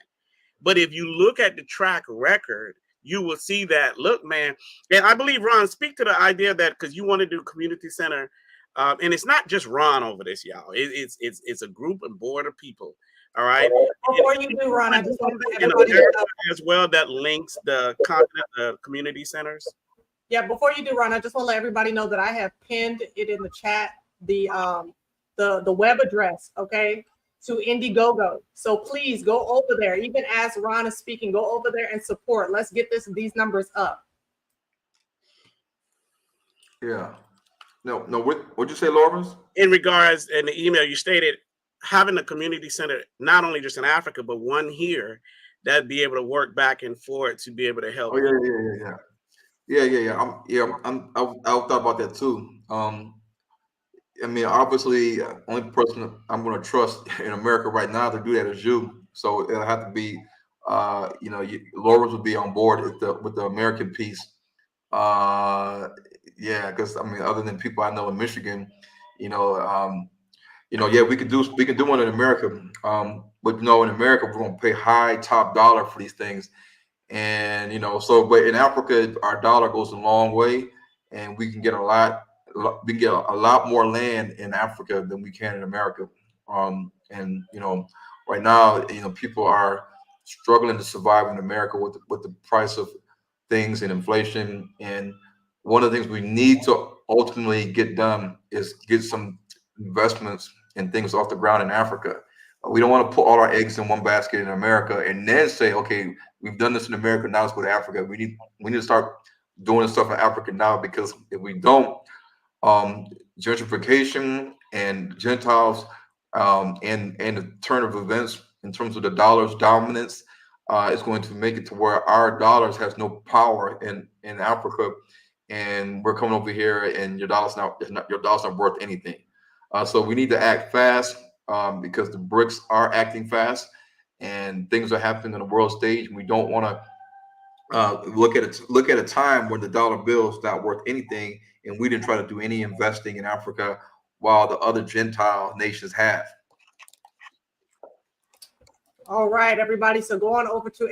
But if you look at the track record, you will see that. Look, man, and I believe Ron, speak to the idea that because you want to do community center. And it's not just Ron over this, y'all. It's a group and board of people. All right. Before you do, Ron, I just want to everybody as well that links the community centers. Yeah, before you do, Ron, I just want to let everybody know that I have pinned it in the chat, the web address, okay, to Indiegogo. So please go over there. Even as Ron is speaking, go over there and support. Let's get these numbers up. Yeah. No. What'd you say, Lawrence? In regards, in the email, you stated having a community center, not only just in Africa, but one here that'd be able to work back and forth to be able to help. Oh yeah. I thought about that too. I mean, obviously, only person I'm going to trust in America right now to do that is you. So it'll have to be Laura would be on board with the American piece. Yeah, because I mean, other than people I know in Michigan, you know, yeah, we can do one in America. But in America we're gonna pay high top dollar for these things. And but in Africa, our dollar goes a long way, and we can get a lot more land in Africa than we can in America. And right now, people are struggling to survive in America with the price of things and inflation. And one of the things we need to ultimately get done is get some investments and things off the ground in Africa. We don't want to put all our eggs in one basket in America and then say, okay, we've done this in America, now let's go to Africa. We need to start doing this stuff in Africa now, because if we don't, gentrification and Gentiles, and the turn of events in terms of the dollar's dominance, is going to make it to where our dollars has no power in Africa, and we're coming over here and your dollar's not worth anything. So we need to act fast, because the BRICS are acting fast and things are happening on the world stage. And we don't want to look at a time when the dollar bill is not worth anything, and we didn't try to do any investing in Africa while the other Gentile nations have. All right, everybody. So go on over to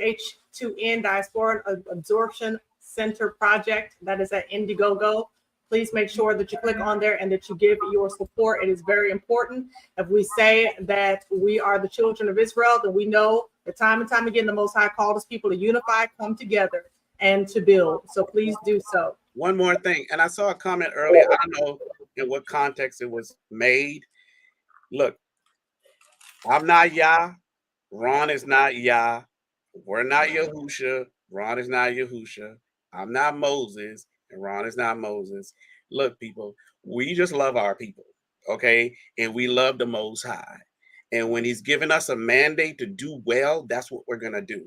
H2N Diaspora Absorption Center Project. That is at Indiegogo. Please make sure that you click on there and that you give your support. It is very important. If we say that we are the children of Israel, then we know that time and time again, the Most High called us people to unify, come together, and to build. So please do so. One more thing, and I saw a comment earlier. I don't know in what context it was made. Look, I'm not Yah. Ron is not Yah. We're not Yahusha. Ron is not Yahusha. I'm not Moses, and Ron is not Moses. Look, people, we just love our people, okay? And we love the Most High. And when he's given us a mandate to do well, that's what we're going to do.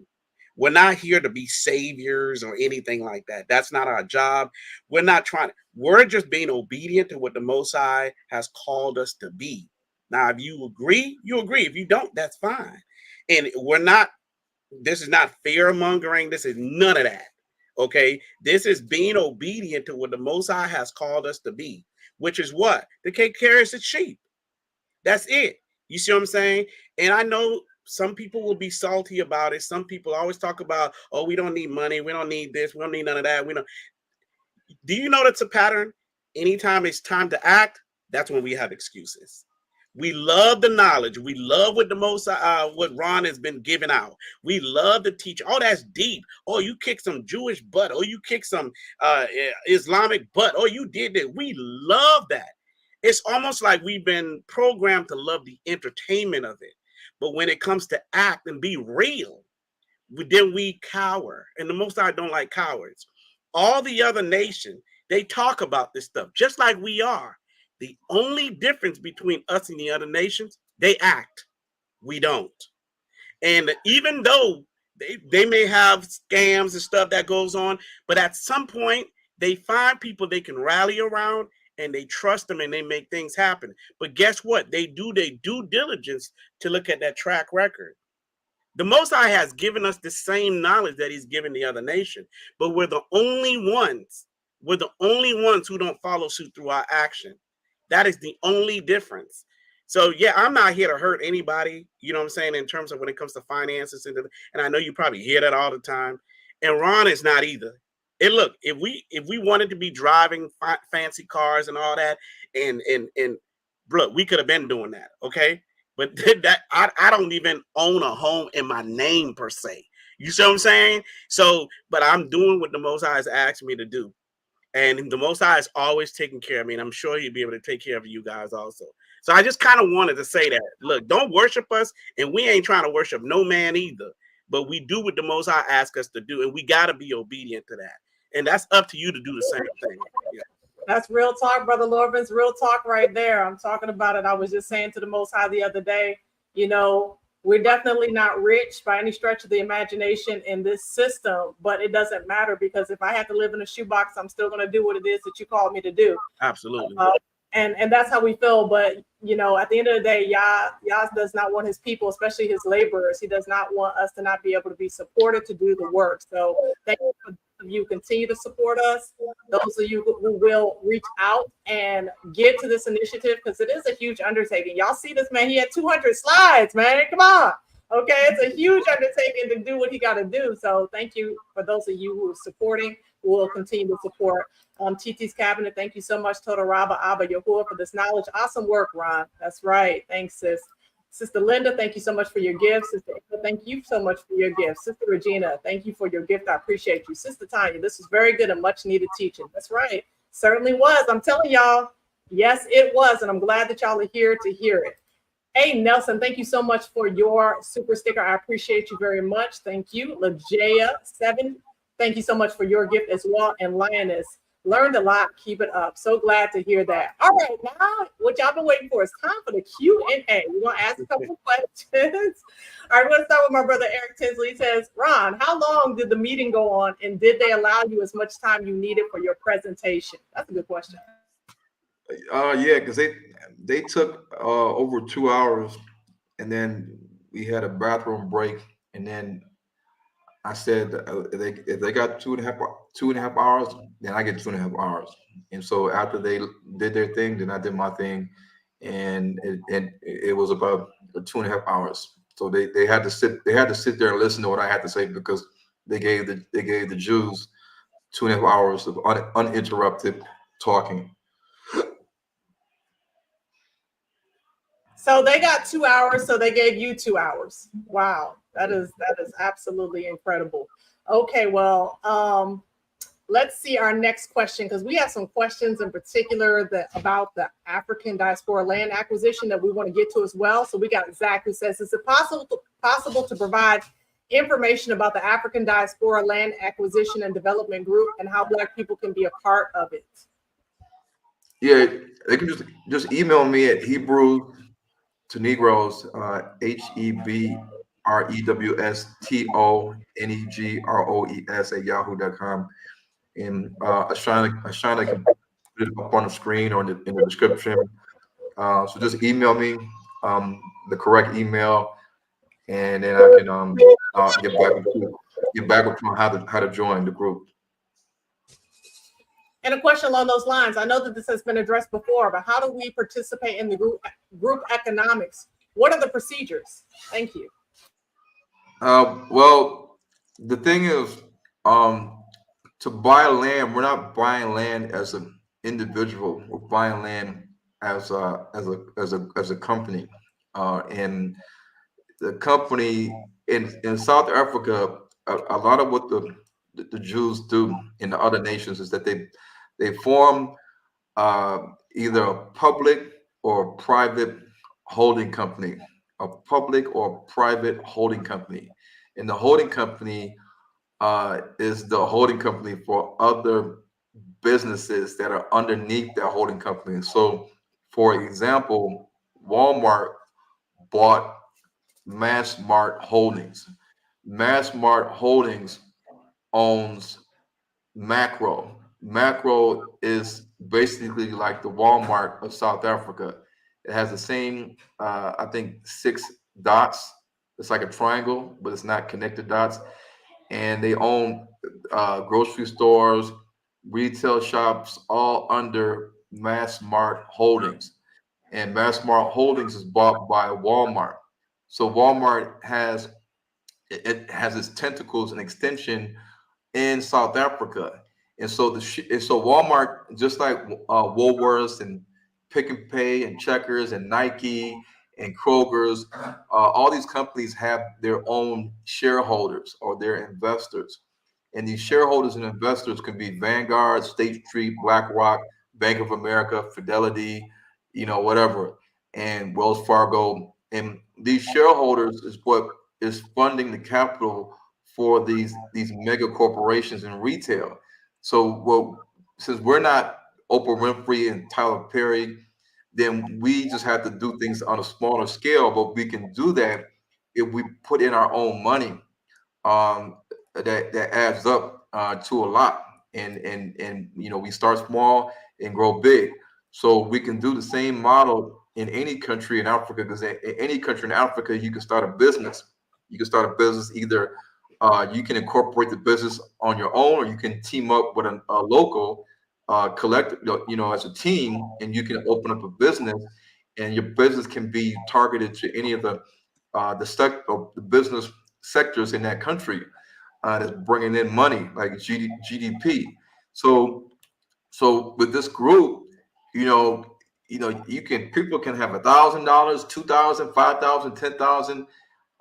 We're not here to be saviors or anything like that. That's not our job. We're not trying. We're just being obedient to what the Most High has called us to be. Now, if you agree, you agree. If you don't, that's fine. And this is not fear mongering. This is none of that. Okay. This is being obedient to what the Most High has called us to be, which is what? To take care of his sheep. That's it. You see what I'm saying? And I know some people will be salty about it. Some people always talk about, oh, we don't need money. We don't need this. We don't need none of that. Do you know that's a pattern? Anytime it's time to act, that's when we have excuses. We love the knowledge. We love what what Ron has been giving out. We love to teach. Oh, that's deep. Oh, you kick some Jewish butt. Oh, you kick some Islamic butt. Oh, you did that. We love that. It's almost like we've been programmed to love the entertainment of it. But when it comes to act and be real, then we cower. And the Most High don't like cowards. All the other nations, they talk about this stuff just like we are. The only difference between us and the other nations, they act. We don't. And even though they may have scams and stuff that goes on, but at some point, they find people they can rally around and they trust them and they make things happen. But guess what? They do their due diligence to look at that track record. The Most High has given us the same knowledge that he's given the other nation, but we're the only ones. We're the only ones who don't follow suit through our action. That is the only difference. So, yeah, I'm not here to hurt anybody, you know what I'm saying, in terms of when it comes to finances. And I know you probably hear that all the time. And Ron is not either. And look, if we wanted to be driving fancy cars and all that, and look, we could have been doing that, okay? But that I don't even own a home in my name per se. You see what I'm saying? So, but I'm doing what the Most High has asked me to do. And the Most High is always taking care of me. And I'm sure he'll be able to take care of you guys also. So I just kind of wanted to say that. Look, don't worship us. And we ain't trying to worship no man either. But we do what the Most High asks us to do. And we got to be obedient to that. And that's up to you to do the same thing. Yeah. That's real talk, Brother Lorvins. Real talk right there. I'm talking about it. I was just saying to the Most High the other day, we're definitely not rich by any stretch of the imagination in this system, but it doesn't matter, because if I have to live in a shoebox, I'm still going to do what it is that you called me to do. Absolutely. And that's how we feel. But you know, at the end of the day, Yah does not want his people, especially his laborers. He does not want us to not be able to be supported to do the work. So thank you for those of you who continue to support us. Those of you who will reach out and get to this initiative, because it is a huge undertaking. Y'all see this man? He had 200 slides, man. Come on. Okay, it's a huge undertaking to do what he got to do. So thank you for those of you who are supporting, who will continue to support. TT's Cabinet, thank you so much. Total Rabba Abba Yahuwah for this knowledge. Awesome work, Ron. That's right. Thanks, sis. Sister Linda, thank you so much for your gifts. Sister Ava, thank you so much for your gifts. Sister Regina, thank you for your gift. I appreciate you. Sister Tanya, this was very good and much needed teaching. That's right. Certainly was. I'm telling y'all, yes, it was. And I'm glad that y'all are here to hear it. Hey, Nelson, thank you so much for your super sticker. I appreciate you very much. Thank you. Lajaya7, thank you so much for your gift as well. And Lioness, learned a lot. Keep it up. So glad to hear that. All right, now what y'all been waiting for is time for the Q&A. We're going to ask a couple of questions. All right, we're going to start with my brother Eric Tinsley. He says, Ron, how long did the meeting go on, and did they allow you as much time you needed for your presentation? That's a good question. Yeah, because they took over 2 hours, and then we had a bathroom break, and then I said if they got 2.5 hours, then I get 2.5 hours. And so after they did their thing, then I did my thing, and it was about 2.5 hours. So they had to sit there and listen to what I had to say, because they gave the Jews 2.5 hours of uninterrupted talking. So they got 2 hours, so they gave you 2 hours. Wow, that is absolutely incredible. Okay, well, let's see our next question, because we have some questions in particular about the African diaspora land acquisition that we want to get to as well. So we got Zach, who says, is it possible to provide information about the African diaspora land acquisition and development group, and how Black people can be a part of it? Yeah, they can just email me at Hebrew to Negroes, HEBREWSTONEGROES at yahoo.com. And Ashana can put it up on the screen or in the description. So just email me the correct email, and then I can get back with you on how to join the group. And a question along those lines, I know that this has been addressed before, but how do we participate in the group economics? What are the procedures? Thank you. Well, the thing is, to buy land, we're not buying land as an individual. We're buying land as a company, and the company in South Africa. A lot of what the Jews do in the other nations is that they form either a public or private holding company, a public or private holding company, and the holding company is the holding company for other businesses that are underneath that holding company. So, for example, Walmart bought Massmart Holdings. Massmart Holdings owns Macro. Macro is basically like the Walmart of South Africa. It has the same, I think, 6 dots. It's like a triangle, but it's not connected dots. And they own grocery stores, retail shops, all under Massmart Holdings. And Massmart Holdings is bought by Walmart. So Walmart has its tentacles and extension in South Africa. And so so Walmart, just like Woolworths and Pick and Pay and Checkers and Nike and Kroger's, all these companies have their own shareholders or their investors. And these shareholders and investors can be Vanguard, State Street, BlackRock, Bank of America, Fidelity, whatever, and Wells Fargo. And these shareholders is what is funding the capital for these mega corporations in retail. So, well, since we're not Oprah Winfrey and Tyler Perry, then we just have to do things on a smaller scale. But we can do that if we put in our own money. That adds up to a lot, and we start small and grow big. So we can do the same model in any country in Africa, because in any country in Africa, you can start a business. You can start a business either you can incorporate the business on your own, or you can team up with a local collective, as a team, and you can open up a business, and your business can be targeted to any of the business sectors in that country that's bringing in money, like GDP. So with this group, people can have $1,000, 2,000, 5,000, 10,000.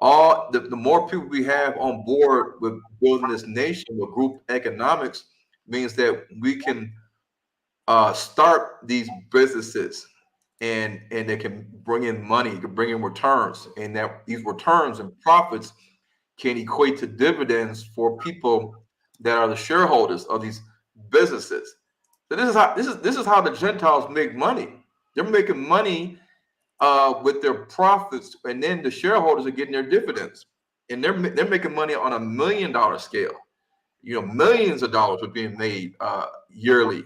All the more people we have on board with building this nation with group economics means that we can start these businesses, and they can bring in money, can bring in returns, and that these returns and profits can equate to dividends for people that are the shareholders of these businesses. So this is how the Gentiles make money. They're making money with their profits, and then the shareholders are getting their dividends, and they're making money on $1 million scale. Millions of dollars are being made yearly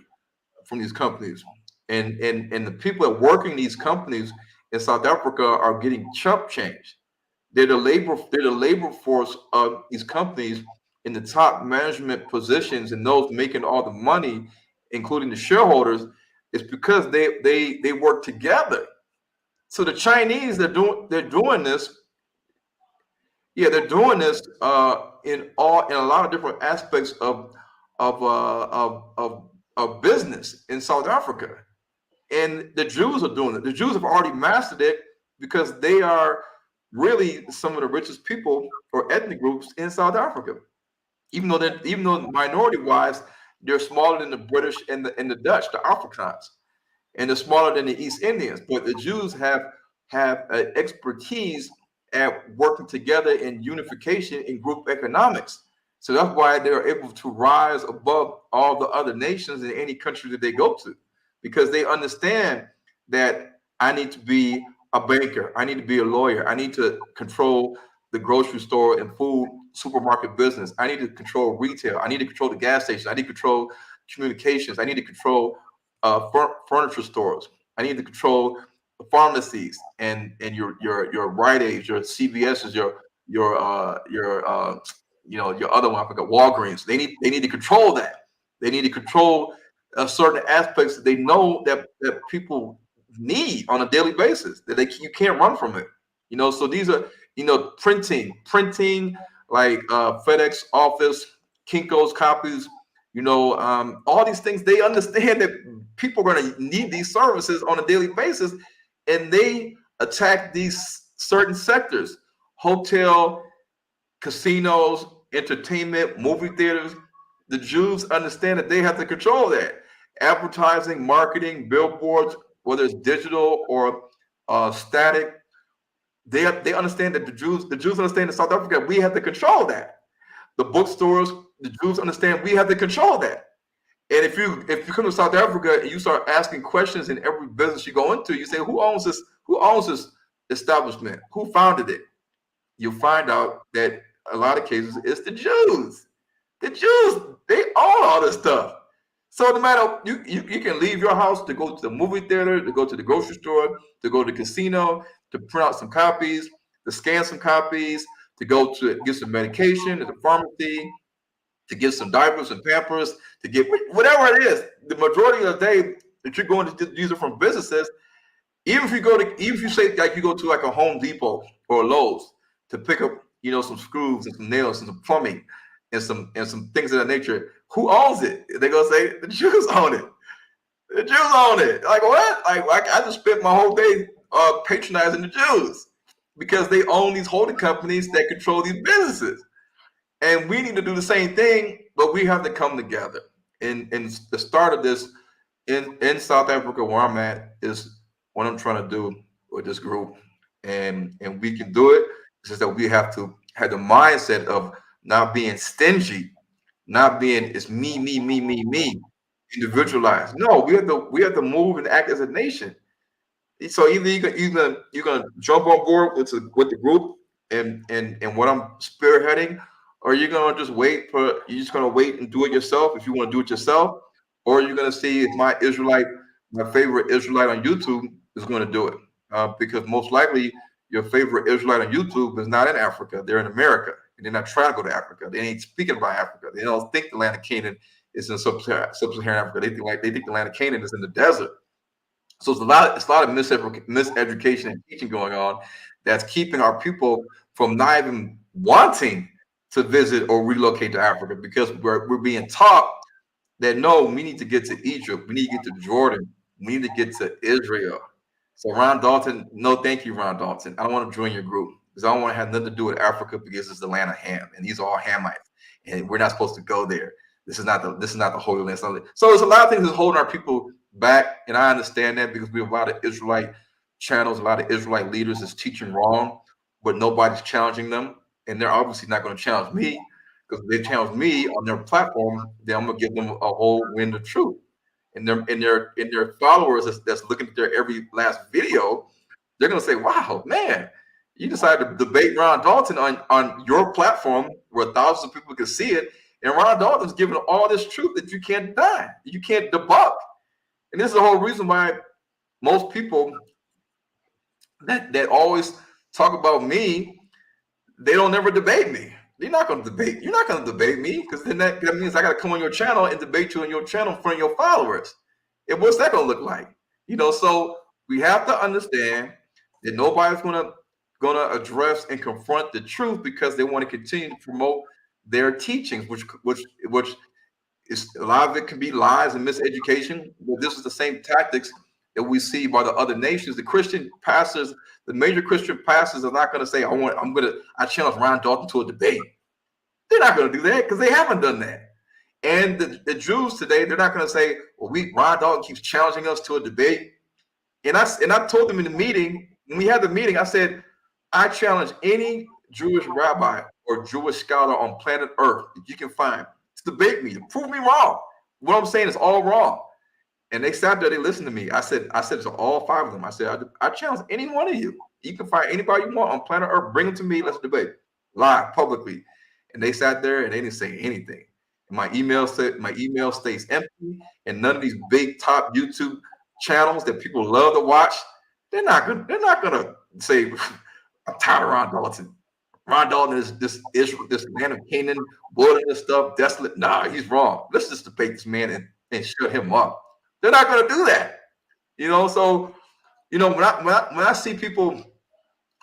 from these companies, and the people that work in these companies in South Africa are getting chump change. They're the labor force of these companies in the top management positions, and those making all the money, including the shareholders. It's because they work together. So the Chinese, they're doing this. Yeah, they're doing this in a lot of different aspects of business in South Africa, and the Jews are doing it. The Jews have already mastered it because they are really some of the richest people or ethnic groups in South Africa. Even though minority wise, they're smaller than the British and the Dutch, the Afrikaans, and they're smaller than the East Indians. But the Jews have expertise at working together in unification in group economics. So that's why they're able to rise above all the other nations in any country that they go to, because they understand that I need to be a banker, I need to be a lawyer, I need to control the grocery store and food supermarket business, I need to control retail, I need to control the gas station, I need to control communications, I need to control furniture stores, I need to control the pharmacies and your Rite Aids, your CVS's, your other one, I forgot, Walgreens. They need to control that. They need to control certain aspects that they know that people need on a daily basis, that you can't run from it. So these are printing like FedEx office, Kinko's copies, all these things. They understand that people are going to need these services on a daily basis, and they attack these certain sectors: hotel, casinos, entertainment, movie theaters. The Jews understand that they have to control that. Advertising, marketing, billboards, whether it's digital or static, they understand that the Jews understand in South Africa we have to control that. The bookstores, the Jews understand we have to control that. And if you come to South Africa and you start asking questions in every business you go into, you say, who owns this? Who owns this establishment? Who founded it? You'll find out that a lot of cases it's the Jews. The Jews, they own all this stuff. So no matter, you can leave your house to go to the movie theater, to go to the grocery store, to go to the casino, to print out some copies, to scan some copies, to go to get some medication at the pharmacy, to get some diapers and Pampers, to get whatever it is. The majority of the day that you're going to use it from businesses, even if you say like you go to like a Home Depot or a Lowe's to pick up, some screws and some nails and some plumbing and some things of that nature, who owns it? They're gonna say the Jews own it. The Jews own it. Like what? Like I just spent my whole day patronizing the Jews because they own these holding companies that control these businesses. And we need to do the same thing, but we have to come together. And the start of this in South Africa, where I'm at, is what I'm trying to do with this group. And we can do it. It's just that we have to have the mindset of not being stingy, not being it's me, individualized. No, we have to move and act as a nation. So either you're gonna jump on board with the group and what I'm spearheading, or you're gonna just wait and do it yourself if you want to do it yourself, or you're gonna see if my favorite Israelite on YouTube is going to do it. because most likely your favorite Israelite on YouTube is not in Africa. They're in America, and they're not trying to go to Africa. They ain't speaking about Africa. They don't think the land of Canaan is in sub-Saharan Africa. They think the land of Canaan is in the desert. So it's a lot of miseducation and teaching going on that's keeping our people from not even wanting to visit or relocate to Africa, because we're being taught that no, we need to get to Egypt, we need to get to Jordan, we need to get to Israel. So Ron Dalton, no, thank you, Ron Dalton. I don't want to join your group because I don't want to have nothing to do with Africa, because it's the land of Ham, and these are all Hamites, and we're not supposed to go there. This is not the Holy Land. So there's a lot of things that's holding our people back, and I understand that, because we have a lot of Israelite channels, a lot of Israelite leaders that's teaching wrong, but nobody's challenging them, and they're obviously not going to challenge me, because if they challenge me on their platform, then I'm gonna give them a whole wind of truth. And their followers that's looking at their every last video, they're gonna say, "Wow, man, you decided to debate Ron Dalton on your platform where thousands of people can see it, and Ron Dalton's giving all this truth that you can't deny, you can't debunk." And this is the whole reason why most people that always talk about me, they don't ever debate me. You're not going to debate me, because then that means I got to come on your channel and debate you on your channel in front of your followers. And what's that going to look like? So we have to understand that nobody's going to address and confront the truth, because they want to continue to promote their teachings, which is, a lot of it can be lies and miseducation. But this is the same tactics that we see by the other nations. The Christian pastors, the major Christian pastors, are not going to say, I challenge Ron Dalton to a debate. They're not going to do that, because they haven't done that. And the Jews today, they're not going to say, well, Ron Dalton keeps challenging us to a debate. And I told them in the meeting, when we had the meeting, I said, I challenge any Jewish rabbi or Jewish scholar on planet Earth that you can find to debate me, to prove me wrong. What I'm saying is all wrong. And they sat there, they listened to me. I said to all 5 of them, I said, I challenge any one of you. You can find anybody you want on planet Earth, bring them to me, let's debate live, publicly. And they sat there and they didn't say anything. And my email stays empty, and none of these big top YouTube channels that people love to watch, they're not gonna say, I'm tired of Ron Dalton. Ron Dalton is this land of Canaan, wilderness stuff, desolate. Nah, he's wrong. Let's just debate this man and shut him up. They're not going to do that, So, when I see people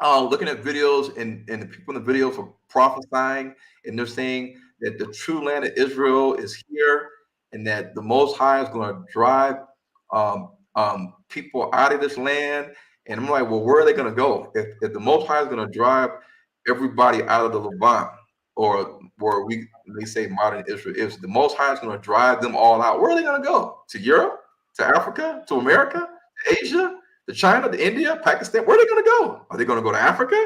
looking at videos and the people in the videos are prophesying, and they're saying that the true land of Israel is here, and that the Most High is going to drive people out of this land, and I'm like, well, where are they going to go? If the Most High is going to drive everybody out of the Levant, or where they say modern Israel is, the Most High is going to drive them all out. Where are they going to go? To Europe? To Africa? To America? To Asia? To China? To India? Pakistan? Where are they going to go? Are they going to go to Africa?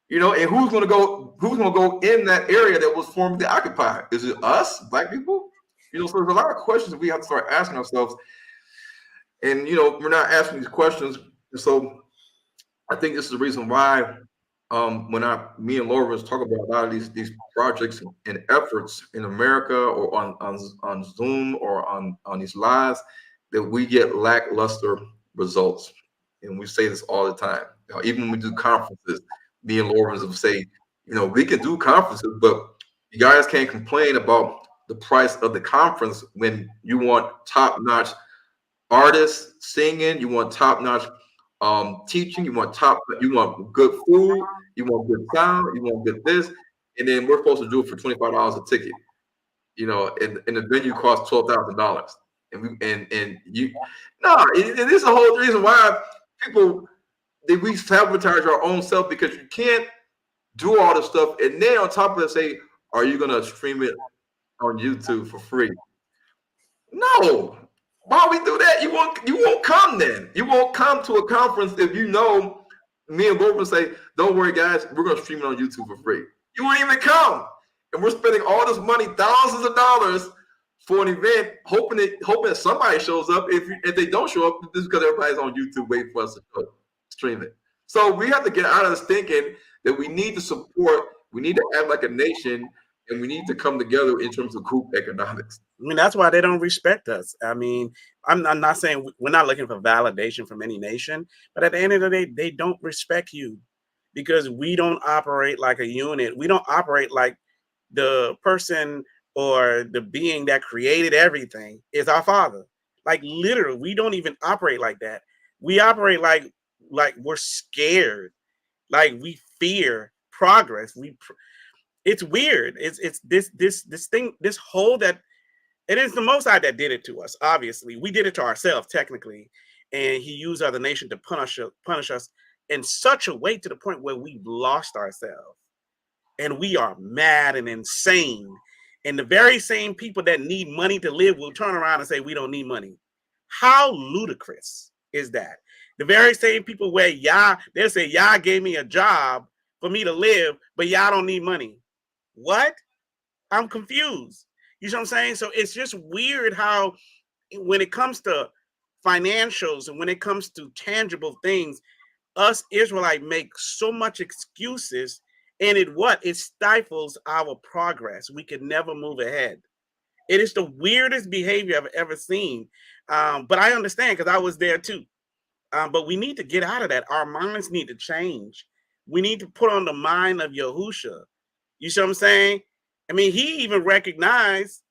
And who's going to go in that area that was formerly occupied? Is it us, Black people? So there's a lot of questions that we have to start asking ourselves. And we're not asking these questions. So I think this is the reason why when me and Laura was talking about a lot of these projects and efforts in America, or on Zoom, or on these lives, that we get lackluster results. And we say this all the time. Even when we do conferences, me and Laura will say, we can do conferences, but you guys can't complain about the price of the conference when you want top-notch artists singing, you want top-notch teaching, you want good food, you want good sound, you want good this, and then we're supposed to do it for $25 a ticket, and the venue costs $12,000, this is the whole reason why we sabotage our own self, because you can't do all this stuff, and then on top of it say, are you gonna stream it on YouTube for free? No. Why we do that? You won't come then. You won't come to a conference if me and Wolfman say, don't worry, guys, we're going to stream it on YouTube for free. You won't even come. And we're spending all this money, thousands of dollars, for an event, hoping that somebody shows up. If they don't show up, this is because everybody's on YouTube waiting for us to stream it. So we have to get out of this thinking that we need to support, we need to act like a nation and we need to come together in terms of group economics. I mean, that's why they don't respect us. I mean, I'm not saying we're not looking for validation from any nation, but at the end of the day, they don't respect you because we don't operate like a unit. We don't operate like the person or the being that created everything is our father. Like literally, we don't even operate like that. We operate like we're scared, like we fear progress. It's weird. It's this thing, this whole that it is the Most High that did it to us. Obviously, we did it to ourselves technically, and He used other nation to punish us in such a way to the point where we've lost ourselves, and we are mad and insane. And the very same people that need money to live will turn around and say we don't need money. How ludicrous is that? The very same people where they'll say Yah gave me a job for me to live, but Yah don't need money. What? I'm confused. You know what I'm saying? So it's just weird how when it comes to financials and when it comes to tangible things, us Israelites make so much excuses, and it stifles our progress. We can never move ahead. It is the weirdest behavior I've ever seen. But I understand because I was there too. But we need to get out of that. Our minds need to change. We need to put on the mind of Yahusha. You see what I'm saying? I mean, he even recognized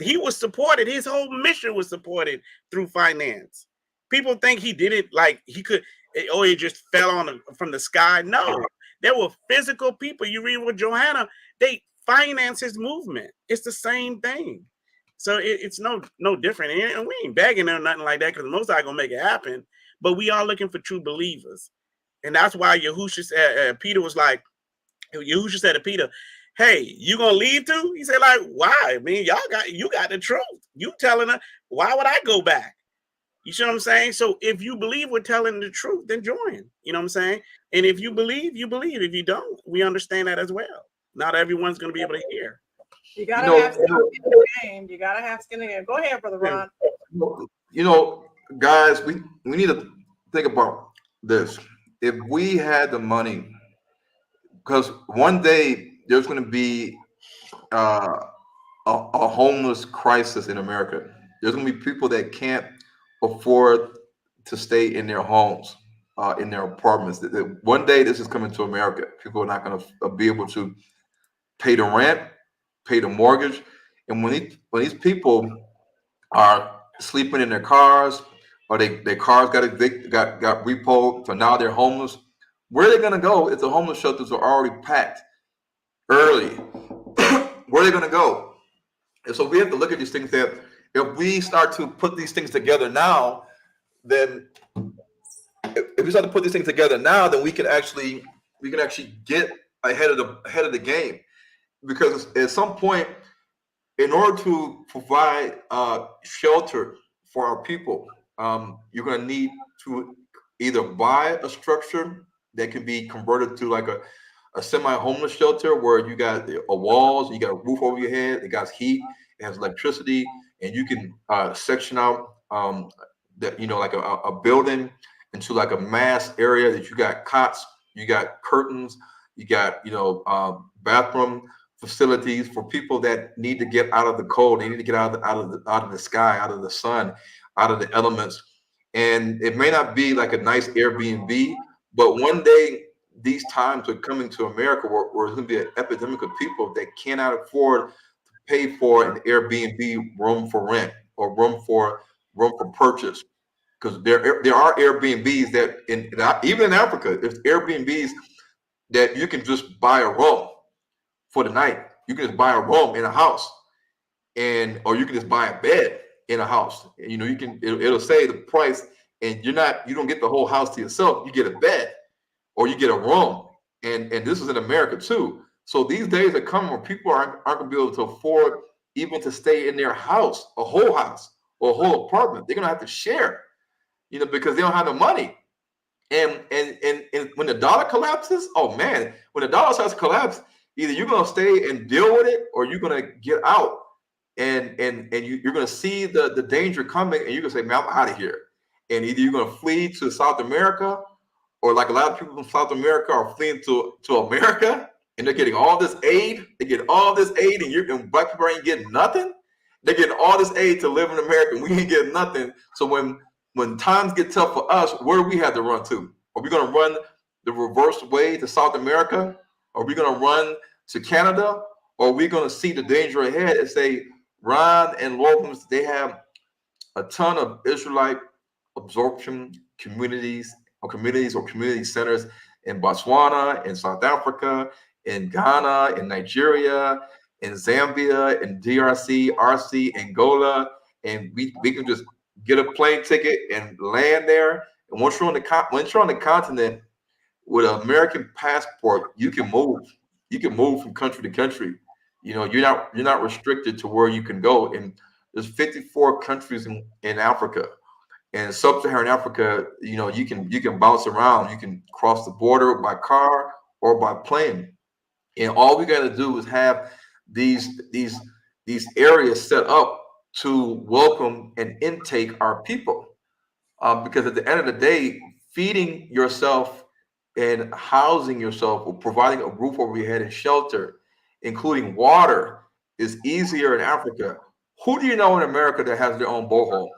he was supported. His whole mission was supported through finance. People think he did it like he could, or he just fell on from the sky. No, there were physical people. You read with Johanna, they finance his movement. It's the same thing. So it's no different. And we ain't begging or nothing like that because most are gonna make it happen. But we are looking for true believers. And that's why Yahusha said, Peter was like, Yahusha said to Peter, hey, you gonna leave too? He said, like, why? I mean, you got the truth. You telling her, why would I go back? You see what I'm saying? So if you believe we're telling the truth, then join. You know what I'm saying? And if you believe, you believe. If you don't, we understand that as well. Not everyone's gonna be able to hear. You gotta have skin in the game. You gotta have skin in the game. Go ahead, Brother Ron. Guys, we need to think about this. If we had the money, because one day there's going to be a homeless crisis in America. There's going to be people that can't afford to stay in their homes, in their apartments. One day this is coming to America. People are not going to be able to pay the rent, pay the mortgage, and when these people are sleeping in their cars, or their cars got repoed, so now they're homeless. Where are they going to go if the homeless shelters are already packed early? Where are they going to go? And so we have to look at these things that if we start to put these things together now, then if we start to put these things together now, then we can actually get ahead of the game. Because at some point, in order to provide shelter for our people, you're going to need to either buy a structure that can be converted to like a semi-homeless shelter where you got walls, you got a roof over your head, it got heat, it has electricity, and you can section out like a building into like a mass area that you got cots, you got curtains, you got bathroom facilities for people that need to get out of the cold. They need to get out of the sky, out of the sun, out of the elements. And it may not be like a nice Airbnb, but one day these times are coming to America where there's going to be an epidemic of people that cannot afford to pay for an Airbnb room for rent or room for purchase. Because there are Airbnbs that even in Africa, there's Airbnbs that you can just buy a room for the night. You can just buy a room in a house, or you can just buy a bed in a house. It'll say the price, and you don't get the whole house to yourself. You get a bed, or you get a room, and this is in America too. So these days are coming where people aren't going to be able to afford even to stay in their house, a whole house or a whole apartment. They're going to have to share, because they don't have the money. And when the dollar collapses, oh man, when the dollar starts to collapse, either you're going to stay and deal with it, or you're going to get out, and you're going to see the danger coming, and you're going to say, man, I'm out of here. And either you're going to flee to South America, or like a lot of people from South America are fleeing to America, and they're getting all this aid. They get all this aid, and black people ain't getting nothing. They're getting all this aid to live in America, and we ain't getting nothing. So when times get tough for us, where do we have to run to? Are we going to run the reverse way to South America? Are we going to run to Canada? Or are we going to see the danger ahead and say, Ron and Locums, they have a ton of Israelite absorption communities or community centers in Botswana, in South Africa, in Ghana, in Nigeria, in Zambia, in DRC, RC, Angola, and we can just get a plane ticket and land there. And once you're on the continent with an American passport, you can move. You can move from country to country. You know, you're not restricted to where you can go. And there's 54 countries in Africa. And sub-Saharan Africa, you know, you can bounce around. You can cross the border by car or by plane. And all we got to do is have these areas set up to welcome and intake our people. Because at the end of the day, feeding yourself and housing yourself or providing a roof over your head and shelter, including water, is easier in Africa. Who do you know in America that has their own borehole?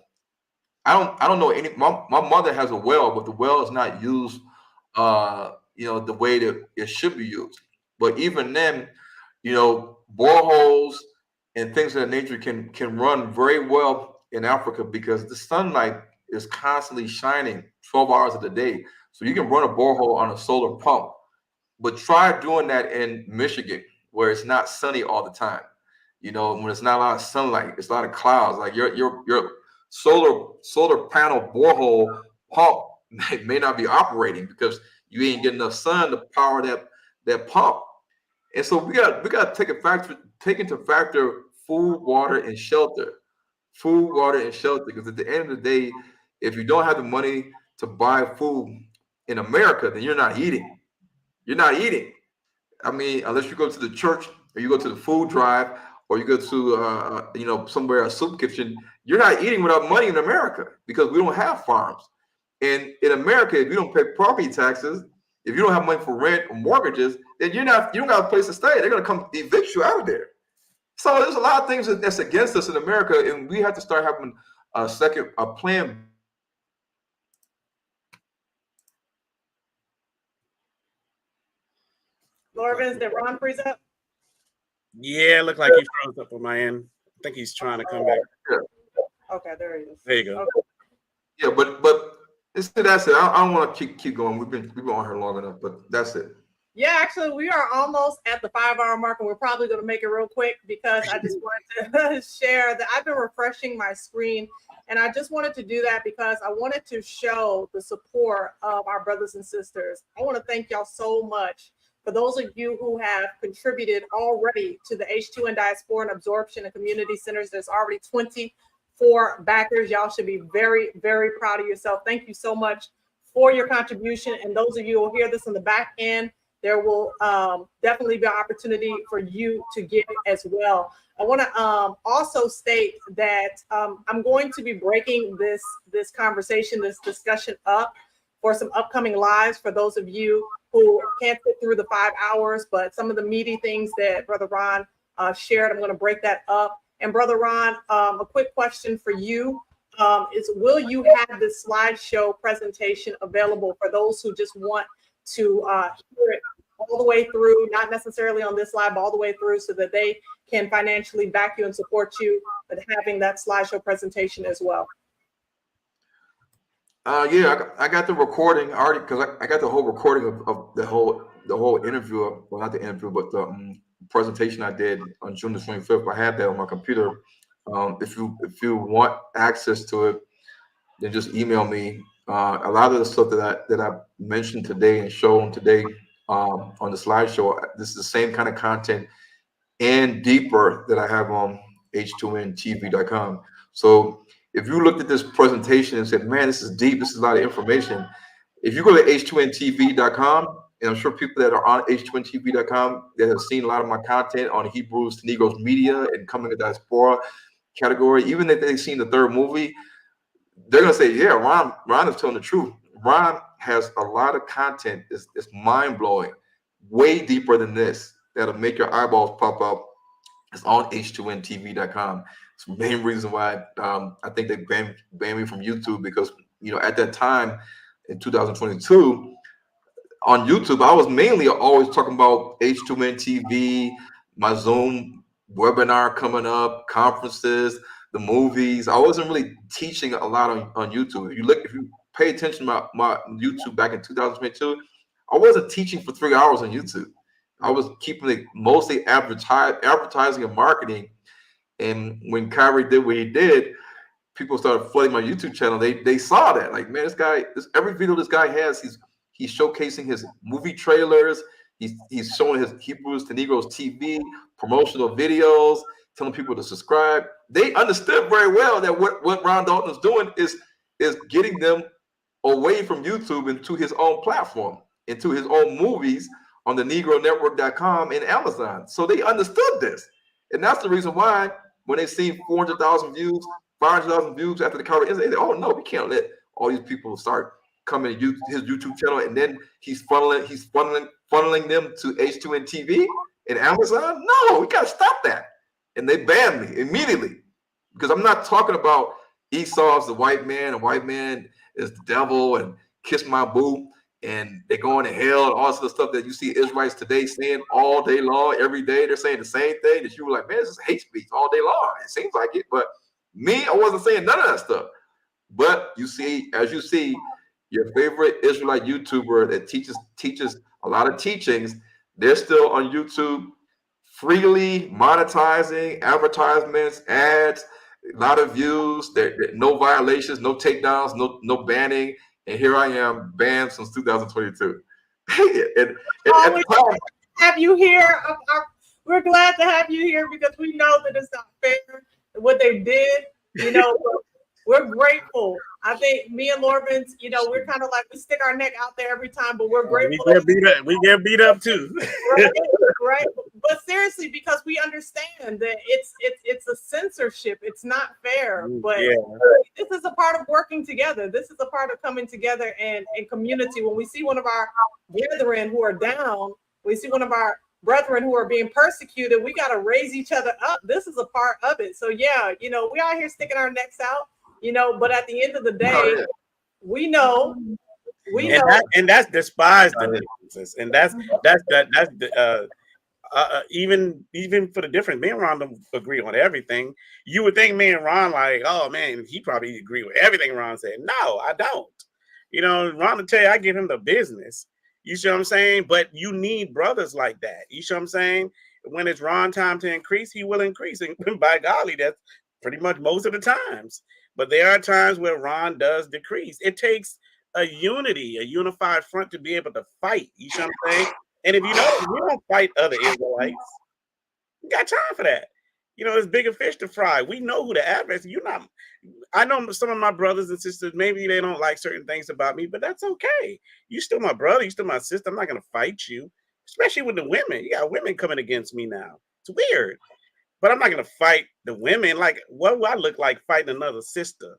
I don't know any. My mother has a well, but the well is not used, the way that it should be used. But even then, boreholes and things of that nature can run very well in Africa because the sunlight is constantly shining 12 hours of the day. So you can run a borehole on a solar pump. But try doing that in Michigan, where it's not sunny all the time. When it's not a lot of sunlight, it's a lot of clouds. Like your solar panel borehole pump may not be operating because you ain't getting enough sun to power that pump. And so we got to take into factor food, water, and shelter. Food, water, and shelter. Because at the end of the day, if you don't have the money to buy food in America, then you're not eating. You're not eating. I mean, unless you go to the church or you go to the food drive or you go to somewhere, a soup kitchen, you're not eating without money in America because we don't have farms. And in America, if you don't pay property taxes, if you don't have money for rent or mortgages, then you don't got a place to stay. They're gonna come evict you out of there. So there's a lot of things that's against us in America, and we have to start having a plan. Lorvins, did Ron freeze up? Yeah, it looked like he froze up on my end. I think he's trying to come back. Okay, there he is. There you go. Okay. Yeah, but that's it. I don't want to keep going. We've been on here long enough, but that's it. Yeah, actually, we are almost at the 5-hour mark, and we're probably going to make it real quick because I just wanted to share that I've been refreshing my screen, and I just wanted to do that because I wanted to show the support of our brothers and sisters. I want to thank y'all so much. For those of you who have contributed already to the H2N Diaspora and Absorption and Community Centers, there's already 24 backers. Y'all should be very, very proud of yourself. Thank you so much for your contribution. And those of you who will hear this in the back end, there will definitely be an opportunity for you to give as well. I want to also state that I'm going to be breaking this conversation, this discussion up for some upcoming lives for those of you who can't sit through the 5 hours, but some of the meaty things that Brother Ron shared, I'm going to break that up. And Brother Ron, a quick question for you is, will you have this slideshow presentation available for those who just want to hear it all the way through, not necessarily on this live, but all the way through so that they can financially back you and support you, but having that slideshow presentation as well? Yeah, I got the recording already because I got the whole recording of the whole interview. Well, not the interview, but the presentation I did on June the 25th. I have that on my computer. If you want access to it, then just email me. A lot of the stuff that I mentioned today and shown today on the slideshow, this is the same kind of content and deeper that I have on h2ntv.com. So if you looked at this presentation and said, man, this is deep, this is a lot of information, if you go to h2ntv.com, and I'm sure people that are on h2ntv.com that have seen a lot of my content on Hebrews to Negroes media and coming to diaspora category, even if they've seen the third movie, they're going to say, yeah, Ron is telling the truth. Ron has a lot of content. It's mind-blowing way deeper than this that'll make your eyeballs pop up. It's on h2ntv.com. It's the main reason why I think they banned me from YouTube, because at that time in 2022 on YouTube, I was mainly always talking about H2N TV, my Zoom webinar coming up, conferences, the movies. I wasn't really teaching a lot on YouTube. If you pay attention to my YouTube back in 2022, I wasn't teaching for 3 hours on YouTube. I was keeping it mostly advertising and marketing. And when Kyrie did what he did, people started flooding my YouTube channel. They saw that, like, man, every video this guy has, he's showcasing his movie trailers. He's showing his Hebrews to Negroes TV promotional videos, telling people to subscribe. They understood very well that what Ron Dalton is doing is getting them away from YouTube into his own platform, into his own movies on the negronetwork.com and Amazon. So they understood this. And that's the reason why when they see 400,000 views, 500,000 views after the cover, they say, oh no, we can't let all these people start coming to his YouTube channel, and then he's funneling them to H2N TV and Amazon. No, we gotta stop that. And they banned me immediately, because I'm not talking about Esau's the white man, and white man is the devil, and kiss my boo, and they're going to hell, and all this other stuff that you see Israelites today saying all day long, every day. They're saying the same thing that you were like, man, this is hate speech all day long. It seems like it, but me, I wasn't saying none of that stuff. But as you see, your favorite Israelite YouTuber that teaches a lot of teachings, they're still on YouTube freely monetizing, advertisements, ads, a lot of views, no violations, no takedowns, no banning. And here I am, banned since 2022. and have you here. We're glad to have you here, because we know that it's not fair what they did. We're grateful. I think me and Lorvins, we're kind of like, we stick our neck out there every time, but we're grateful. We get beat up too. Right. But seriously, because we understand that it's a censorship. It's not fair. But this is a part of working together. This is a part of coming together in community. When we see one of our brethren who are down, we see one of our brethren who are being persecuted, we got to raise each other up. This is a part of it. So we out here sticking our necks out, but at the end of the day, we know. And that's despised the differences. And that's the even for the difference. Me and Ron don't agree on everything. You would think me and Ron, like, oh man, he probably agree with everything Ron said. No, I don't. Ron will tell you I give him the business. You see what I'm saying? But you need brothers like that. You see what I'm saying? When it's Ron time to increase, he will increase. And by golly, that's pretty much most of the times. But there are times where Ron does decrease. It takes a unified front to be able to fight. You see what I'm saying? And if you don't fight other Israelites, you got time for that. It's bigger fish to fry. We know who the adversary. I know some of my brothers and sisters, maybe they don't like certain things about me, but that's okay. You still my brother. You still my sister. I'm not going to fight you, especially with the women. You got women coming against me now. It's weird, but I'm not going to fight the women. Like, what will I look like fighting another sister,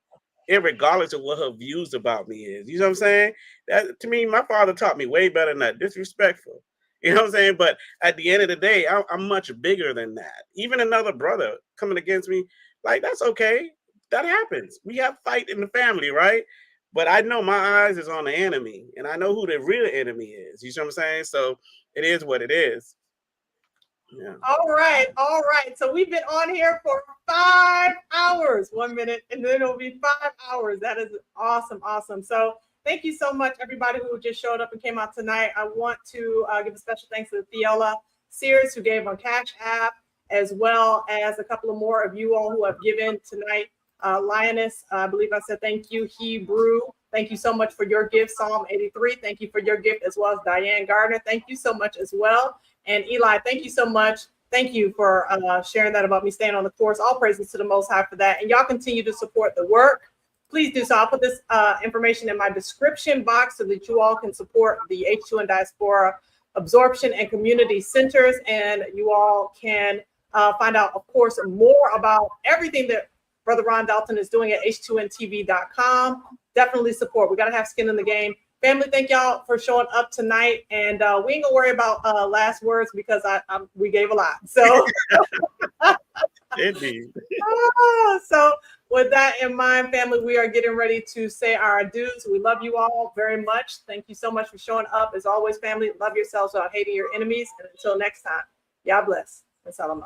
irregardless of what her views about me is? You know what I'm saying? That, to me, my father taught me way better than that. Disrespectful. You know what I'm saying? But at the end of the day, I'm much bigger than that. Even another brother coming against me, like, that's okay. That happens. We have fight in the family, right? But I know my eyes is on the enemy, and I know who the real enemy is. You see what I'm saying? So it is what it is. Yeah. All right. So we've been on here for 5 hours, 1 minute, and then it'll be 5 hours. That is awesome. So thank you so much, everybody who just showed up and came out tonight. I want to give a special thanks to Theola Sears, who gave on Cash App, as well as a couple of more of you all who have given tonight. Lioness, I believe I said thank you. Hebrew, thank you so much for your gift. Psalm 83, thank you for your gift, as well as Diane Gardner, thank you so much as well. And Eli, thank you so much. Thank you for sharing that about me staying on the course. All praises to the Most High for that. And y'all continue to support the work. Please do so. I'll put this information in my description box so that you all can support the H2N Diaspora Absorption and Community Centers. And you all can find out, of course, more about everything that Brother Ron Dalton is doing at h2ntv.com. Definitely support. We got to have skin in the game. family, thank y'all for showing up tonight. And we ain't gonna worry about last words because we gave a lot. So, Indeed. so with that in mind, family, we are getting ready to say our adieus. We love you all very much. Thank you so much for showing up. As always, family, love yourselves without hating your enemies. And until next time, y'all bless. And Salaam.